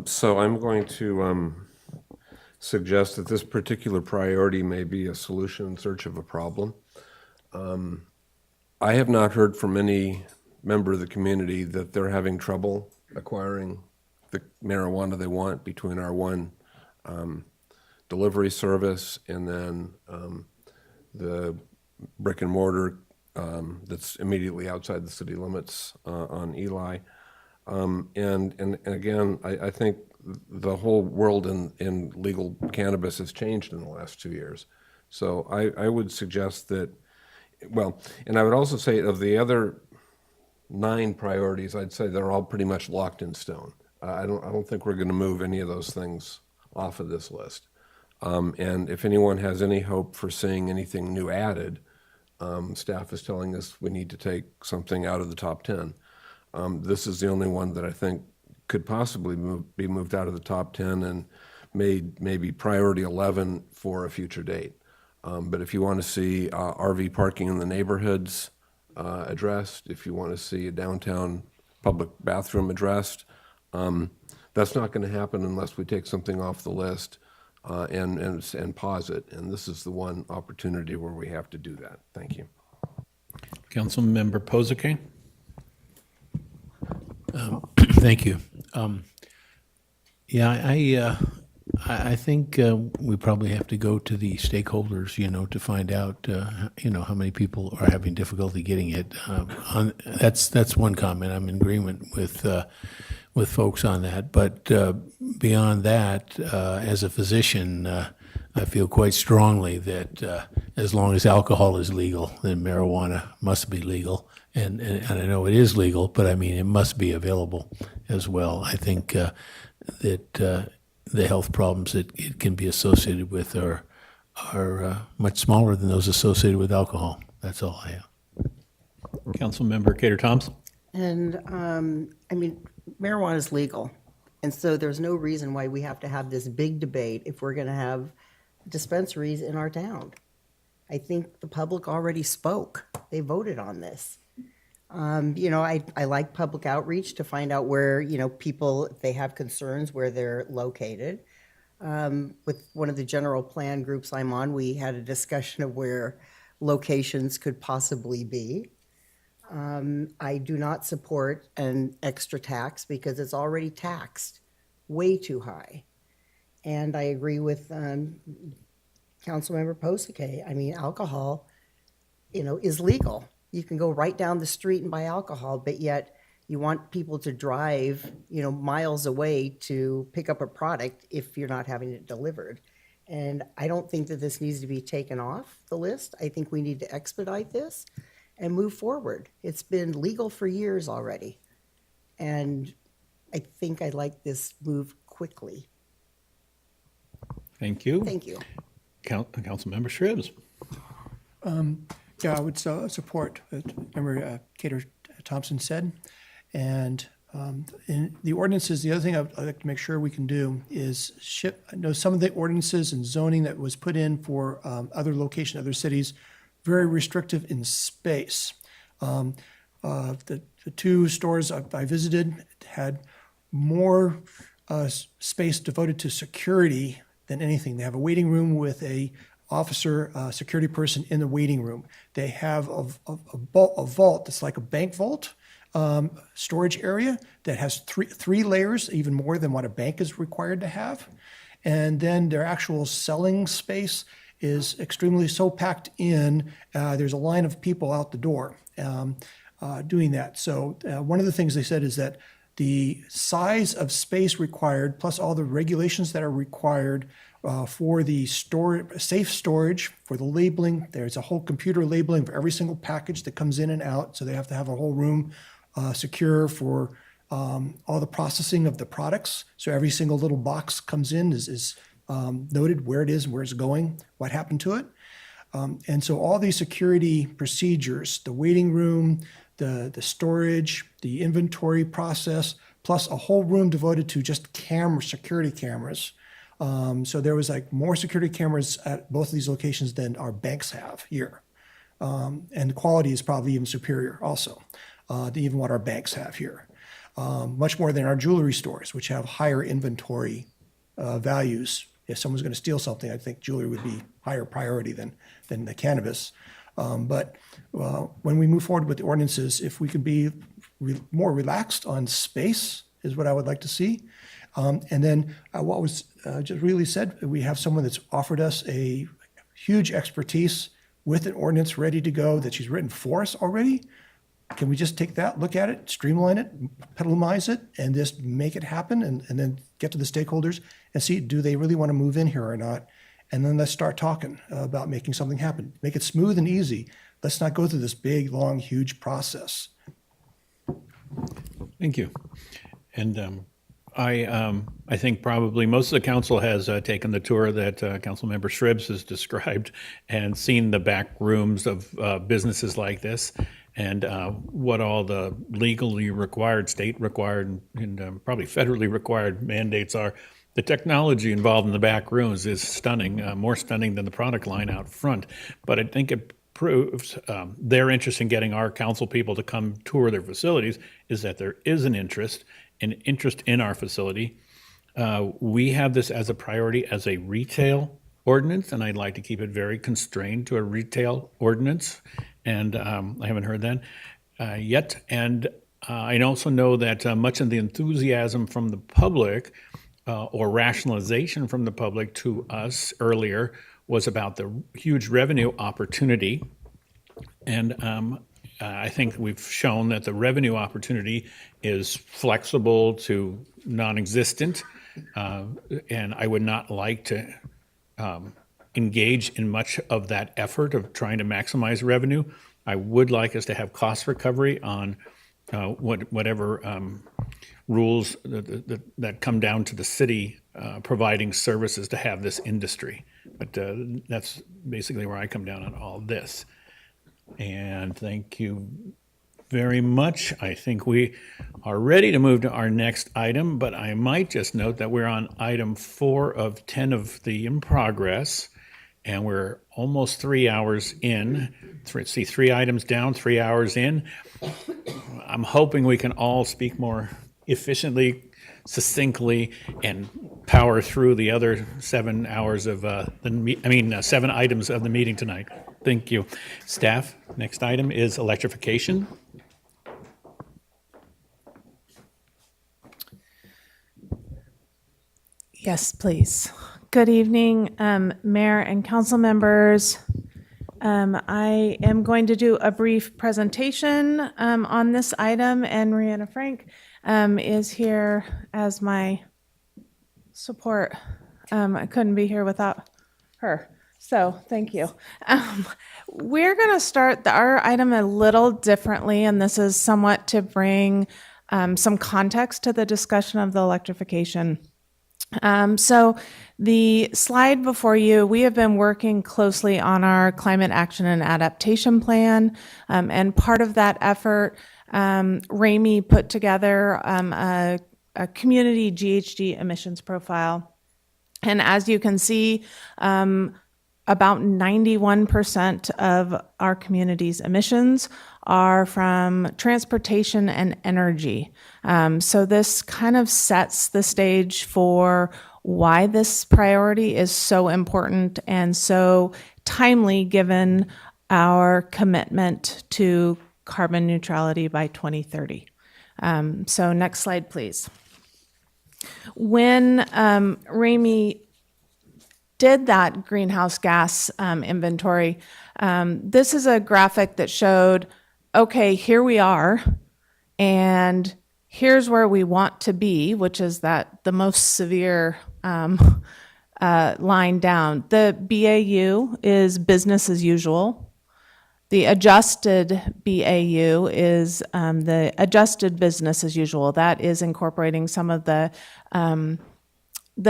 So I'm going to suggest that this particular priority may be a solution in search of a problem. I have not heard from any member of the community that they're having trouble acquiring the marijuana they want between our one delivery service and then the brick and mortar that's immediately outside the city limits on Eli. And again, I think the whole world in legal cannabis has changed in the last 2 years. So I would suggest that, well, and I would also say of the other 9 priorities, I'd say they're all pretty much locked in stone. I don't think we're going to move any of those things off of this list. And if anyone has any hope for seeing anything new added, staff is telling us we need to take something out of the top 10. This is the only one that I think could possibly be moved out of the top 10 and made maybe priority 11 for a future date. But if you want to see RV parking in the neighborhoods addressed, if you want to see a downtown public bathroom addressed, that's not going to happen unless we take something off the list and pause it. And this is the one opportunity where we have to do that. Thank you. Councilmember Posake? Thank you. I think we probably have to go to the stakeholders, to find out, how many people are having difficulty getting it. That's one comment. I'm in agreement with folks on that. But beyond that, as a physician, I feel quite strongly that as long as alcohol is legal, then marijuana must be legal. And I know it is legal, but I mean, it must be available as well. I think that the health problems that it can be associated with are much smaller than those associated with alcohol. That's all I have. Councilmember Cater-Thompson? And, marijuana is legal. And so there's no reason why we have to have this big debate if we're going to have dispensaries in our town. I think the public already spoke. They voted on this. I like public outreach to find out where, people, if they have concerns, where they're located. With one of the general plan groups I'm on, we had a discussion of where locations could possibly be. I do not support an extra tax because it's already taxed way too high. And I agree with Councilmember Posake. I mean, alcohol, is legal. You can go right down the street and buy alcohol, but yet You want people to drive, miles away to pick up a product if you're not having it delivered. And I don't think that this needs to be taken off the list. I think we need to expedite this and move forward. It's been legal for years already. And I think I'd like this move quickly. Thank you. Thank you. Councilmember Shribs. Yeah, I would support what Member Cater Thompson said. And in the ordinances, the other thing I'd like to make sure we can do is I know some of the ordinances and zoning that was put in for other locations, other cities, very restrictive in space. The two stores I visited had more space devoted to security than anything. They have a waiting room with a officer, security person in the waiting room. They have a vault that's like a bank vault storage area that has three layers, even more than what a bank is required to have. And then their actual selling space is extremely so packed in, there's a line of people out the door doing that. So one of the things they said is that the size of space required, plus all the regulations that are required for the safe storage, for the labeling, there's a whole computer labeling for every single package that comes in and out. So they have to have a whole room secure for all the processing of the products. So every single little box comes in is noted where it is, where it's going, what happened to it. And so all these security procedures, the waiting room, the storage, the inventory process, plus a whole room devoted to just security cameras. So there was like more security cameras at both of these locations than our banks have here. And the quality is probably even superior also to even what our banks have here. Much more than our jewelry stores, which have higher inventory values. If someone's going to steal something, I think jewelry would be higher priority than the cannabis. But when we move forward with the ordinances, if we could be more relaxed on space is what I would like to see. And then what was just really said, we have someone that's offered us a huge expertise with an ordinance ready to go that she's written for us already. Can we just take that, look at it, streamline it, pedalmize it, and just make it happen and then get to the stakeholders and see, do they really want to move in here or not? And then let's start talking about making something happen. Make it smooth and easy. Let's not go through this big, long, huge process. Thank you. And I think probably most of the council has taken the tour that Councilmember Shribs has described and seen the back rooms of businesses like this and what all the legally required, state required, and probably federally required mandates are. The technology involved in the back rooms is stunning, more stunning than the product line out front. But I think it proves their interest in getting our council people to come tour their facilities is that there is an interest in our facility. We have this as a priority as a retail ordinance, and I'd like to keep it very constrained to a retail ordinance. And I haven't heard that yet. And I also know that much of the enthusiasm from the public or rationalization from the public to us earlier was about the huge revenue opportunity. And I think we've shown that the revenue opportunity is flexible to non-existent. And I would not like to engage in much of that effort of trying to maximize revenue. I would like us to have cost recovery on whatever rules that come down to the city providing services to have this industry. But that's basically where I come down on all this. And thank you very much. I think we are ready to move to our next item, but I might just note that we're on item 4 of 10 of the in progress, and we're almost 3 hours in. Let's see, 3 items down, 3 hours in. I'm hoping we can all speak more efficiently, succinctly, and power through the other 7 hours of 7 items of the meeting tonight. Thank you. Staff, next item is electrification. Yes, please. Good evening, Mayor and council members. I am going to do a brief presentation on this item, and Rihanna Frank is here as my support. I couldn't be here without her. So thank you. We're going to start our item a little differently, and this is somewhat to bring some context to the discussion of the electrification. So the slide before you, we have been working closely on our climate action and adaptation plan, and part of that effort, Ramey put together a community GHG emissions profile. And as you can see, about 91% of our community's emissions are from transportation and energy. So this kind of sets the stage for why this priority is so important and so timely given our commitment to carbon neutrality by 2030. So next slide, please. When Ramey did that greenhouse gas inventory, this is a graphic that showed, okay, here we are, and here's where we want to be, which is that the most severe line down. The BAU is business as usual. The adjusted BAU is the adjusted business as usual. That is incorporating some of the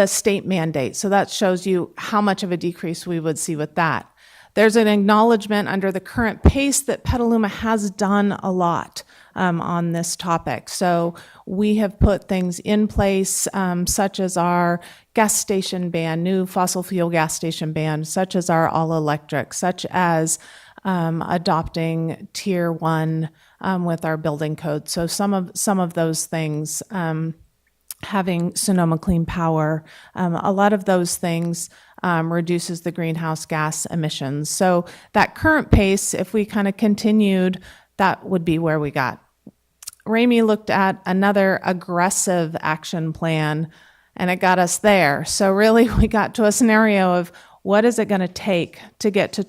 state mandate. So that shows you how much of a decrease we would see with that. There's an acknowledgement under the current pace that Petaluma has done a lot on this topic. So we have put things in place, such as our gas station ban, new fossil fuel gas station ban, such as our all electric, such as adopting tier 1 with our building code. So some of those things, having Sonoma Clean Power, a lot of those things reduces the greenhouse gas emissions. So that current pace, if we kind of continued, that would be where we got. Ramey looked at another aggressive action plan, and it got us there. So really, we got to a scenario of what is it going to take to get to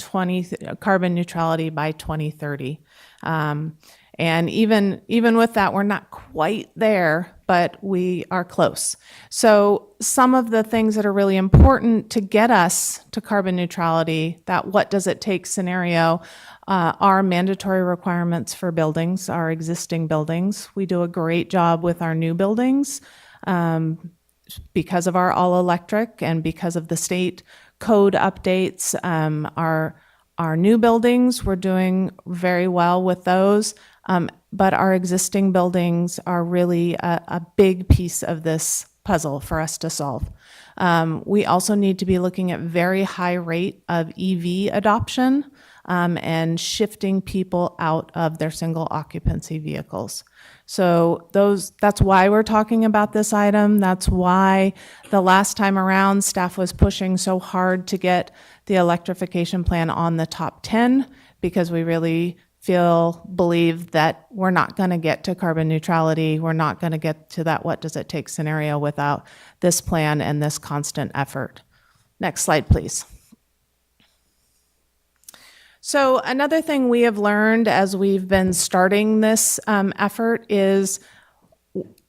carbon neutrality by 2030? And even with that, we're not quite there, but we are close. So some of the things that are really important to get us to carbon neutrality, that what does it take scenario, are mandatory requirements for buildings, our existing buildings. We do a great job with our new buildings because of our all electric and because of the state code updates. Our new buildings, we're doing very well with those. But our existing buildings are really a big piece of this puzzle for us to solve. We also need to be looking at very high rate of EV adoption and shifting people out of their single occupancy vehicles. So that's why we're talking about this item. That's why the last time around staff was pushing so hard to get the electrification plan on the top 10, because we really believe that we're not going to get to carbon neutrality. We're not going to get to that what does it take scenario without this plan and this constant effort. Next slide, please. So another thing we have learned as we've been starting this effort is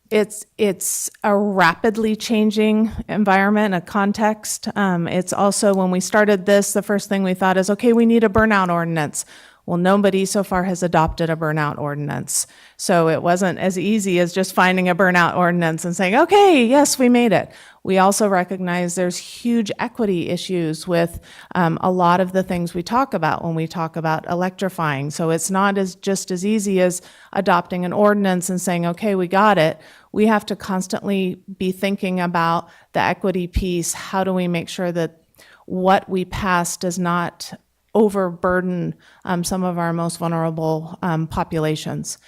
it's a rapidly changing environment, a context. It's also, when we started this, the first thing we thought is, okay, we need a burnout ordinance. Well, nobody so far has adopted a burnout ordinance. So it wasn't as easy as just finding a burnout ordinance and saying, okay, yes, we made it. We also recognize there's huge equity issues with a lot of the things we talk about when we talk about electrifying. So it's not just as easy as adopting an ordinance and saying, okay, we got it. We have to constantly be thinking about the equity piece. How do we make sure that what we pass does not overburden some of our most vulnerable populations?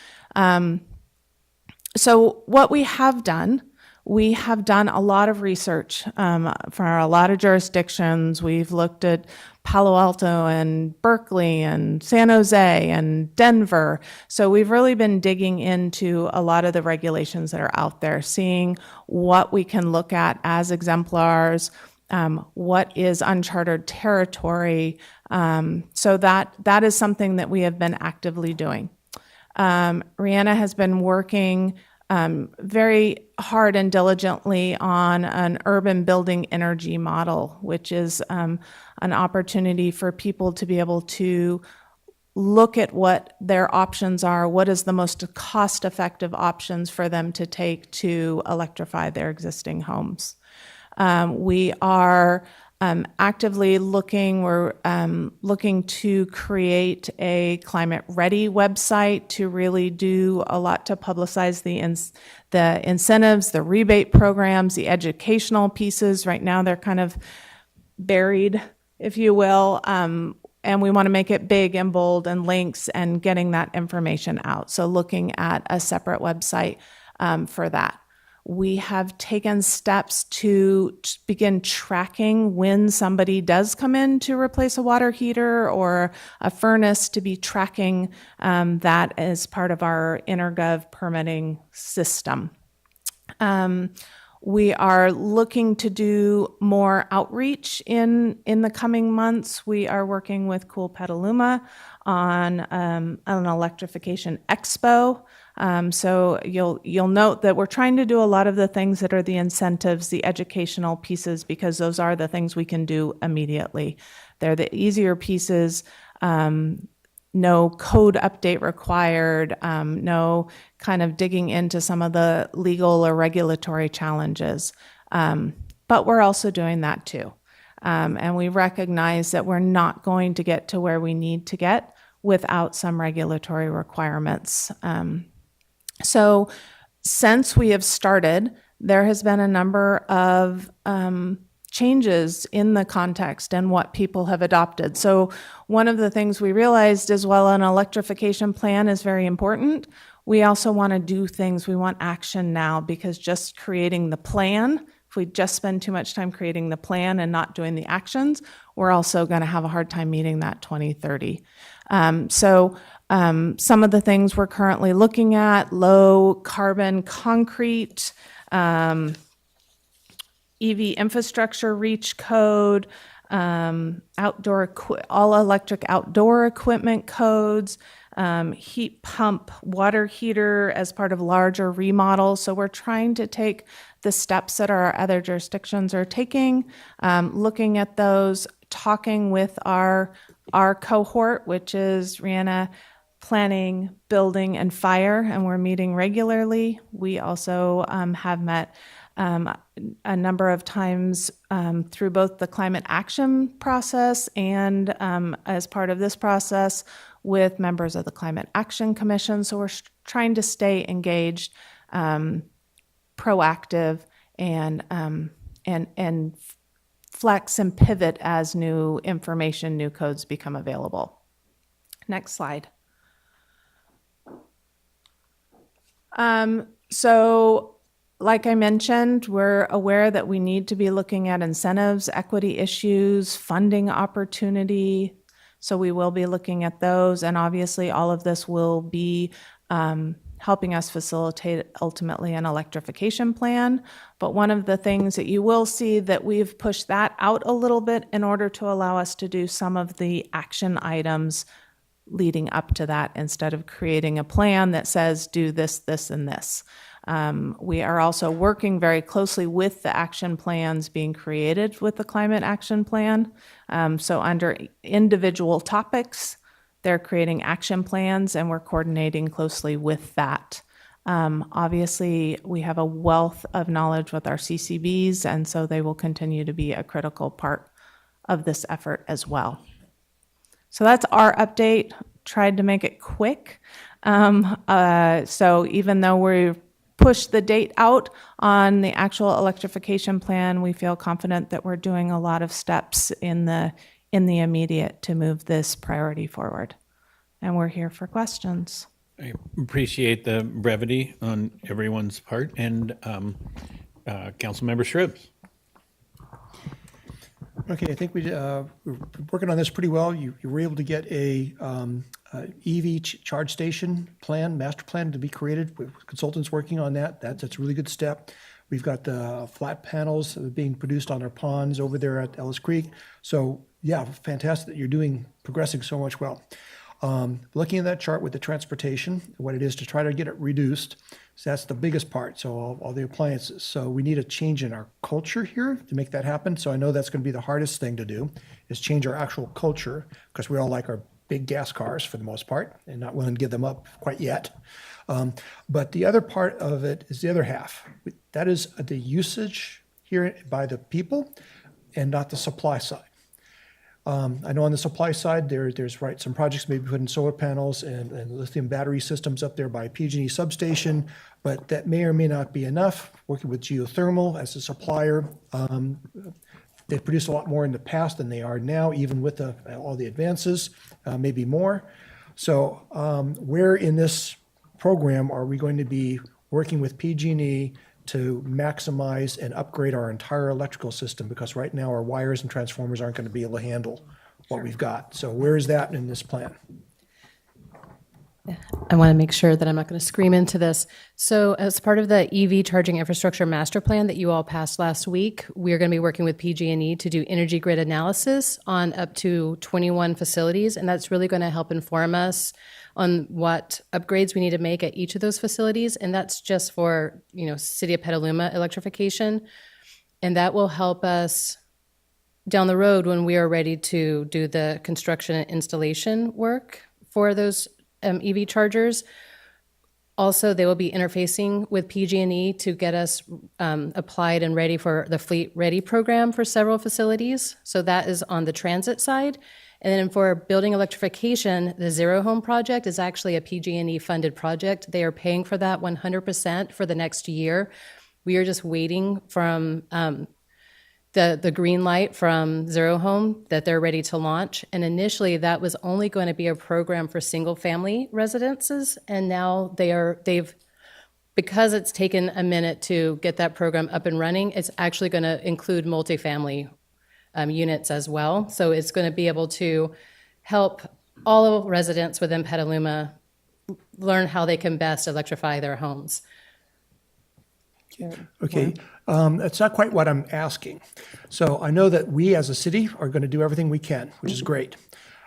So what we have done a lot of research for a lot of jurisdictions. We've looked at Palo Alto and Berkeley and San Jose and Denver. So we've really been digging into a lot of the regulations that are out there, seeing what we can look at as exemplars, what is uncharted territory. So that is something that we have been actively doing. Rihanna has been working very hard and diligently on an urban building energy model, which is an opportunity for people to be able to look at what their options are, what is the most cost-effective options for them to take to electrify their existing homes. We are actively looking, we're looking to create a climate-ready website to really do a lot to publicize the incentives, the rebate programs, the educational pieces. Right now, they're kind of buried, if you will, and we want to make it big and bold and links and getting that information out. So looking at a separate website for that. We have taken steps to begin tracking when somebody does come in to replace a water heater or a furnace, to be tracking that as part of our InterGov permitting system. We are looking to do more outreach in the coming months. We are working with Cool Petaluma on an electrification expo. So you'll note that we're trying to do a lot of the things that are the incentives, the educational pieces, because those are the things we can do immediately. They're the easier pieces. No code update required, no kind of digging into some of the legal or regulatory challenges. But we're also doing that too. And we recognize that we're not going to get to where we need to get without some regulatory requirements. So since we have started, there has been a number of changes in the context and what people have adopted. So one of the things we realized is, while an electrification plan is very important, we also want to do things, we want action now, because just creating the plan, if we just spend too much time creating the plan and not doing the actions, we're also going to have a hard time meeting that 2030. Some of the things we're currently looking at: low carbon concrete, EV infrastructure reach code, all electric outdoor equipment codes, heat pump, water heater as part of larger remodels. So we're trying to take the steps that our other jurisdictions are taking, looking at those, talking with our cohort, which is Rihanna Planning, Building, and Fire, and we're meeting regularly. We also have met a number of times through both the climate action process and as part of this process with members of the Climate Action Commission. So we're trying to stay engaged, proactive, and flex and pivot as new information, new codes become available. Next slide. So like I mentioned, we're aware that we need to be looking at incentives, equity issues, funding opportunity. So we will be looking at those, and obviously all of this will be helping us facilitate ultimately an electrification plan. But one of the things that you will see that we've pushed that out a little bit in order to allow us to do some of the action items leading up to that, instead of creating a plan that says do this, this, and this. We are also working very closely with the action plans being created with the Climate Action Plan. So under individual topics, they're creating action plans, and we're coordinating closely with that. Obviously, we have a wealth of knowledge with our CCBs, and so they will continue to be a critical part of this effort as well. So that's our update. Tried to make it quick. So even though we've pushed the date out on the actual electrification plan, we feel confident that we're doing a lot of steps in the immediate to move this priority forward. And we're here for questions. I appreciate the brevity on everyone's part. And Councilmember Shribs. Okay, I think we're working on this pretty well. You were able to get a EV charge station plan, master plan to be created, with consultants working on that. That's a really good step. We've got the flat panels being produced on our ponds over there at Ellis Creek. So yeah, fantastic that you're progressing so much well. Looking at that chart with the transportation, what it is to try to get it reduced, so that's the biggest part, so all the appliances. So we need a change in our culture here to make that happen. So I know that's going to be the hardest thing to do, is change our actual culture, because we all like our big gas cars for the most part and not willing to give them up quite yet. But the other part of it is the other half. That is the usage here by the people and not the supply side. I know on the supply side, there's some projects maybe putting solar panels and lithium battery systems up there by PG&E substation, but that may or may not be enough. Working with geothermal as a supplier, they've produced a lot more in the past than they are now, even with all the advances, maybe more. So where in this program are we going to be working with PG&E to maximize and upgrade our entire electrical system? Because right now our wires and transformers aren't going to be able to handle what we've got. So where is that in this plan? I want to make sure that I'm not going to scream into this. So as part of the EV charging infrastructure master plan that you all passed last week, we're going to be working with PG&E to do energy grid analysis on up to 21 facilities. And that's really going to help inform us on what upgrades we need to make at each of those facilities. And that's just for, City of Petaluma electrification. And that will help us down the road when we are ready to do the construction and installation work for those EV chargers. Also, they will be interfacing with PG&E to get us applied and ready for the Fleet Ready program for several facilities. So that is on the transit side. And then for building electrification, the Zero Home project is actually a PG&E funded project. They are paying for that 100% for the next year. We are just waiting from the green light from Zero Home that they're ready to launch. And initially that was only going to be a program for single family residences. And now they've because it's taken a minute to get that program up and running, it's actually going to include multifamily units as well. So it's going to be able to help all residents within Petaluma learn how they can best electrify their homes. Okay, that's not quite what I'm asking. So I know that we as a city are going to do everything we can, which is great.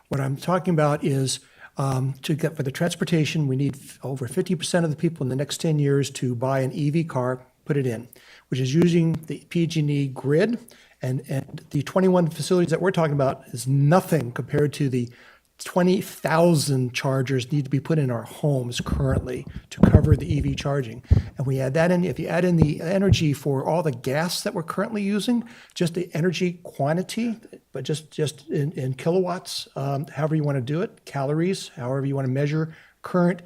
What I'm talking about is to get for the transportation, we need over 50% of the people in the next 10 years to buy an EV car, put it in, which is using the PG&E grid. And the 21 facilities that we're talking about is nothing compared to the 20,000 chargers need to be put in our homes currently to cover the EV charging. And we add that in, if you add in the energy for all the gas that we're currently using, just the energy quantity, but just in kilowatts, however you want to do it, calories, however you want to measure current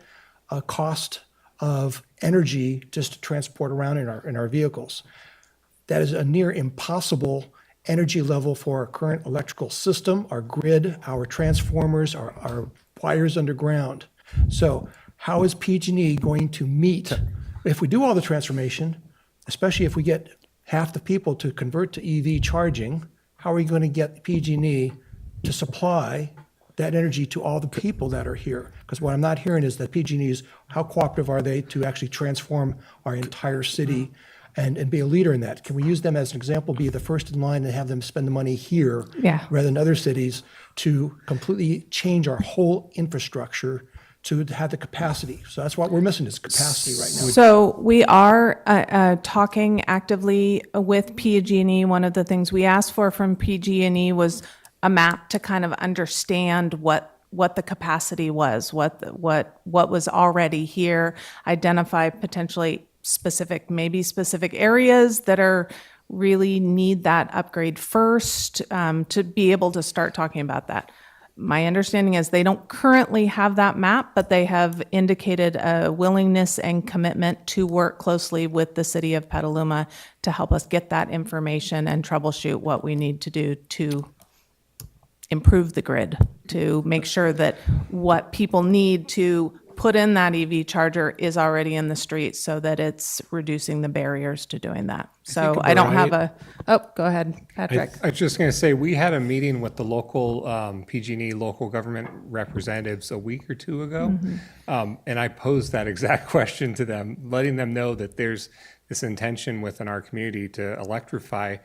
cost of energy just to transport around in our vehicles. That is a near impossible energy level for our current electrical system, our grid, our transformers, our wires underground. So how is PG&E going to meet, if we do all the transformation, especially if we get half the people to convert to EV charging, how are we going to get PG&E to supply that energy to all the people that are here? Because what I'm not hearing is that PG&E is, how cooperative are they to actually transform our entire city and be a leader in that? Can we use them as an example, be the first in line and have them spend the money here rather than other cities to completely change our whole infrastructure to have the capacity? So that's what we're missing, is capacity right now. So we are talking actively with PG&E. One of the things we asked for from PG&E was a map to kind of understand what the capacity was, what was already here, identify potentially specific areas that are really need that upgrade first, to be able to start talking about that. My understanding is they don't currently have that map, but they have indicated a willingness and commitment to work closely with the city of Petaluma to help us get that information and troubleshoot what we need to do to improve the grid, to make sure that what people need to put in that EV charger is already in the street so that it's reducing the barriers to doing that. So I don't have a, oh, go ahead, Patrick. I was just going to say, we had a meeting with the local PG&E local government representatives a week or two ago. And I posed that exact question to them, letting them know that there's this intention within our community to electrify,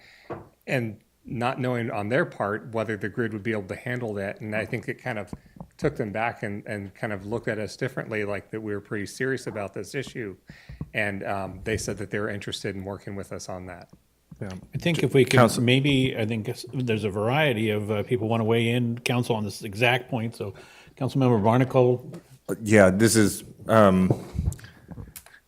and not knowing on their part whether the grid would be able to handle that. And I think it kind of took them back and kind of looked at us differently, like that we were pretty serious about this issue. And they said that they were interested in working with us on that. I think if we could, maybe, I think there's a variety of people want to weigh in, council, on this exact point. So Councilmember Barnacle. Yeah, this is,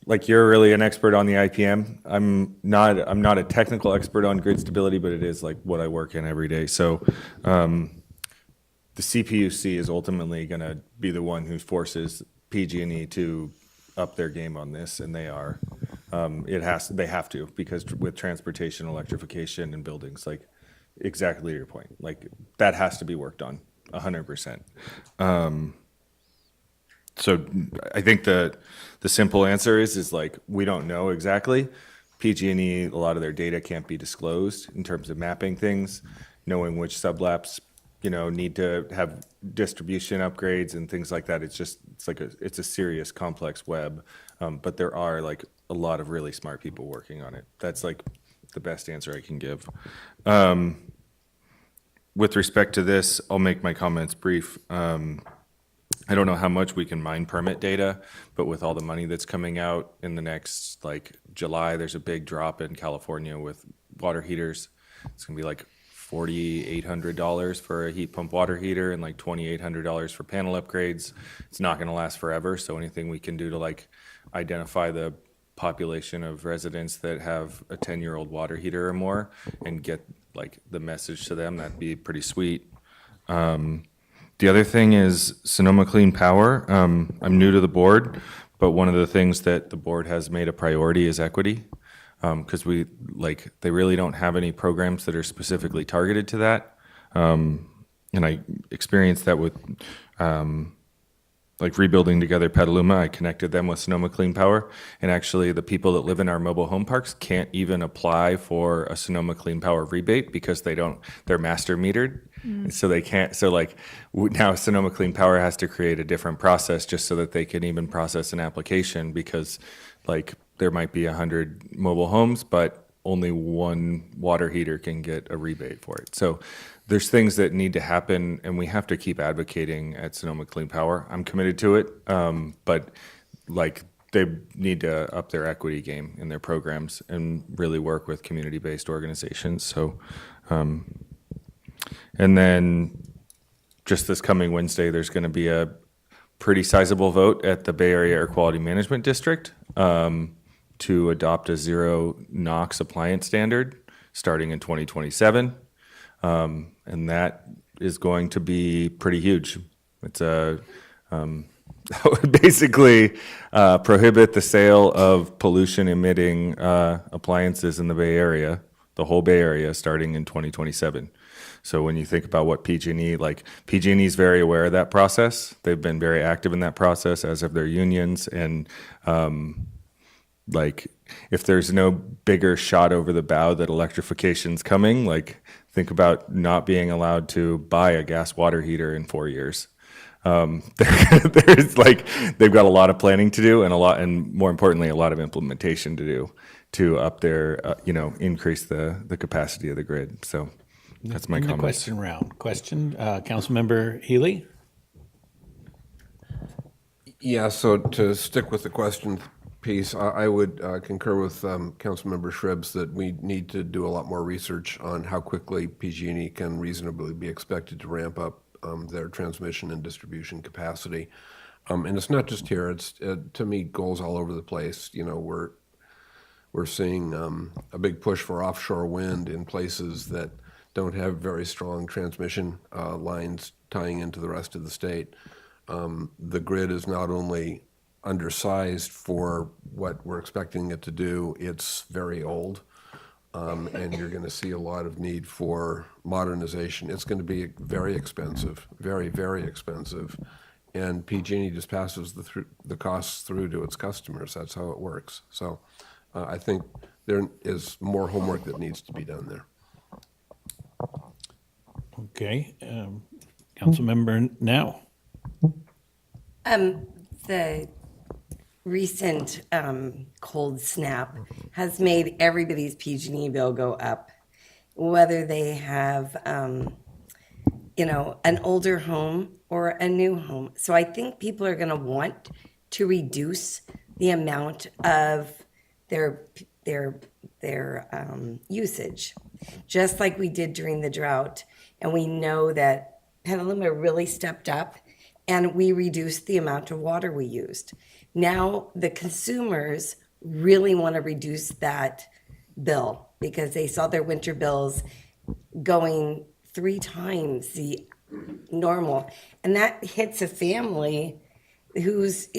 like, you're really an expert on the IPM. I'm not a technical expert on grid stability, but it is like what I work in every day. So the CPUC is ultimately going to be the one who forces PG&E to up their game on this, and they are. They have to, because with transportation, electrification, and buildings, like, exactly your point, like, that has to be worked on 100%. So I think the simple answer is like, we don't know exactly. PG&E, a lot of their data can't be disclosed in terms of mapping things, knowing which sublaps, need to have distribution upgrades and things like that. It's a serious, complex web. But there are like a lot of really smart people working on it. That's like the best answer I can give. With respect to this, I'll make my comments brief. I don't know how much we can mine permit data, but with all the money that's coming out in the next, like, July, there's a big drop in California with water heaters. It's gonna be like $4,800 for a heat pump water heater and like $2,800 for panel upgrades. It's not gonna last forever, so anything we can do to like identify the population of residents that have a 10-year-old water heater or more and get like the message to them, that'd be pretty sweet. The other thing is Sonoma Clean Power. I'm new to the board, but one of the things that the board has made a priority is equity, because they really don't have any programs that are specifically targeted to that. And I experienced that with like Rebuilding Together Petaluma. I connected them with Sonoma Clean Power, and actually the people that live in our mobile home parks can't even apply for a Sonoma Clean Power rebate because they're master metered. So they can't, now Sonoma Clean Power has to create a different process just so that they can even process an application, because like there might be 100 mobile homes, but only one water heater can get a rebate for it. So there's things that need to happen, and we have to keep advocating at Sonoma Clean Power. I'm committed to it, but like they need to up their equity game in their programs and really work with community-based organizations. So, and then just this coming Wednesday, there's going to be a pretty sizable vote at the Bay Area Air Quality Management District to adopt a zero NOx appliance standard starting in 2027. And that is going to be pretty huge. It's basically prohibit the sale of pollution-emitting appliances in the Bay Area, the whole Bay Area, starting in 2027. So when you think about what PG&E, PG&E is very aware of that process. They've been very active in that process, as have their unions. And if there's no bigger shot over the bow that electrification's coming, think about not being allowed to buy a gas water heater in 4 years. They've got a lot of planning to do, and more importantly, a lot of implementation to do to up their, increase the capacity of the grid. So that's my comment. Question round. Councilmember Healy? Yeah, so to stick with the question piece, I would concur with Councilmember Shribs that we need to do a lot more research on how quickly PG&E can reasonably be expected to ramp up their transmission and distribution capacity. And it's not just here, it's to meet goals all over the place. We're seeing a big push for offshore wind in places that don't have very strong transmission lines tying into the rest of the state. The grid is not only undersized for what we're expecting it to do, it's very old. And you're going to see a lot of need for modernization. It's going to be very expensive, very, very expensive. and PG&E just passes the costs through to its customers. That's how it works. So I think there is more homework that needs to be done there. Okay, Councilmember Now. The recent cold snap has made everybody's PG&E bill go up, whether they have, an older home or a new home. So I think people are going to want to reduce the amount of their usage, just like we did during the drought. And we know that Petaluma really stepped up and we reduced the amount of water we used. Now the consumers really want to reduce that bill because they saw their winter bills going 3 times the normal. And that hits a family who's,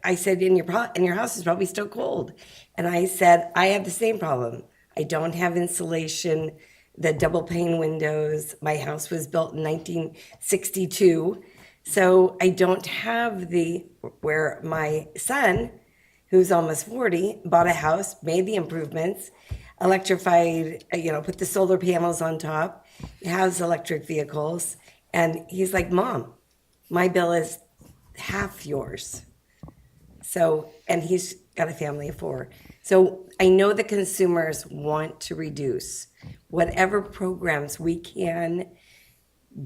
I said, in your house is probably still cold. And I said, I have the same problem. I don't have insulation, the double pane windows. My house was built in 1962. So I don't have where my son, who's almost 40, bought a house, made the improvements, electrified, put the solar panels on top, has electric vehicles. And he's like, Mom, my bill is half yours. So, and he's got a family of 4. So I know the consumers want to reduce whatever programs we can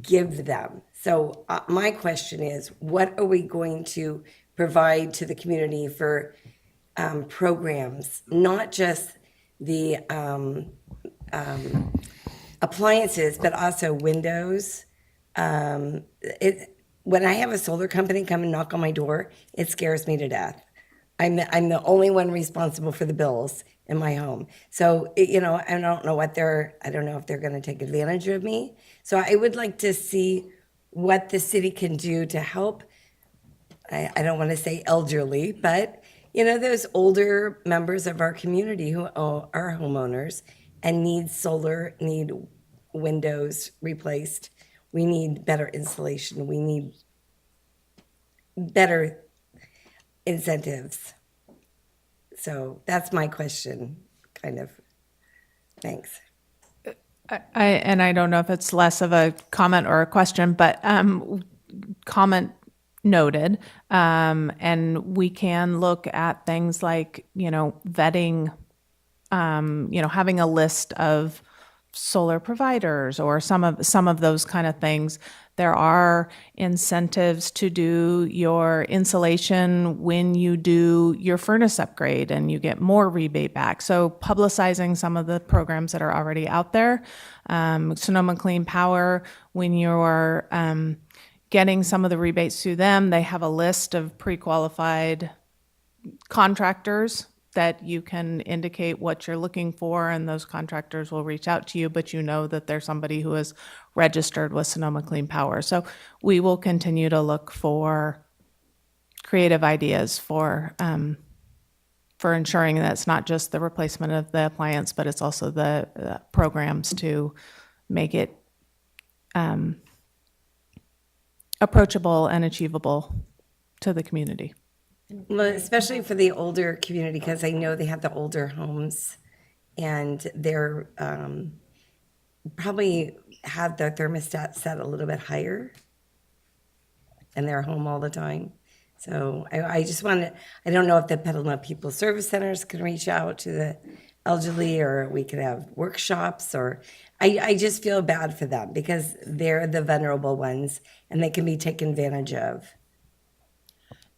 give them. So my question is, what are we going to provide to the community for programs, not just the appliances, but also windows? When I have a solar company come and knock on my door, it scares me to death. I'm the only one responsible for the bills in my home. So, I don't know I don't know if they're going to take advantage of me. So I would like to see what the city can do to help. I don't want to say elderly, but those older members of our community who are homeowners and need solar, need windows replaced. We need better insulation. We need better incentives. So that's my question, kind of. Thanks. I don't know if it's less of a comment or a question, but comment noted. And we can look at things like, vetting, having a list of solar providers or some of those kind of things. There are incentives to do your insulation when you do your furnace upgrade and you get more rebate back. So publicizing some of the programs that are already out there. Sonoma Clean Power, when you're getting some of the rebates through them, they have a list of pre-qualified contractors that you can indicate what you're looking for, and those contractors will reach out to you, but that there's somebody who is registered with Sonoma Clean Power. So we will continue to look for creative ideas for ensuring that it's not just the replacement of the appliance, but it's also the programs to make it approachable and achievable to the community. Well, especially for the older community, because I know they have the older homes and they're probably have their thermostat set a little bit higher and they're home all the time. So I just want to, I don't know if the Petaluma People Service Centers can reach out to the elderly, or we could have workshops, or I just feel bad for them because they're the vulnerable ones and they can be taken advantage of.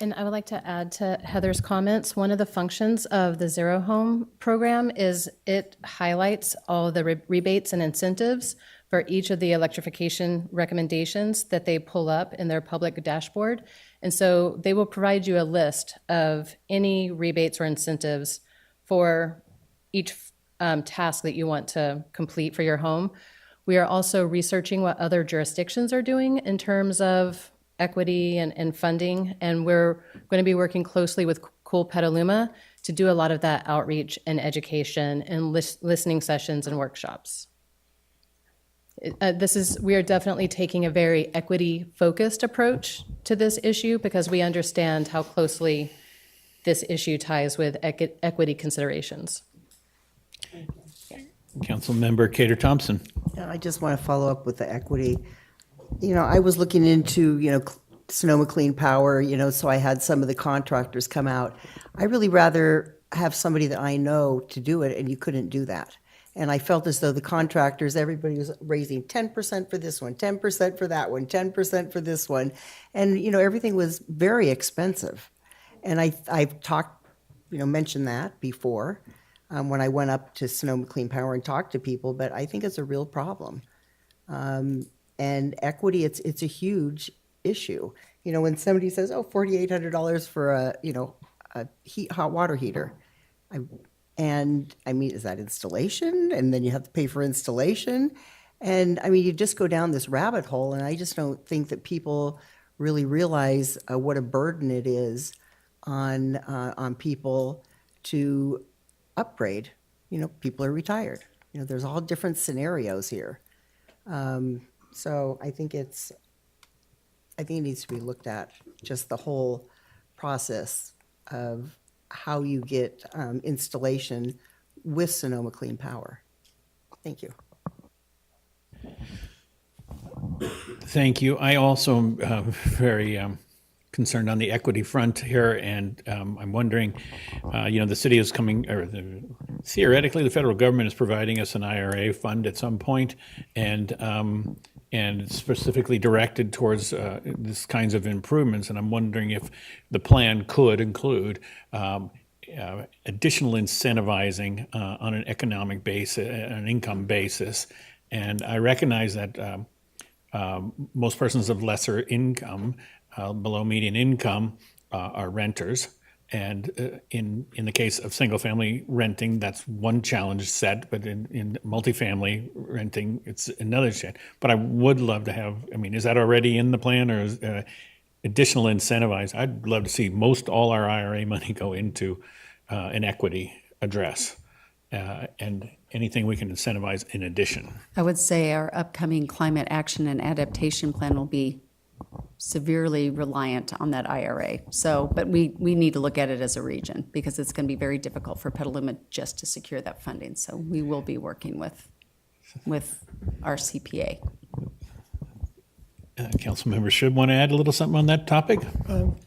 And I would like to add to Heather's comments. One of the functions of the Zero Home program is it highlights all of the rebates and incentives for each of the electrification recommendations that they pull up in their public dashboard. And so they will provide you a list of any rebates or incentives for each task that you want to complete for your home. We are also researching what other jurisdictions are doing in terms of equity and funding, and we're going to be working closely with Cool Petaluma to do a lot of that outreach and education and listening sessions and workshops. We are definitely taking a very equity-focused approach to this issue because we understand how closely this issue ties with equity considerations. Councilmember Cater Thompson. I just want to follow up with the equity. I was looking into, Sonoma Clean Power, so I had some of the contractors come out. I really rather have somebody that I know to do it, and you couldn't do that. And I felt as though the contractors, everybody was raising 10% for this one, 10% for that one, 10% for this one. And, everything was very expensive. And I've talked, mentioned that before when I went up to Sonoma Clean Power and talked to people, but I think it's a real problem. And equity, it's a huge issue. When somebody says, oh, $4,800 for a hot water heater. Is that installation? And then you have to pay for installation. And you just go down this rabbit hole, and I just don't think that people really realize what a burden it is on people to upgrade. People are retired. There's all different scenarios here. So I think it needs to be looked at, just the whole process of how you get installation with Sonoma Clean Power. Thank you. Thank you. I also am very concerned on the equity front here, and I'm wondering, the city is coming, theoretically, the federal government is providing us an IRA fund at some point, and specifically directed towards these kinds of improvements. And I'm wondering if the plan could include additional incentivizing on an economic basis, an income basis. And I recognize that most persons of lesser income, below median income, are renters. And in the case of single-family renting, that's one challenge set, but in multifamily renting, it's another challenge. But I would love to have, is that already in the plan, or is additional incentivize? I'd love to see most all our IRA money go into an equity address, and anything we can incentivize in addition. I would say our upcoming climate action and adaptation plan will be severely reliant on that IRA. So, but we need to look at it as a region because it's going to be very difficult for Petaluma just to secure that funding. So we will be working with our CPA. Councilmember should want to add a little something on that topic.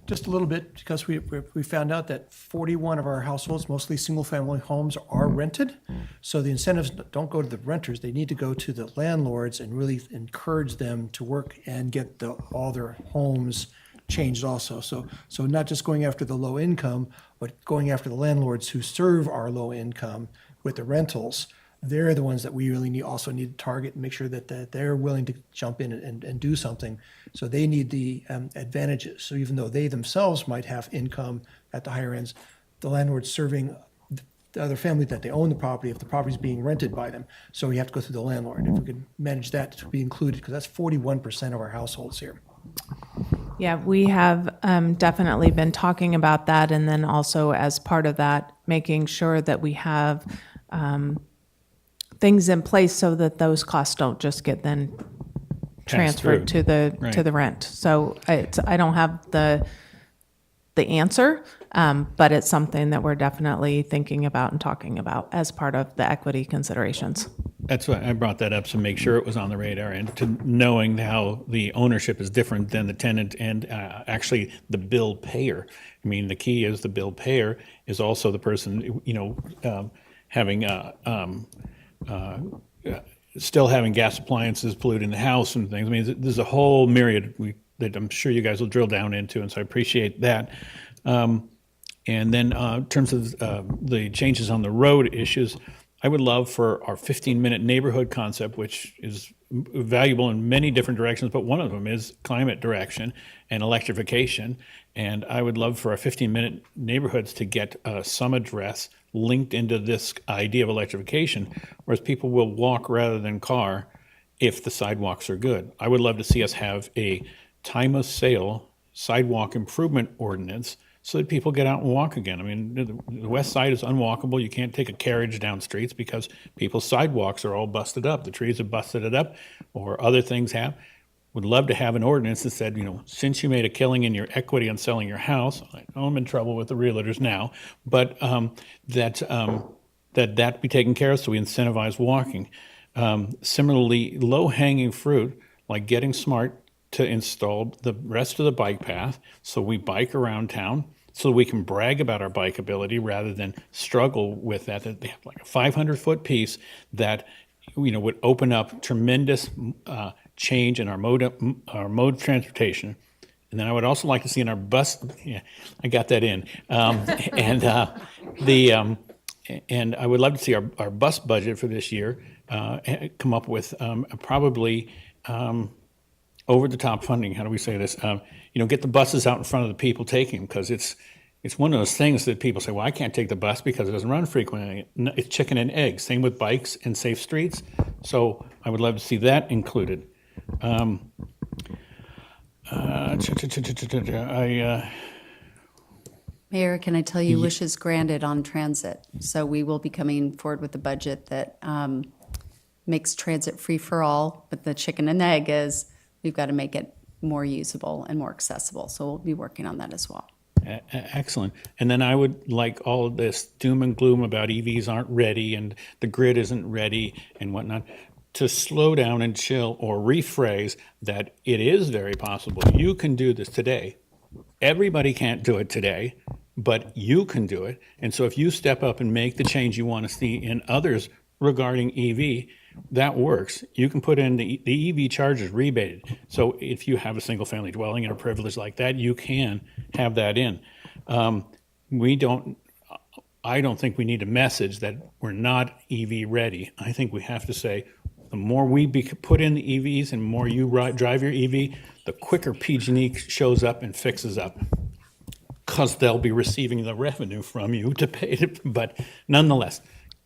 Just a little bit, because we found out that 41 of our households, mostly single-family homes, are rented. So the incentives don't go to the renters; they need to go to the landlords and really encourage them to work and get all their homes changed. Also, so not just going after the low income, but going after the landlords who serve our low income with the rentals. They're the ones that we really also need to target and make sure that they're willing to jump in and do something. So they need the advantages. So even though they themselves might have income at the higher ends, the landlord's serving the other family that they own the property if the property is being rented by them. So we have to go through the landlord. If we could manage that to be included, because that's 41% of our households here. Yeah, we have definitely been talking about that, and then also as part of that, making sure that we have things in place so that those costs don't just get then transferred to the rent. So I don't have the answer, but it's something that we're definitely thinking about and talking about as part of the equity considerations. That's why I brought that up, to make sure it was on the radar, and to knowing how the ownership is different than the tenant and actually the bill payer. The key is the bill payer is also the person, having still having gas appliances polluting the house and things. There's a whole myriad that I'm sure you guys will drill down into, and so I appreciate that. And then in terms of the changes on the road issues, I would love for our 15-minute neighborhood concept, which is valuable in many different directions, but one of them is climate direction and electrification. And I would love for our 15-minute neighborhoods to get some address linked into this idea of electrification, whereas people will walk rather than car if the sidewalks are good. I would love to see us have a time of sale sidewalk improvement ordinance so that people get out and walk again. I mean, the west side is unwalkable. You can't take a carriage down streets because people's sidewalks are all busted up. The trees have busted it up, or other things have. Would love to have an ordinance that said, since you made a killing in your equity on selling your house, I know I'm in trouble with the realtors now, but that be taken care of, so we incentivize walking. Similarly, low-hanging fruit, like getting smart to install the rest of the bike path so we bike around town, so we can brag about our bike ability rather than struggle with that. They have like a 500-foot piece that would open up tremendous change in our mode of transportation. And then I would also like to see in our bus, I got that in, and I would love to see our bus budget for this year come up with probably over-the-top funding. How do we say this? Get the buses out in front of the people taking them, because it's one of those things that people say, well, I can't take the bus because it doesn't run frequently. No, it's chicken and egg. Same with bikes and safe streets. So I would love to see that included. Mayor, can I tell you, wishes granted on transit. So we will be coming forward with a budget that makes transit free for all, but the chicken and egg is we've got to make it more usable and more accessible. So we'll be working on that as well. Excellent. And then I would like all of this doom and gloom about EVs aren't ready and the grid isn't ready and whatnot, to slow down and chill, or rephrase that it is very possible. You can do this today. Everybody can't do it today, but you can do it. And so if you step up and make the change you want to see in others regarding EV, that works. You can put in the EV charge is rebated. So if you have a single family dwelling and a privilege like that, you can have that in. I don't think we need a message that we're not EV ready. I think we have to say, the more we put in the EVs and more you drive your EV, the quicker PG&E shows up and fixes up, because they'll be receiving the revenue from you to pay it. But nonetheless,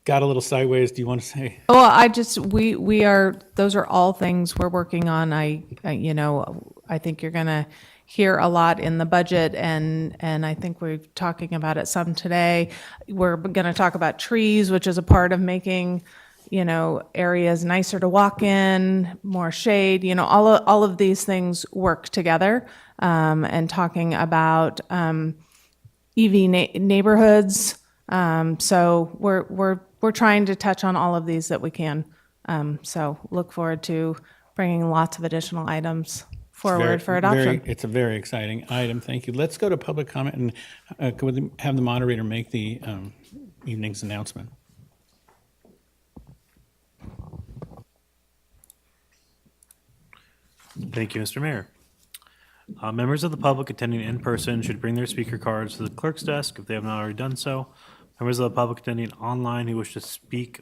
got a little sideways. Do you want to say? Well, we are, those are all things we're working on. I think you're going to hear a lot in the budget, and I think we're talking about it some today. We're going to talk about trees, which is a part of making areas nicer to walk in, more shade, all of these things work together, and talking about EV neighborhoods. So we're trying to touch on all of these that we can. So look forward to bringing lots of additional items forward for adoption. It's a very exciting item. Thank you. Let's go to public comment, and could we have the moderator make the evening's announcement? Thank you, Mr. Mayor. Members of the public attending in person should bring their speaker cards to the clerk's desk if they have not already done so. Members of the public attending online who wish to speak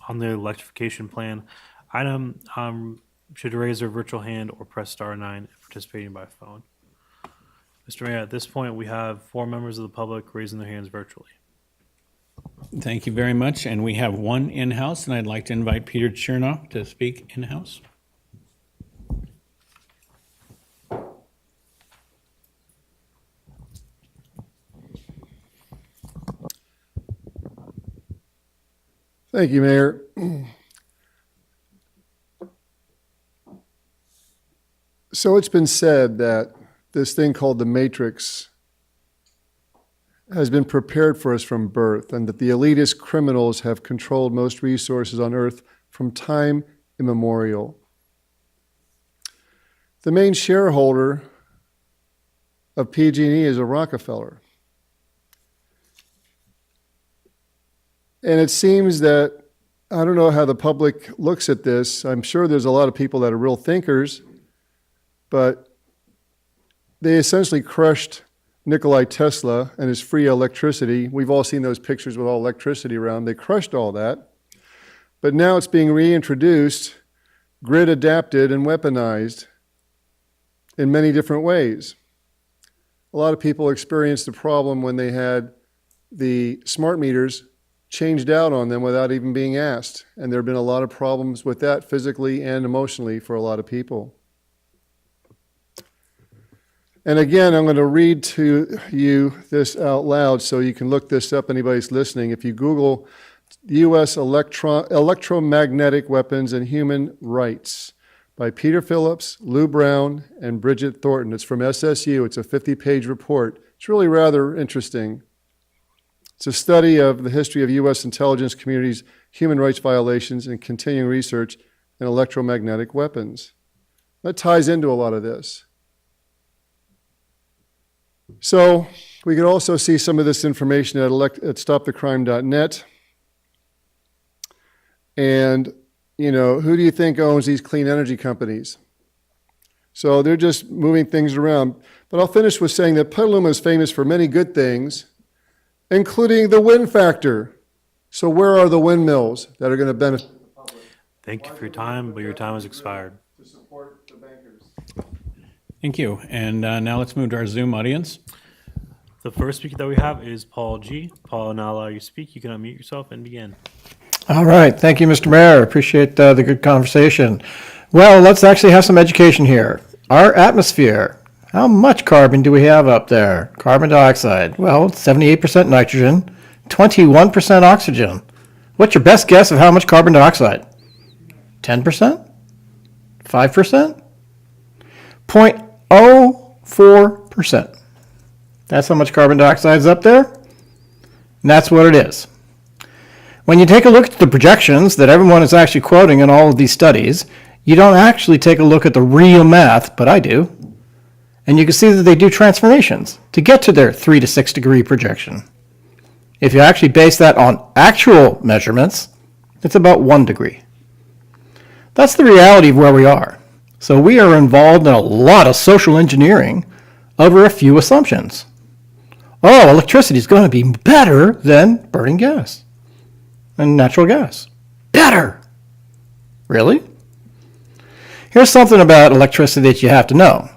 on the electrification plan item should raise their virtual hand or press *9 if participating by phone. Mr. Mayor, at this point, we have 4 members of the public raising their hands virtually. Thank you very much. And we have one in-house, and I'd like to invite Peter Chernoff to speak in-house. Thank you, Mayor. So it's been said that this thing called the Matrix has been prepared for us from birth, and that the elitist criminals have controlled most resources on Earth from time immemorial. The main shareholder of PG&E is a Rockefeller. And it seems that, I don't know how the public looks at this. I'm sure there's a lot of people that are real thinkers, but they essentially crushed Nikola Tesla and his free electricity. We've all seen those pictures with all electricity around. They crushed all that. But now it's being reintroduced, grid adapted and weaponized in many different ways. A lot of people experienced the problem when they had the smart meters changed out on them without even being asked. And there have been a lot of problems with that physically and emotionally for a lot of people. And again, I'm going to read to you this out loud so you can look this up, anybody's listening. If you Google U.S. electromagnetic weapons and human rights by Peter Phillips, Lou Brown, and Bridget Thornton. It's from SSU. It's a 50-page report. It's really rather interesting. It's a study of the history of U.S. intelligence community's human rights violations and continuing research in electromagnetic weapons. That ties into a lot of this. So we can also see some of this information at stopthecrime.net. And, you know, who do you think owns these clean energy companies? So they're just moving things around. But I'll finish with saying that Petaluma is famous for many good things, including the wind factor. So where are the windmills that are going to benefit the public? Thank you for your time, but your time has expired. To support the bankers. Thank you. And now let's move to our Zoom audience. The first speaker that we have is Paul G. Paul, now allow you to speak. You can unmute yourself and begin. All right. Thank you, Mr. Mayor. Appreciate the good conversation. Well, let's actually have some education here. Our atmosphere, how much carbon do we have up there? Carbon dioxide. Well, it's 78% nitrogen, 21% oxygen. What's your best guess of how much carbon dioxide? 10%? 5%? 0.04%. That's how much carbon dioxide is up there. And that's what it is. When you take a look at the projections that everyone is actually quoting in all of these studies, you don't actually take a look at the real math, but I do. And you can see that they do transformations to get to their 3 to 6 degree projection. If you actually base that on actual measurements, it's about 1 degree. That's the reality of where we are. So we are involved in a lot of social engineering over a few assumptions. Oh, electricity is going to be better than burning gas and natural gas. Better! Really? Here's something about electricity that you have to know.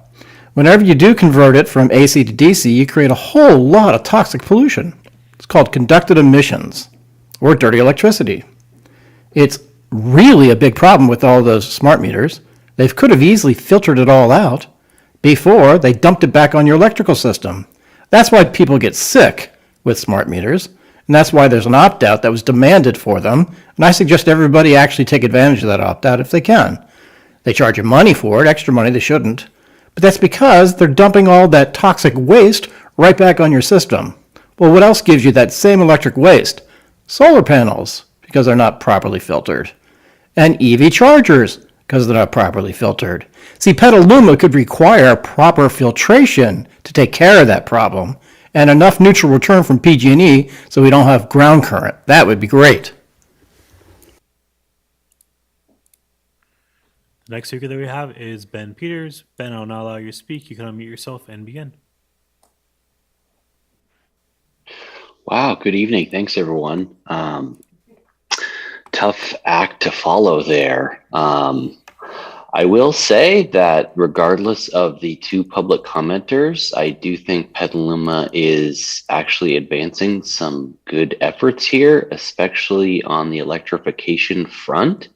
Whenever you do convert it from AC to DC, you create a whole lot of toxic pollution. It's called conducted emissions, or dirty electricity. It's really a big problem with all those smart meters. They could have easily filtered it all out before they dumped it back on your electrical system. That's why people get sick with smart meters, and that's why there's an opt-out that was demanded for them, and I suggest everybody actually take advantage of that opt-out if they can. They charge you money for it, extra money, they shouldn't, but that's because they're dumping all that toxic waste right back on your system. Well, what else gives you that same electric waste? Solar panels, because they're not properly filtered, and EV chargers, because they're not properly filtered. See, Petaluma could require proper filtration to take care of that problem, and enough neutral return from PG&E so we don't have ground current. That would be great. The next speaker that we have is Ben Peters. Ben, I'll now allow you to speak. You can unmute yourself and begin. Wow, good evening. Thanks, everyone. Tough act to follow there. I will say that regardless of the two public commenters, I do think Petaluma is actually advancing some good efforts here, especially on the electrification front.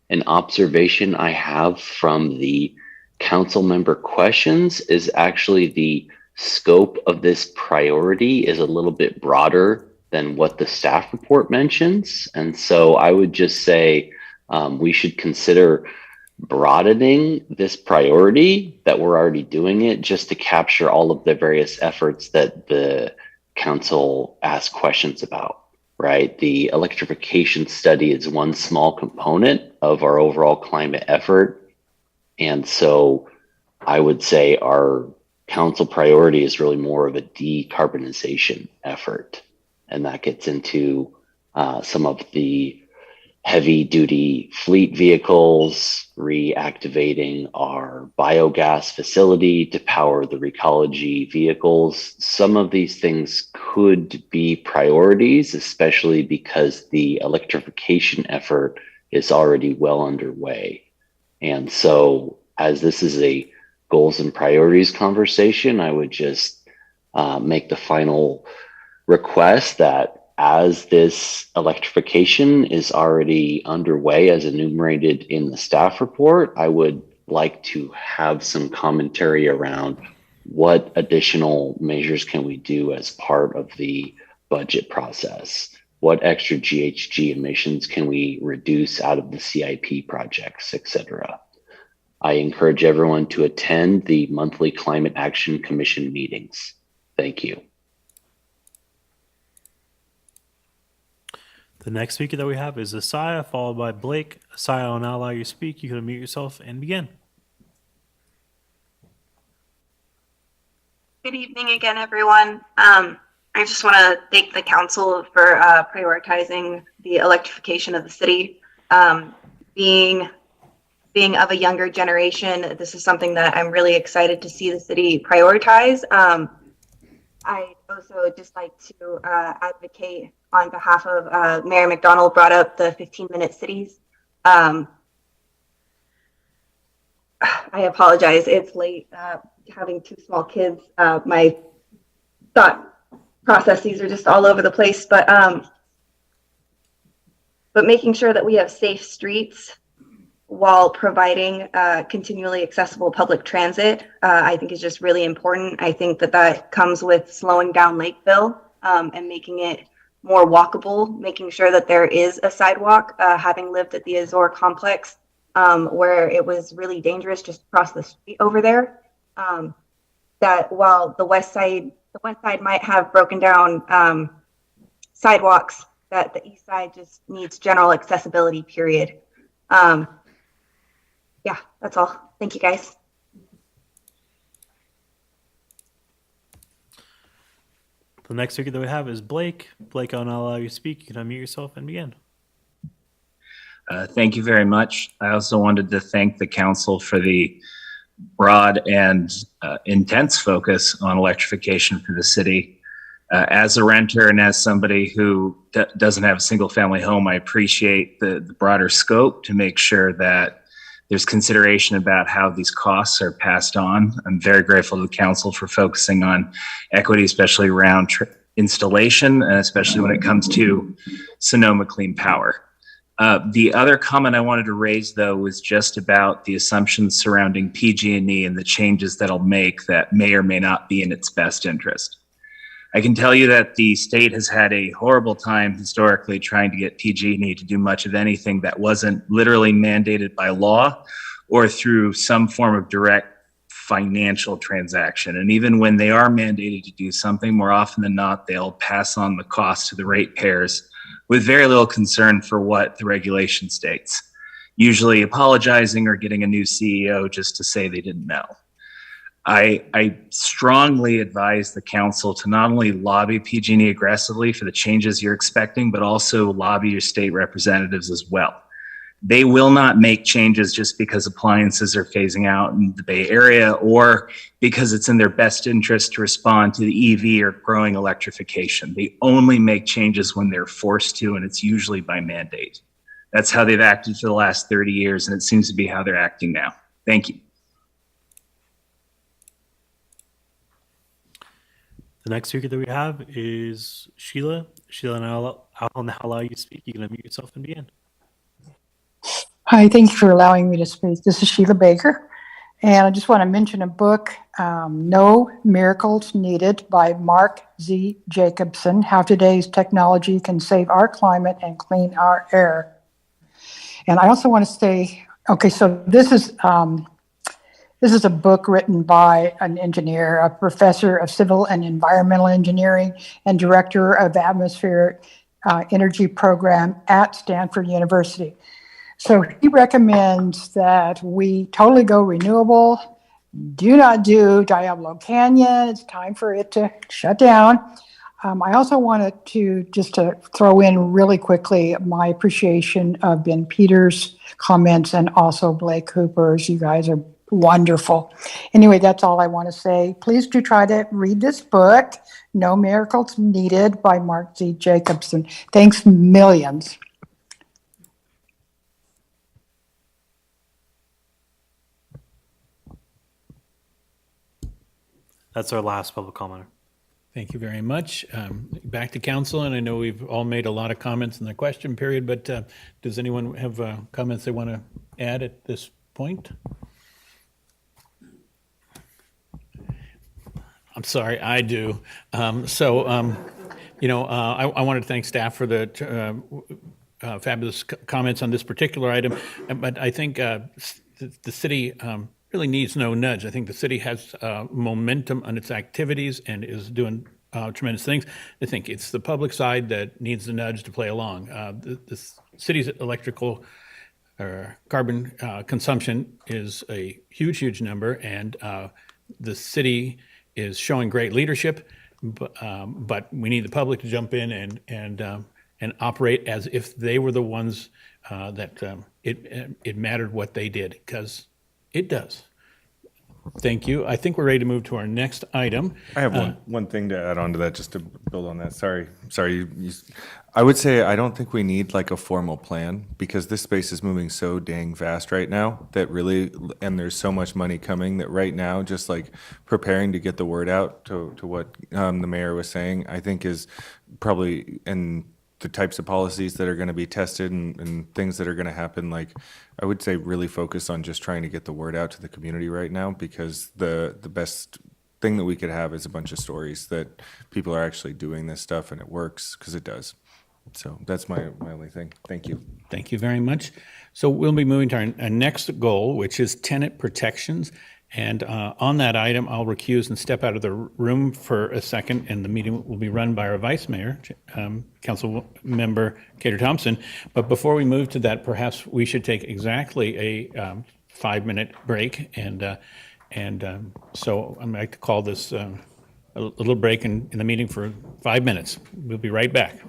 An observation I have from the council member questions is actually the scope of this priority is a little bit broader than what the staff report mentions. And so I would just say we should consider broadening this priority, that we're already doing it, just to capture all of the various efforts that the council asked questions about, right? The electrification study is one small component of our overall climate effort. And so I would say our council priority is really more of a decarbonization effort. And that gets into some of the heavy duty fleet vehicles, reactivating our biogas facility to power the Recology vehicles. Some of these things could be priorities, especially because the electrification effort is already well underway. And so as this is a goals and priorities conversation, I would just make the final request that as this electrification is already underway as enumerated in the staff report, I would like to have some commentary around what additional measures can we do as part of the budget process? What extra GHG emissions can we reduce out of the CIP projects, et cetera? I encourage everyone to attend the monthly Climate Action Commission meetings. Thank you. The next speaker that we have is Asaya, followed by Blake. Asaya, I'll now allow you to speak. You can unmute yourself and begin. Good evening again, everyone. I just want to thank the council for prioritizing the electrification of the city. Being of a younger generation, this is something that I'm really excited to see the city prioritize. I also just like to advocate on behalf of Mayor McDonald brought up the 15-minute cities. I apologize, it's late. Having two small kids, my thought processes are just all over the place, but making sure that we have safe streets while providing continually accessible public transit, I think is just really important. I think that comes with slowing down Lakeville and making it more walkable, making sure that there is a sidewalk, having lived at the Azure complex where it was really dangerous just across the street over there. That while the west side might have broken down sidewalks, that the east side just needs general accessibility, period. Yeah, that's all. Thank you, guys. The next speaker that we have is Blake. Blake, I'll now allow you to speak. You can unmute yourself and begin. Thank you very much. I also wanted to thank the council for the broad and intense focus on electrification for the city. As a renter and as somebody who doesn't have a single family home, I appreciate the broader scope to make sure that there's consideration about how these costs are passed on. I'm very grateful to the council for focusing on equity, especially around installation, and especially when it comes to Sonoma Clean Power. The other comment I wanted to raise, though, was just about the assumptions surrounding PG&E and the changes that'll make that may or may not be in its best interest. I can tell you that the state has had a horrible time historically trying to get PG&E to do much of anything that wasn't literally mandated by law or through some form of direct financial transaction. And even when they are mandated to do something, more often than not, they'll pass on the cost to the ratepayers with very little concern for what the regulation states, usually apologizing or getting a new CEO just to say they didn't know. I strongly advise the council to not only lobby PG&E aggressively for the changes you're expecting, but also lobby your state representatives as well. They will not make changes just because appliances are phasing out in the Bay Area or because it's in their best interest to respond to the EV or growing electrification. They only make changes when they're forced to, and it's usually by mandate. That's how they've acted for the last 30 years, and it seems to be how they're acting now. Thank you. The next speaker that we have is Sheila. Sheila, and I'll now allow you to speak. You can unmute yourself and begin. Hi, thank you for allowing me to speak. This is Sheila Baker, and I just want to mention a book, No Miracles Needed by Mark Z. Jacobson, How Today's Technology Can Save Our Climate and Clean Our Air. And I also want to say, okay, so this is a book written by an engineer, a professor of civil and environmental engineering and director of atmospheric energy program at Stanford University. So he recommends that we totally go renewable, do not do Diablo Canyon. It's time for it to shut down. I also wanted to throw in really quickly my appreciation of Ben Peters' comments and also Blake Cooper's. You guys are wonderful. Anyway, that's all I want to say. Please do try to read this book, No Miracles Needed by Mark Z. Jacobson. Thanks millions. That's our last public commenter. Thank you very much. Back to council, and I know we've all made a lot of comments in the question period, but does anyone have comments they want to add at this point? Sorry, I do. I wanted to thank staff for the fabulous comments on this particular item, but I think the city really needs no nudge. I think the city has momentum on its activities and is doing tremendous things. I think it's the public side that needs the nudge to play along. The city's electrical carbon consumption is a huge, huge number, and the city is showing great leadership, but we need the public to jump in and operate as if they were the ones that it mattered what they did, because it does. Thank you. I think we're ready to move to our next item. I have one thing to add on to that, just to build on that. Sorry. I would say I don't think we need like a formal plan, because this space is moving so dang fast right now that really, and there's so much money coming that right now, just like preparing to get the word out to what the mayor was saying, I think is probably, and the types of policies that are going to be tested and things that are going to happen, like I would say really focus on just trying to get the word out to the community right now, because the best thing that we could have is a bunch of stories that people are actually doing this stuff and it works, because it does. So that's my only thing. Thank you. Thank you very much. So we'll be moving to our next goal, which is tenant protections. And on that item, I'll recuse and step out of the room for a second, and the meeting will be run by our Vice Mayor, Council Member Cater Thompson. But before we move to that, perhaps we should take exactly a 5-minute break. So I'd like to call this a little break in the meeting for 5 minutes. We'll be right back.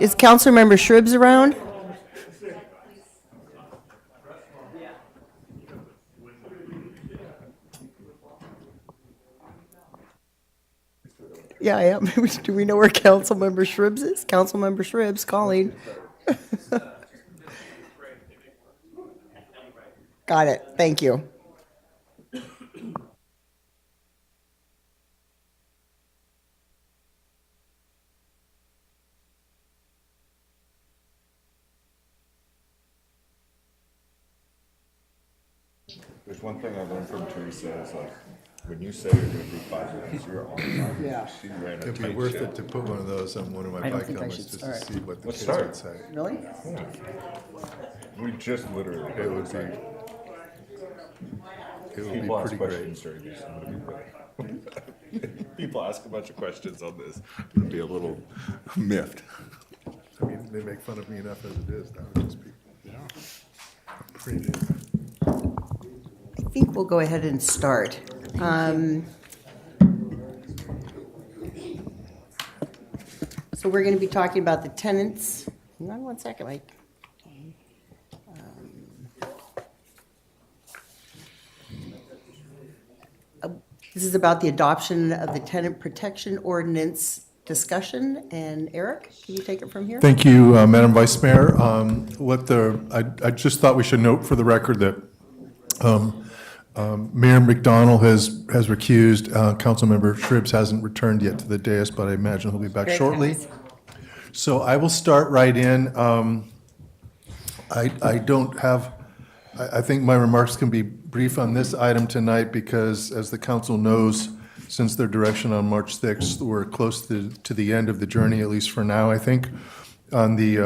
Is Councilmember Shribs around? Yeah, I am. Do we know where Councilmember Shribs is? Councilmember Shribs calling. Got it. Thank you. There's one thing I learned from Teresa is like, when you say you're gonna do 5 minutes, you're on 5 minutes. She ran a It'd be tight worth ship. it to put one of those on one of my I don't bike think I helmets should just start. to see what the Let's kids start. would say. Really? We just literally. It would be, People ask pretty great. questions during this. I'm gonna be quick. People ask a bunch of questions on this. I'm gonna be a little miffed. I mean, they make fun of me enough as it is, that would just be pretty. I think we'll go ahead and start. So we're going to be talking about the tenants. Hang on one second, Mike. This is about the adoption of the tenant protection ordinance discussion. And Eric, can you take it from here? Thank you, Madam Vice Mayor. I just thought we should note for the record that Mayor McDonald has recused. Councilmember Shribs hasn't returned yet to the dais, but I imagine he'll be back shortly. So I will start right in. I think my remarks can be brief on this item tonight because, as the council knows, since their direction on March 6th, we're close to the end of the journey, at least for now, I think, on the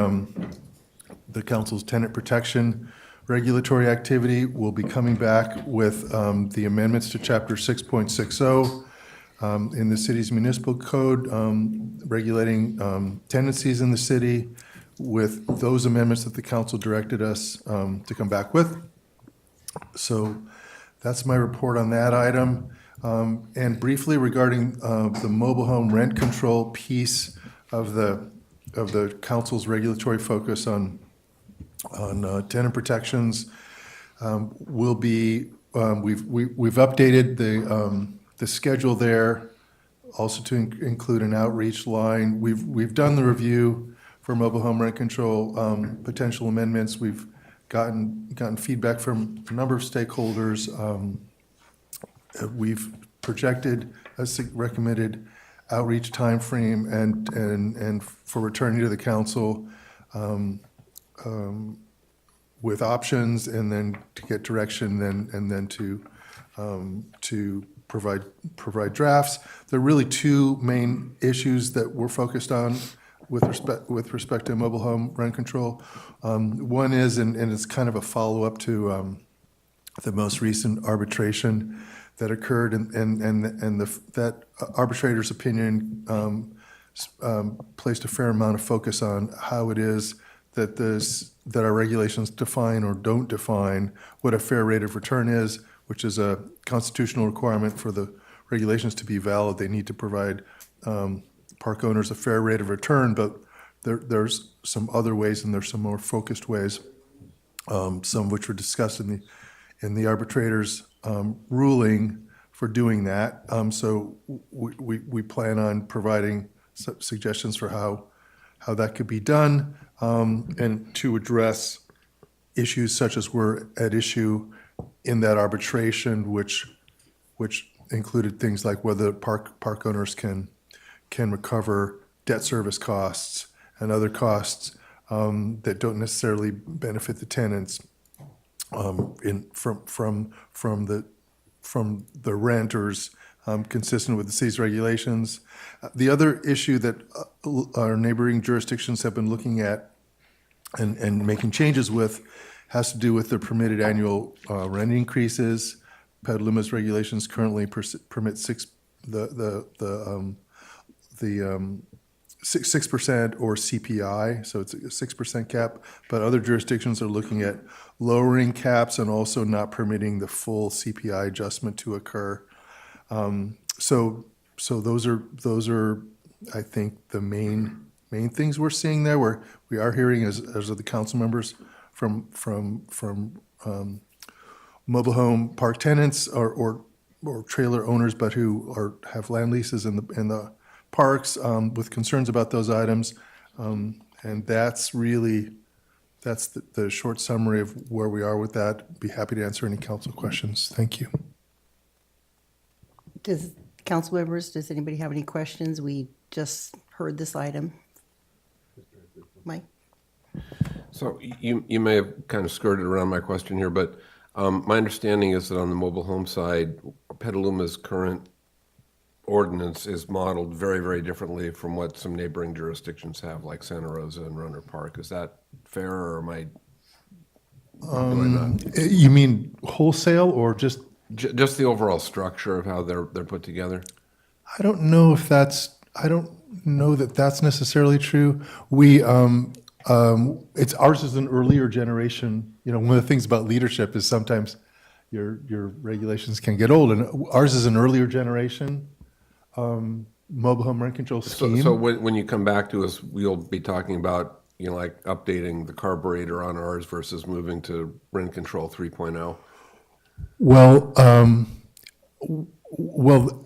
council's tenant protection regulatory activity. We'll be coming back with the amendments to Chapter 6.60 in the city's municipal code, regulating tenancies in the city, with those amendments that the council directed us to come back with. So that's my report on that item. And briefly regarding the mobile home rent control piece of the council's regulatory focus on tenant protections, we've updated the schedule there, also to include an outreach line. We've done the review for mobile home rent control potential amendments. We've gotten feedback from a number of stakeholders. We've projected a recommended outreach timeframe and for returning to the council with options, and then to get direction, and then to provide drafts. There are really two main issues that we're focused on with respect to mobile home rent control. One is, and it's kind of a follow-up to the most recent arbitration that occurred, and that arbitrator's opinion placed a fair amount of focus on how it is that our regulations define or don't define what a fair rate of return is, which is a constitutional requirement for the regulations to be valid. They need to provide park owners a fair rate of return, but there's some other ways, and there's some more focused ways, some of which were discussed in the arbitrator's ruling for doing that. So we plan on providing suggestions for how that could be done, and to address issues such as were at issue in that arbitration, which included things like whether park owners can recover debt service costs and other costs that don't necessarily benefit the tenants from the renters, consistent with the city's regulations. The other issue that our neighboring jurisdictions have been looking at and making changes with has to do with the permitted annual rent increases. Petaluma's regulations currently permit 6% or CPI, so it's a 6% cap, but other jurisdictions are looking at lowering caps and also not permitting the full CPI adjustment to occur. So those are I think the main things we're seeing there, where we are hearing as of the council members from mobile home park tenants or trailer owners, but who have land leases in the parks with concerns about those items. And that's the short summary of where we are with that. Be happy to answer any council questions. Thank you. Council members, does anybody have any questions? We just heard this item. Mike? So you may have kind of skirted around my question here, but my understanding is that on the mobile home side, Petaluma's current ordinance is modeled very, very differently from what some neighboring jurisdictions have, like Santa Rosa and Runner Park. Is that fair, or am I not? You mean wholesale or just? Just the overall structure of how they're put together? I don't know that that's necessarily true. We, ours is an earlier generation. You know, one of the things about leadership is sometimes your regulations can get old, and ours is an earlier generation mobile home rent control scheme. So when you come back to us, we'll be talking about, you know, like updating the carburetor on ours versus moving to rent control 3.0. Well,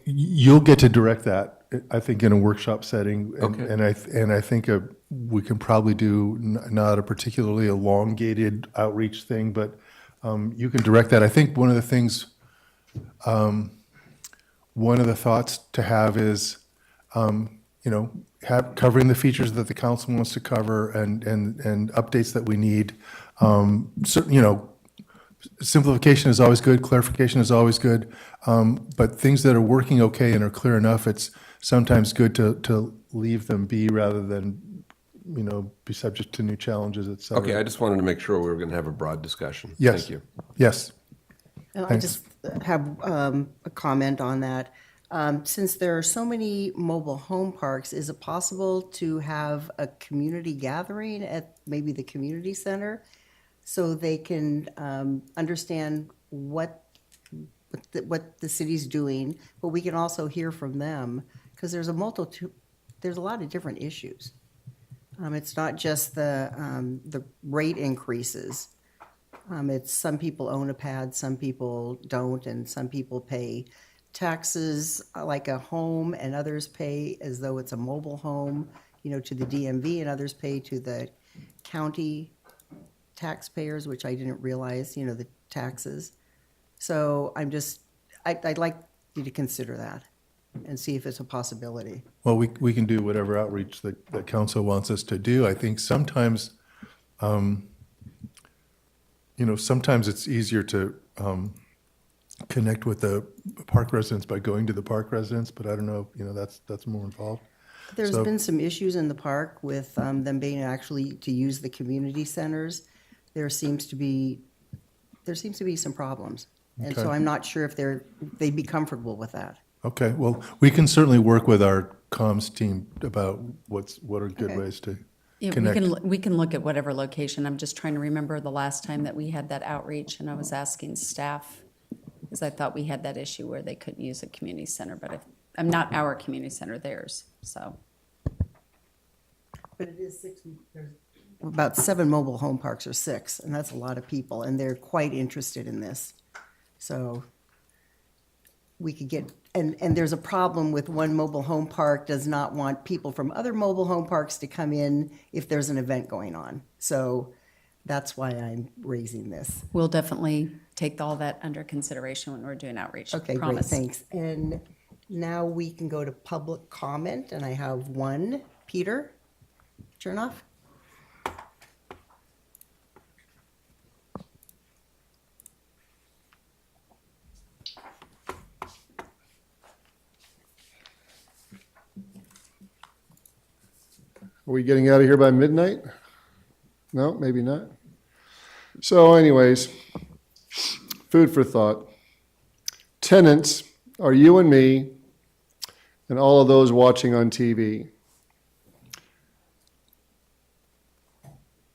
you'll get to direct that, I think, in a workshop setting. And I think we can probably do not a particularly elongated outreach thing, but you can direct that. I think one of the things, one of the thoughts to have is, covering the features that the council wants to cover and updates that we need. Simplification is always good, clarification is always good, but things that are working okay and are clear enough, it's sometimes good to leave them be rather than, be subject to new challenges, et cetera. Okay, I just wanted to make sure we were going to have a broad discussion. Yes. Thank you. Yes. And I Thanks. just have a comment on that. Since there are so many mobile home parks, is it possible to have a community gathering at maybe the community center so they can understand what the city's doing, but we can also hear from them, because there's a lot of different issues. It's not just the rate increases. It's some people own a pad, some people don't, and some people pay taxes like a home, and others pay as though it's a mobile home, to the DMV, and others pay to the county taxpayers, which I didn't realize, the taxes. So I'd like you to consider that and see if it's a possibility. Well, we can do whatever outreach that council wants us to do. I think sometimes, sometimes it's easier to connect with the park residents by going to the park residents, but I don't know, that's more involved. There's been some issues in the park with them being actually to use the community centers. There seems to be some problems. And so Okay. I'm not sure if they'd be comfortable with that. Okay, well, we can certainly work with our comms team about what are good Okay. ways to Yeah, connect. we can look at whatever location. I'm just trying to remember the last time that we had that outreach, and I was asking staff, because I thought we had that issue where they couldn't use a community center, but I'm not our community center, theirs, so. But it is there's about 7 mobile home parks, or 6, and that's a lot of people, and they're quite interested in this. So we could get, and there's a problem with one mobile home park does not want people from other mobile home parks to come in if there's an event going on. So that's why I'm raising this. We'll definitely take all that under consideration when we're doing outreach. Okay, great, Promise. thanks. And now we can go to public comment, and I have one. Peter Chernoff? Are we getting out of here by midnight? No, maybe not. So anyways, food for thought. Tenants are you and me and all of those watching on TV.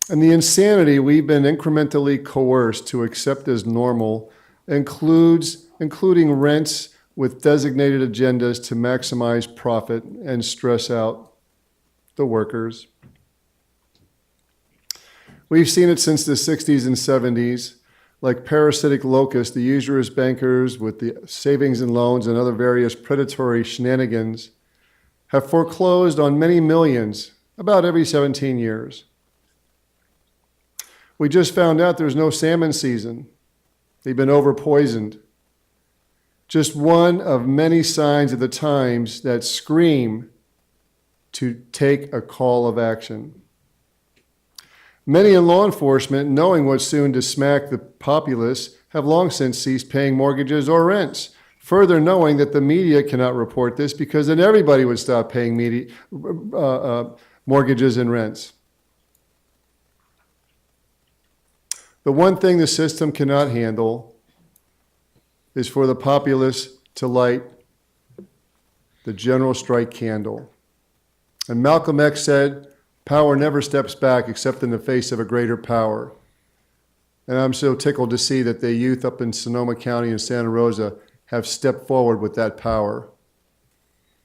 And the insanity we've been incrementally coerced to accept as normal including rents with designated agendas to maximize profit and stress out the workers. We've seen it since the 60s and 70s. Like parasitic locusts, the usurious bankers with the savings and loans and other various predatory shenanigans have foreclosed on many millions about every 17 years. We just found out there's no salmon season. They've been over-poisoned. Just one of many signs of the times that scream to take a call of action. Many in law enforcement, knowing what's soon to smack the populace, have long since ceased paying mortgages or rents. Further, knowing that the media cannot report this because then everybody would stop paying mortgages and rents. The one thing the system cannot handle is for the populace to light the general strike candle. And Malcolm X said, "Power never steps back except in the face of a greater power." And I'm so tickled to see that the youth up in Sonoma County and Santa Rosa have stepped forward with that power.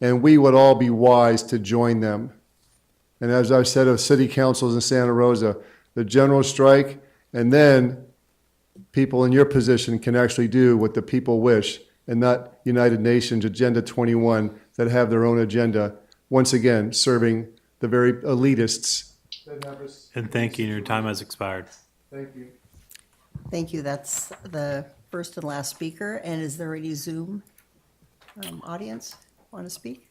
And we would all be wise to join them. And as I've said of city councils in Santa Rosa, the general strike, and then people in your position can actually do what the people wish, and not United Nations Agenda 21 that have their own agenda, once again serving the very elitists. And thank you, your time has expired. Thank you. Thank you. That's the first and last speaker. And is there any Zoom audience want to speak?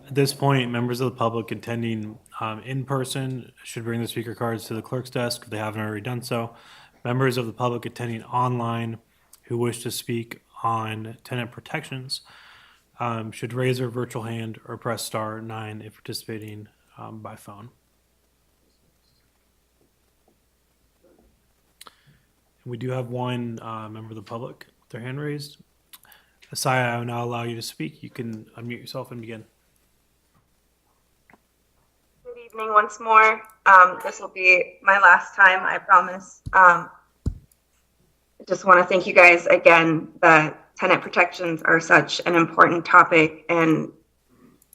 At this point, members of the public attending in person should bring the speaker cards to the clerk's desk if they haven't already done so. Members of the public attending online who wish to speak on tenant protections should raise their virtual hand or press star 9 if participating by phone. And we do have one member of the public with their hand raised. Asaya, I will now allow you to speak. You can unmute yourself and begin. Good evening once more. This will be my last time, I promise. I just want to thank you guys again. That tenant protections are such an important topic, and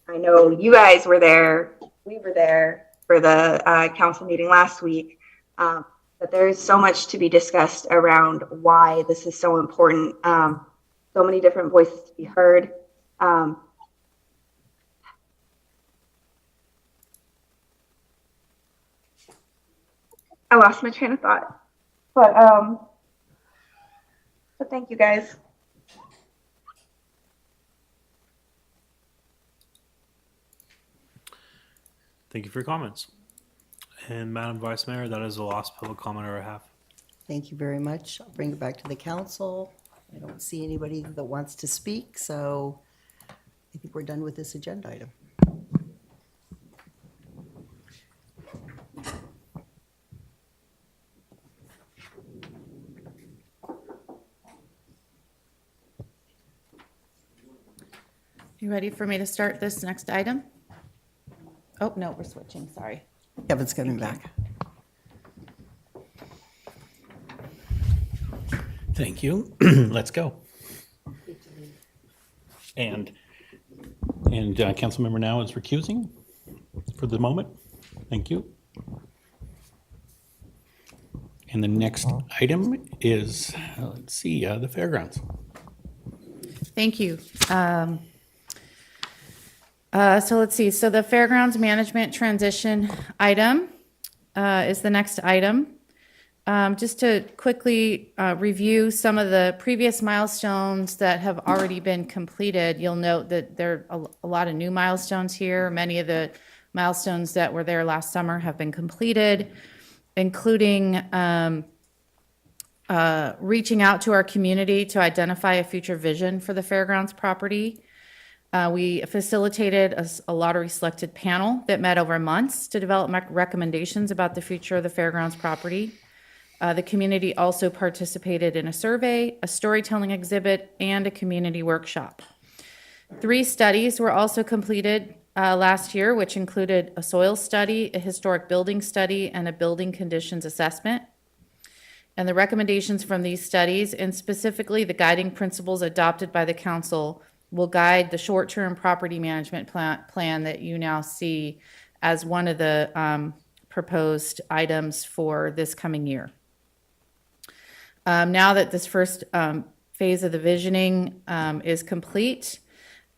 I know you guys were there, we were there for the council meeting last week, but there is so much to be discussed around why this is so important. So many different voices to be heard. I lost my train of thought, but thank you guys. Thank you for your comments. And Madam Vice Mayor, that is the last public comment I have. Thank you very much. I'll bring it back to the council. I don't see anybody that wants to speak, so I think we're done with this agenda item. You ready for me to start this next item? Oh, no, we're switching, sorry. Kevin's coming back. Thank you. Let's go. And council member now is recusing for the moment. Thank you. And the next item is, let's see, the fairgrounds. Thank you. So let's see. So the fairgrounds management transition item is the next item. Just to quickly review some of the previous milestones that have already been completed, you'll note that there are a lot of new milestones here. Many of the milestones that were there last summer have been completed, including reaching out to our community to identify a future vision for the fairgrounds property. We facilitated a lottery-selected panel that met over months to develop recommendations about the future of the fairgrounds property. The community also participated in a survey, a storytelling exhibit, and a community workshop. 3 studies were also completed last year, which included a soil study, a historic building study, and a building conditions assessment. and the recommendations from these studies, and specifically the guiding principles adopted by the council, will guide the short-term property management plan that you now see as one of the proposed items for this coming year. Now that this first phase of the visioning is complete,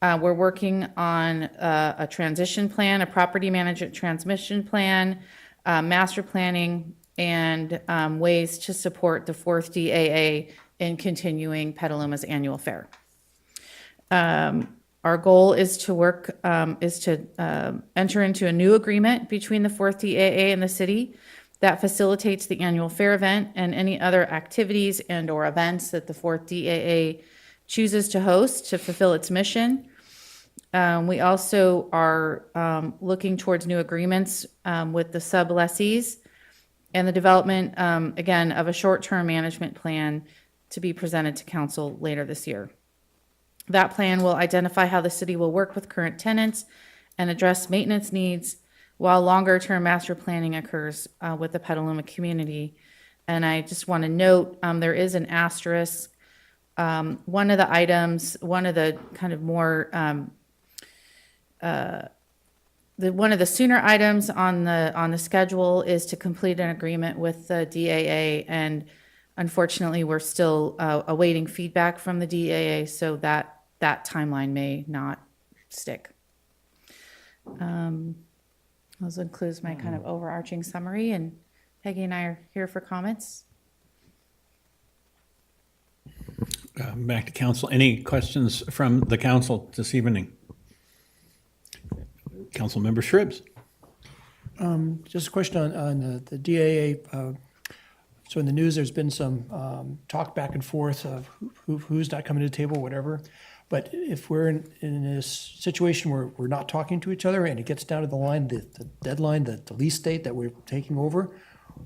we're working on a transition plan, a property management transmission plan, master planning, and ways to support the 4th DAA in continuing Petaluma's annual fair. Our goal is to enter into a new agreement between the 4th DAA and the city that facilitates the annual fair event and any other activities and or events that the 4th DAA chooses to host to fulfill its mission. We also are looking towards new agreements with the sub-lessees and the development, again, of a short-term management plan to be presented to council later this year. That plan will identify how the city will work with current tenants and address maintenance needs while longer-term master planning occurs with the Petaluma community. And I just want to note, there is an asterisk. One of the items, one of the kind of more, one of the sooner items on the schedule is to complete an agreement with the DAA, and unfortunately, we're still awaiting feedback from the DAA, so that timeline may not stick. Those includes my kind of overarching summary, and Peggy and I are here for comments. Back to council. Any questions from the council this evening? Councilmember Shribs. Just a question on the DAA. So in the news, there's been some talk back and forth of who's not coming to the table, whatever. But if we're in this situation where we're not talking to each other and it gets down to the line, the deadline, the lease date that we're taking over,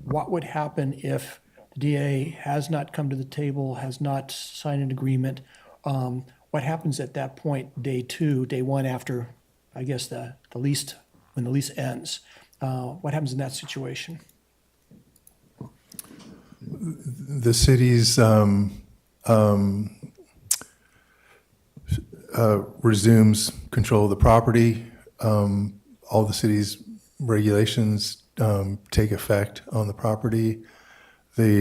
what would happen if the DA has not come to the table, has not signed an agreement? What happens at that point, day one after, I guess, the lease, when the lease ends? What happens in that situation? The city's resumes control of the property. All the city's regulations take effect on the property. The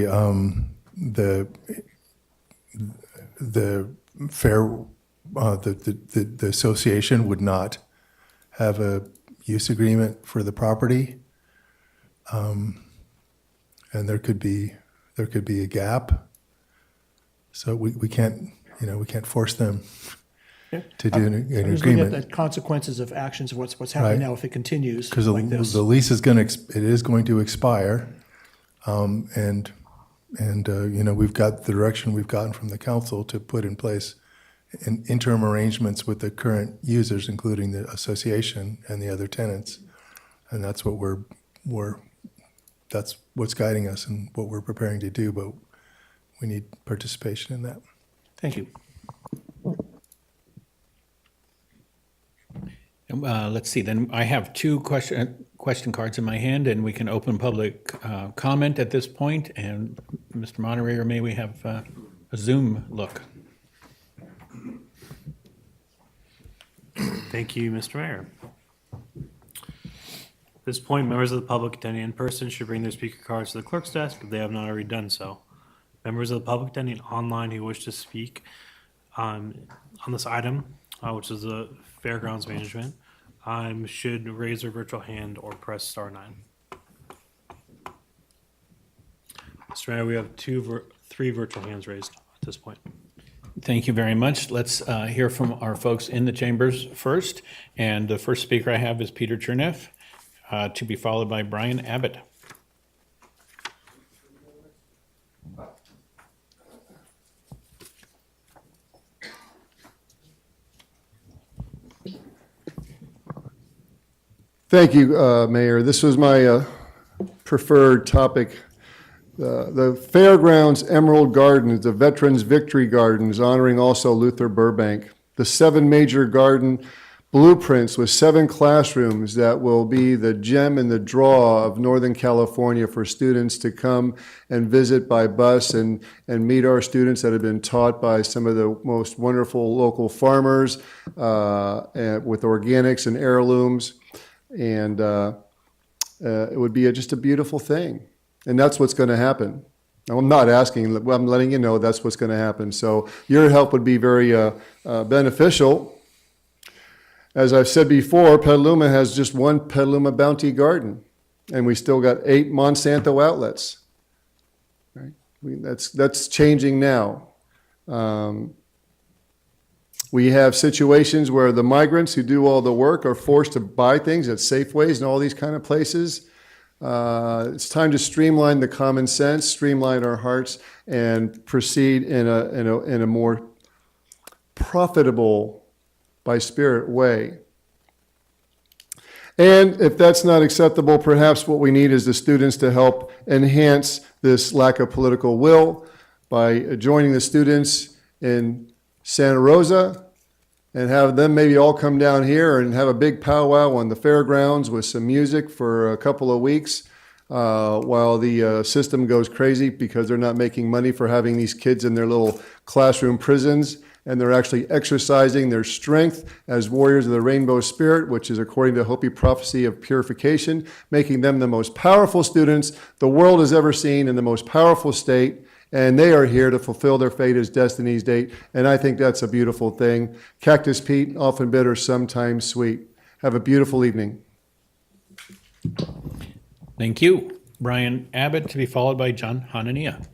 fair, the association would not have a use agreement for the property, and there could be a gap. So we can't force them to do an I'm just looking at the consequences of actions of what's happening now if it continues because like this. the lease is going to expire, and we've got the direction we've gotten from the council to put in place interim arrangements with the current users, including the association and the other tenants, and that's what that's what's guiding us and what we're preparing to do. But we need participation in that. Thank you. Let's see, then I have two question cards in my hand, and we can open public comment at this point. And Mr. Moderator, may we have a Zoom look? Thank you, Mr. Mayor. At this point, members of the public attending in person should bring their speaker cards to the clerk's desk if they have not already done so. Members of the public attending online who wish to speak on this item, which is the fairgrounds management, should raise their virtual hand or press star 9. Mr. Mayor, we have three virtual hands raised at this point. Thank you very much. Let's hear from our folks in the chambers first. And the first speaker I have is Peter Cherneff, to be followed by Brian Abbott. Thank you, Mayor. This was my preferred topic. The Fairgrounds Emerald Gardens, the Veterans Victory Gardens, honoring also Luther Burbank. The 7 major garden blueprints with 7 classrooms that will be the gem and the draw of Northern California for students to come and visit by bus and meet our students that have been taught by some of the most wonderful local farmers and with organics and heirlooms. And it would be just a beautiful thing. And that's what's going to happen. I'm not asking, I'm letting you know that's what's going to happen. So your help would be very beneficial. As I've said before, Petaluma has just one Petaluma Bounty Garden, and we still got 8 Monsanto outlets. Right? That's changing now. We have situations where the migrants who do all the work are forced to buy things at Safeways and all these kind of places. It's time to streamline the common sense, streamline our hearts, and proceed in a more profitable, by spirit way. And if that's not acceptable, perhaps what we need is the students to help enhance this lack of political will by joining the students in Santa Rosa and have them maybe all come down here and have a big powwow on the fairgrounds with some music for a couple of weeks while the system goes crazy because they're not making money for having these kids in their little classroom prisons, and they're actually exercising their strength as warriors of the rainbow spirit, which is according to Hopi prophecy of purification, making them the most powerful students the world has ever seen in the most powerful state. And they are here to fulfill their fate as destiny's date. And I think that's a beautiful thing. Cactus Pete, often bitter, sometimes sweet. Have a beautiful evening. Thank you. Brian Abbott to be followed by John Hanania.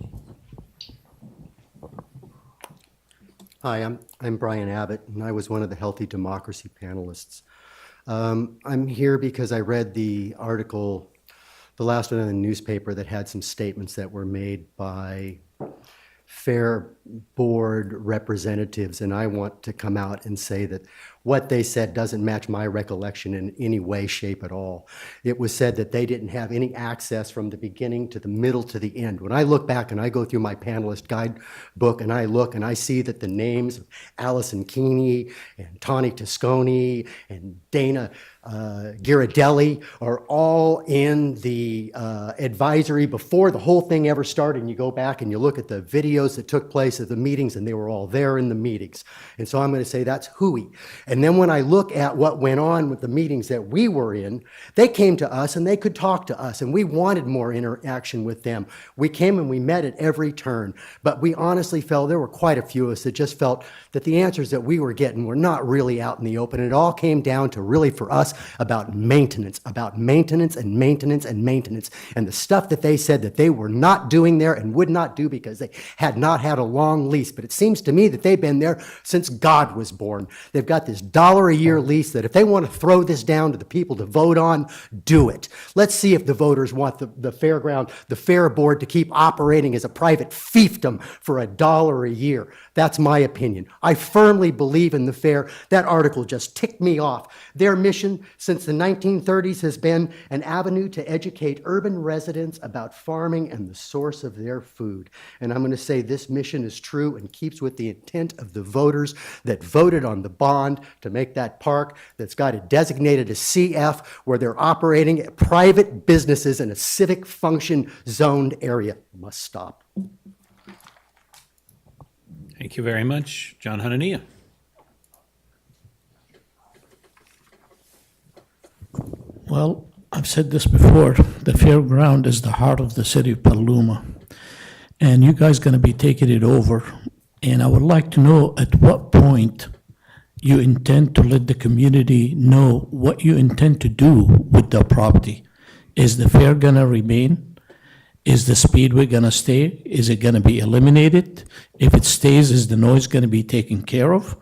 Hi, I'm Brian Abbott, and I was one of the Healthy Democracy panelists. I'm here because I read the article, the last one in the newspaper, that had some statements that were made by Fair Board representatives, and I want to come out and say that what they said doesn't match my recollection in any way, shape at all. It was said that they didn't have any access from the beginning to the middle to the end. When I look back and I go through my panelist guidebook and I look and I see that the names of Allison Keeney and Tawny Tosconi and Dana Ghirardelli are all in the advisory before the whole thing ever started, and you go back and you look at the videos that took place at the meetings, and they were all there in the meetings. And so I'm going to say that's hooey. And then when I look at what went on with the meetings that we were in, they came to us and they could talk to us, and we wanted more interaction with them. We came and we met at every turn, but we honestly felt there were quite a few of us that just felt that the answers that we were getting were not really out in the open. It all came down to really for us about maintenance and maintenance and maintenance, and the stuff that they said that they were not doing there and would not do because they had not had a long lease. But it seems to me that they've been there since God was born. They've got this $1 a year lease that if they want to throw this down to the people to vote on, do it. Let's see if the voters want the fair board to keep operating as a private fiefdom for $1 a year. That's my opinion. I firmly believe in the fair. That article just ticked me off. Their mission since the 1930s has been an avenue to educate urban residents about farming and the source of their food. And I'm going to say this mission is true and keeps with the intent of the voters that voted on the bond to make that park that's got it designated as CF, where they're operating private businesses in a civic function zoned area. Must stop. Thank you very much. John Hanania. Well, I've said this before, the fairground is the heart of the city of Petaluma, and you guys going to be taking it over. And I would like to know at what point you intend to let the community know what you intend to do with the property. Is the fair going to remain? Is the speedway going to stay? Is it going to be eliminated? If it stays, is the noise going to be taken care of?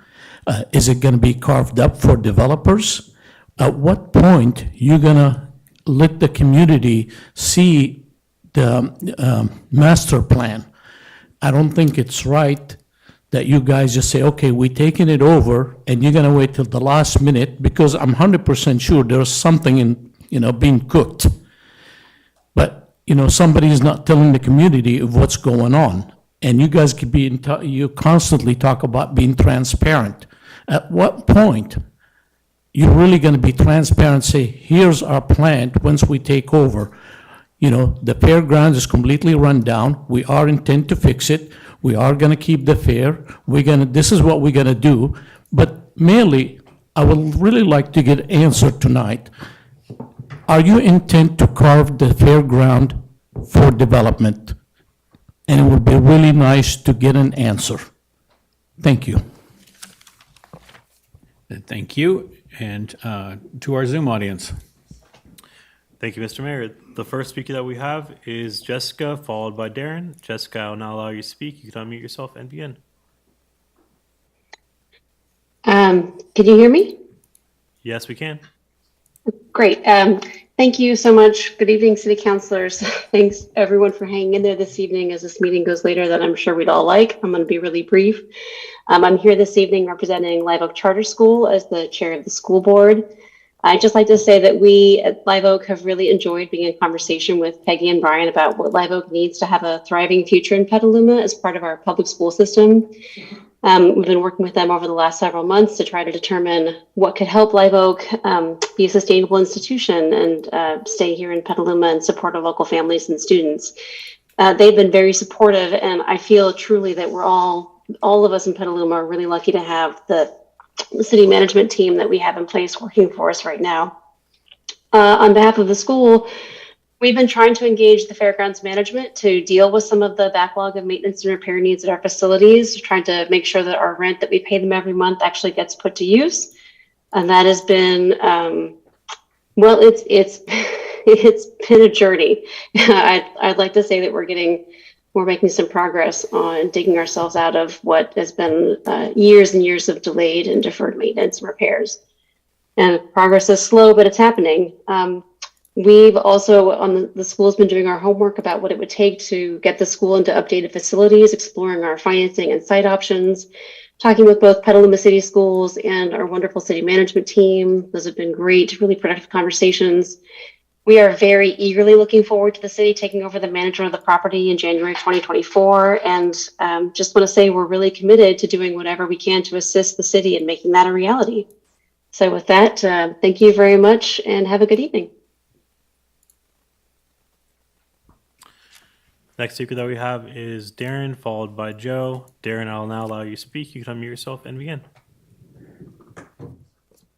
Is it going to be carved up for developers? At what point you going to let the community see the master plan? I don't think it's right that you guys just say, okay, we're taking it over, and you're going to wait till the last minute, because I'm 100% sure there's something in, being cooked. But, somebody is not telling the community of what's going on. And you guys could you constantly talk about being transparent. At what point you're really going to be transparent, say, here's our plan once we take over. You know, the fairgrounds is completely run down. We are intent to fix it. We are going to keep the fair. This is what we're going to do. But mainly, I would really like to get an answer tonight. Are you intent to carve the fairground for development? And it would be really nice to get an answer. Thank you. Thank you. And to our Zoom audience. Thank you, Mr. Mayor. The first speaker that we have is Jessica, followed by Darren. Jessica, I will now allow you to speak. You can unmute yourself and begin. Can you hear me? Yes, we can. Great. Thank you so much. Good evening, City Councilors. Thanks everyone for hanging in there this evening as this meeting goes later than I'm sure we'd all like. I'm going to be really brief. I'm here this evening representing Live Oak Charter School as the chair of the school board. I'd just like to say that we at Live Oak have really enjoyed being in conversation with Peggy and Brian about what Live Oak needs to have a thriving future in Petaluma as part of our public school system. We've been working with them over the last several months to try to determine what could help Live Oak be a sustainable institution and stay here in Petaluma and support our local families and students. They've been very supportive, and I feel truly that we're all of us in Petaluma are really lucky to have the city management team that we have in place working for us right now. On behalf of the school, we've been trying to engage the fairgrounds management to deal with some of the backlog of maintenance and repair needs at our facilities, trying to make sure that our rent that we pay them every month actually gets put to use. And that has been, well, it's been a journey. I'd like to say that we're making some progress on digging ourselves out of what has been years and years of delayed and deferred maintenance and repairs. And progress is slow, but it's happening. We've also, the school's been doing our homework about what it would take to get the school into updated facilities, exploring our financing and site options, talking with both Petaluma City Schools and our wonderful city management team. Those have been great, really productive conversations. We are very eagerly looking forward to the city taking over the management of the property in January 2024. And just want to say we're really committed to doing whatever we can to assist the city in making that a reality. So with that, thank you very much and have a good evening. Next speaker that we have is Darren, followed by Joe. Darren, I'll now allow you to speak. You can unmute yourself and begin.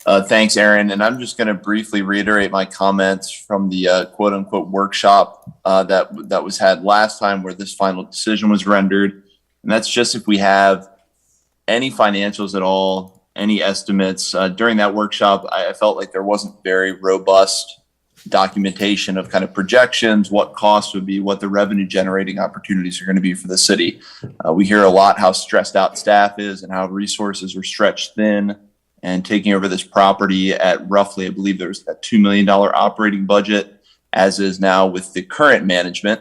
Thanks, Aaron. And I'm just going to briefly reiterate my comments from the quote unquote workshop that was had last time where this final decision was rendered. And that's just if we have any financials at all, any estimates. During that workshop, I felt like there wasn't very robust documentation of kind of projections, what costs would be, what the revenue generating opportunities are going to be for the city. We hear a lot how stressed out staff is and how resources are stretched thin, and taking over this property at roughly, I believe there's a $2 million operating budget, as is now with the current management,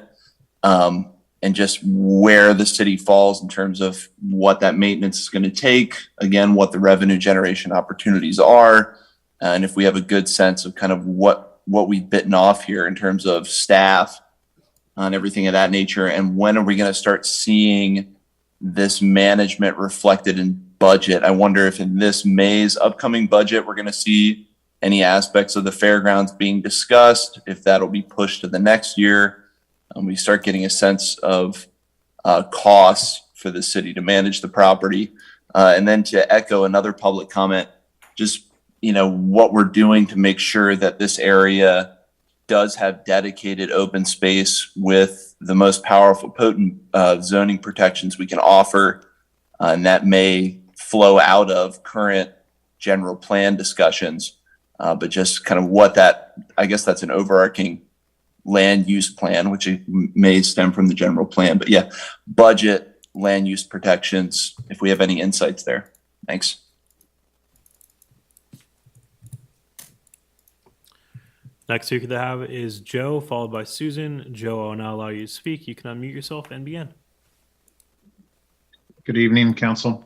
and just where the city falls in terms of what that maintenance is going to take, again, what the revenue generation opportunities are, and if we have a good sense of kind of what we've bitten off here in terms of staff and everything of that nature, and when are we going to start seeing this management reflected in budget. I wonder if in this May's upcoming budget, we're going to see any aspects of the fairgrounds being discussed, if that'll be pushed to the next year. We start getting a sense of costs for the city to manage the property. And then to echo another public comment, just, what we're doing to make sure that this area does have dedicated open space with the most powerful, potent zoning protections we can offer. And that may flow out of current general plan discussions, but just kind of what that, I guess that's an overarching land use plan, which may stem from the general plan, but yeah, budget, land use protections, if we have any insights there. Thanks. Next speaker to have is Joe, followed by Susan. Joe, I'll now allow you to speak. You can unmute yourself and begin. Good evening, Council.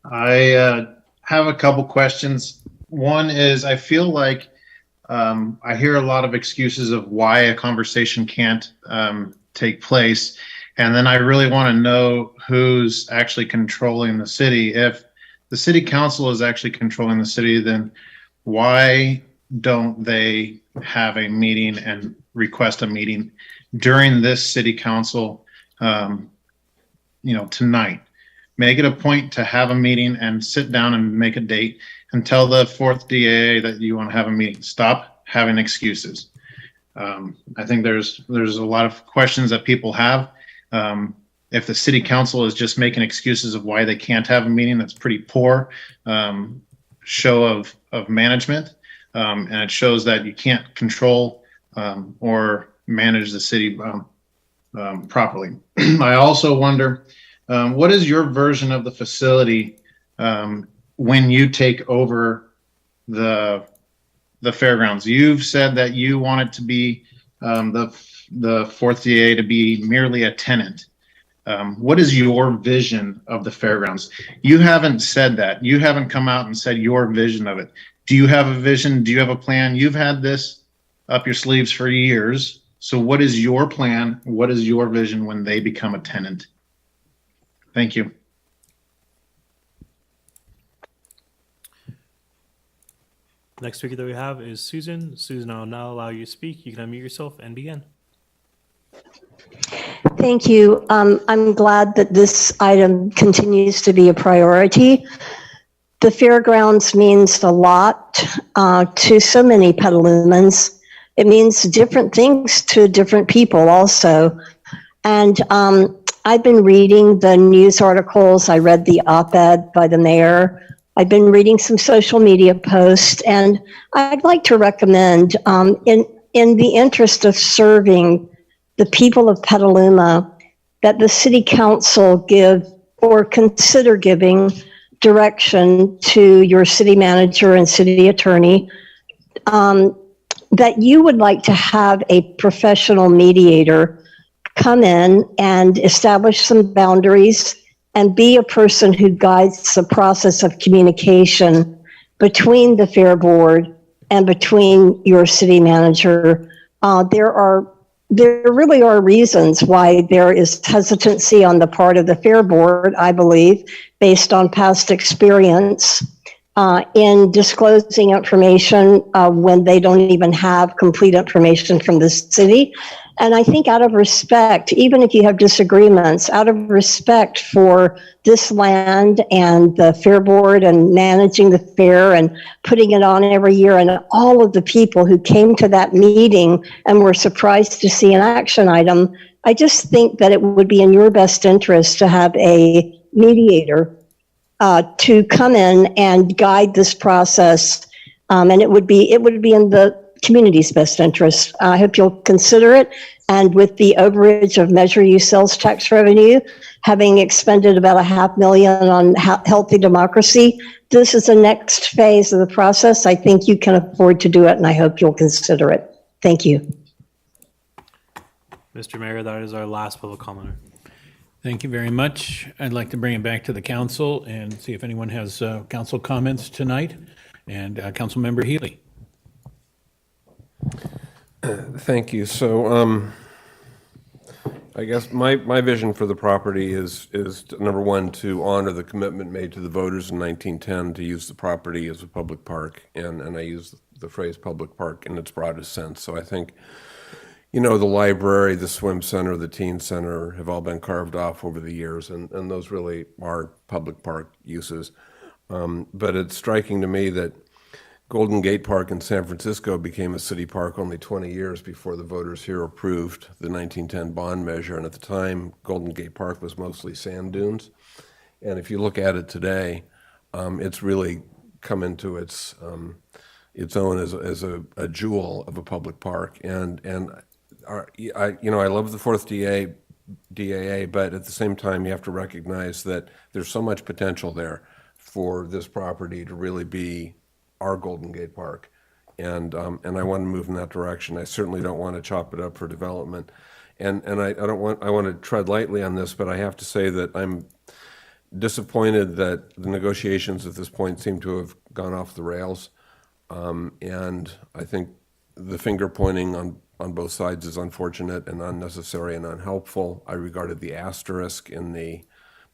I have a couple questions. One is, I feel like I hear a lot of excuses of why a conversation can't take place. And then I really want to know who's actually controlling the city. If the city council is actually controlling the city, then why don't they have a meeting and request a meeting during this city council, tonight? Make it a point to have a meeting and sit down and make a date and tell the 4th DAA that you want to have a meeting. Stop having excuses. I think there's a lot of questions that people have. If the city council is just making excuses of why they can't have a meeting, that's pretty poor show of management. And it shows that you can't control or manage the city properly. I also wonder, what is your version of the facility when you take over the fairgrounds? You've said that you want it to be the 4th DA to be merely a tenant. What is your vision of the fairgrounds? You haven't said that. You haven't come out and said your vision of it. Do you have a vision? Do you have a plan? You've had this up your sleeves for years. So what is your plan? What is your vision when they become a tenant? Thank you. Next speaker that we have is Susan. Susan, I'll now allow you to speak. You can unmute yourself and begin. Thank you. I'm glad that this item continues to be a priority. The fairgrounds means a lot to so many Petalumans. It means different things to different people also. And I've been reading the news articles. I read the op-ed by the mayor. I've been reading some social media posts, and I'd like to recommend, in the interest of serving the people of Petaluma, that the city council give or consider giving direction to your city manager and city attorney that you would like to have a professional mediator come in and establish some boundaries and be a person who guides the process of communication between the Fair Board and between your city manager. There really are reasons why there is hesitancy on the part of the Fair Board, I believe, based on past experience in disclosing information when they don't even have complete information from the city. And I think out of respect, even if you have disagreements, out of respect for this land and the Fair Board and managing the fair and putting it on every year, and all of the people who came to that meeting and were surprised to see an action item, I just think that it would be in your best interest to have a mediator to come in and guide this process. And it would be in the community's best interest. I hope you'll consider it. And with the overage of Measure U sales tax revenue, having expended about $500,000 on healthy democracy, this is the next phase of the process. I think you can afford to do it, and I hope you'll consider it. Thank you. Mr. Mayor, that is our last public commenter. Thank you very much. I'd like to bring it back to the council and see if anyone has council comments tonight. And Councilmember Healy. Thank you. So I guess my vision for the property is number one, to honor the commitment made to the voters in 1910 to use the property as a public park. And I use the phrase public park in its broadest sense. So I think, the library, the swim center, the teen center have all been carved off over the years, and those really are public park uses. But it's striking to me that Golden Gate Park in San Francisco became a city park only 20 years before the voters here approved the 1910 bond measure. And at the time, Golden Gate Park was mostly sand dunes. And if you look at it today, it's really come into its own as a jewel of a public park. And I love the 4th DAA, but at the same time, you have to recognize that there's so much potential there for this property to really be our Golden Gate Park, and I want to move in that direction. I certainly don't want to chop it up for development, and I want to tread lightly on this, but I have to say that I'm disappointed that the negotiations at this point seem to have gone off the rails, and I think the finger pointing on both sides is unfortunate and unnecessary and unhelpful. I regarded the asterisk in the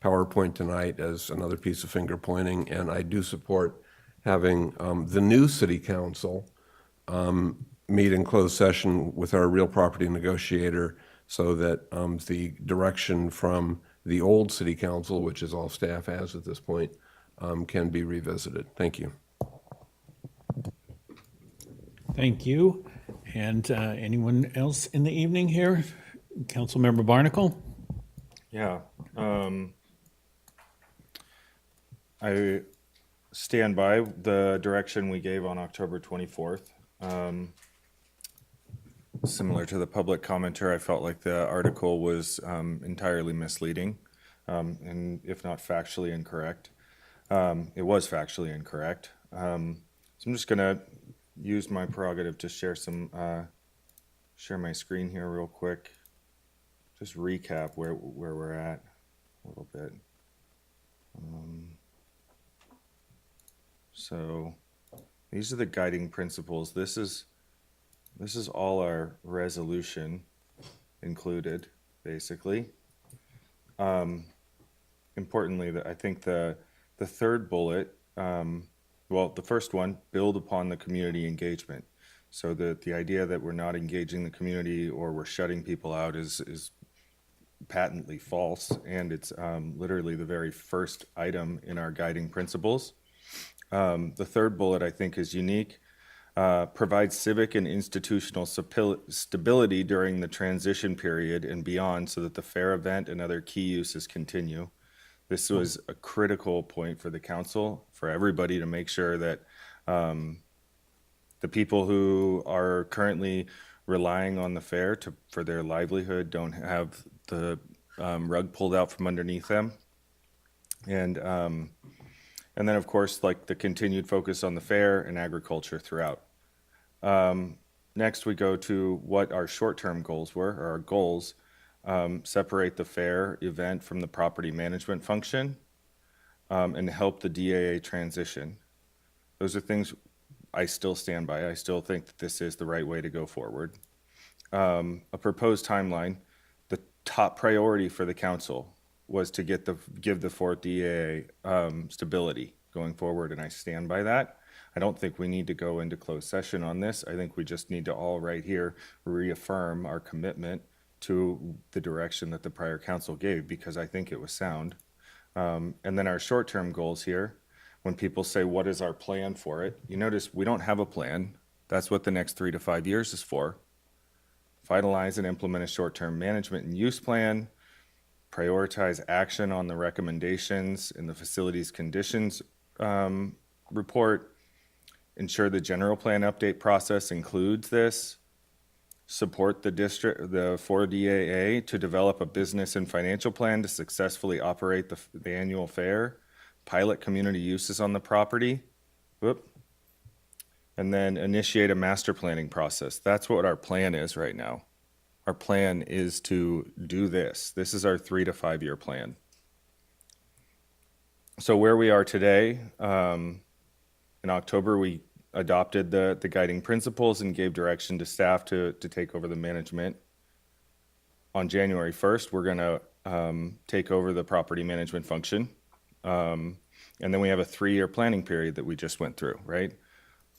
PowerPoint tonight as another piece of finger pointing, and I do support having the new city council meet in closed session with our real property negotiator so that the direction from the old city council, which is all staff has at this point, can be revisited. Thank you. Thank you. And anyone else in the evening here? Councilmember Barnacle? Yeah. I stand by the direction we gave on October 24th. Similar to the public commenter, I felt like the article was entirely misleading, and if not factually incorrect. It was factually incorrect. So I'm just going to use my prerogative to share my screen here real quick. Just recap where we're at a little bit. So these are the guiding principles. This is all our resolution included, basically. Importantly, I think the third bullet, the first one, build upon the community engagement. So the idea that we're not engaging the community or we're shutting people out is patently false, and it's literally the very first item in our guiding principles. The third bullet, I think, is unique. Provide civic and institutional stability during the transition period and beyond so that the fair event and other key uses continue. This was a critical point for the council, for everybody to make sure that the people who are currently relying on the fair for their livelihood don't have the rug pulled out from underneath them. And then, of course, like the continued focus on the fair and agriculture throughout. Next, we go to what our short-term goals were, or our goals. Separate the fair event from the property management function, and help the DAA transition. Those are things I still stand by. I still think that this is the right way to go forward. A proposed timeline. The top priority for the council was to give the fourth DAA stability going forward, and I stand by that. I don't think we need to go into closed session on this. I think we just need to all right here reaffirm our commitment to the direction that the prior council gave, because I think it was sound. And then our short-term goals here, when people say, what is our plan for it? You notice we don't have a plan. That's what the next 3 to 5 years is for. Finalize and implement a short-term management and use plan. Prioritize action on the recommendations in the facilities conditions report. Ensure the general plan update process includes this. Support the 4DAA to develop a business and financial plan to successfully operate the annual fair. Pilot community uses on the property. And then initiate a master planning process. That's what our plan is right now. Our plan is to do this. This is our 3 to 5 year plan. So where we are today, in October, we adopted the guiding principles and gave direction to staff to take over the management. On January 1st, we're going to take over the property management function. And then we have a 3-year planning period that we just went through, right?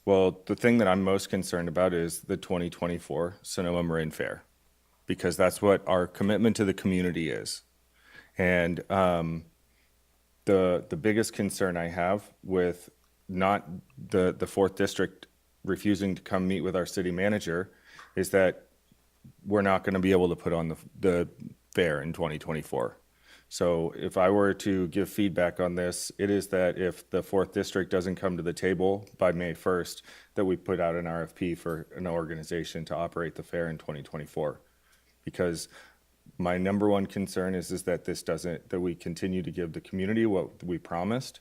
Well, the thing that I'm most concerned about is the 2024 Sonoma Marin Fair, because that's what our commitment to the community is. And the biggest concern I have with not the 4th District refusing to come meet with our city manager is that we're not going to be able to put on the fair in 2024. So if I were to give feedback on this, it is that if the 4th District doesn't come to the table by May 1st, that we put out an RFP for an organization to operate the fair in 2024. Because my number one concern is that that we continue to give the community what we promised.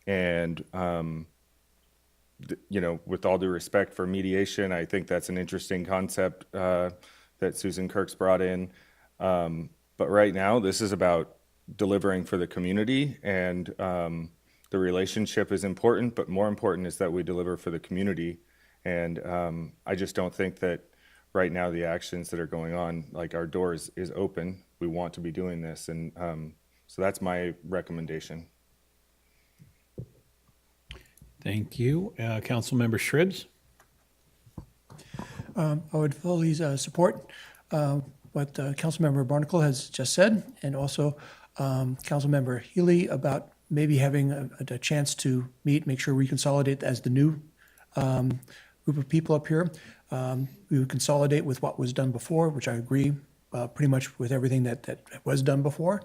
And, with all due respect for mediation, I think that's an interesting concept that Susan Kirk's brought in. But right now, this is about delivering for the community, and the relationship is important, but more important is that we deliver for the community. And I just don't think that right now the actions that are going on, like our door is open. We want to be doing this. And so that's my recommendation. Thank you. Councilmember Shribs? I would fully support what Councilmember Barnacle has just said, and also Councilmember Healy about maybe having a chance to meet, make sure we consolidate as the new group of people up here. We would consolidate with what was done before, which I agree pretty much with everything that was done before.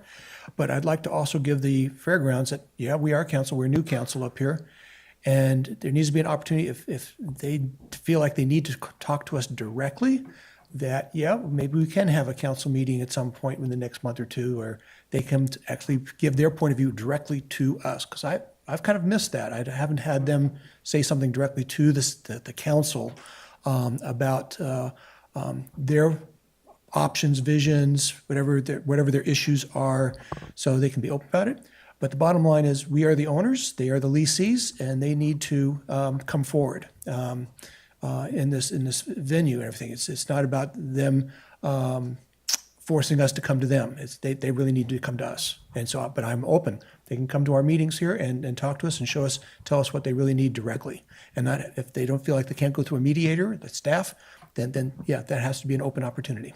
But I'd like to also give the fairgrounds that, yeah, we are council, we're new council up here. And there needs to be an opportunity if they feel like they need to talk to us directly, that, yeah, maybe we can have a council meeting at some point in the next month or two, or they can actually give their point of view directly to us. Because I've kind of missed that. I haven't had them say something directly to the council about their options, visions, whatever their issues are, so they can be open about it. But the bottom line is, we are the owners, they are the lessees, and they need to come forward in this venue and everything. It's not about them forcing us to come to them. They really need to come to us. And so, but I'm open. They can come to our meetings here and talk to us and tell us what they really need directly. And not, if they don't feel like they can't go through a mediator, the staff, then yeah, that has to be an open opportunity.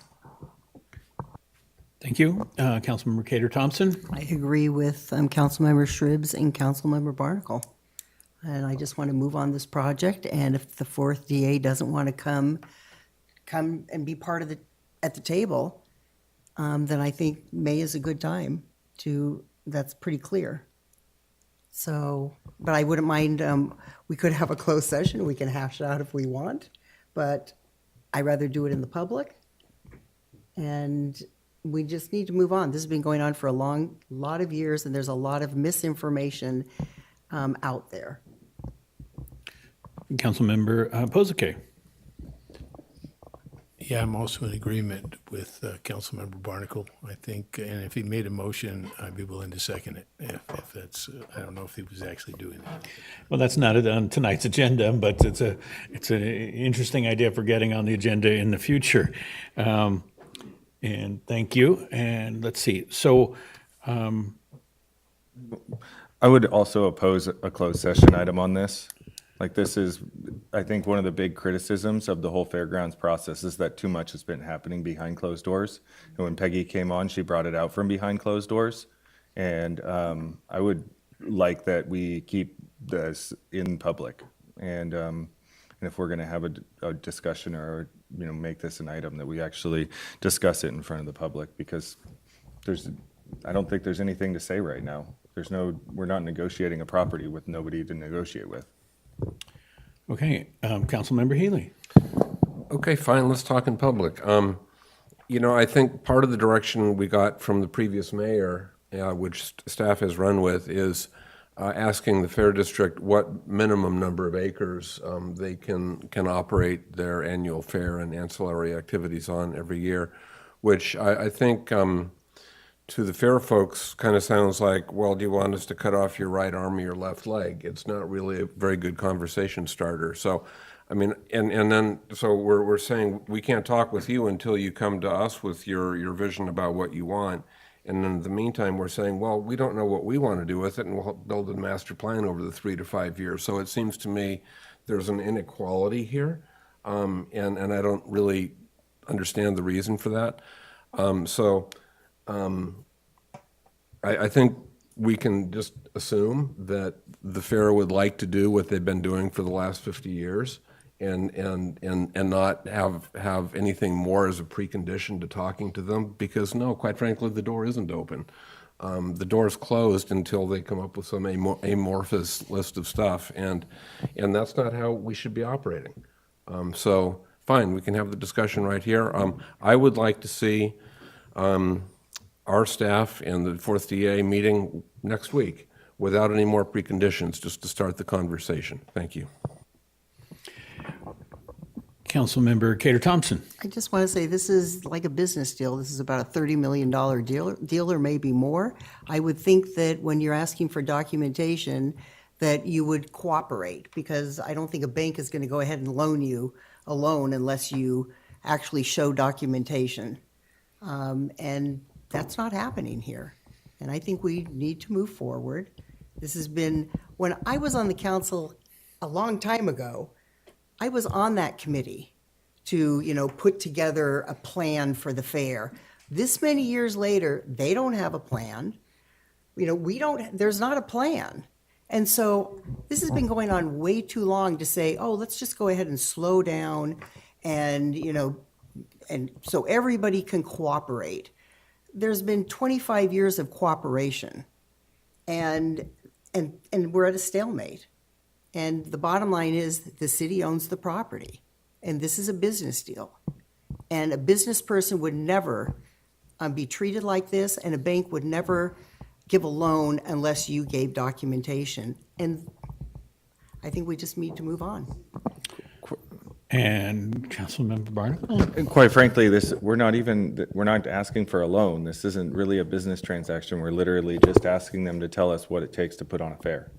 Thank you. Councilmember Cater Thompson? I agree with Councilmember Shribs and Councilmember Barnacle. And I just want to move on this project. And if the fourth DA doesn't want to come and be part of at the table, then I think May is a good time that's pretty clear. So, but I wouldn't mind, we could have a closed session. We can hash it out if we want, but I'd rather do it in the public. And we just need to move on. This has been going on for a lot of years, and there's a lot of misinformation out there. Councilmember Posake? Yeah, I'm also in agreement with Councilmember Barnacle. I think, and if he made a motion, I'd be willing to second it. If that's, I don't know if he was actually doing that. Well, that's not on tonight's agenda, but it's an interesting idea for getting on the agenda in the future. And thank you. And let's see. So, I would also oppose a closed session item on this. Like, this is, I think, one of the big criticisms of the whole fairgrounds process is that too much has been happening behind closed doors. And when Peggy came on, she brought it out from behind closed doors. And I would like that we keep this in public. And if we're going to have a discussion or, make this an item, that we actually discuss it in front of the public, because I don't think there's anything to say right now. We're not negotiating a property with nobody to negotiate with. okay, Councilmember Healy? Okay, fine, let's talk in public. I think part of the direction we got from the previous mayor, which staff has run with, is asking the Fair District what minimum number of acres they can operate their annual fair and ancillary activities on every year, which I think to the fair folks kind of sounds like, well, do you want us to cut off your right arm or your left leg? It's not really a very good conversation starter. So, I mean, and then, so we're saying we can't talk with you until you come to us with your vision about what you want. And in the meantime, we're saying, well, we don't know what we want to do with it, and we'll build a master plan over the 3 to 5 years. So it seems to me there's an inequality here, and I don't really understand the reason for that. I think we can just assume that the fair would like to do what they've been doing for the last 50 years and not have anything more as a precondition to talking to them, because no, quite frankly, the door isn't open. The door is closed until they come up with some amorphous list of stuff, and that's not how we should be operating. So fine, we can have the discussion right here. I would like to see our staff and the 4th DA meeting next week without any more preconditions, just to start the conversation. Thank you. Councilmember Cater Thompson? I just want to say, this is like a business deal. This is about a $30 million deal or maybe more. I would think that when you're asking for documentation, that you would cooperate, because I don't think a bank is going to go ahead and loan you a loan unless you actually show documentation. And that's not happening here. And I think we need to move forward. This has been, when I was on the council a long time ago, I was on that committee to, put together a plan for the fair. This many years later, they don't have a plan. There's not a plan. And so this has been going on way too long to say, oh, let's just go ahead and slow down and, and so everybody can cooperate. There's been 25 years of cooperation and we're at a stalemate. And the bottom line is the city owns the property and this is a business deal. And a business person would never be treated like this, and a bank would never give a loan unless you gave documentation. And I think we just need to move on. And Councilmember Barnacle? And quite frankly, we're not asking for a loan. This isn't really a business transaction. We're literally just asking them to tell us what it takes to put on a fair.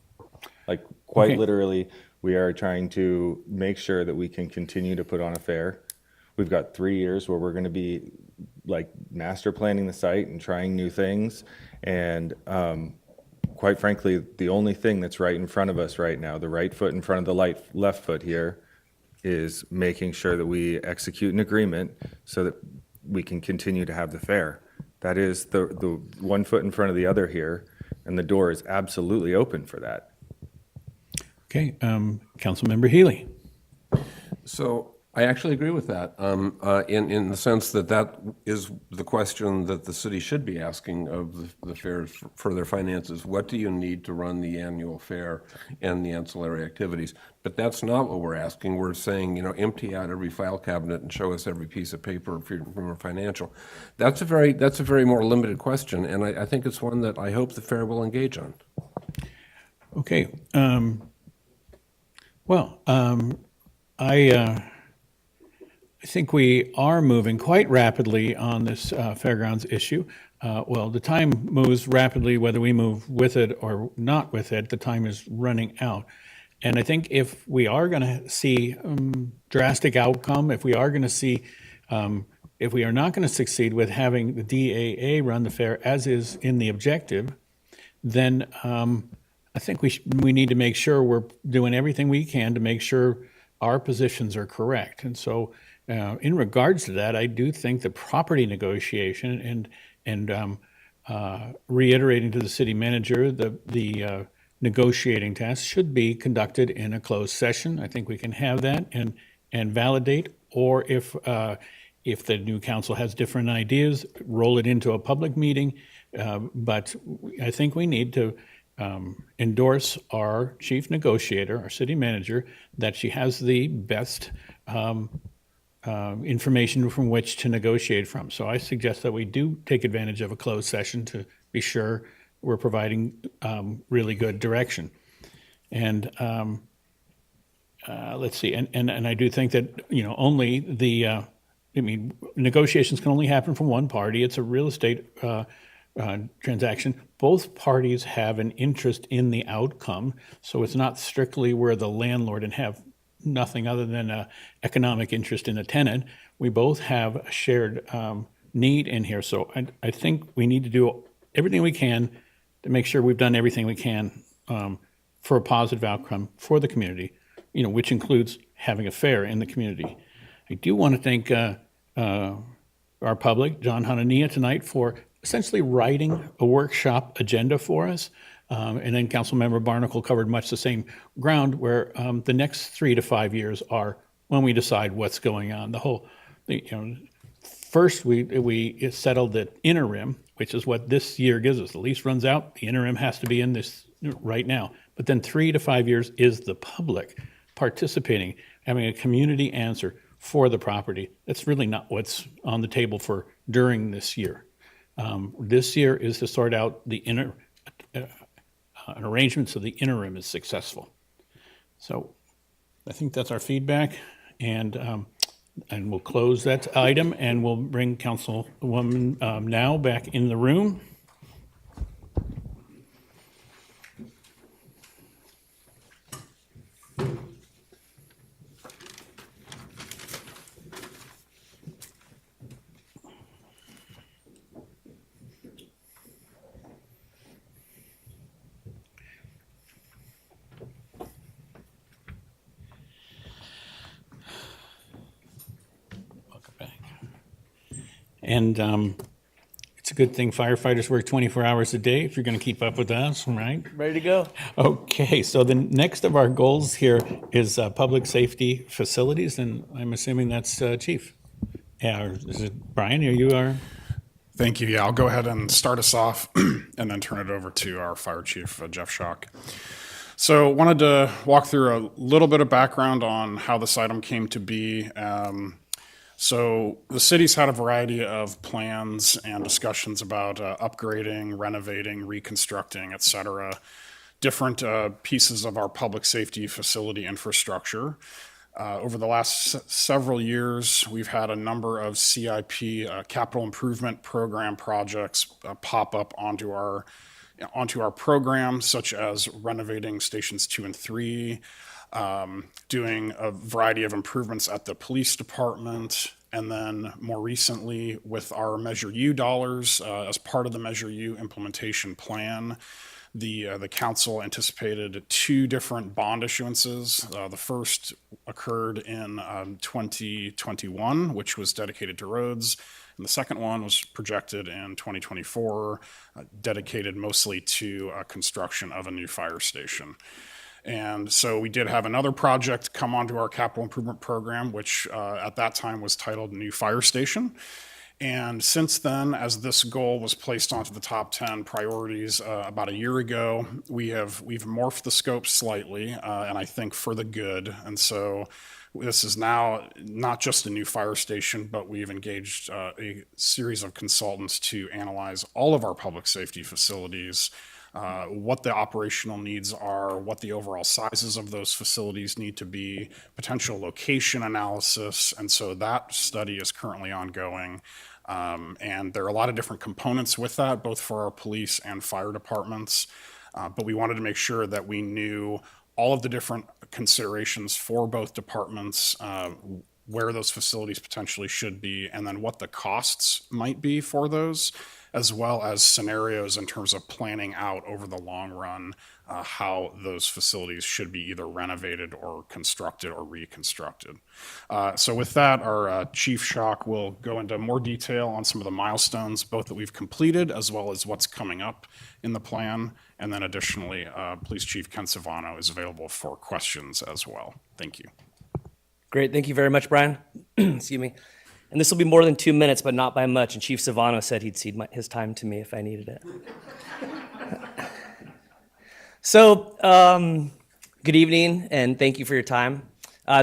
Like, quite Okay. literally, we are trying to make sure that we can continue to put on a fair. We've got 3 years where we're going to be like master planning the site and trying new things. And quite frankly, the only thing that's right in front of us right now, the right foot in front of the left foot here, is making sure that we execute an agreement so that we can continue to have the fair. That is the one foot in front of the other here, and the door is absolutely open for that. Okay, Councilmember Healy. So I actually agree with that, in the sense that is the question that the city should be asking of the fairs for their finances. What do you need to run the annual fair and the ancillary activities? But that's not what we're asking. We're saying, empty out every file cabinet and show us every piece of paper from a financial. That's a very more limited question, and I think it's one that I hope the fair will engage on. Okay. I think we are moving quite rapidly on this fairgrounds issue. The time moves rapidly whether we move with it or not with it. The time is running out. And I think if we are going to see drastic outcome, if we are going to see, if we are not going to succeed with having the DAA run the fair as is in the objective, then I think we need to make sure we're doing everything we can to make sure our positions are correct. And so in regards to that, I do think the property negotiation and reiterating to the city manager the negotiating task should be conducted in a closed session. I think we can have that and validate, or if the new council has different ideas, roll it into a public meeting. But I think we need to endorse our chief negotiator, our city manager, that she has the best information from which to negotiate from. So I suggest that we do take advantage of a closed session to be sure we're providing really good direction. And let's see, and I do think that, only negotiations can only happen from one party. It's a real estate transaction. Both parties have an interest in the outcome, so it's not strictly we're the landlord and have nothing other than an economic interest in a tenant. We both have a shared need in here, so I think we need to do everything we can to make sure we've done everything we can for a positive outcome for the community, which includes having a fair in the community. I do want to thank our public, John Hanania, tonight for essentially writing a workshop agenda for us. And then Councilmember Barnacle covered much the same ground, where the next 3 to 5 years are when we decide what's going on. First we settled the interim, which is what this year gives us. The lease runs out, the interim has to be in this right now. But then 3 to 5 years is the public participating, having a community answer for the property. That's really not what's on the table for during this year. This year is to sort out an arrangement so the interim is successful. So I think that's our feedback, and we'll close that item, and we'll bring Councilwoman Now back in the room. And it's a good thing firefighters work 24 hours a day if you're going to keep up with us, right? Ready to go. Okay, so the next of our goals here is public safety facilities, and I'm assuming that's Chief. Yeah, or is it Brian, or you are? Thank you. Yeah, I'll go ahead and start us off and then turn it over to our Fire Chief, Jeff Schock. So wanted to walk through a little bit of background on how this item came to be. So the city's had a variety of plans and discussions about upgrading, renovating, reconstructing, et cetera, different pieces of our public safety facility infrastructure. Over the last several years, we've had a number of CIP, capital improvement program projects pop up onto our program, such as renovating stations 2 and 3, doing a variety of improvements at the police department, and then more recently with our Measure U dollars, as part of the Measure U implementation plan, the council anticipated 2 different bond issuances. The first occurred in 2021, which was dedicated to roads. And the second one was projected in 2024, dedicated mostly to construction of a new fire station. And so we did have another project come onto our capital improvement program, which at that time was titled New Fire Station. And since then, as this goal was placed onto the top 10 priorities about a year ago, we've morphed the scope slightly, and I think for the good. And so this is now not just a new fire station, but we've engaged a series of consultants to analyze all of our public safety facilities, what the operational needs are, what the overall sizes of those facilities need to be, potential location analysis. And so that study is currently ongoing. And there are a lot of different components with that, both for our police and fire departments. But we wanted to make sure that we knew all of the different considerations for both departments, where those facilities potentially should be, and then what the costs might be for those, as well as scenarios in terms of planning out over the long run how those facilities should be either renovated or constructed or reconstructed. So with that, our Chief Schock will go into more detail on some of the milestones, both that we've completed as well as what's coming up in the plan. And then additionally, Police Chief Ken Savano is available for questions as well. Thank you. Great. Thank you very much, Brian. Excuse me. And this will be more than 2 minutes, but not by much. And Chief Savano said he'd cede his time to me if I needed it. So, good evening, and thank you for your time.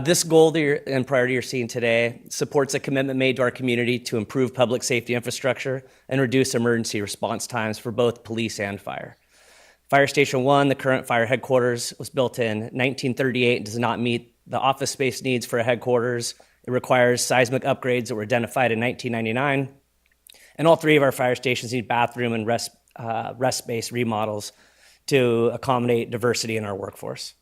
This goal and priority you're seeing today supports a commitment made to our community to improve public safety infrastructure and reduce emergency response times for both police and fire. Fire Station 1, the current fire headquarters, was built in 1938 and does not meet the office space needs for a headquarters. It requires seismic upgrades that were identified in 1999. And all 3 of our fire stations need bathroom and rest space remodels to accommodate diversity in our workforce.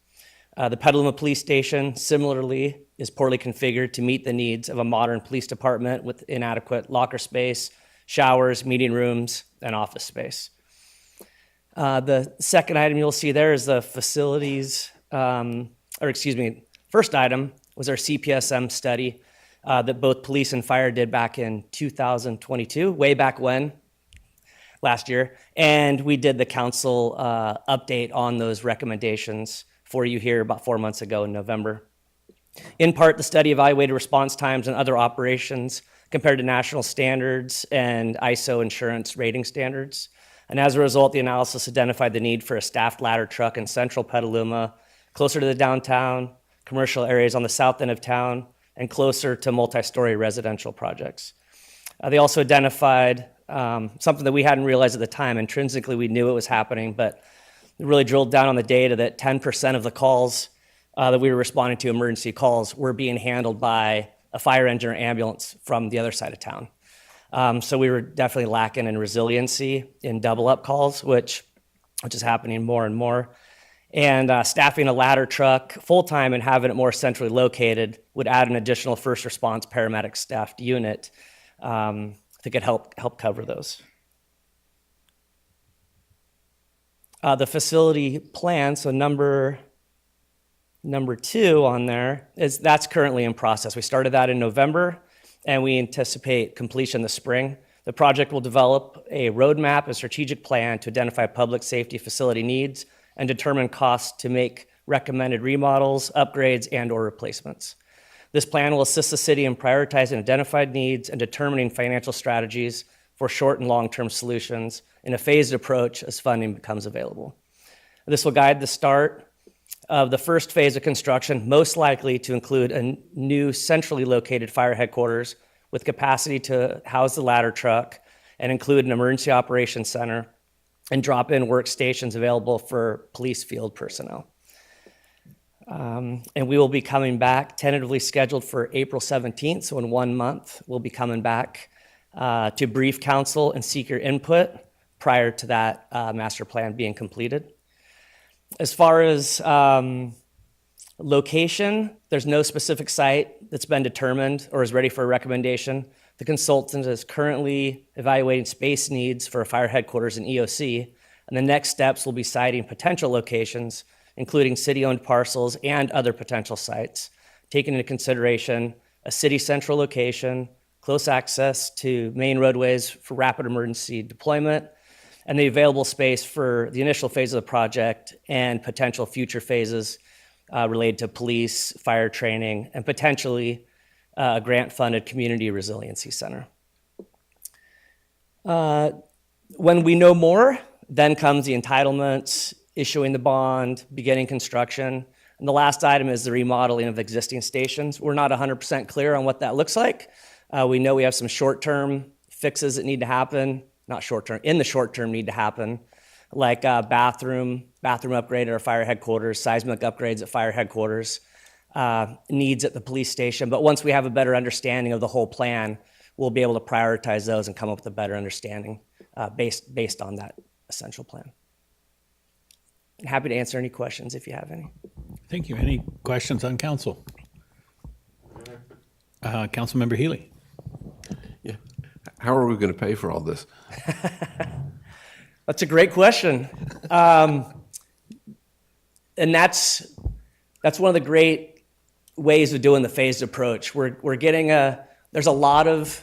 The Petaluma Police Station, similarly, is poorly configured to meet the needs of a modern police department with inadequate locker space, showers, meeting rooms, and office space. The second item you'll see there is the facilities, first item was our CPSM study that both police and fire did back in 2022, way back when, last year. And we did the council update on those recommendations for you here about 4 months ago in November. In part, the study evaluated response times and other operations compared to national standards and ISO insurance rating standards. And as a result, the analysis identified the need for a staffed ladder truck in central Petaluma, closer to the downtown, commercial areas on the south end of town, and closer to multi-story residential projects. They also identified something that we hadn't realized at the time. Intrinsically, we knew it was happening, but really drilled down on the data that 10% of the calls that we were responding to, emergency calls, were being handled by a fire engine or ambulance from the other side of town. So we were definitely lacking in resiliency in double-up calls, which is happening more and more. And staffing a ladder truck full-time and having it more centrally located would add an additional first response paramedic staffed unit that could help cover those. The facility plan, so number 2 on there, that's currently in process. We started that in November, and we anticipate completion this spring. The project will develop a roadmap and strategic plan to identify public safety facility needs and determine costs to make recommended remodels, upgrades, and/or replacements. This plan will assist the city in prioritizing identified needs and determining financial strategies for short and long-term solutions in a phased approach as funding becomes available. This will guide the start of the first phase of construction, most likely to include a new centrally located fire headquarters with capacity to house the ladder truck and include an emergency operations center and drop-in workstations available for police field personnel. And we will be coming back, tentatively scheduled for April 17th, so in 1 month, we'll be coming back to brief council and seek your input prior to that master plan being completed. As far as location, there's no specific site that's been determined or is ready for a recommendation. The consultant is currently evaluating space needs for a fire headquarters in EOC, and the next steps will be citing potential locations, including city-owned parcels and other potential sites, taking into consideration a city central location, close access to main roadways for rapid emergency deployment, and the available space for the initial phase of the project and potential future phases related to police, fire training, and potentially a grant-funded community resiliency center. When we know more, then comes the entitlements, issuing the bond, beginning construction. And the last item is the remodeling of existing stations. We're not 100% clear on what that looks like. We know we have some short-term fixes that need to happen, not short-term, in the short term need to happen, like bathroom upgrade at our fire headquarters, seismic upgrades at fire headquarters, needs at the police station. But once we have a better understanding of the whole plan, we'll be able to prioritize those and come up with a better understanding based on that essential plan. I'm happy to answer any questions if you have any. Thank you. Any questions on council? Councilmember Healy. Yeah. How are we going to pay for all this? That's a great question. And that's one of the great ways of doing the phased approach. We're getting there's a lot of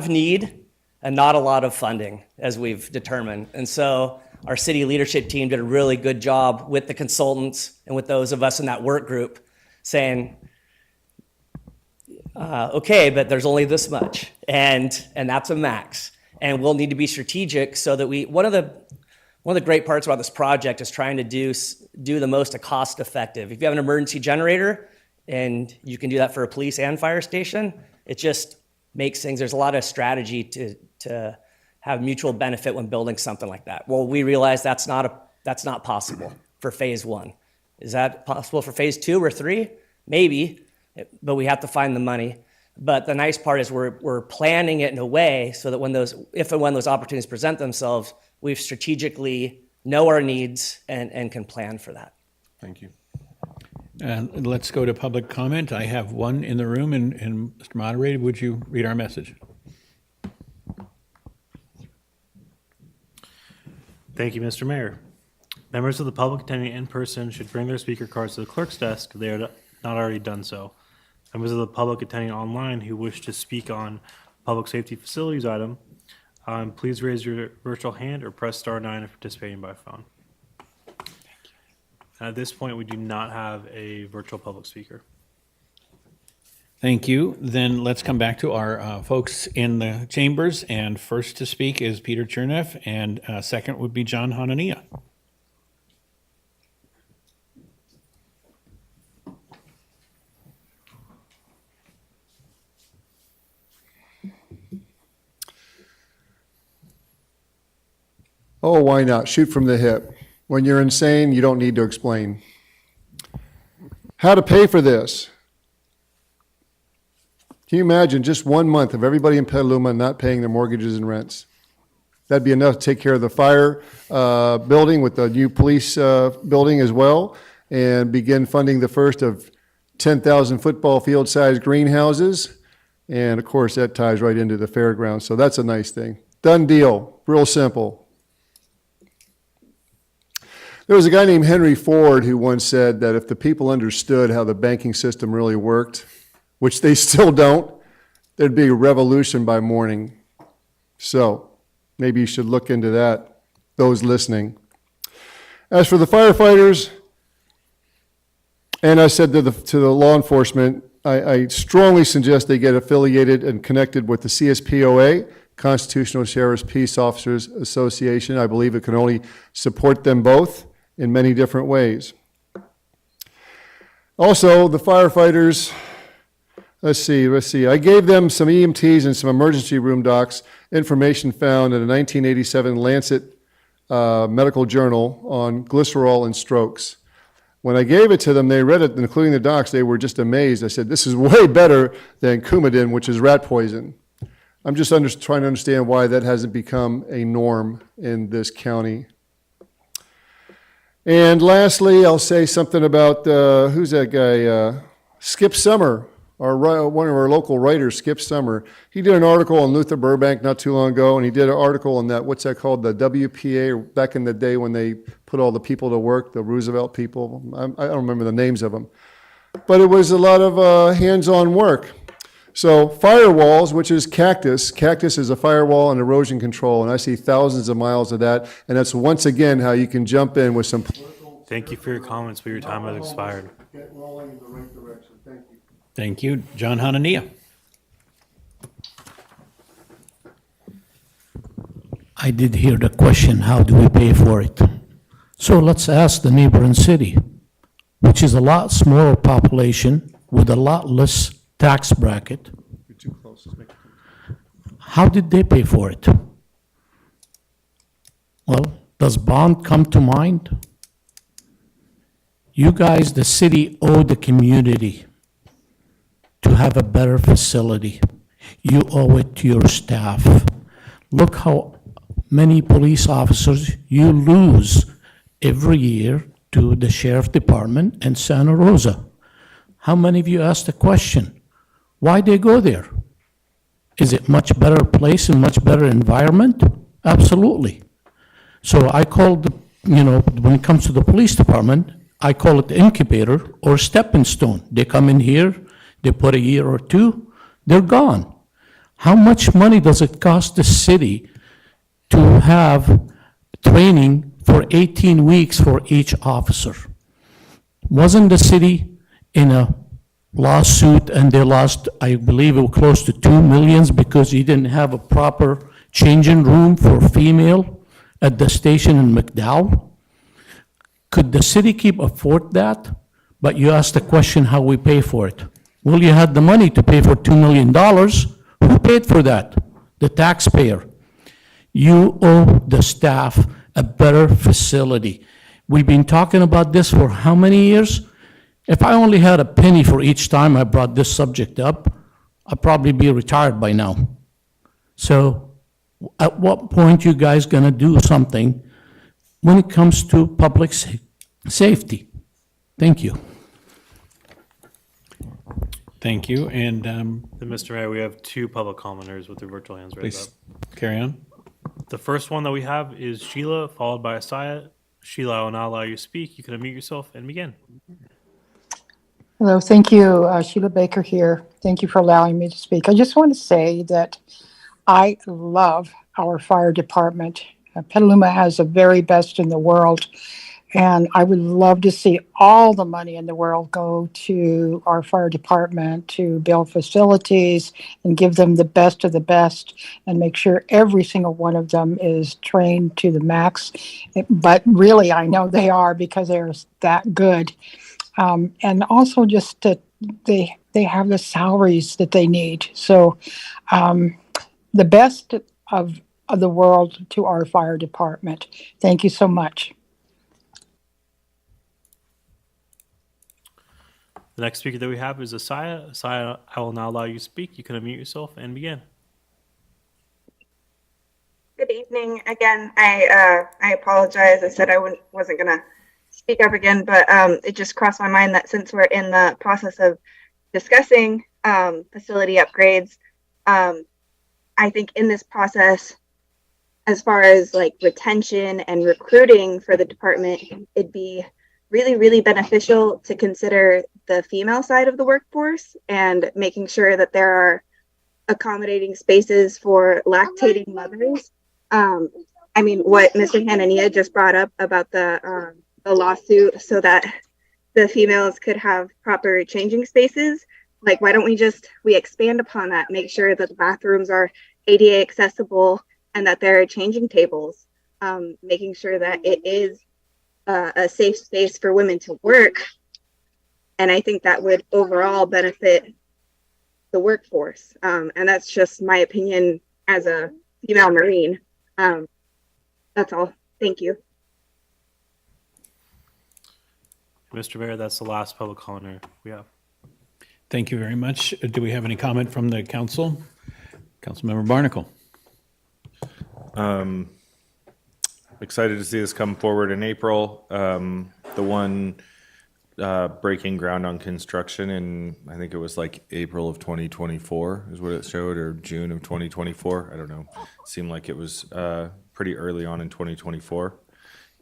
need and not a lot of funding, as we've determined. And so our city leadership team did a really good job with the consultants and with those of us in that work group saying, okay, but there's only this much, and that's a max. And we'll need to be strategic so that one of the great parts about this project is trying to do the most cost effective. If you have an emergency generator and you can do that for a police and fire station, it just makes things, there's a lot of strategy to have mutual benefit when building something like that. Well, we realize that's not possible for phase one. Is that possible for phase 2 or 3? Maybe, but we have to find the money. But the nice part is we're planning it in a way so that if and when those opportunities present themselves, we strategically know our needs and can plan for that. Thank you. And let's go to public comment. I have one in the room, and Mr. Moderator, would you read our message? Thank you, Mr. Mayor. Members of the public attending in person should bring their speaker cards to the clerk's desk if they are not already done so. Members of the public attending online who wish to speak on public safety facilities item, please raise your virtual hand or press *9 if participating by phone. At this point, we do not have a virtual public speaker. Thank you. Then let's come back to our folks in the chambers. And first to speak is Peter Cherneff, and second would be John Hanania. Oh, why not? Shoot from the hip. When you're insane, you don't need to explain. How to pay for this? Can you imagine just 1 month of everybody in Petaluma not paying their mortgages and rents? That'd be enough to take care of the fire building with the new police building as well, and begin funding the first of 10,000 football field-sized greenhouses. And of course, that ties right into the fairgrounds. So that's a nice thing. Done deal. Real simple. There was a guy named Henry Ford who once said that if the people understood how the banking system really worked, which they still don't, there'd be a revolution by morning. So maybe you should look into that, those listening. As for the firefighters, and I said to the law enforcement, I strongly suggest they get affiliated and connected with the CSPOA, Constitutional Sheriff's Peace Officers Association. I believe it can only support them both in many different ways. Also, the firefighters, let's see. I gave them some EMTs and some emergency room docs information found in a 1987 Lancet medical journal on glycerol and strokes. When I gave it to them, they read it, including the docs. They were just amazed. I said, this is way better than Coumadin, which is rat poison. I'm just trying to understand why that hasn't become a norm in this county. And lastly, I'll say something about, who's that guy? Skip Summer, one of our local writers, Skip Summer. He did an article on Luther Burbank not too long ago, and he did an article on that, what's that called, the WPA, back in the day when they put all the people to work, the Roosevelt people. I don't remember the names of them. But it was a lot of hands-on work. So firewalls, which is Cactus. Cactus is a firewall and erosion control, and I see thousands of miles of that. And that's once again how you can jump in with some political. Thank you for your comments, but your time has expired. Get rolling in the right direction. Thank you. Thank you. John Hanania. I did hear the question, how do we pay for it? So let's ask the neighboring city, which is a lot smaller population with a lot less tax bracket. You're too close. Let's make it. How did they pay for it? Well, does bond come to mind? You guys, the city, owe the community to have a better facility. You owe it to your staff. Look how many police officers you lose every year to the sheriff department in Santa Rosa. How many of you asked the question, why they go there? Is it much better place and much better environment? Absolutely. So I call when it comes to the police department, I call it the incubator or stepping stone. They come in here, they put a year or two, they're gone. How much money does it cost the city to have training for 18 weeks for each officer? Wasn't the city in a lawsuit and they lost, I believe it was close to $2 million because you didn't have a proper changing room for female at the station in McDowell? Could the city keep afford that? But you asked the question how we pay for it. Well, you had the money to pay for $2 million. Who paid for that? The taxpayer. You owe the staff a better facility. We've been talking about this for how many years? If I only had a penny for each time I brought this subject up, I'd probably be retired by now. So at what point you guys gonna do something when it comes to public safety? Thank you. Thank you. And Then, Mr. Mayor, we have two public commenters with their virtual hands raised please up. carry on. The first one that we have is Sheila, followed by Asaya. Sheila, I will now allow you to speak. You can unmute yourself and begin. Hello, thank you. Sheila Baker here. Thank you for allowing me to speak. I just want to say that I love our fire department. Petaluma has the very best in the world, and I would love to see all the money in the world go to our fire department to build facilities and give them the best of the best and make sure every single one of them is trained to the max. But really, I know they are because they're that good. And also just that they have the salaries that they need. So the best of the world to our fire department. Thank you so much. The next speaker that we have is Asaya. Asaya, I will now allow you to speak. You can unmute yourself and begin. Good evening again. I apologize. I said I wasn't going to speak up again, but it just crossed my mind that since we're in the process of discussing facility upgrades, I think in this process, as far as like retention and recruiting for the department, it'd be really, really beneficial to consider the female side of the workforce and making sure that there are accommodating spaces for lactating mothers. I mean, what Mr. Hanania just brought up about the lawsuit, so that the females could have proper changing spaces. Like, why don't we expand upon that, make sure that the bathrooms are ADA accessible and that there are changing tables, making sure that it is a safe space for women to work. And I think that would overall benefit the workforce. And that's just my opinion as a female Marine. That's all. Thank you. Mr. Mayor, that's the last public comment we have. Thank you very much. Do we have any comment from the council? Councilmember Barnacle. Excited to see this come forward in April. The one breaking ground on construction in, I think it was like April of 2024 is what it showed, or June of 2024. I don't know. Seemed like it was pretty early on in 2024.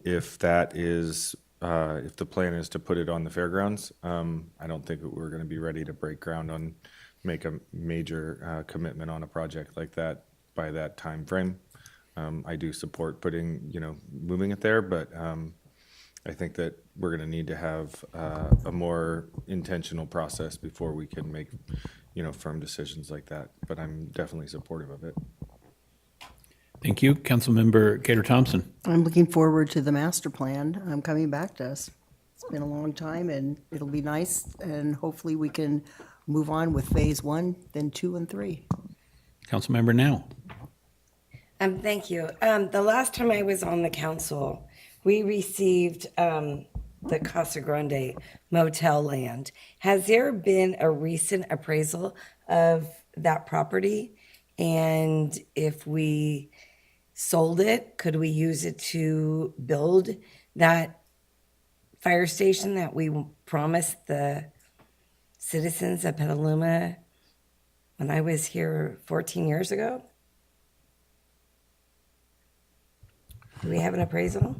If that is, if the plan is to put it on the fairgrounds, I don't think that we're going to be ready to break ground on, make a major commitment on a project like that by that time frame. I do support putting, moving it there, but I think that we're going to need to have a more intentional process before we can make, firm decisions like that. But I'm definitely supportive of it. Thank you. Councilmember Gator Thompson. I'm looking forward to the master plan coming back to us. It's been a long time, and it'll be nice, and hopefully we can move on with phase 1, then 2 and 3. Councilmember Now. Thank you. The last time I was on the council, we received the Casa Grande motel land. Has there been a recent appraisal of that property? And if we sold it, could we use it to build that fire station that we promised the citizens of Petaluma when I was here 14 years ago? Do we have an appraisal?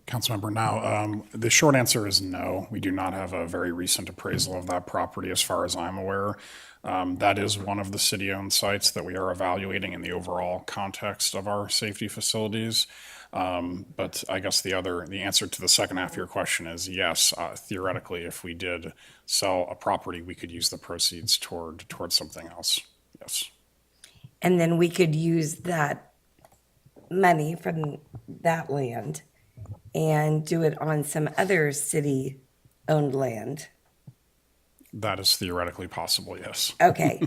Councilmember Now, the short answer is no. We do not have a very recent appraisal of that property as far as I'm aware. That is one of the city-owned sites that we are evaluating in the overall context of our safety facilities. But I guess the answer to the second half of your question is yes. Theoretically, if we did sell a property, we could use the proceeds toward something else. Yes. And then we could use that money from that land and do it on some other city-owned land. That is theoretically possible, yes. Okay.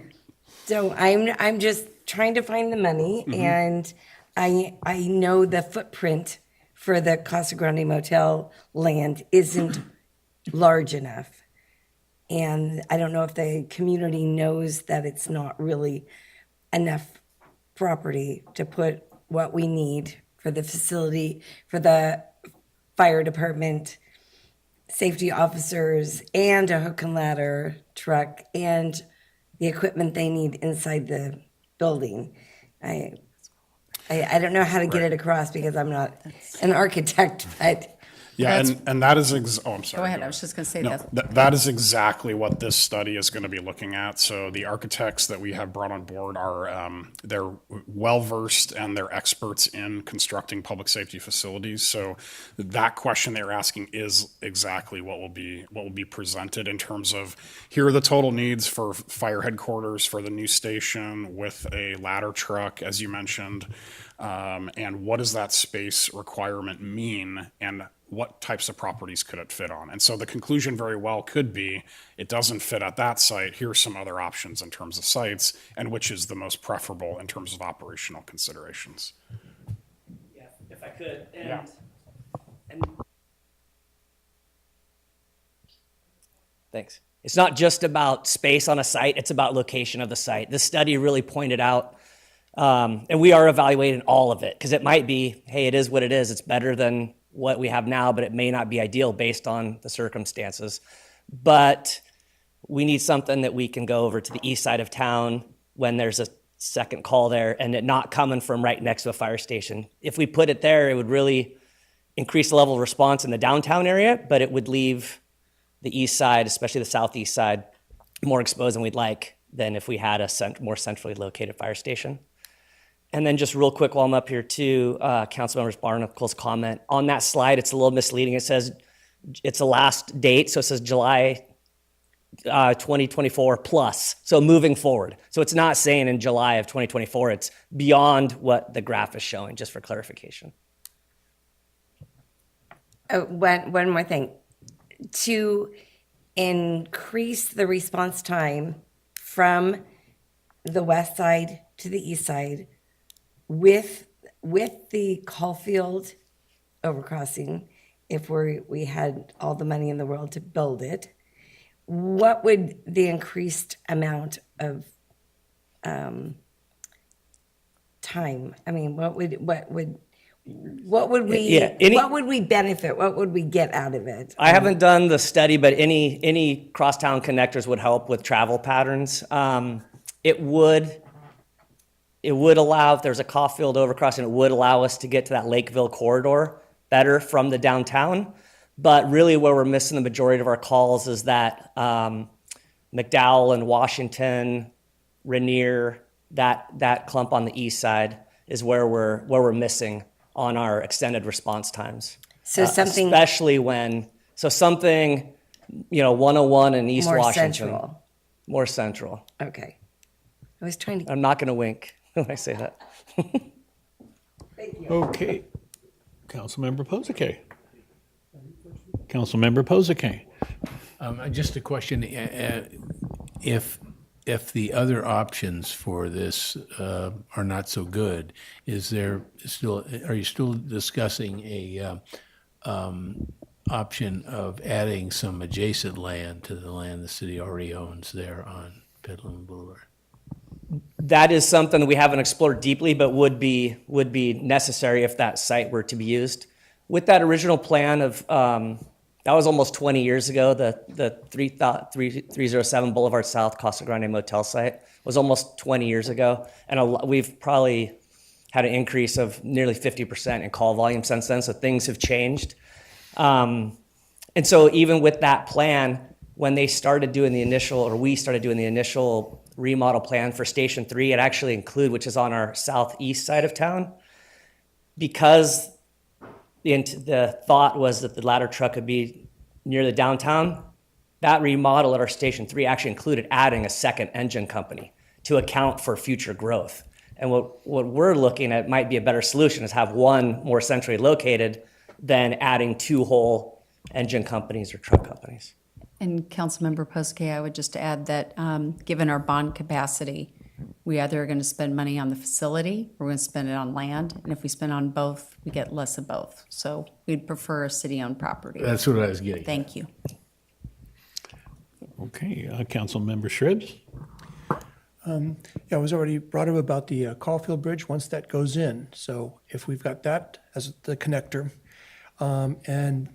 So I'm just trying to find the money, and I know the footprint for the Casa Grande Motel land isn't large enough. And I don't know if the community knows that it's not really enough property to put what we need for the facility, for the fire department, safety officers, and a hook and ladder truck, and the equipment they need inside the building. I don't know how to get it across because I'm not an architect, but Yeah, and that is, I'm sorry. Go ahead, I was just going to say No, that is exactly what this study is going to be looking at. So the architects that we have brought on board are, they're well-versed and they're experts in constructing public safety facilities. So that question they're asking is exactly what will be presented in terms of, here are the total needs for fire headquarters for the new station with a ladder truck, as you mentioned, and what does that space requirement mean, and what types of properties could it fit on? And so the conclusion very well could be, it doesn't fit at that site. Here's some other options in terms of sites, and which is the most preferable in terms of operational considerations. Yeah, if I could. Yeah. Thanks. It's not just about space on a site, it's about location of the site. This study really pointed out, and we are evaluating all of it, because it might be, hey, it is what it is. It's better than what we have now, but it may not be ideal based on the circumstances. But we need something that we can go over to the east side of town when there's a second call there, and it not coming from right next to a fire station. If we put it there, it would really increase the level of response in the downtown area, but it would leave the east side, especially the southeast side, more exposed than we'd like. than if we had a more centrally located fire station. And then just real quick while I'm up here too, Councilmember Barnacle's comment. On that slide, it's a little misleading. It says it's the last date, so it says July 2024 plus, so moving forward. So it's not saying in July of 2024, it's beyond what the graph is showing, just for clarification. One more thing. To increase the response time from the west side to the east side with the Caulfield overcrossing, if we had all the money in the world to build it, what would the increased amount of time? I mean, what would we what would we benefit? What would we get out of it? I haven't done the study, but any crosstown connectors would help with travel patterns. It would allow, if there's a Caulfield overcrossing, it would allow us to get to that Lakeville corridor better from the downtown. But really where we're missing the majority of our calls is that McDowell and Washington, Rainier, that clump on the east side is where we're missing on our extended response times. So something, especially something, 101 in East more Washington. central. More central. Okay. I was trying to. I'm not going to wink when I say that. Okay. Councilmember Posake. Councilmember Posake. Just a question, if the other options for this are not so good, are you still discussing a option of adding some adjacent land to the land the city already owns there on Petaluma Boulevard? That is something we haven't explored deeply, but would be necessary if that site were to be used. With that original plan of, that was almost 20 years ago, the 307 Boulevard South Casa Grande Motel site was almost 20 years ago. And we've probably had an increase of nearly 50% in call volume since then, so things have changed. And so even with that plan, when they started doing we started doing the initial remodel plan for Station 3, it actually included, which is on our southeast side of town, because the thought was that the ladder truck would be near the downtown. That remodel at our Station 3 actually included adding a second engine company to account for future growth. And what we're looking at might be a better solution is have one more centrally located than adding two whole engine companies or truck companies. And Councilmember Posake, I would just add that given our bond capacity, we either are going to spend money on the facility or we're going to spend it on land. And if we spend on both, we get less of both. So we'd prefer a city-owned property. That's what I was getting. Thank you. Okay, Councilmember Shribs. It was already brought up about the Caulfield Bridge once that goes in. So if we've got that as the connector, and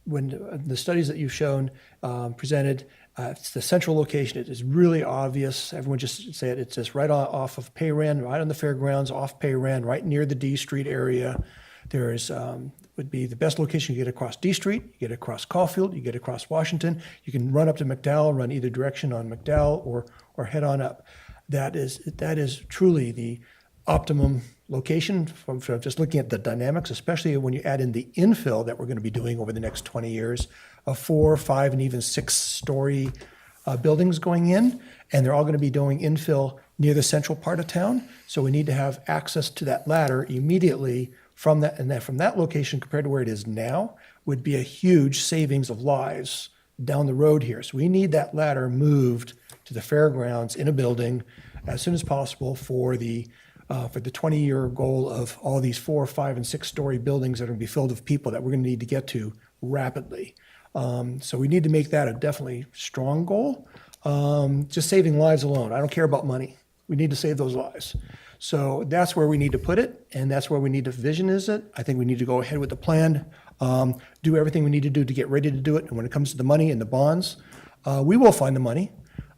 when the studies that you've shown presented, it's the central location. It is really obvious. Everyone just say it. It's just right off of Payran, right on the fairgrounds, off Payran, right near the D Street area. There is would be the best location. You get across D Street, you get across Caulfield, you get across Washington. You can run up to McDowell, run either direction on McDowell, or head on up. That is truly the optimum location from just looking at the dynamics, especially when you add in the infill that we're going to be doing over the next 20 years of 4, 5, and even 6-story buildings going in. And they're all going to be doing infill near the central part of town. So we need to have access to that ladder immediately from that. And that from that location compared to where it is now would be a huge savings of lives down the road here. So we need that ladder moved to the fairgrounds in a building as soon as possible for the 20-year goal of all these 4, 5, and 6-story buildings that are going to be filled with people that we're going to need to get to rapidly. So we need to make that a definitely strong goal. Just saving lives alone. I don't care about money. We need to save those lives. So that's where we need to put it, and that's where we need to vision is it. I think we need to go ahead with the plan, do everything we need to do to get ready to do it. And when it comes to the money and the bonds, we will find the money.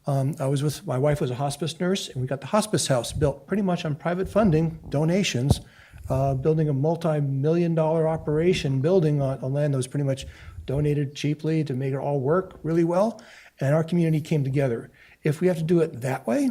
My wife was a hospice nurse, and we got the hospice house built pretty much on private funding, donations, building a multi-million-dollar operation building on land that was pretty much donated cheaply to make it all work really well. And our community came together. if we have to do it that way,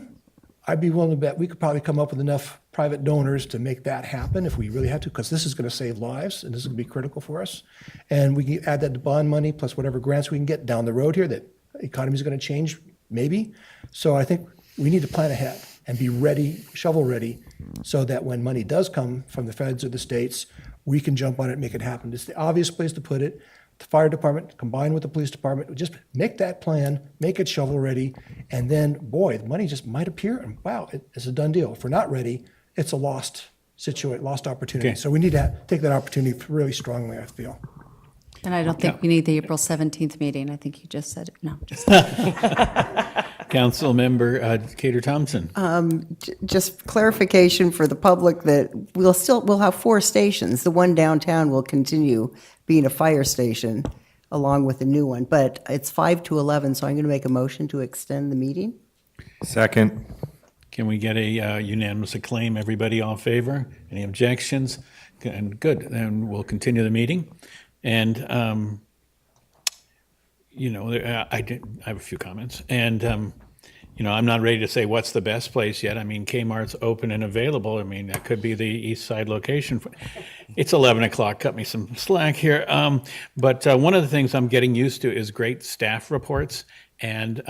I'd be willing to bet we could probably come up with enough private donors to make that happen if we really had to, because this is going to save lives and this is going to be critical for us. And we can add that to bond money plus whatever grants we can get down the road here that the economy is going to change, maybe. So I think we need to plan ahead and be ready, shovel ready, so that when money does come from the feds or the states, we can jump on it and make it happen. It's the obvious place to put it. The fire department combined with the police department, just make that plan, make it shovel ready, and then, boy, the money just might appear, and wow, it's a done deal. If we're not ready, it's a lost opportunity. Okay. So we need to take that opportunity really strongly, I feel. And I don't think we need the April 17th meeting. I think you just said it. No, just Council Member Cater Thompson. Just clarification for the public that we'll have 4 stations. The one downtown will continue being a fire station along with the new one, but it's 5 to 11, so I'm going to make a motion to extend the meeting. Second. Can we get a unanimous acclaim? Everybody all in favor? Any objections? And good, then we'll continue the meeting. And, I have a few comments. And, I'm not ready to say what's the best place yet. I mean, Kmart's open and available. I mean, that could be the east side location. It's 11 o'clock, cut me some slack here. But one of the things I'm getting used to is great staff reports. And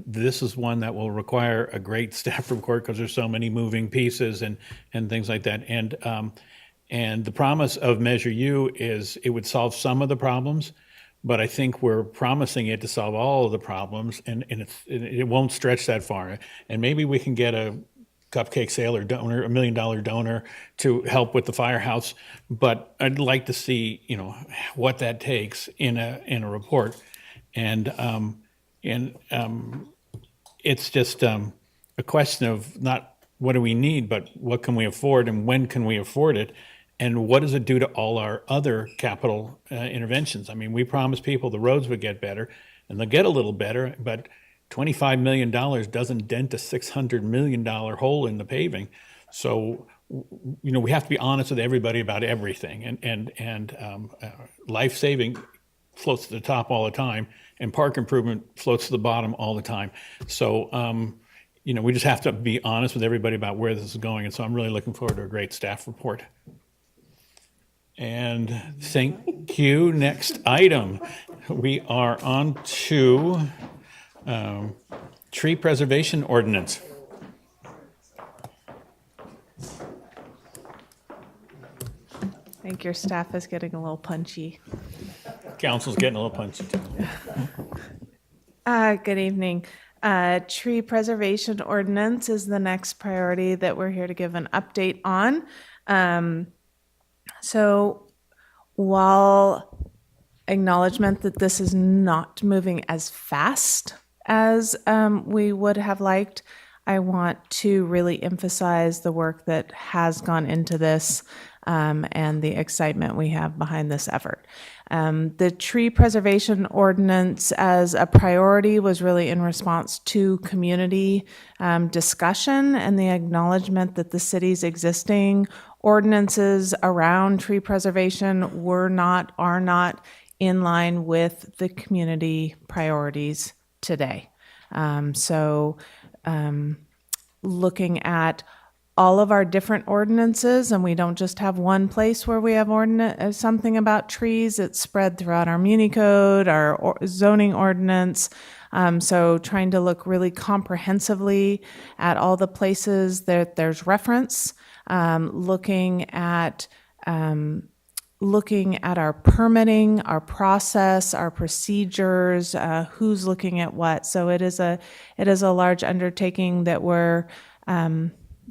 this is one that will require a great staff report because there's so many moving pieces and things like that. And the promise of Measure U is it would solve some of the problems, but I think we're promising it to solve all of the problems, and it won't stretch that far. And maybe we can get a cupcake sale or donor, $1 million donor to help with the firehouse. But I'd like to see, what that takes in a report. And it's just a question of not what do we need, but what can we afford and when can we afford it? And what does it do to all our other capital interventions? I mean, we promised people the roads would get better, and they'll get a little better, but $25 million doesn't dent a $600 million hole in the paving. So, we have to be honest with everybody about everything. And life-saving floats to the top all the time, and park improvement floats to the bottom all the time. So, we just have to be honest with everybody about where this is going. And so I'm really looking forward to a great staff report. And thank you. Next item, we are on to tree preservation ordinance. I think your staff is getting a little punchy. Council's getting a little punchy too. Good evening. Tree preservation ordinance is the next priority that we're here to give an update on. So while acknowledgement that this is not moving as fast as we would have liked, I want to really emphasize the work that has gone into this and the excitement we have behind this effort. The tree preservation ordinance as a priority was really in response to community discussion and the acknowledgement that the city's existing ordinances around tree preservation are not in line with the community priorities today. Looking at all of our different ordinances, and we don't just have one place where we have something about trees. It's spread throughout our Muni Code, our zoning ordinance. So trying to look really comprehensively at all the places that there's reference, looking at our permitting, our process, our procedures, who's looking at what. So it is a large undertaking that we're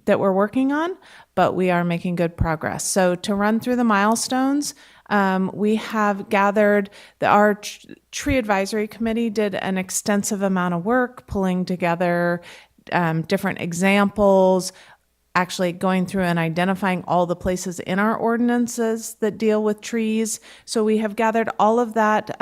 working on, but we are making good progress. So to run through the milestones, we have gathered, our tree advisory committee did an extensive amount of work pulling together different examples, actually going through and identifying all the places in our ordinances that deal with trees. So we have gathered all of that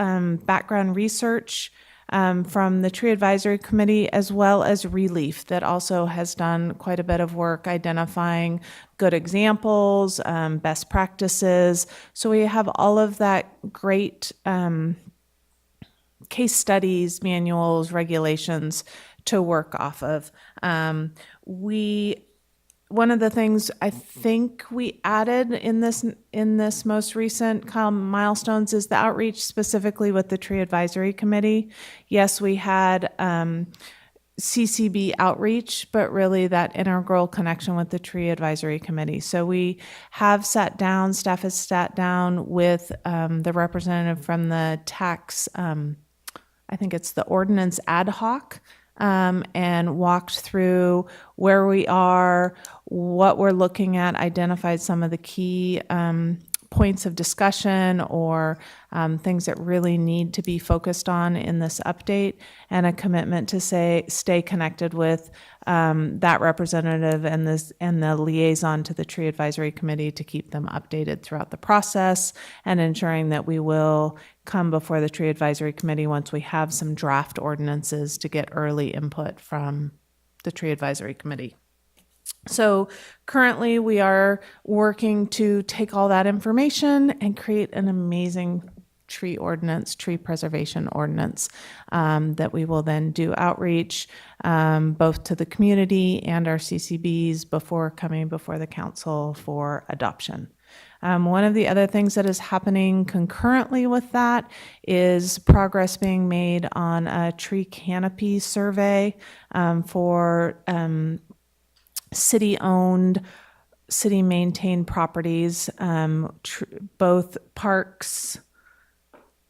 background research from the Tree Advisory Committee, as well as Relief, that also has done quite a bit of work identifying good examples, best practices. So we have all of that great case studies, manuals, regulations to work off of. One of the things I think we added in this most recent milestones is the outreach specifically with the Tree Advisory Committee. Yes, we had CCB outreach, but really that integral connection with the Tree Advisory Committee. So we have sat down, staff has sat down with the representative from the tax, I think it's the ordinance ad hoc, and walked through where we are, what we're looking at, identified some of the key points of discussion or things that really need to be focused on in this update, and a commitment to stay connected with that representative and the liaison to the Tree Advisory Committee to keep them updated throughout the process, and ensuring that we will come before the Tree Advisory Committee once we have some draft ordinances to get early input from the Tree Advisory Committee. So currently we are working to take all that information and create an amazing tree preservation ordinance that we will then do outreach both to the community and our CCBs before coming before the council for adoption. One of the other things that is happening concurrently with that is progress being made on a tree canopy survey for city-owned, city-maintained properties, both parks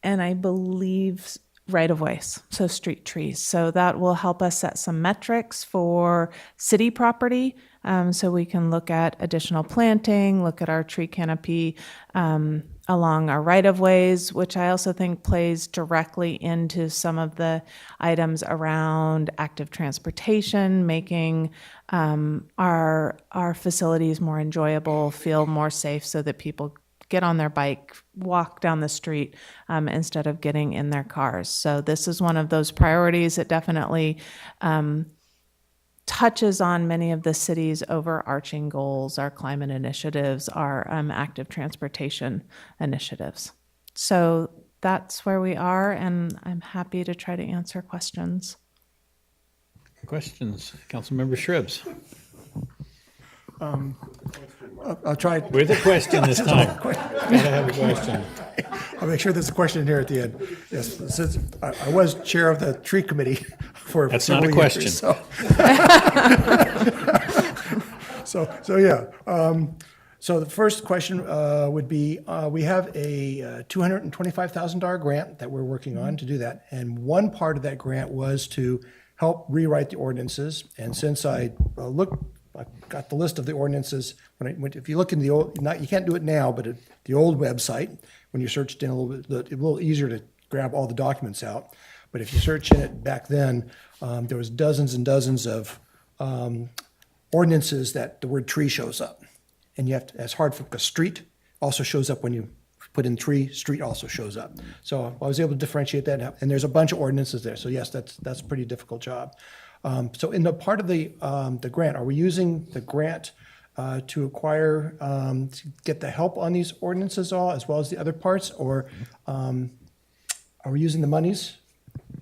and I believe right-of-ways, so street trees. So that will help us set some metrics for city property, so we can look at additional planting, look at our tree canopy along our right-of-ways, which I also think plays directly into some of the items around active transportation, making our facilities more enjoyable, feel more safe, so that people get on their bike, walk down the street instead of getting in their cars. So this is one of those priorities that definitely touches on many of the city's overarching goals, our climate initiatives, our active transportation initiatives. So that's where we are, and I'm happy to try to answer questions. Questions? Councilmember Shribs. I'll try. With a question this time. Gotta have a question. I'll make sure there's a question in here at the end. Yes, since I was chair of the tree committee for That's not a several question. years, so yeah. So the first question would be, we have a $225,000 grant that we're working on to do that. And one part of that grant was to help rewrite the ordinances. And since I got the list of the ordinances. If you look in the old, you can't do it now, but the old website, when you searched in a little easier to grab all the documents out. But if you search in it back then, there was dozens and dozens of ordinances that the word tree shows up. And you have to, it's hard because street also shows up when you put in tree, street also shows up. So I was able to differentiate that, and there's a bunch of ordinances there. So yes, that's a pretty difficult job. So in the part of the grant, are we using the grant to acquire, to get the help on these ordinances all, as well as the other parts, or are we using the monies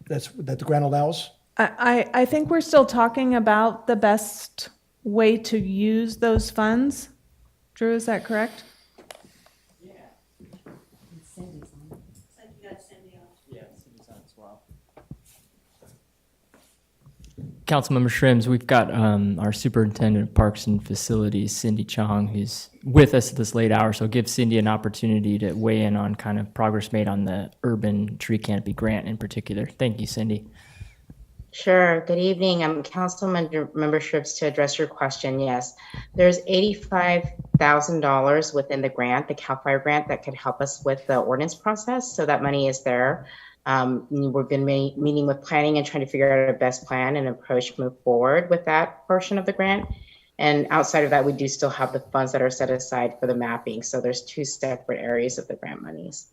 that the grant allows? I think we're still talking about the best way to use those funds. Drew, is that correct? Councilmember Shrims, we've got our Superintendent of Parks and Facilities, Cindy Chong, who's with us at this late hour. So give Cindy an opportunity to weigh in on kind of progress made on the urban tree canopy grant in particular. Thank you, Cindy. Sure. Good evening. I'm Councilmember Shrims to address your question. Yes, there's $85,000 within the grant, the CAL FIRE grant, that could help us with the ordinance process. So that money is there. We've been meeting with planning and trying to figure out a best plan and approach to move forward with that portion of the grant. And outside of that, we do still have the funds that are set aside for the mapping. So there's two separate areas of the grant monies.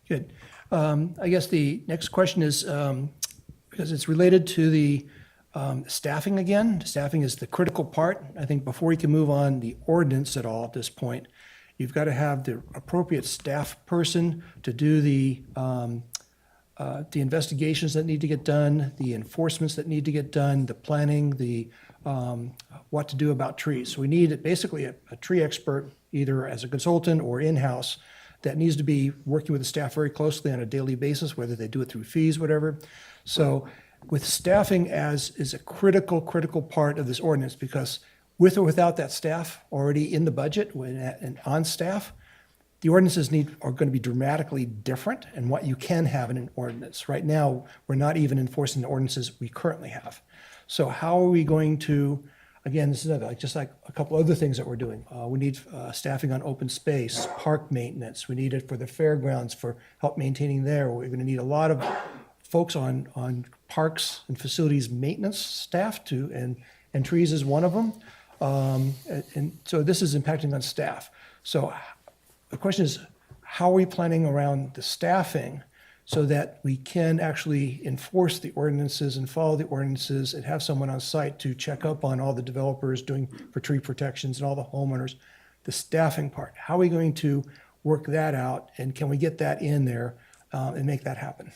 Good. I guess the next question is, because it's related to the staffing again. Staffing is the critical part. I think before we can move on the ordinance at all at this point, You've got to have the appropriate staff person to do the investigations that need to get done, the enforcements that need to get done, the planning, the what to do about trees. So we need basically a tree expert, either as a consultant or in-house, that needs to be working with the staff very closely on a daily basis, whether they do it through fees, whatever. So with staffing is a critical part of this ordinance, because with or without that staff already in the budget and on staff, the ordinances are going to be dramatically different in what you can have in an ordinance. Right now, we're not even enforcing the ordinances we currently have. So how are we going to, again, this is just like a couple other things that we're doing. We need staffing on open space, park maintenance. We need it for the fairgrounds for help maintaining there. We're going to need a lot of folks on parks and facilities maintenance staff too, and trees is one of them. And so this is impacting on staff. So the question is, how are we planning around the staffing so that we can actually enforce the ordinances and follow the ordinances and have someone on site to check up on all the developers doing for tree protections and all the homeowners? The staffing part, how are we going to work that out, and can we get that in there and make that happen?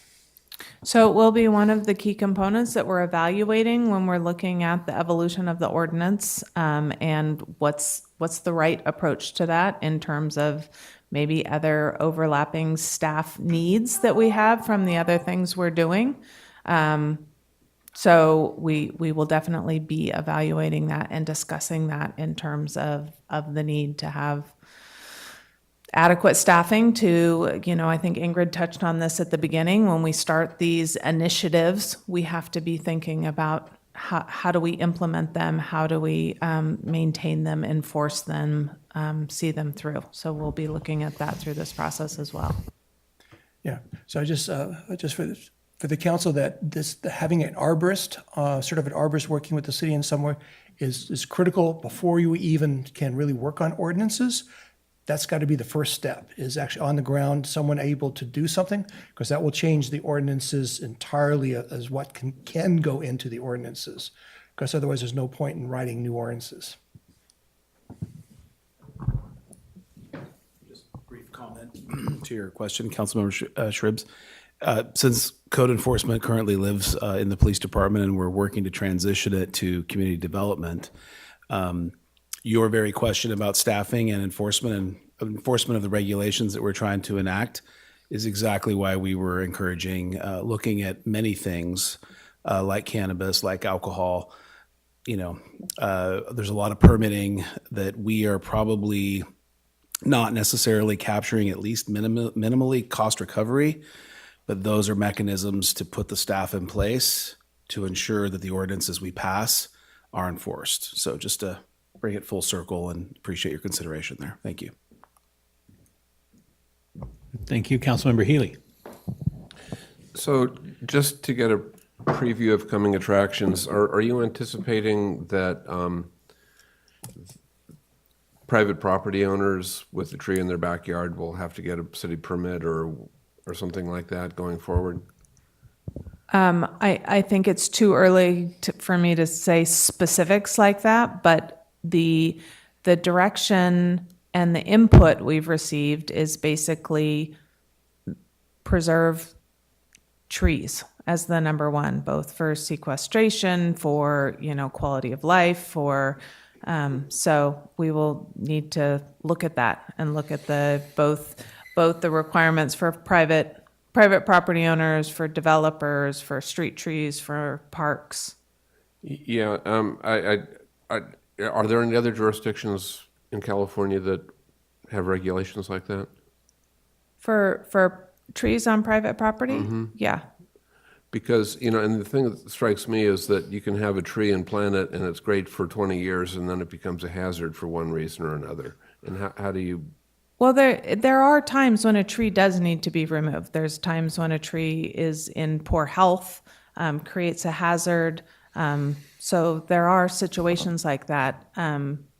So it will be one of the key components that we're evaluating when we're looking at the evolution of the ordinance, and what's the right approach to that in terms of maybe other overlapping staff needs that we have from the other things we're doing. So we will definitely be evaluating that and discussing that in terms of the need to have adequate staffing to, I think Ingrid touched on this at the beginning. When we start these initiatives, we have to be thinking about how do we implement them? How do we maintain them, enforce them, see them through? So we'll be looking at that through this process as well. Yeah, so I just for the council, that having an arborist, sort of an arborist working with the city in some way is critical before you even can really work on ordinances. That's got to be the first step, is actually on the ground, someone able to do something, because that will change the ordinances entirely as what can go into the ordinances, because otherwise there's no point in writing new ordinances. Just a brief comment to your question, Councilmember Shribs. Since code enforcement currently lives in the police department and we're working to transition it to community development, your very question about staffing and enforcement of the regulations that we're trying to enact is exactly why we were encouraging looking at many things like cannabis, like alcohol. There's a lot of permitting that we are probably not necessarily capturing, at least minimally cost recovery, but those are mechanisms to put the staff in place to ensure that the ordinances we pass are enforced. So just to bring it full circle, and appreciate your consideration there. Thank you. Thank you, Councilmember Healy. So just to get a preview of coming attractions, are you anticipating that private property owners with a tree in their backyard will have to get a city permit or something like that going forward? I think it's too early for me to say specifics like that, but the direction and the input we've received is basically preserve trees as the number one, both for sequestration, for quality of life, for so we will need to look at that and look at both the requirements for private property owners, for developers, for street trees, for parks. Yeah, are there any other jurisdictions in California that have regulations like that? For trees on private property? Mm-hmm. Yeah. Because, and the thing that strikes me is that you can have a tree and plant it, and it's great for 20 years, and then it becomes a hazard for one reason or another. And how do you... Well, there are times when a tree does need to be removed. There's times when a tree is in poor health, creates a hazard. So there are situations like that.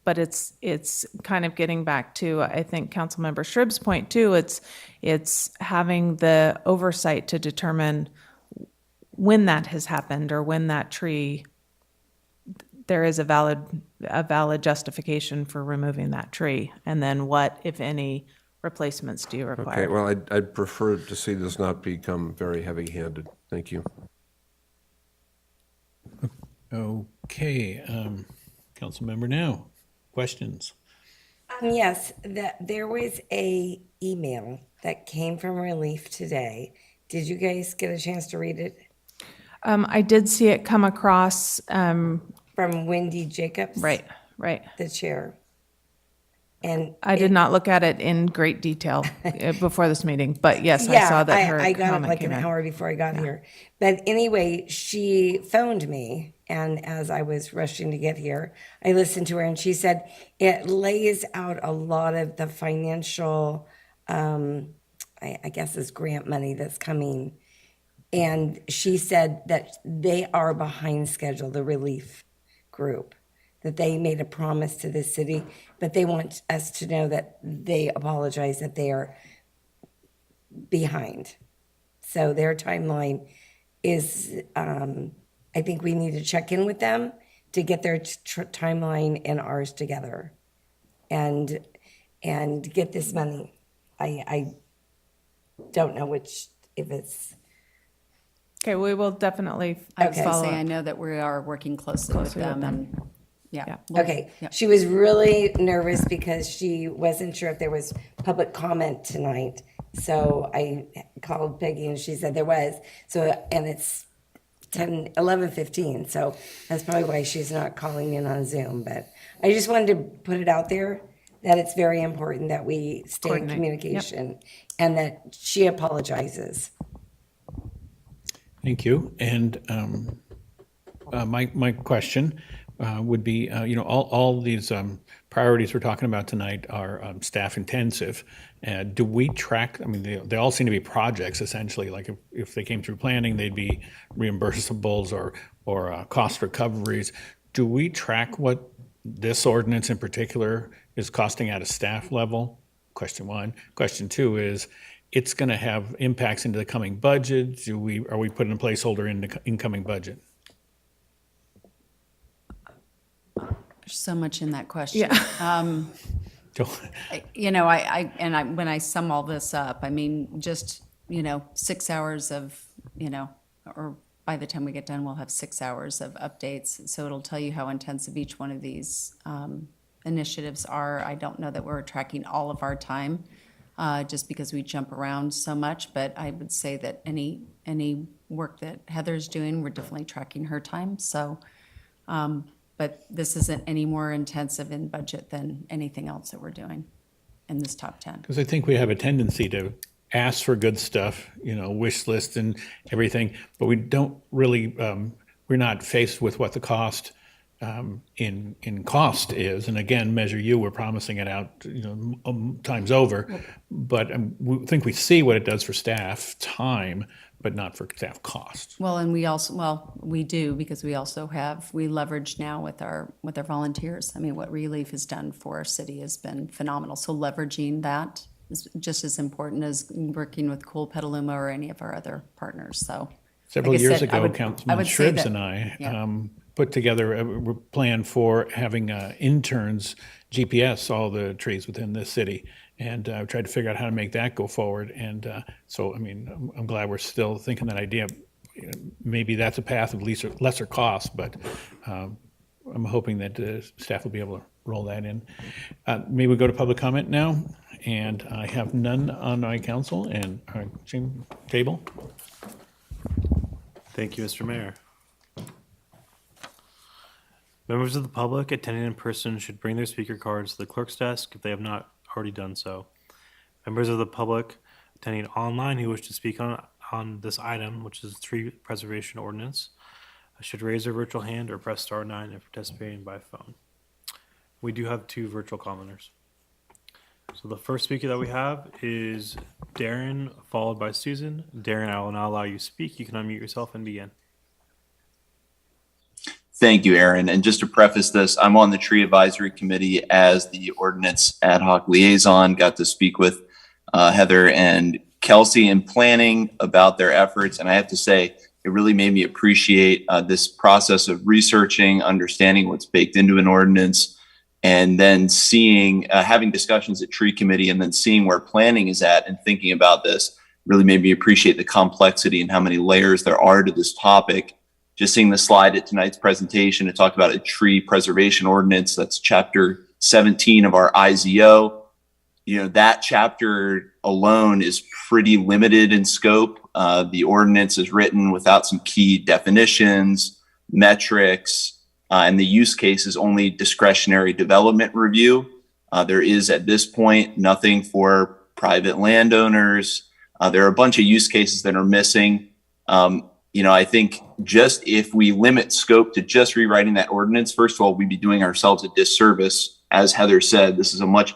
But it's kind of getting back to, I think, Councilmember Shrib's point too. It's having the oversight to determine when that has happened or when that tree there is a valid justification for removing that tree. And then what, if any, replacements do you require? Okay, well, I'd prefer to see this not become very heavy-handed. Thank you. Okay, Councilmember Now, questions? Yes, there was a email that came from Relief today. Did you guys get a chance to read it? I did see it come across. From Wendy Jacobs? Right. The chair. And I did not look at it in great detail before this meeting, but yes, I saw that her I got it comment like came an in. hour before I got here. But anyway, she phoned me, and as I was rushing to get here, I listened to her, and she said it lays out a lot of the financial, I guess, is grant money that's coming. And she said that they are behind schedule, the Relief group, that they made a promise to the city, but they want us to know that they apologize that they are behind. So their timeline is, I think we need to check in with them to get their timeline and ours together and get this money. I don't know if it's. Okay, we will definitely I was going to follow say, up. I know that we are working closely with them and, yeah. Okay, Yeah. she was really nervous because she wasn't sure if there was public comment tonight. So I called Peggy and she said there was. So, and it's 11:15, so that's probably why she's not calling in on Zoom. But I just wanted to put it out there that it's very important that we stay in Coordinate. communication and that she apologizes. Thank you. And my question would be, all these priorities we're talking about tonight are staff intensive. Do we track, I mean, they all seem to be projects essentially, like if they came through planning, they'd be reimbursables or cost recoveries. Do we track what this ordinance in particular is costing at a staff level? Question one. Question two is, it's going to have impacts into the coming budget. Are we putting a placeholder in the incoming budget? There's so much in that question. Yeah. When I sum all this up, I mean, just, 6 hours of, or by the time we get done, we'll have 6 hours of updates. So it'll tell you how intensive each one of these initiatives are. I don't know that we're tracking all of our time just because we jump around so much, but I would say that any work that Heather's doing, we're definitely tracking her time. So, but this isn't any more intensive in budget than anything else that we're doing in this top 10. Because I think we have a tendency to ask for good stuff, wish list and everything, but we don't really, we're not faced with what the cost in cost is. And again, Measure U, we're promising it out, times over, but we think we see what it does for staff time, but not for staff cost. Well, and we do, because we leverage now with our volunteers. I mean, what Relief has done for our city has been phenomenal. So leveraging that is just as important as working with Cool Petaluma or any of our other partners. So Several like I years said, ago, Councilman say Shribs that- and I yeah. put together a plan for having interns GPS all the trees within the city, and tried to figure out how to make that go forward. And so, I mean, I'm glad we're still thinking that idea. Maybe that's a path of lesser cost, but I'm hoping that staff will be able to roll that in. Maybe we go to public comment now, and I have none on my council and table. Thank you, Mr. Mayor. Members of the public attending in person should bring their speaker cards to the clerk's desk if they have not already done so. Members of the public attending online who wish to speak on this item, which is the tree preservation ordinance, should raise their virtual hand or press *9 if participating by phone. We do have 2 virtual commenters. So the first speaker that we have is Darren, followed by Susan. Darren, I will now allow you to speak. You can unmute yourself and begin. Thank you, Aaron. And just to preface this, I'm on the Tree Advisory Committee as the Ordinance Ad Hoc Liaison. Got to speak with Heather and Kelsey in planning about their efforts. And I have to say, It really made me appreciate this process of researching, understanding what's baked into an ordinance, and then seeing, having discussions at tree committee, and then seeing where planning is at and thinking about this really made me appreciate the complexity and how many layers there are to this topic. Just seeing the slide at tonight's presentation, it talked about a tree preservation ordinance. That's chapter 17 of our IZO. You know, that chapter alone is pretty limited in scope. The ordinance is written without some key definitions, metrics, and the use case is only discretionary development review. There is at this point nothing for private landowners. There are a bunch of use cases that are missing. You know, I think just if we limit scope to just rewriting that ordinance, first of all, we'd be doing ourselves a disservice. As Heather said, this is a much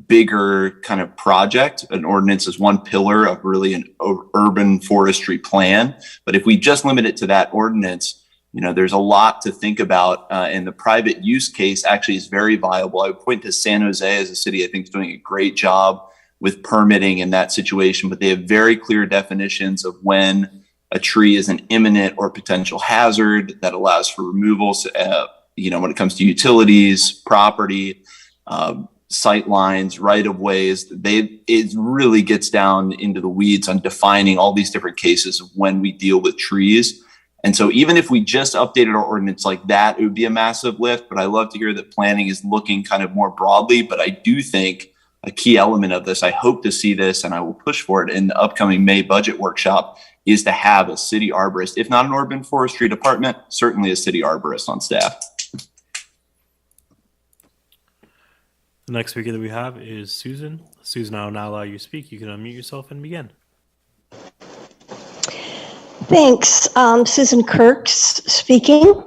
bigger kind of project. An ordinance is one pillar of really an urban forestry plan. But if we just limit it to that ordinance, you know, there's a lot to think about. And the private use case actually is very viable. I would point to San Jose as a city I think is doing a great job with permitting in that situation, but they have very clear definitions of when a tree is an imminent or potential hazard that allows for removals, you know, when it comes to utilities, property, sight lines, right of ways. It really gets down into the weeds on defining all these different cases of when we deal with trees. And so even if we just updated our ordinance like that, it would be a massive lift. But I love to hear that planning is looking kind of more broadly. But I do think a key element of this, I hope to see this, and I will push for it in the upcoming May budget workshop, is to have a city arborist, if not an urban forestry department, certainly a city arborist on staff. The next speaker that we have is Susan. Susan, I will now allow you to speak. You can unmute yourself and begin. Thanks. Susan Kirks speaking.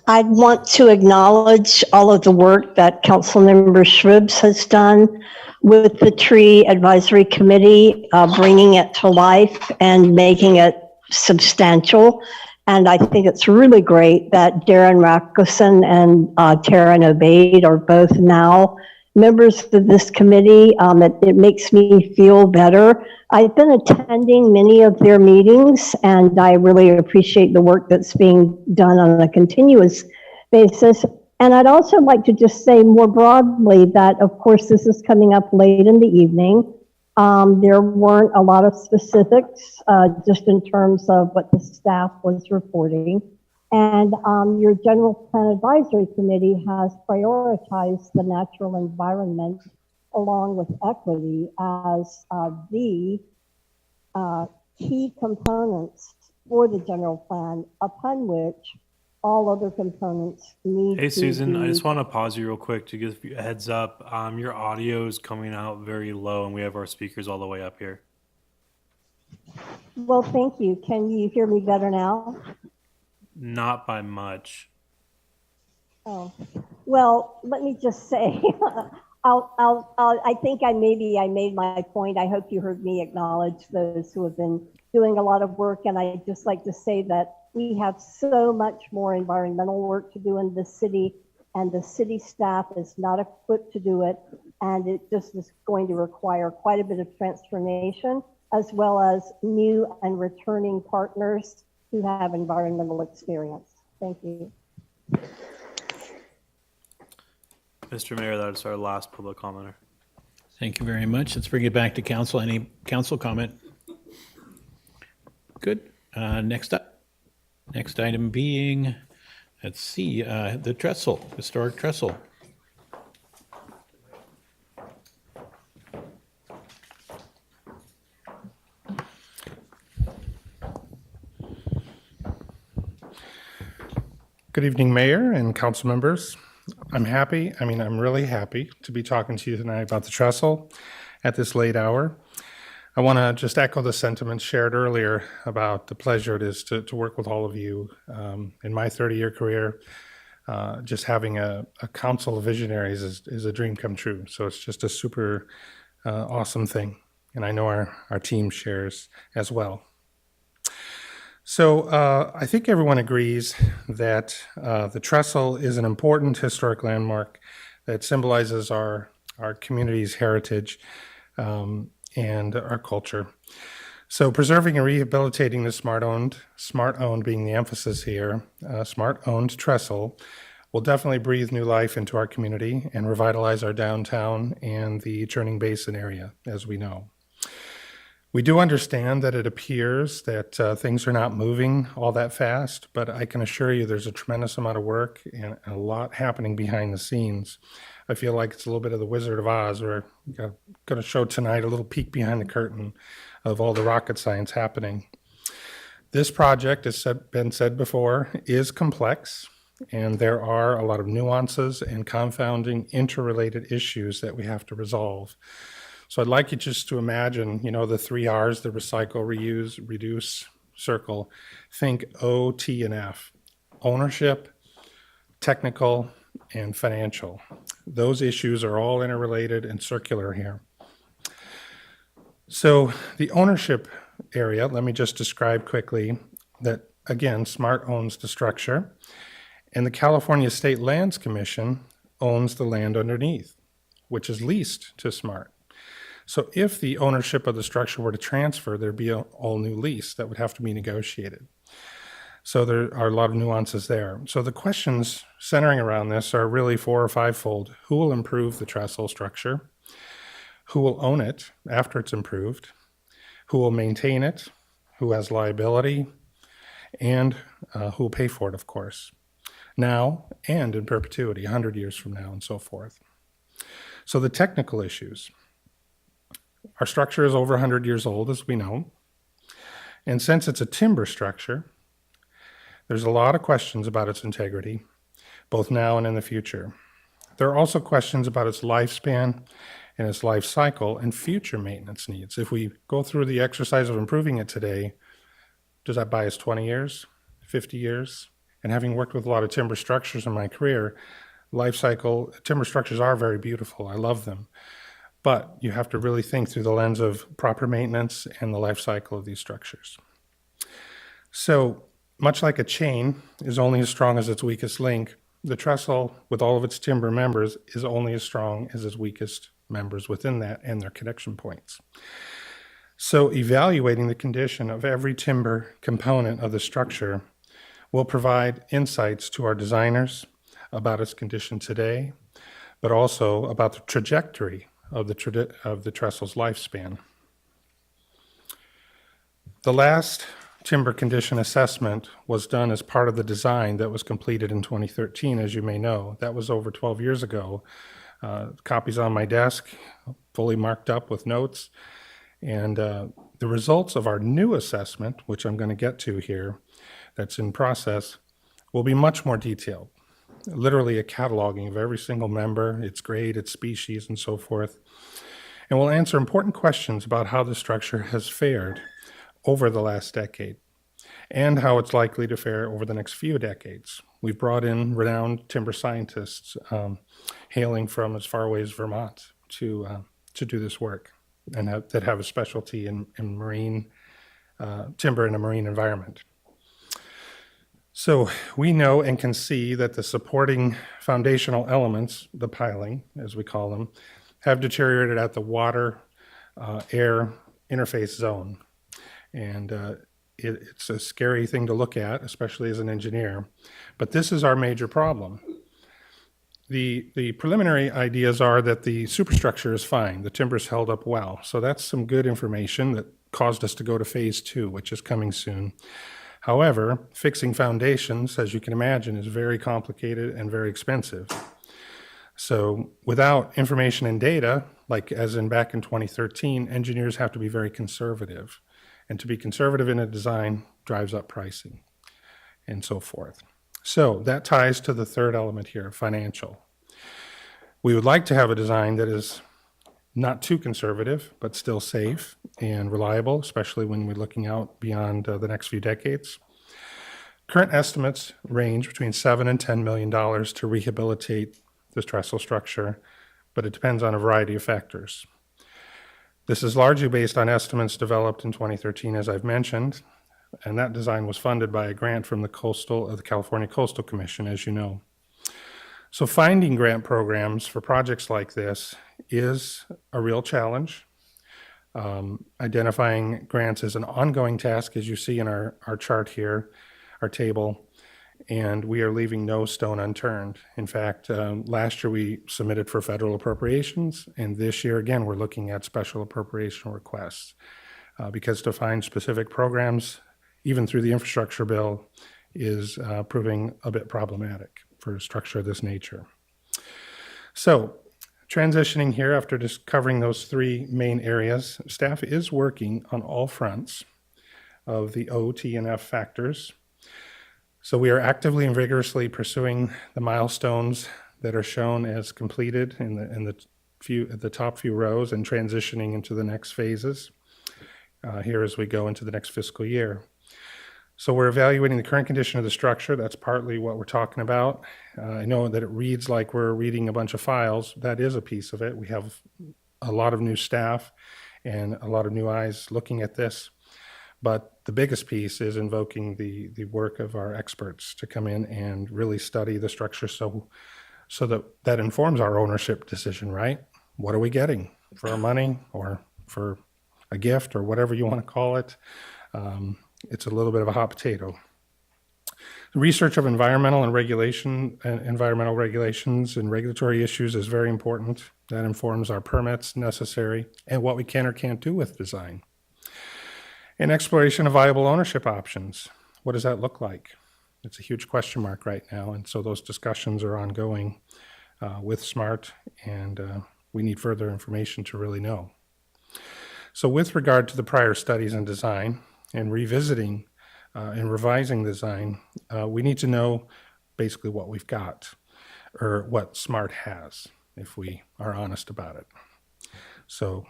I'd want to acknowledge all of the work that Councilmember Shribs has done with the Tree Advisory Committee, bringing it to life and making it substantial. And I think it's really great that Darren Rasmussen and Taryn Obaid are both now members of this committee. It makes me feel better. I've been attending many of their meetings, and I really appreciate the work that's being done on a continuous basis. And I'd also like to just say more broadly that, of course, this is coming up late in the evening. There weren't a lot of specifics, just in terms of what the staff was reporting. And your General Plan Advisory Committee has prioritized the natural environment along with equity as the key components for the general plan, upon which all other components need Hey, to Susan, be. I just want to pause you real quick to give you a heads up. Your audio is coming out very low, and we have our speakers all the way up here. Well, thank you. Can you hear me better now? Not by much. Oh, well, let me just say, I think I made my point. I hope you heard me acknowledge those who have been doing a lot of work. And I'd just like to say that we have so much more environmental work to do in the city, and the city staff is not equipped to do it. And it just is going to require quite a bit of transformation, as well as new and returning partners who have environmental experience. Thank you. Mr. Mayor, that is our last public commenter. Thank you very much. Let's bring it back to council. Any council comment? Good. Next item being, let's see, the trestle, historic trestle. Good evening, Mayor and council members. I'm really happy to be talking to you tonight about the trestle at this late hour. I want to just echo the sentiments shared earlier about the pleasure it is to work with all of you. In my 30-year career, just having a council of visionaries is a dream come true. So it's just a super awesome thing. And I know our team shares as well. So I think everyone agrees that the trestle is an important historic landmark that symbolizes our community's heritage and our culture. So preserving and rehabilitating the smart-owned being the emphasis here, smart-owned trestle will definitely breathe new life into our community and revitalize our downtown and the Churning Basin area, as we know. We do understand that it appears that things are not moving all that fast, but I can assure you there's a tremendous amount of work and a lot happening behind the scenes. I feel like it's a little bit of the Wizard of Oz. We're going to show tonight a little peek behind the curtain of all the rocket science happening. This project, as been said before, is complex, and there are a lot of nuances and confounding interrelated issues that we have to resolve. So I'd like you just to imagine, the 3 R's, the recycle, reuse, reduce circle. Think O, T, and F. Ownership, technical, and financial. Those issues are all interrelated and circular here. So the ownership area, let me just describe quickly that, again, SMART owns the structure, and the California State Lands Commission owns the land underneath, which is leased to SMART. So if the ownership of the structure were to transfer, there'd be an all-new lease that would have to be negotiated. So there are a lot of nuances there. So the questions centering around this are really 4 or 5-fold. Who will improve the trestle structure? Who will own it after it's improved? Who will maintain it? Who has liability? And who will pay for it, of course, now and in perpetuity, 100 years from now and so forth. So the technical issues. Our structure is over 100 years old, as we know. And since it's a timber structure, there's a lot of questions about its integrity, both now and in the future. There are also questions about its lifespan and its life cycle and future maintenance needs. If we go through the exercise of improving it today, does that buy us 20 years, 50 years? And having worked with a lot of timber structures in my career, life cycle, timber structures are very beautiful. I love them. But you have to really think through the lens of proper maintenance and the life cycle of these structures. So much like a chain is only as strong as its weakest link, the trestle, with all of its timber members, is only as strong as its weakest members within that and their connection points. So evaluating the condition of every timber component of the structure will provide insights to our designers about its condition today, but also about the trajectory of the trestle's lifespan. The last timber condition assessment was done as part of the design that was completed in 2013, as you may know. That was over 12 years ago. Copies on my desk, fully marked up with notes. And the results of our new assessment, which I'm going to get to here, that's in process, will be much more detailed. Literally a cataloging of every single member, its grade, its species, and so forth. And we'll answer important questions about how the structure has fared over the last decade and how it's likely to fare over the next few decades. We've brought in renowned timber scientists hailing from as far away as Vermont to do this work and that have a specialty in marine timber in a marine environment. So we know and can see that the supporting foundational elements, the piling, as we call them, have deteriorated at the water-air interface zone. And it's a scary thing to look at, especially as an engineer. But this is our major problem. The preliminary ideas are that the superstructure is fine. The timber's held up well. So that's some good information that caused us to go to phase 2, which is coming soon. However, fixing foundations, as you can imagine, is very complicated and very expensive. So without information and data, like as in back in 2013, engineers have to be very conservative. And to be conservative in a design drives up pricing and so forth. So that ties to the third element here, financial. We would like to have a design that is not too conservative, but still safe and reliable, especially when we're looking out beyond the next few decades. Current estimates range between $7 and $10 million to rehabilitate this trestle structure, but it depends on a variety of factors. This is largely based on estimates developed in 2013, as I've mentioned, and that design was funded by a grant from the California Coastal Commission, as you know. So finding grant programs for projects like this is a real challenge. Identifying grants is an ongoing task, as you see in our chart here, our table, and we are leaving no stone unturned. In fact, last year we submitted for federal appropriations, and this year again we're looking at special appropriation requests because to find specific programs, even through the infrastructure bill, is proving a bit problematic for a structure of this nature. So, transitioning here after just covering those three main areas, staff is working on all fronts of the O, T, and F factors. So we are actively and vigorously pursuing the milestones that are shown as completed in the top few rows and transitioning into the next phases here as we go into the next fiscal year. So we're evaluating the current condition of the structure. That's partly what we're talking about. I know that it reads like we're reading a bunch of files. That is a piece of it. We have a lot of new staff and a lot of new eyes looking at this. But the biggest piece is invoking the work of our experts to come in and really study the structure so that informs our ownership decision, right? What are we getting for our money or for a gift or whatever you want to call it? It's a little bit of a hot potato. The research of environmental regulations and regulatory issues is very important. That informs our permits necessary and what we can or can't do with design. And exploration of viable ownership options. What does that look like? It's a huge question mark right now, and so those discussions are ongoing with SMART, and we need further information to really know. So with regard to the prior studies and design, and revisiting and revising design, we need to know basically what we've got, or what SMART has, if we are honest about it. So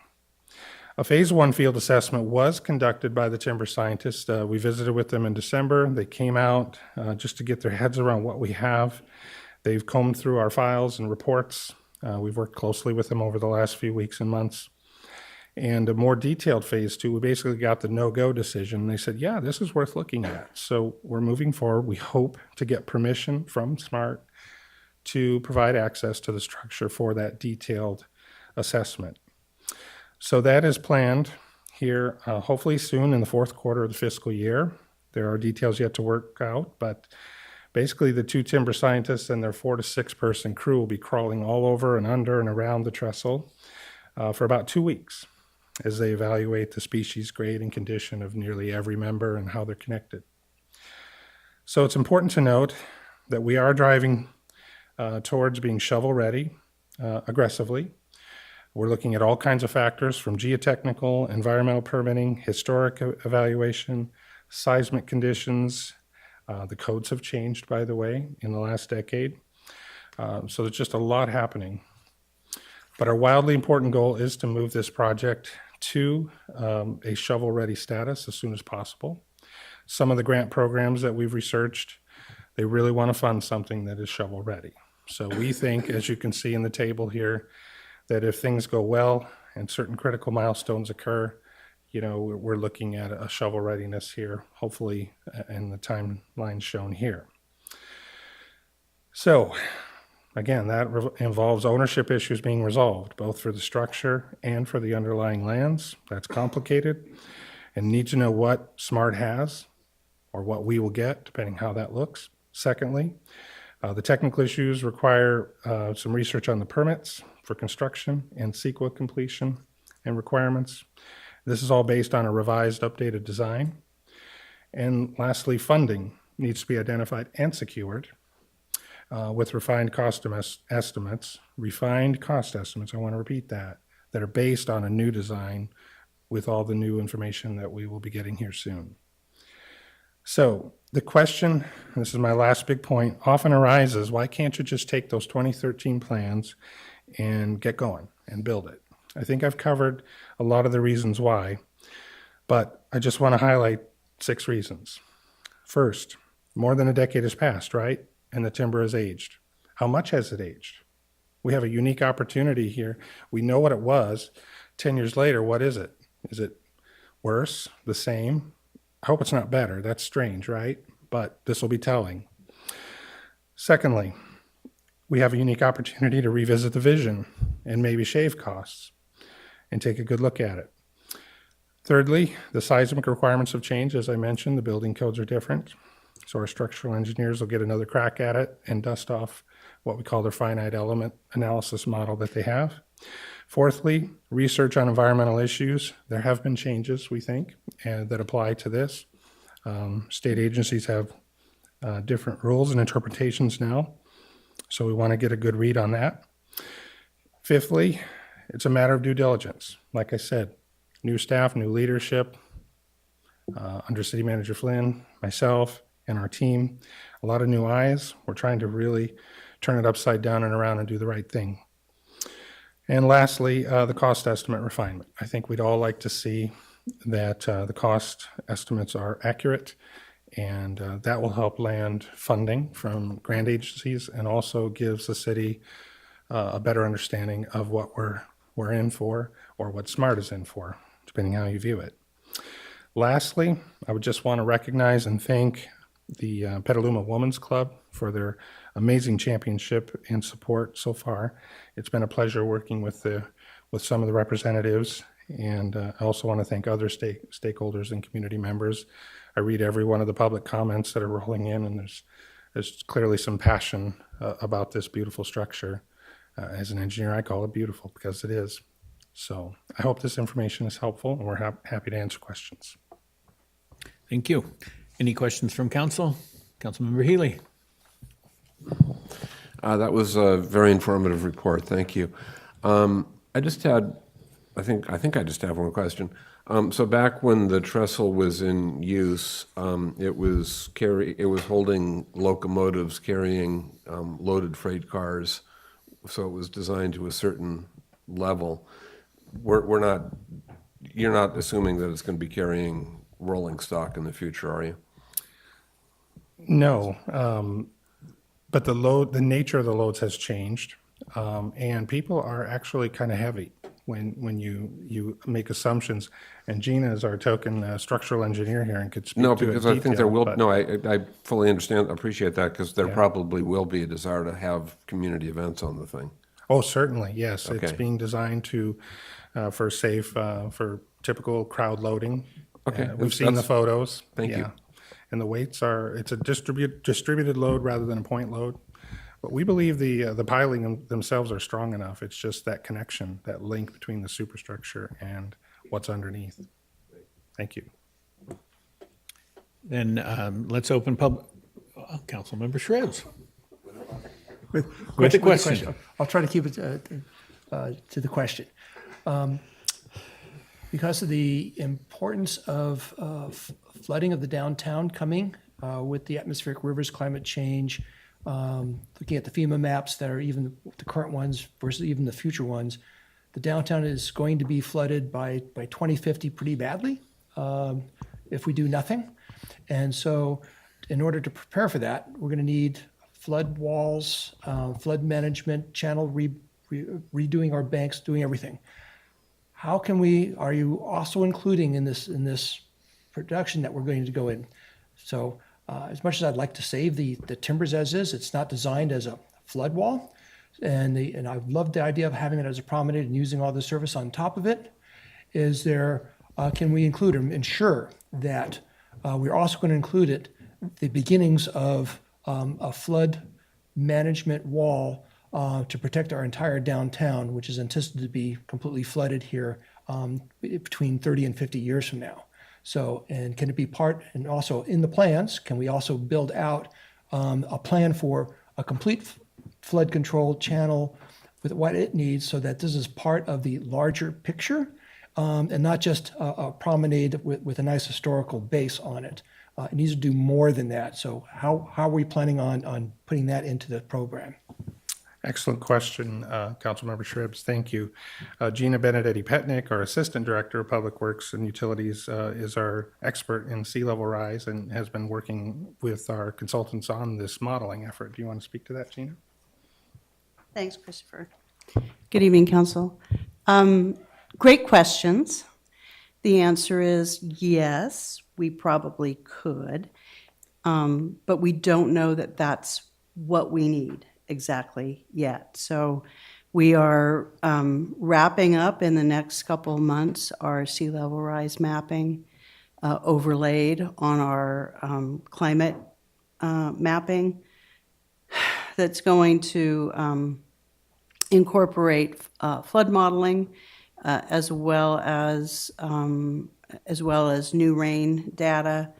a phase 1 field assessment was conducted by the timber scientists. We visited with them in December. They came out just to get their heads around what we have. They've combed through our files and reports. We've worked closely with them over the last few weeks and months. And a more detailed phase 2, we basically got the no-go decision. They said, yeah, this is worth looking at. So we're moving forward. We hope to get permission from SMART to provide access to the structure for that detailed assessment. So that is planned here, hopefully soon in the fourth quarter of the fiscal year. There are details yet to work out, but basically the 2 timber scientists and their 4 to 6 person crew will be crawling all over and under and around the trestle for about 2 weeks as they evaluate the species grade and condition of nearly every member and how they're connected. So it's important to note that we are driving towards being shovel ready aggressively. We're looking at all kinds of factors from geotechnical, environmental permitting, historic evaluation, seismic conditions. The codes have changed, by the way, in the last decade. So there's just a lot happening. But our wildly important goal is to move this project to a shovel-ready status as soon as possible. Some of the grant programs that we've researched, they really want to fund something that is shovel-ready. So we think, as you can see in the table here, that if things go well and certain critical milestones occur, we're looking at a shovel readiness here, hopefully in the timeline shown here. So, again, that involves ownership issues being resolved, both for the structure and for the underlying lands. That's complicated, and need to know what SMART has or what we will get, depending how that looks. Secondly, the technical issues require some research on the permits for construction and CEQA completion and requirements. This is all based on a revised, updated design. And lastly, funding needs to be identified and secured with refined cost estimates, I want to repeat that are based on a new design with all the new information that we will be getting here soon. So the question, and this is my last big point, often arises, why can't you just take those 2013 plans and get going and build it? I think I've covered a lot of the reasons why, but I just want to highlight 6 reasons. First, more than a decade has passed, right? And the timber has aged. How much has it aged? We have a unique opportunity here. We know what it was. 10 years later, what is it? Is it worse? The same? I hope it's not better. That's strange, right? But this will be telling. Secondly, we have a unique opportunity to revisit the vision and maybe shave costs and take a good look at it. Thirdly, the seismic requirements have changed. As I mentioned, the building codes are different. So our structural engineers will get another crack at it and dust off what we call their finite element analysis model that they have. Fourthly, research on environmental issues. There have been changes, we think, that apply to this. State agencies have different rules and interpretations now, so we want to get a good read on that. Fifthly, it's a matter of due diligence. Like I said, new staff, new leadership, under City Manager Flynn, myself, and our team, a lot of new eyes. We're trying to really turn it upside down and around and do the right thing. And lastly, the cost estimate refinement. I think we'd all like to see that the cost estimates are accurate, and that will help land funding from grant agencies and also gives the city a better understanding of what we're in for, or what SMART is in for, depending how you view it. Lastly, I would just want to recognize and thank the Petaluma Women's Club for their amazing championship and support so far. It's been a pleasure working with some of the representatives, and I also want to thank other stakeholders and community members. I read every one of the public comments that are rolling in, and there's clearly some passion about this beautiful structure. As an engineer, I call it beautiful because it is. So I hope this information is helpful, and we're happy to answer questions. Thank you. Any questions from council? Councilmember Healy. That was a very informative report. Thank you. I just had, I think I just have one question. So back when the trestle was in use, it was holding locomotives carrying loaded freight cars. So it was designed to a certain level. You're not assuming that it's going to be carrying rolling stock in the future, are you? No, but the nature of the loads has changed, and people are actually kind of heavy when you make assumptions. And Gina is our token structural engineer here and could speak No, to it in because I think there detail, will, but- no, I fully appreciate that, because there Yeah. probably will be a desire to have community events on the thing. Oh, certainly, yes. It's Okay. being designed for safe, for typical crowd loading. Okay, We've seen the that's- photos. thank you. Yeah. And the weights it's a distributed load rather than a point load. But we believe the piling themselves are strong enough. It's just that connection, that link between the superstructure and what's underneath. Thank you. Then let's open Councilmember Shreds. With the question. I'll try to keep it to the question. Because of the importance of flooding of the downtown coming with the atmospheric rivers, climate change, looking at the FEMA maps that are even the current ones versus even the future ones, the downtown is going to be flooded by 2050 pretty badly if we do nothing. And so in order to prepare for that, we're going to need flood walls, flood management, channel redoing our banks, doing everything. How can are you also including in this production that we're going to go in? So as much as I'd like to save the timbers as is, it's not designed as a flood wall. And I love the idea of having it as a promenade and using all the service on top of it. Can we include or ensure that we're also going to include the beginnings of a flood management wall to protect our entire downtown, which is anticipated to be completely flooded here between 30 and 50 years from now. So, and can it be part, and also in the plans, can we also build out a plan for a complete flood control channel with what it needs so that this is part of the larger picture and not just a promenade with a nice historical base on it. It needs to do more than that. So how are we planning on putting that into the program? Excellent question, Councilmember Shribs. Thank you. Gina Benedetti-Petnick, our Assistant Director of Public Works and Utilities, is our expert in sea level rise and has been working with our consultants on this modeling effort. Do you want to speak to that, Gina? Thanks, Christopher. Good evening, Council. Great questions. The answer is yes, we probably could, but we don't know that that's what we need exactly yet. So We are wrapping up in the next couple of months our sea level rise mapping overlaid on our climate mapping that's going to incorporate flood modeling as well as new rain data,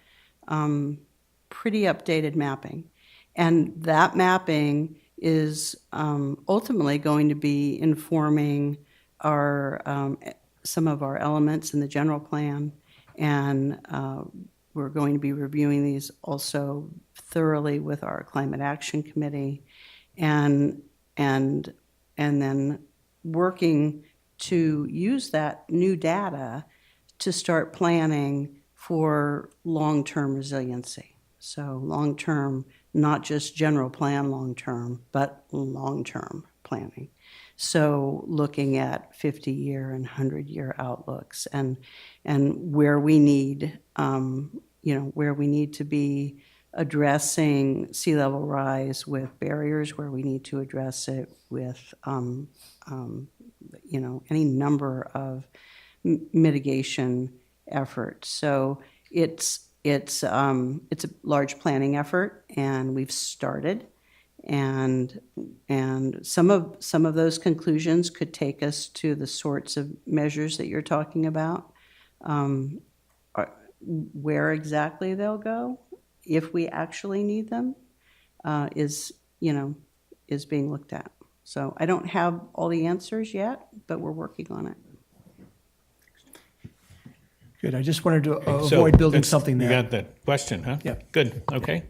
pretty updated mapping. And that mapping is ultimately going to be informing our some of our elements in the general plan, and we're going to be reviewing these also thoroughly with our Climate Action Committee, and then working to use that new data to start planning for long-term resiliency. So long-term, not just general plan long-term, but long-term planning. So looking at 50-year and 100-year outlooks and where we need, where we need to be addressing sea level rise with barriers, where we need to address it with, any number of mitigation efforts. So it's a large planning effort, and we've started, and some of those conclusions could take us to the sorts of measures that you're talking about. Where exactly they'll go, if we actually need them, is being looked at. So I don't have all the answers yet, but we're working on it. Good. I just wanted to So avoid building that's- something You there. got that question, huh? Yeah. Good, okay.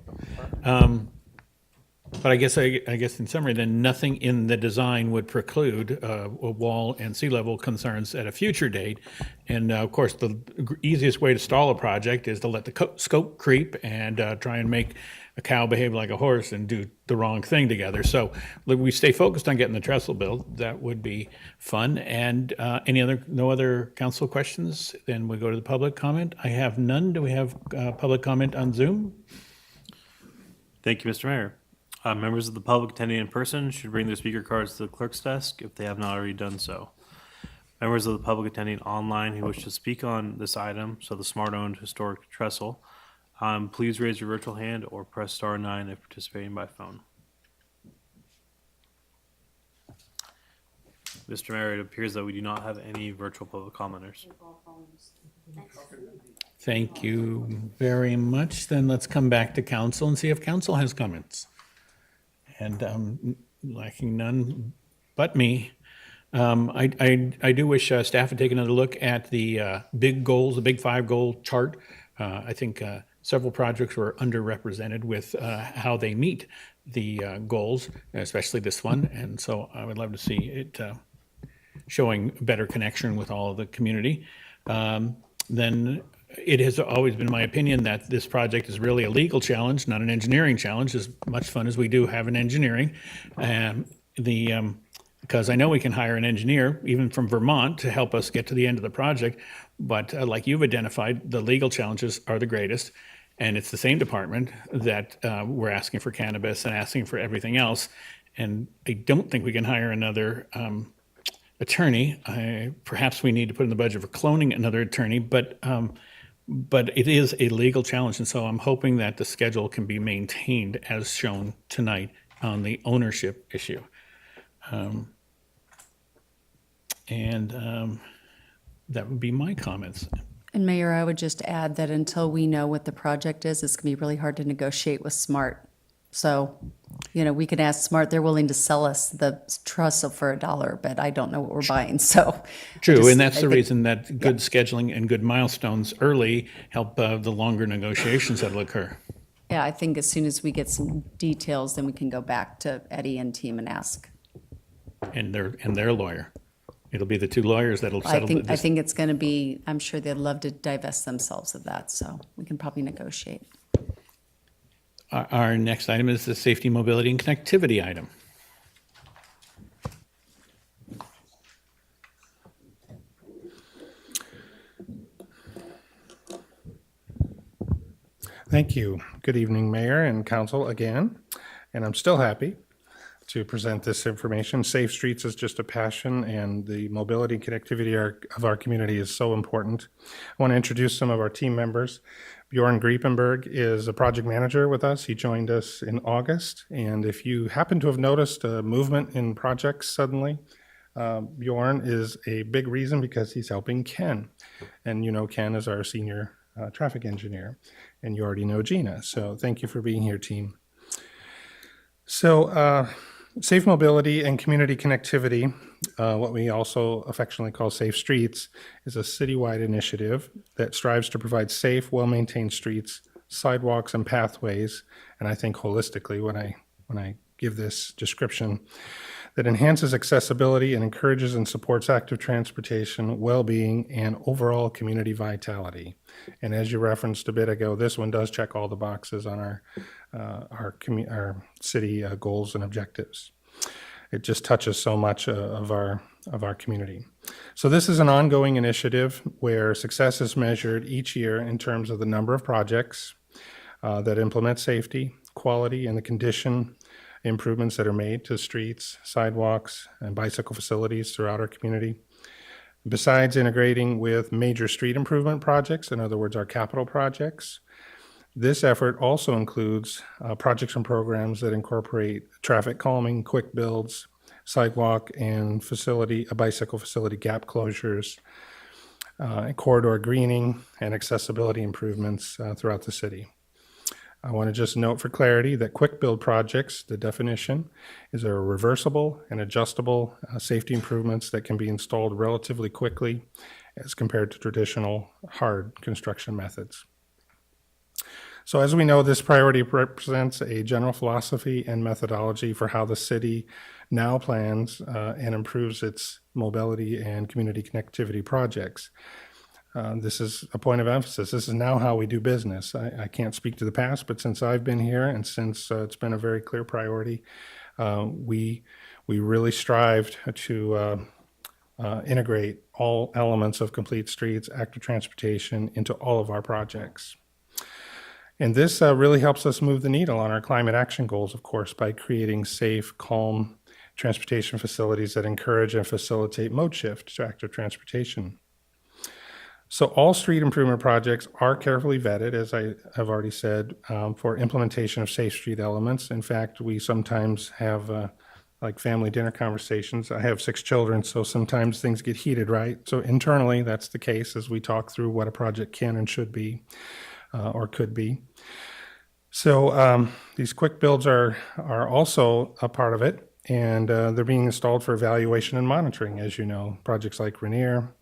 But I guess in summary, then nothing in the design would preclude a wall and sea level concerns at a future date. And of course, the easiest way to stall a project is to let the scope creep and try and make a cow behave like a horse and do the wrong thing together. So we stay focused on getting the trestle built. That would be fun. And no other council questions? Then we go to the public comment. I have none. Do we have public comment on Zoom? Thank you, Mr. Mayor. Members of the public attending in person should bring their speaker cards to the clerk's desk if they have not already done so. Members of the public attending online who wish to speak on this item, so the smart-owned historic trestle, please raise your virtual hand or press star 9 if participating by phone. Mr. Mayor, it appears that we do not have any virtual public commenters. Thank you very much. Then let's come back to council and see if council has comments. And lacking none but me, I do wish staff would take another look at the big goals, the big 5 goal chart. I think several projects were underrepresented with how they meet the goals, especially this one. And so I would love to see it showing better connection with all of the community. Then it has always been my opinion that this project is really a legal challenge, not an engineering challenge, as much fun as we do have in engineering. Because I know we can hire an engineer, even from Vermont, to help us get to the end of the project. But like you've identified, the legal challenges are the greatest. And it's the same department that we're asking for cannabis and asking for everything else. And I don't think we can hire another attorney. Perhaps we need to put in the budget for cloning another attorney, but it is a legal challenge. And so I'm hoping that the schedule can be maintained as shown tonight on the ownership issue. That would be my comments. And Mayor, I would just add that until we know what the project is, it's going to be really hard to negotiate with SMART. So, we could ask SMART, they're willing to sell us the trestle for $1, but I don't know what we're buying, so. True, and that's the reason that good scheduling and good milestones early help the longer negotiations that will occur. Yeah, I think as soon as we get some details, then we can go back to Eddie and team and ask. And their lawyer. It'll be the 2 lawyers that'll I settle think it's going to be, I'm sure they'd love to divest themselves of that, so we can probably negotiate. Our next item is the safety, mobility, and connectivity item. Thank you. Good evening, Mayor and Council again. And I'm still happy. to present this information. Safe streets is just a passion, and the mobility and connectivity of our community is so important. I want to introduce some of our team members. Bjorn Griepenberg is a project manager with us. He joined us in August, and if you happen to have noticed a movement in projects suddenly, Bjorn is a big reason because he's helping Ken. And you know Ken is our senior traffic engineer, and you already know Gina. So thank you for being here, team. So safe mobility and community connectivity, what we also affectionately call Safe Streets, is a citywide initiative that strives to provide safe, well-maintained streets, sidewalks, and pathways, and I think holistically when I give this description, that enhances accessibility and encourages and supports active transportation, well-being, and overall community vitality. And as you referenced a bit ago, this one does check all the boxes on our city goals and objectives. It just touches so much of our community. So this is an ongoing initiative where success is measured each year in terms of the number of projects that implement safety, quality, and the condition improvements that are made to streets, sidewalks, and bicycle facilities throughout our community. Besides integrating with major street improvement projects, in other words, our capital projects, this effort also includes projects and programs that incorporate traffic calming, quick builds, sidewalk and bicycle facility gap closures, corridor greening, and accessibility improvements throughout the city. I want to just note for clarity that quick build projects, the definition, is a reversible and adjustable safety improvements that can be installed relatively quickly as compared to traditional hard construction methods. So as we know, this priority represents a general philosophy and methodology for how the city now plans and improves its mobility and community connectivity projects. This is a point of emphasis. This is now how we do business. I can't speak to the past, but since I've been here and since it's been a very clear priority, we really strived to integrate all elements of complete streets, active transportation into all of our projects. And this really helps us move the needle on our climate action goals, of course, by creating safe, calm transportation facilities that encourage and facilitate mode shift to active transportation. So all street improvement projects are carefully vetted, as I have already said, for implementation of safe street elements. In fact, we sometimes have like family dinner conversations. I have 6 children, so sometimes things get heated, right? So internally, that's the case as we talk through what a project can and should be or could be. So these quick builds are also a part of it, and they're being installed for evaluation and monitoring, as you know, projects like Rainier,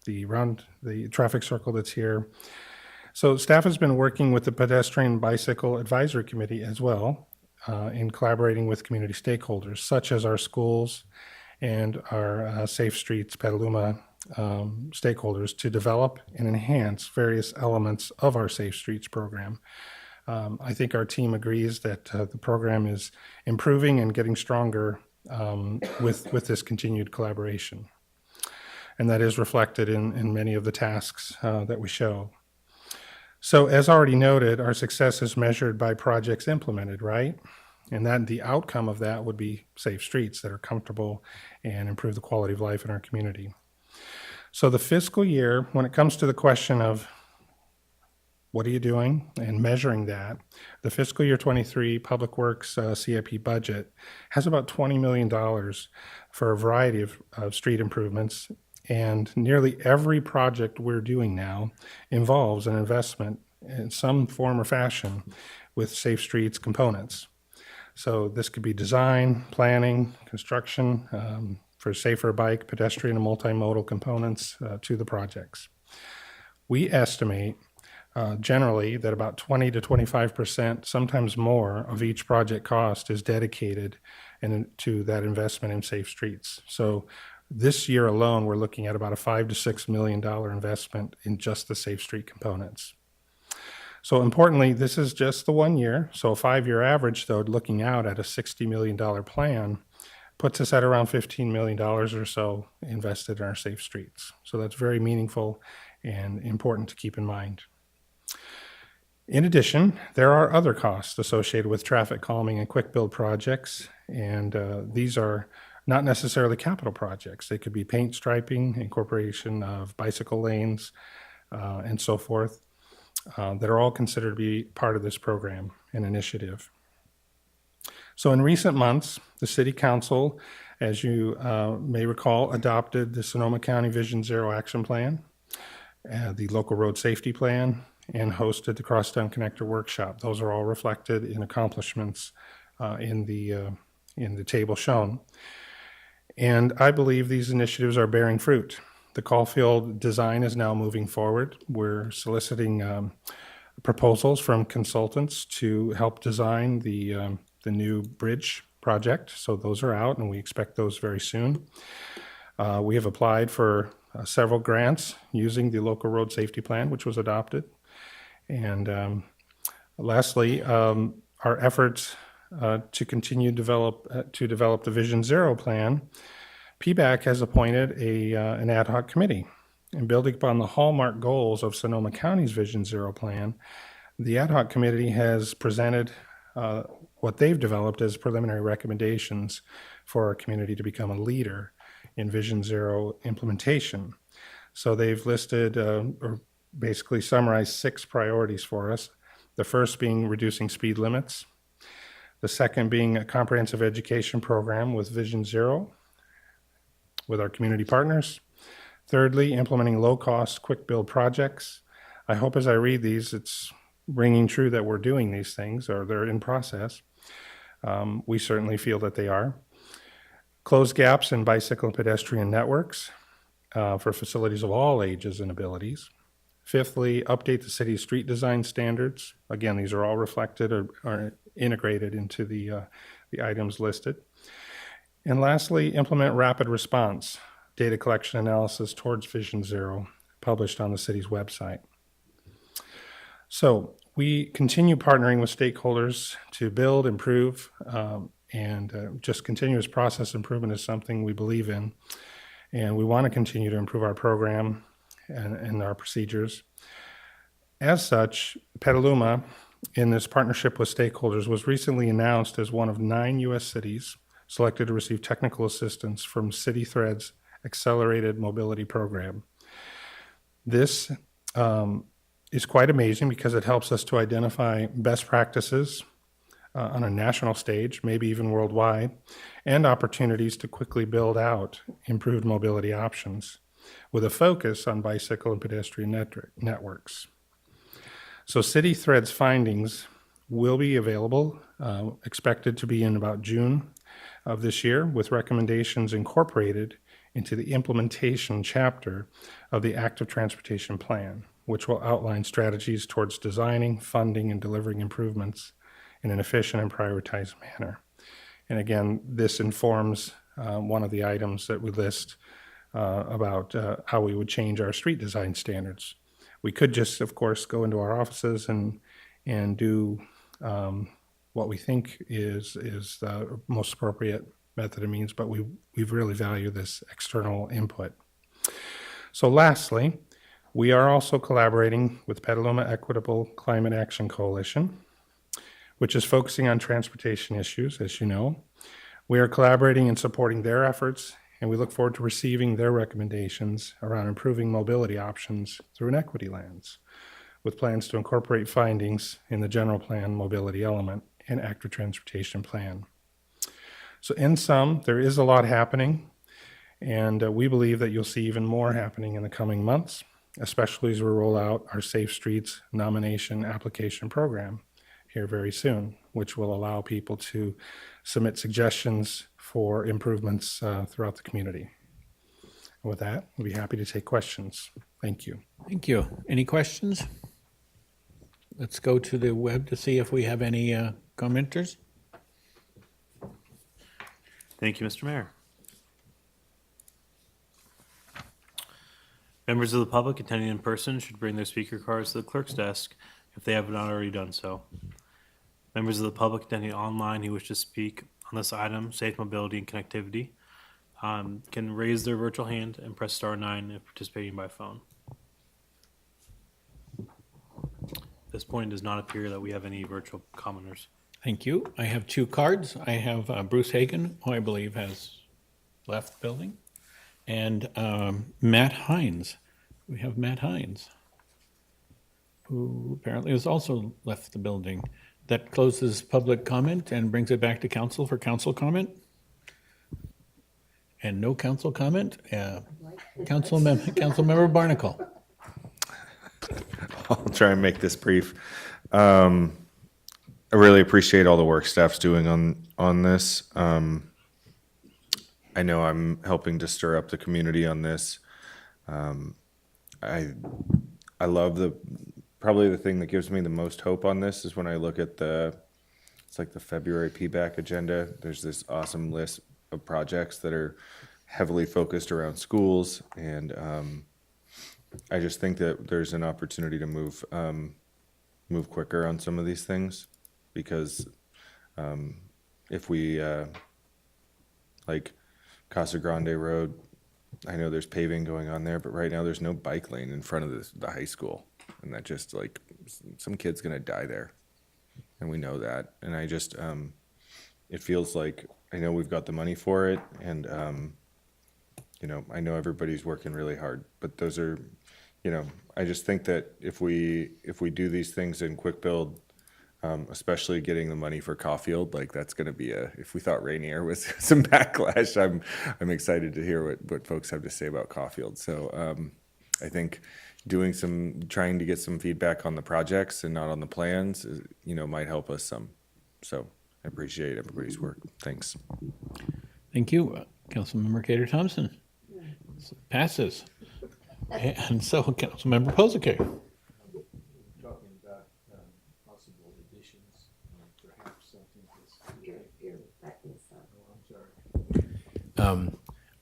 the traffic circle that's here. So staff has been working with the Pedestrian Bicycle Advisory Committee as well in collaborating with community stakeholders, such as our schools and our Safe Streets Petaluma stakeholders to develop and enhance various elements of our Safe Streets program. I think our team agrees that the program is improving and getting stronger with this continued collaboration. And that is reflected in many of the tasks that we show. So as already noted, our success is measured by projects implemented, right? And that the outcome of that would be safe streets that are comfortable and improve the quality of life in our community. So the fiscal year, when it comes to the question of what are you doing and measuring that, the fiscal year 23 Public Works CIP budget has about $20 million for a variety of street improvements. And nearly every project we're doing now involves an investment in some form or fashion with Safe Streets components. So this could be design, planning, construction for safer bike, pedestrian, and multimodal components to the projects. We estimate generally that about 20 to 25%, sometimes more, of each project cost is dedicated to that investment in Safe Streets. So this year alone, we're looking at about a $5 to $6 million investment in just the Safe Street components. So importantly, this is just the 1 year. So a 5-year average, though, looking out at a $60 million plan, puts us at around $15 million or so invested in our Safe Streets. So that's very meaningful and important to keep in mind. In addition, there are other costs associated with traffic calming and quick build projects, And these are not necessarily capital projects. They could be paint striping, incorporation of bicycle lanes, and so forth, that are all considered to be part of this program and initiative. So in recent months, the City Council, as you may recall, adopted the Sonoma County Vision Zero Action Plan, the Local Road Safety Plan, and hosted the Crosstown Connector Workshop. Those are all reflected in accomplishments in the table shown. And I believe these initiatives are bearing fruit. The Caulfield design is now moving forward. We're soliciting proposals from consultants to help design the new bridge project. So those are out, and we expect those very soon. We have applied for several grants using the Local Road Safety Plan, which was adopted. And lastly, our efforts to continue to develop the Vision Zero plan, PBAC has appointed an ad hoc committee. And building upon the hallmark goals of Sonoma County's Vision Zero plan, the ad hoc committee has presented what they've developed as preliminary recommendations for our community to become a leader in Vision Zero implementation. So they've listed or basically summarized 6 priorities for us. The first being reducing speed limits. The second being a comprehensive education program with Vision Zero with our community partners. Thirdly, implementing low-cost, quick-build projects. I hope as I read these, it's ringing true that we're doing these things, or they're in process. We certainly feel that they are. Close gaps in bicycle and pedestrian networks for facilities of all ages and abilities. Fifthly, update the city's street design standards. Again, these are all reflected or integrated into the items listed. And lastly, implement rapid response data collection analysis towards Vision Zero, published on the city's website. So we continue partnering with stakeholders to build, improve, and just continuous process improvement is something we believe in. And we want to continue to improve our program and our procedures. As such, Petaluma, in this partnership with stakeholders, was recently announced as one of 9 U.S. cities selected to receive technical assistance from CityThread's Accelerated Mobility Program. This is quite amazing because it helps us to identify best practices on a national stage, maybe even worldwide, and opportunities to quickly build out improved mobility options with a focus on bicycle and pedestrian networks. So CityThread's findings will be available, expected to be in about June of this year, with recommendations incorporated into the implementation chapter of the Active Transportation Plan, which will outline strategies towards designing, funding, and delivering improvements in an efficient and prioritized manner. And again, this informs one of the items that we list about how we would change our street design standards. We could just, of course, go into our offices and do what we think is the most appropriate method and means, but we really value this external input. So lastly, we are also collaborating with Petaluma Equitable Climate Action Coalition, which is focusing on transportation issues, as you know. We are collaborating and supporting their efforts, and we look forward to receiving their recommendations around improving mobility options through an equity lens, with plans to incorporate findings in the general plan mobility element and Active Transportation Plan. So in sum, there is a lot happening, and we believe that you'll see even more happening in the coming months, especially as we roll out our Safe Streets nomination application program here very soon, which will allow people to submit suggestions for improvements throughout the community. And with that, we'll be happy to take questions. Thank you. Thank you. Any questions? Let's go to the web to see if we have any commenters. Thank you, Mr. Mayor. Members of the public attending in person should bring their speaker cards to the clerk's desk if they have not already done so. Members of the public attending online who wish to speak on this item, safe mobility and connectivity, can raise their virtual hand and press *9 if participating by phone. At this point, it does not appear that we have any virtual commenters. Thank you. I have two cards. I have Bruce Hagan, who I believe has left the building, and Matt Hines. We have Matt Hines, who apparently has also left the building. That closes public comment and brings it back to council for council comment. And no council comment. Councilmember Barnacle. I'll try and make this brief. I really appreciate all the work staff's doing on this. I know I'm helping to stir up the community on this. I love probably the thing that gives me the most hope on this is when I look at it's like the February PBAC agenda. There's this awesome list of projects that are heavily focused around schools, and I just think that there's an opportunity to move quicker on some of these things, because if we like Casa Grande Road, I know there's paving going on there, but right now there's no bike lane in front of the high school, and that just like some kid's gonna die there, and we know that. And I just it feels like I know we've got the money for it, and I know everybody's working really hard, but those are, I just think that if we do these things in quick build, especially getting the money for Caulfield, like that's going to be if we thought Rainier was some backlash, I'm excited to hear what folks have to say about Caulfield. So I think trying to get some feedback on the projects and not on the plans, might help us some. So I appreciate everybody's work. Thanks. Thank you. Councilmember Cater Thompson. Passes. And so Councilmember Posake. Talking about possible additions, perhaps something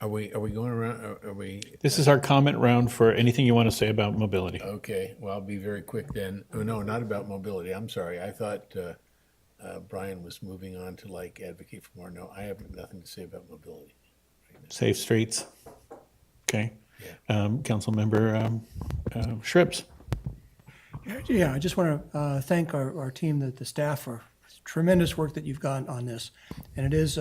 Are we going around, are we? This is our comment round for anything you want to say about mobility. Okay, well, I'll be very quick then. Oh, no, not about mobility. I'm sorry. I thought Brian was moving on to like advocate for more. No, I have nothing to say about mobility. Safe streets. Okay. Councilmember Shribs. Yeah, I just want to thank our team, the staff, for tremendous work that you've got on this. And it is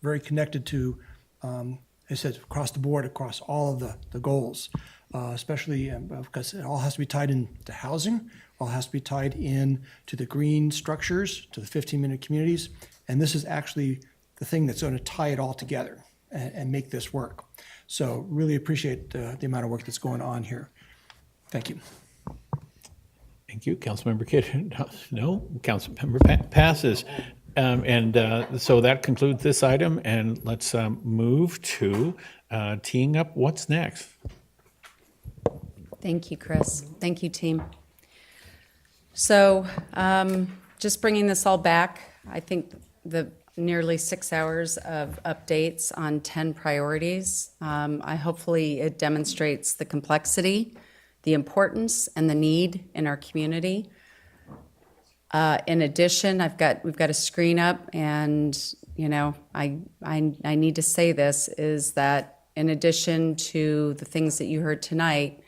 very connected to, as I said, across the board, across all of the goals, especially because it all has to be tied into housing, all has to be tied in to the green structures, to the 15-minute communities. And this is actually the thing that's going to tie it all together and make this work. So really appreciate the amount of work that's going on here. Thank you. Thank you, Councilmember Kidd. No, Councilmember passes. So that concludes this item, and let's move to teeing up what's next. Thank you, Chris. Thank you, team. So just bringing this all back, I think the nearly 6 hours of updates on 10 priorities. Hopefully it demonstrates the complexity, the importance, and the need in our community. In addition, we've got a screen up, and I need to say this is that in addition to the things that you heard tonight,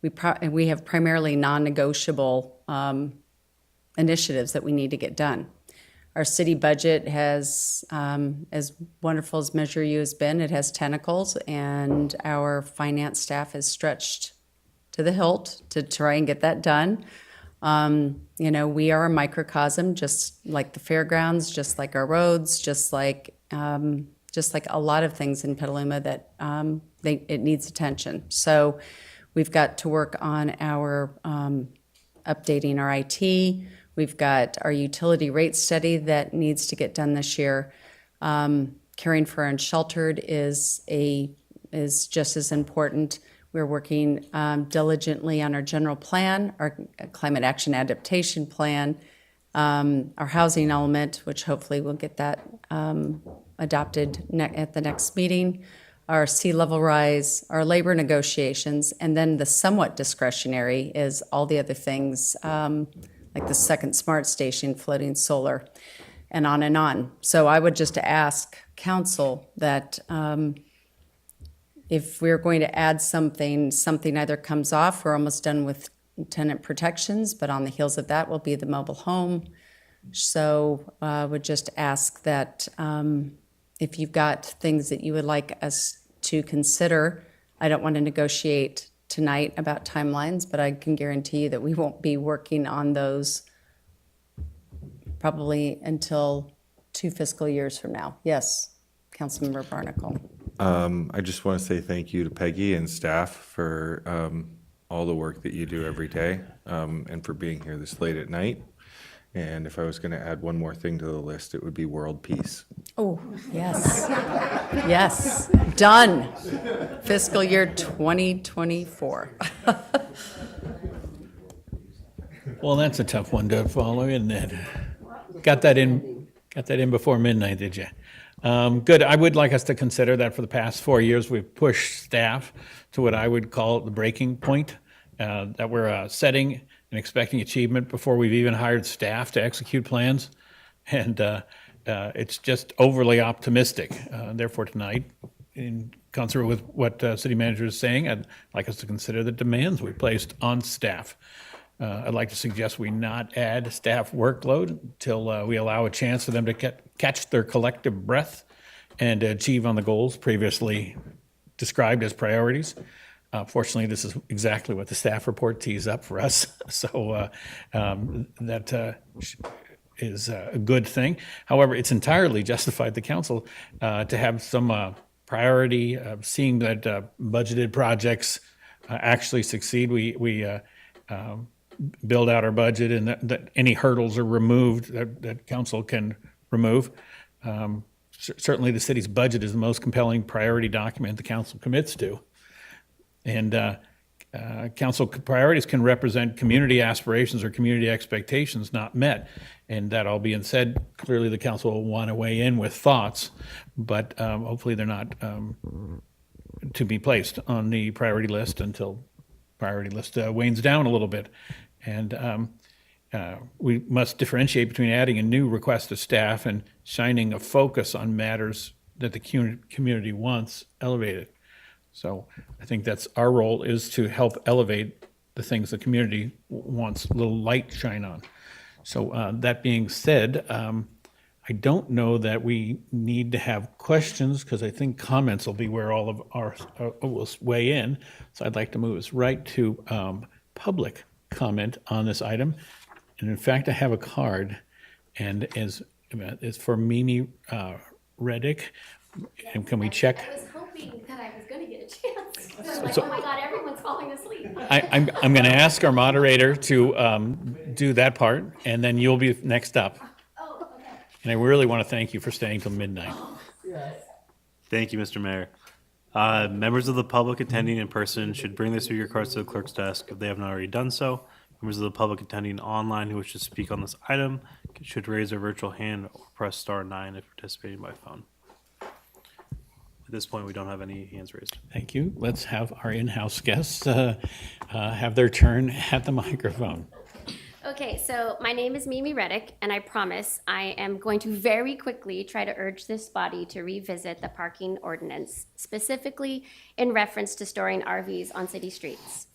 we have primarily non-negotiable initiatives that we need to get done. Our city budget has, as wonderful as Measure U has been, it has tentacles, and our finance staff is stretched to the hilt to try and get that done. We are a microcosm, just like the fairgrounds, just like our roads, just like a lot of things in Petaluma that it needs attention. So we've got to work on our updating our IT. We've got our utility rate study that needs to get done this year. Caring for unsheltered is just as important. We're working diligently on our general plan, our climate action adaptation plan, our housing element, which hopefully we'll get that adopted at the next meeting, our sea level rise, our labor negotiations, and then the somewhat discretionary is all the other things, like the second smart station, floating solar, and on and on. So I would just ask council that if we're going to add something either comes off, we're almost done with tenant protections, but on the heels of that will be the mobile home, So would just ask that if you've got things that you would like us to consider, I don't want to negotiate tonight about timelines, but I can guarantee you that we won't be working on those probably until 2 fiscal years from now. Yes, Councilmember Barnacle. I just want to say thank you to Peggy and staff for all the work that you do every day, and for being here this late at night. And if I was going to add one more thing to the list, it would be world peace. Oh, yes. Yes, done. Fiscal year 2024. Well, that's a tough one to follow, isn't it? Got that in before midnight, did you? Good. I would like us to consider that for the past 4 years, we've pushed staff to what I would call the breaking point, that we're setting and expecting achievement before we've even hired staff to execute plans. And it's just overly optimistic. Therefore, tonight, in concert with what City Manager is saying, I'd like us to consider the demands we placed on staff. I'd like to suggest we not add staff workload until we allow a chance for them to catch their collective breath and achieve on the goals previously described as priorities. Fortunately, this is exactly what the staff report tees up for us. So that is a good thing. However, it's entirely justified the council to have some priority of seeing that budgeted projects actually succeed. We build out our budget and that any hurdles are removed that council can remove. Certainly the city's budget is the most compelling priority document the council commits to. And council priorities can represent community aspirations or community expectations not met. And that all being said, clearly the council will want to weigh in with thoughts, but hopefully they're not to be placed on the priority list until priority list wanes down a little bit. And we must differentiate between adding a new request to staff and shining a focus on matters that the community wants elevated. So I think that's our role, is to help elevate the things the community wants a little light shine on. So that being said, I don't know that we need to have questions, because I think comments will be where all of our will weigh in. So I'd like to move us right to public comment on this item. And in fact, I have a card, and it's for Mimi Reddick. And can we check? I was hoping that I was going to get a chance. I'm like, So- oh my God, everyone's falling asleep. I'm going to ask our moderator to do that part, and then you'll be next up. Oh, okay. And I really want to thank you for staying till midnight. Thank you, Mr. Mayor. Members of the public attending in person should bring their speaker cards to the clerk's desk if they have not already done so. Members of the public attending online who wish to speak on this item should raise their virtual hand or press *9 if participating by phone. At this point, we don't have any hands raised. Thank you. Let's have our in-house guests have their turn at the microphone. Okay, so my name is Mimi Reddick, and I promise I am going to very quickly try to urge this body to revisit the parking ordinance, specifically in reference to storing RVs on city streets.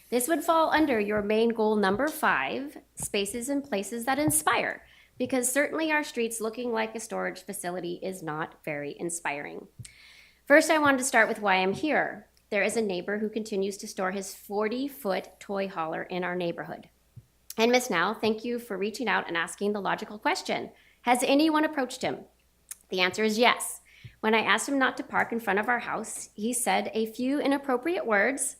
This would fall under your main goal number 5, spaces and places that inspire, because certainly our streets looking like a storage facility is not very inspiring. First, I wanted to start with why I'm here. There is a neighbor who continues to store his 40-foot toy hauler in our neighborhood. And Ms. Now, thank you for reaching out and asking the logical question. Has anyone approached him? The answer is yes. When I asked him not to park in front of our house, he said a few inappropriate words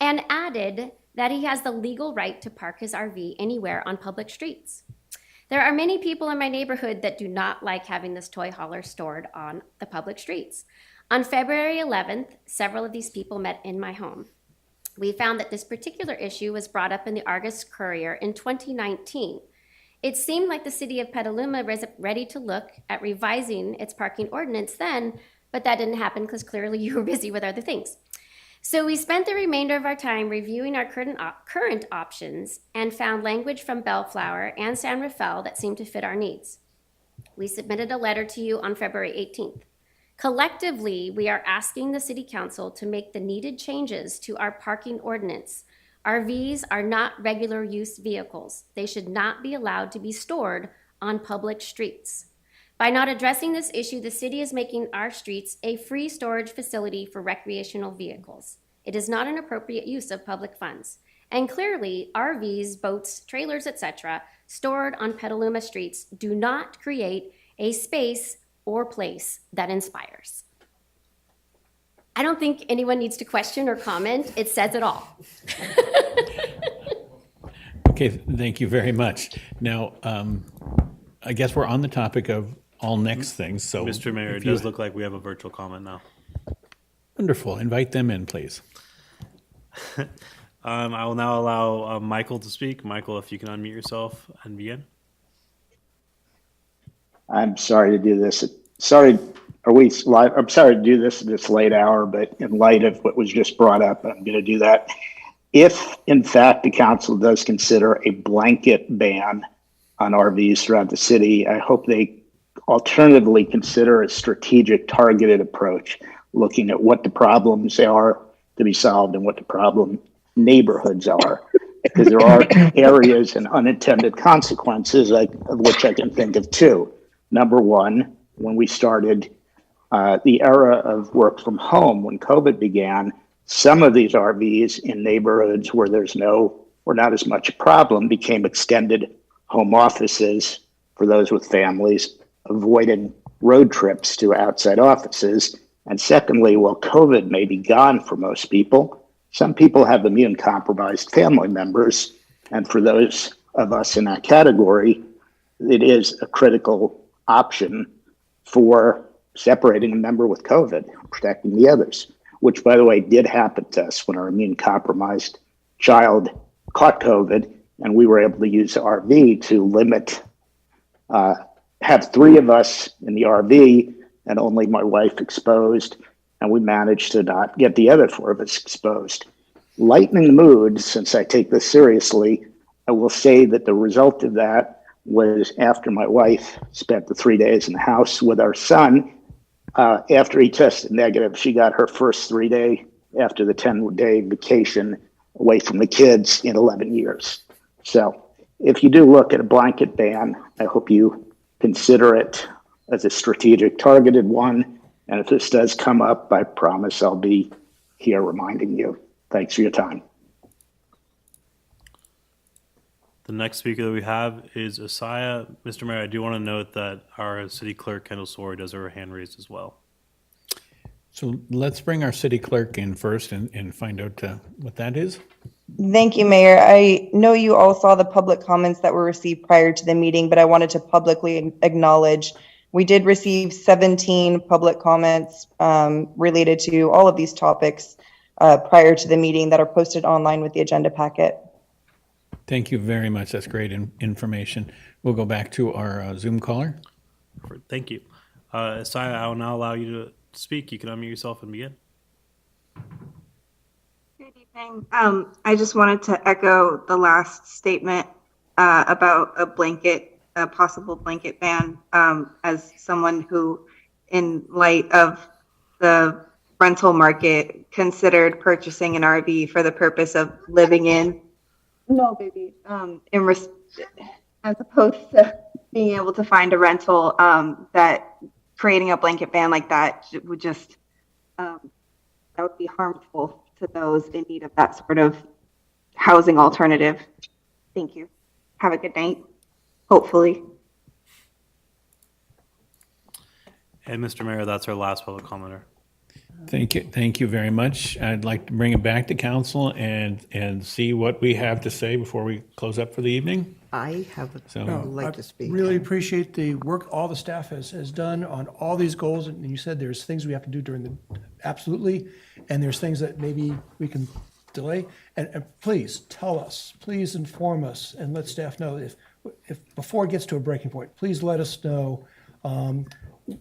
and added that he has the legal right to park his RV anywhere on public streets. There are many people in my neighborhood that do not like having this toy hauler stored on the public streets. On February 11th, several of these people met in my home. We found that this particular issue was brought up in the Argus Courier in 2019. It seemed like the city of Petaluma was ready to look at revising its parking ordinance then, but that didn't happen because clearly you were busy with other things. So we spent the remainder of our time reviewing our current options and found language from Bellflower and San Rafael that seemed to fit our needs. We submitted a letter to you on February 18th. Collectively, we are asking the City Council to make the needed changes to our parking ordinance. RVs are not regular use vehicles. They should not be allowed to be stored on public streets. By not addressing this issue, the city is making our streets a free storage facility for recreational vehicles. It is not an appropriate use of public funds. And clearly, RVs, boats, trailers, etc., stored on Petaluma streets do not create a space or place that inspires. I don't think anyone needs to question or comment. It says it all. Okay, thank you very much. Now, I guess we're on the topic of all next things, so. Mr. Mayor, it if you- does look like we have a virtual comment now. Wonderful. Invite them in, please. I will now allow Michael to speak. Michael, if you can unmute yourself and begin. I'm sorry to do this. Sorry, are we live? I'm sorry to do this at this late hour, but in light of what was just brought up, I'm going to do that. If, in fact, the council does consider a blanket ban on RVs throughout the city, I hope they alternatively consider a strategic, targeted approach, looking at what the problems are to be solved and what the problem neighborhoods are. Because there are areas and unintended consequences, of which I can think of two. Number one, when we started the era of work from home, when COVID began, some of these RVs in neighborhoods where there's or not as much problem became extended home offices for those with families, avoiding road trips to outside offices. And secondly, while COVID may be gone for most people, some people have immune compromised family members. And for those of us in that category, it is a critical option for separating a member with COVID, protecting the others, which, by the way, did happen to us when our immune compromised child caught COVID, and we were able to use the RV to limit, have 3 of us in the RV and only my wife exposed, and we managed to not get the other 4 of us exposed. Lightening the mood, since I take this seriously, I will say that the result of that was after my wife spent the 3 days in the house with our son, after he tested negative, she got her first 3-day after the 10-day vacation away from the kids in 11 years. So if you do look at a blanket ban, I hope you consider it as a strategic, targeted one. And if this does come up, I promise I'll be here reminding you. Thanks for your time. The next speaker that we have is Asaya. Mr. Mayor, I do want to note that our city clerk, Kendall Sori, does have her hand raised as well. So let's bring our city clerk in first and find out what that is. Thank you, Mayor. I know you all saw the public comments that were received prior to the meeting, but I wanted to publicly acknowledge we did receive 17 public comments related to all of these topics prior to the meeting that are posted online with the agenda packet. Thank you very much. That's great information. We'll go back to our Zoom caller. Thank you. Asaya, I will now allow you to speak. You can unmute yourself and begin. Good evening. I just wanted to echo the last statement about a possible blanket ban. As someone who, in light of the rental market, considered purchasing an RV for the purpose of living in. No, baby. As opposed to being able to find a rental, that creating a blanket ban like that would just that would be harmful to those in need of that sort of housing alternative. Thank you. Have a good night. Hopefully. And Mr. Mayor, that's our last public commenter. Thank you. Thank you very much. I'd like to bring it back to council and see what we have to say before we close up for the evening. I would like to speak. Really appreciate the work all the staff has done on all these goals. And you said there's things we have to do during the, absolutely. And there's things that maybe we can delay. And please tell us, please inform us and let staff know if before it gets to a breaking point, please let us know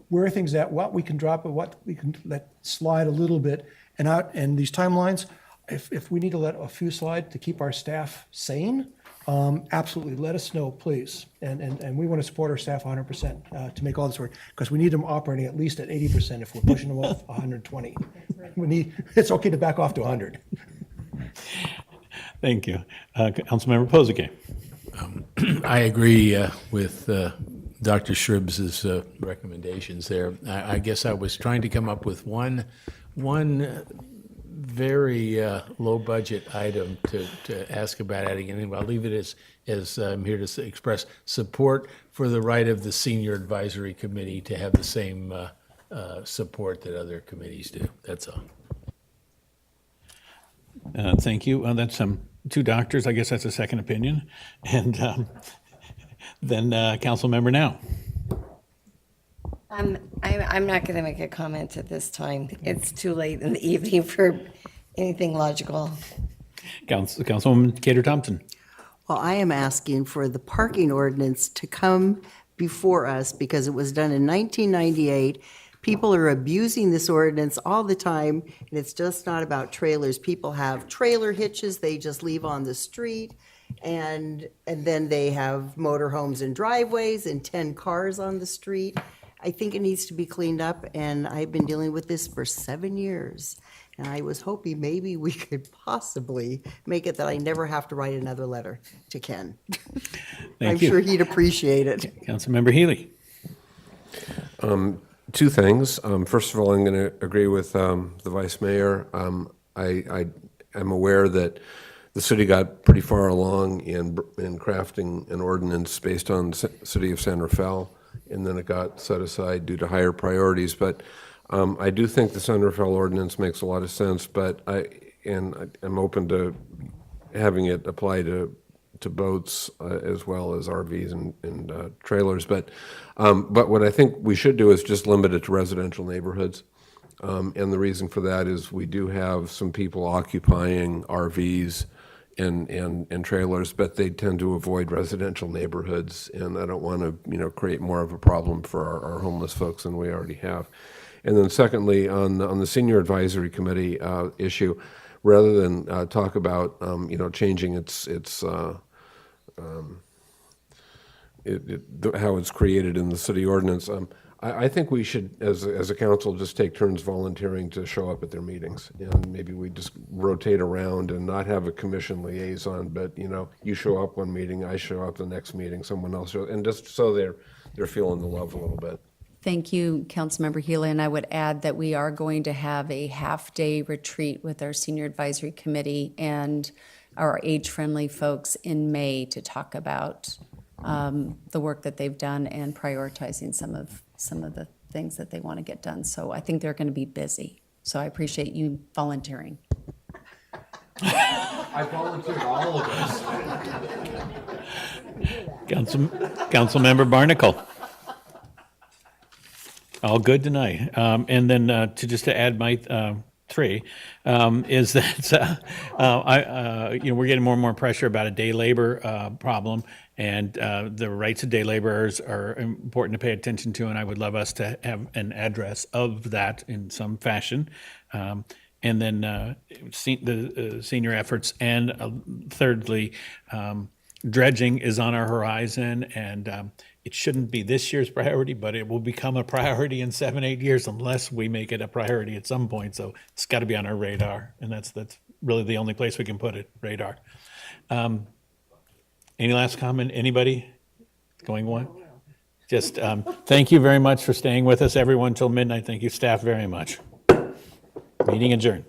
where things at, what we can drop and what we can let slide a little bit. And these timelines, if we need to let a few slide to keep our staff sane, absolutely, let us know, please. And we want to support our staff 100% to make all this work, because we need them operating at least at 80% if we're pushing them off 120. It's okay to back off to 100. Thank you. Councilmember Posake. I agree with Dr. Shribs' recommendations there. I guess I was trying to come up with one very low-budget item to ask about adding in. I'll leave it as I'm here to express support for the right of the Senior Advisory Committee to have the same support that other committees do. That's all. Thank you. That's two doctors. I guess that's a second opinion. And then council member now. I'm not going to make a comment at this time. It's too late in the evening for anything logical. Councilwoman Cater Thompson. Well, I am asking for the parking ordinance to come before us because it was done in 1998. People are abusing this ordinance all the time, and it's just not about trailers. People have trailer hitches they just leave on the street, and then they have motorhomes and driveways and 10 cars on the street. I think it needs to be cleaned up, and I've been dealing with this for 7 years. And I was hoping maybe we could possibly make it that I never have to write another letter to Ken. I'm sure he'd appreciate it. Councilmember Healy. Two things. First of all, I'm going to agree with the vice mayor. I am aware that the city got pretty far along in crafting an ordinance based on the city of San Rafael, and then it got set aside due to higher priorities. But I do think the San Rafael ordinance makes a lot of sense, but I'm open to having it apply to boats as well as RVs and trailers. But what I think we should do is just limit it to residential neighborhoods. And the reason for that is we do have some people occupying RVs and trailers, but they tend to avoid residential neighborhoods, and I don't want to create more of a problem for our homeless folks than we already have. And then secondly, on the Senior Advisory Committee issue, rather than talk about changing how it's created in the city ordinance, I think we should, as a council, just take turns volunteering to show up at their meetings, and maybe we just rotate around and not have a commission liaison, but you show up one meeting, I show up the next meeting, someone else shows, and just so they're feeling the love a little bit. Thank you, Councilmember Healy, and I would add that we are going to have a half-day retreat with our Senior Advisory Committee and our age-friendly folks in May to talk about the work that they've done and prioritizing some of the things that they want to get done. So I think they're going to be busy. So I appreciate you volunteering. I volunteered all of us. Councilmember Barnacle. All good tonight. And then to add my three is that we're getting more and more pressure about a day labor problem, and the rights of day laborers are important to pay attention to, and I would love us to have an address of that in some fashion. And then the senior efforts, and thirdly, dredging is on our horizon, and it shouldn't be this year's priority, but it will become a priority in 7-8 years unless we make it a priority at some point. So it's got to be on our radar, and that's really the only place we can put it, radar. Any last comment? Anybody? Going one? Just thank you very much for staying with us, everyone, till midnight. Thank you, staff, very much. Meeting adjourned.